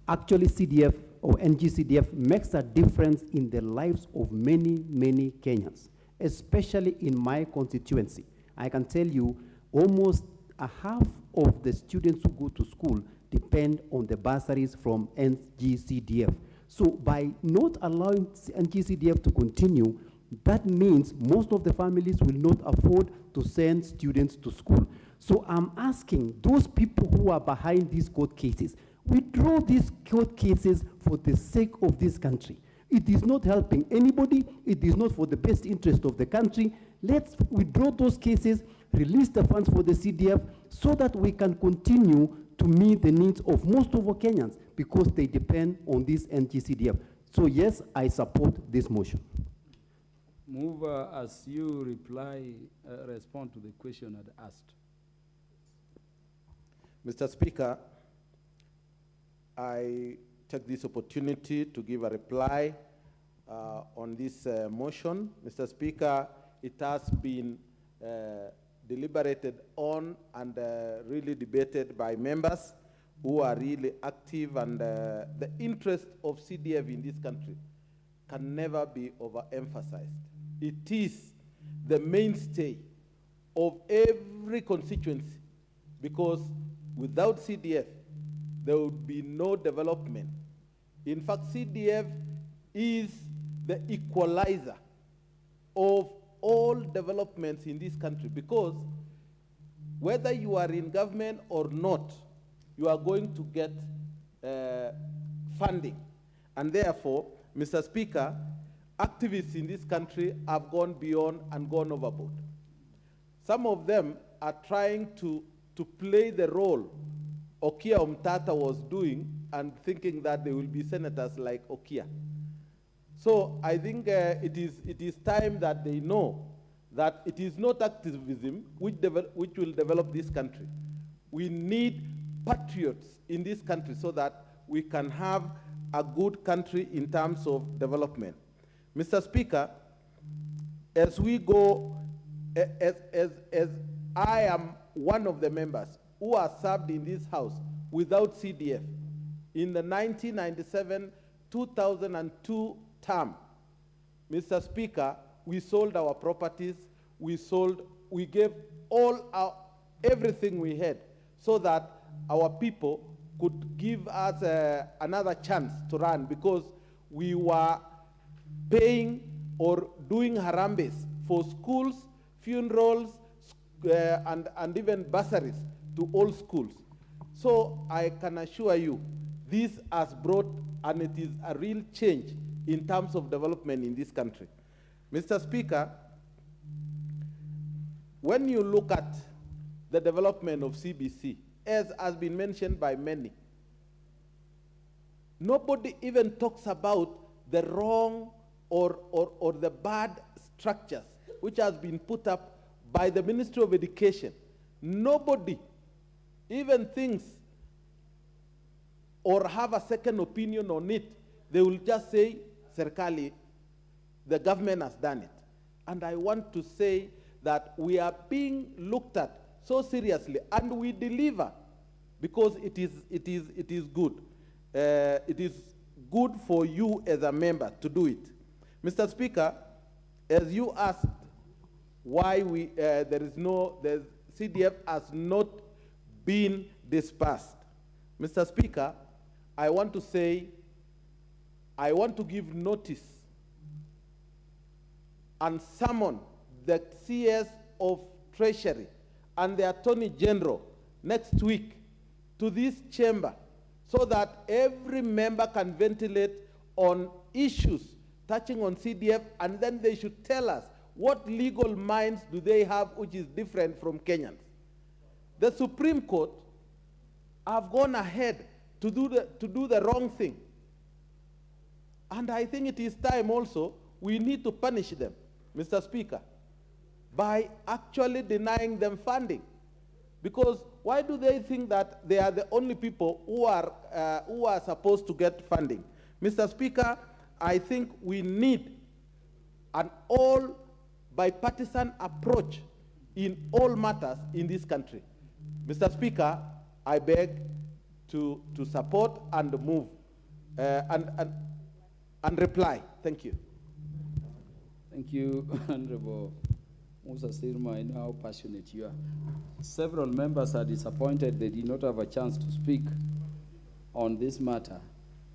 actually CDF or NGCDF makes a difference in the lives of many, many Kenyans, especially in my constituency. I can tell you almost a half of the students who go to school depend on the bursaries from NGCDF. So by not allowing NGCDF to continue, that means most of the families will not afford to send students to school. So I'm asking those people who are behind these court cases, withdraw these court cases for the sake of this country. It is not helping anybody. It is not for the best interest of the country. Let's withdraw those cases, release the funds for the CDF so that we can continue to meet the needs of most of our Kenyans because they depend on this NGCDF. So yes, I support this motion. Move as you respond to the question I'd asked. Mr. Speaker, I take this opportunity to give a reply on this motion. Mr. Speaker, it has been deliberated on and really debated by members who are really active, and the interest of CDF in this country can never be overemphasized. It is the mainstay of every constituency, because without CDF, there would be no development. In fact, CDF is the equalizer of all developments in this country, because whether you are in government or not, you are going to get funding. And therefore, Mr. Speaker, activists in this country have gone beyond and gone overboard. Some of them are trying to play the role Okia Omtata was doing and thinking that they will be senators like Okia. So I think it is time that they know that it is not activism which will develop this country. We need patriots in this country so that we can have a good country in terms of development. Mr. Speaker, as we go, as I am one of the members who are served in this house without CDF, in the 1997-2002 term, Mr. Speaker, we sold our properties, we gave everything we had so that our people could give us another chance to run, because we were paying or doing harambes for schools, funerals, and even bursaries to all schools. So I can assure you, this has brought, and it is a real change in terms of development in this country. Mr. Speaker, when you look at the development of CBC, as has been mentioned by many, nobody even talks about the wrong or the bad structures which has been put up by the Ministry of Education. Nobody even thinks or have a second opinion on it. They will just say, Serikali, the government has done it. And I want to say that we are being looked at so seriously, and we deliver, because it is good. It is good for you as a member to do it. Mr. Speaker, as you asked why the CDF has not been dispersed, Mr. Speaker, I want to say, I want to give notice and summon the CS of Treasury and the Attorney General next week to this chamber, so that every member can ventilate on issues touching on CDF, and then they should tell us what legal minds do they have which is different from Kenyans. The Supreme Court have gone ahead to do the wrong thing. And I think it is time also we need to punish them, Mr. Speaker, by actually denying them funding. Because why do they think that they are the only people who are supposed to get funding? Mr. Speaker, I think we need an all bipartisan approach in all matters in this country. Mr. Speaker, I beg to support and move and reply. Thank you. Thank you, Honorable Musa Sirma. I know how passionate you are. Several members are disappointed they did not have a chance to speak on this matter.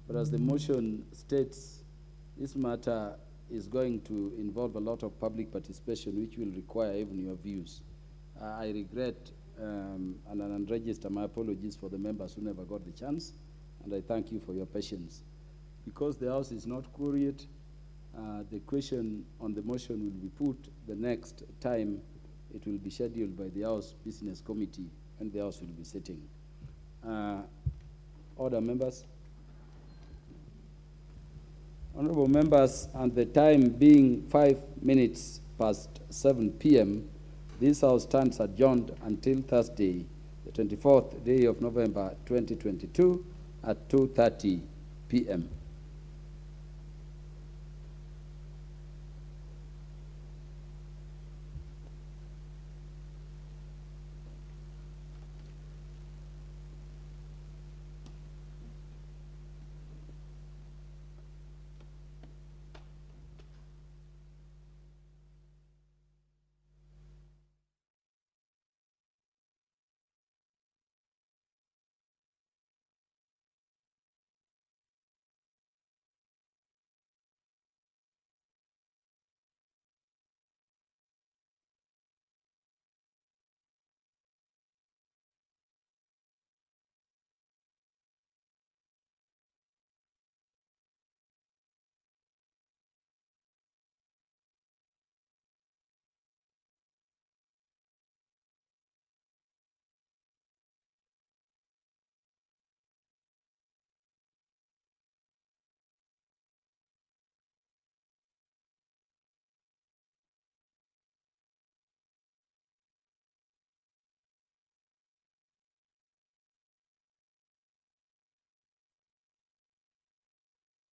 But as the motion states, this matter is going to involve a lot of public participation, which will require even your views. I regret and unregister my apologies for the members who never got the chance, and I thank you for your patience. Because the House is not queried, the question on the motion will be put the next time it will be scheduled by the House Business Committee, and the House will be sitting. Order, members. Honorable members, and the time being 5 minutes past 7 p.m., this House stands adjourned until Thursday, the 24th day of November 2022 at 2:30 p.m.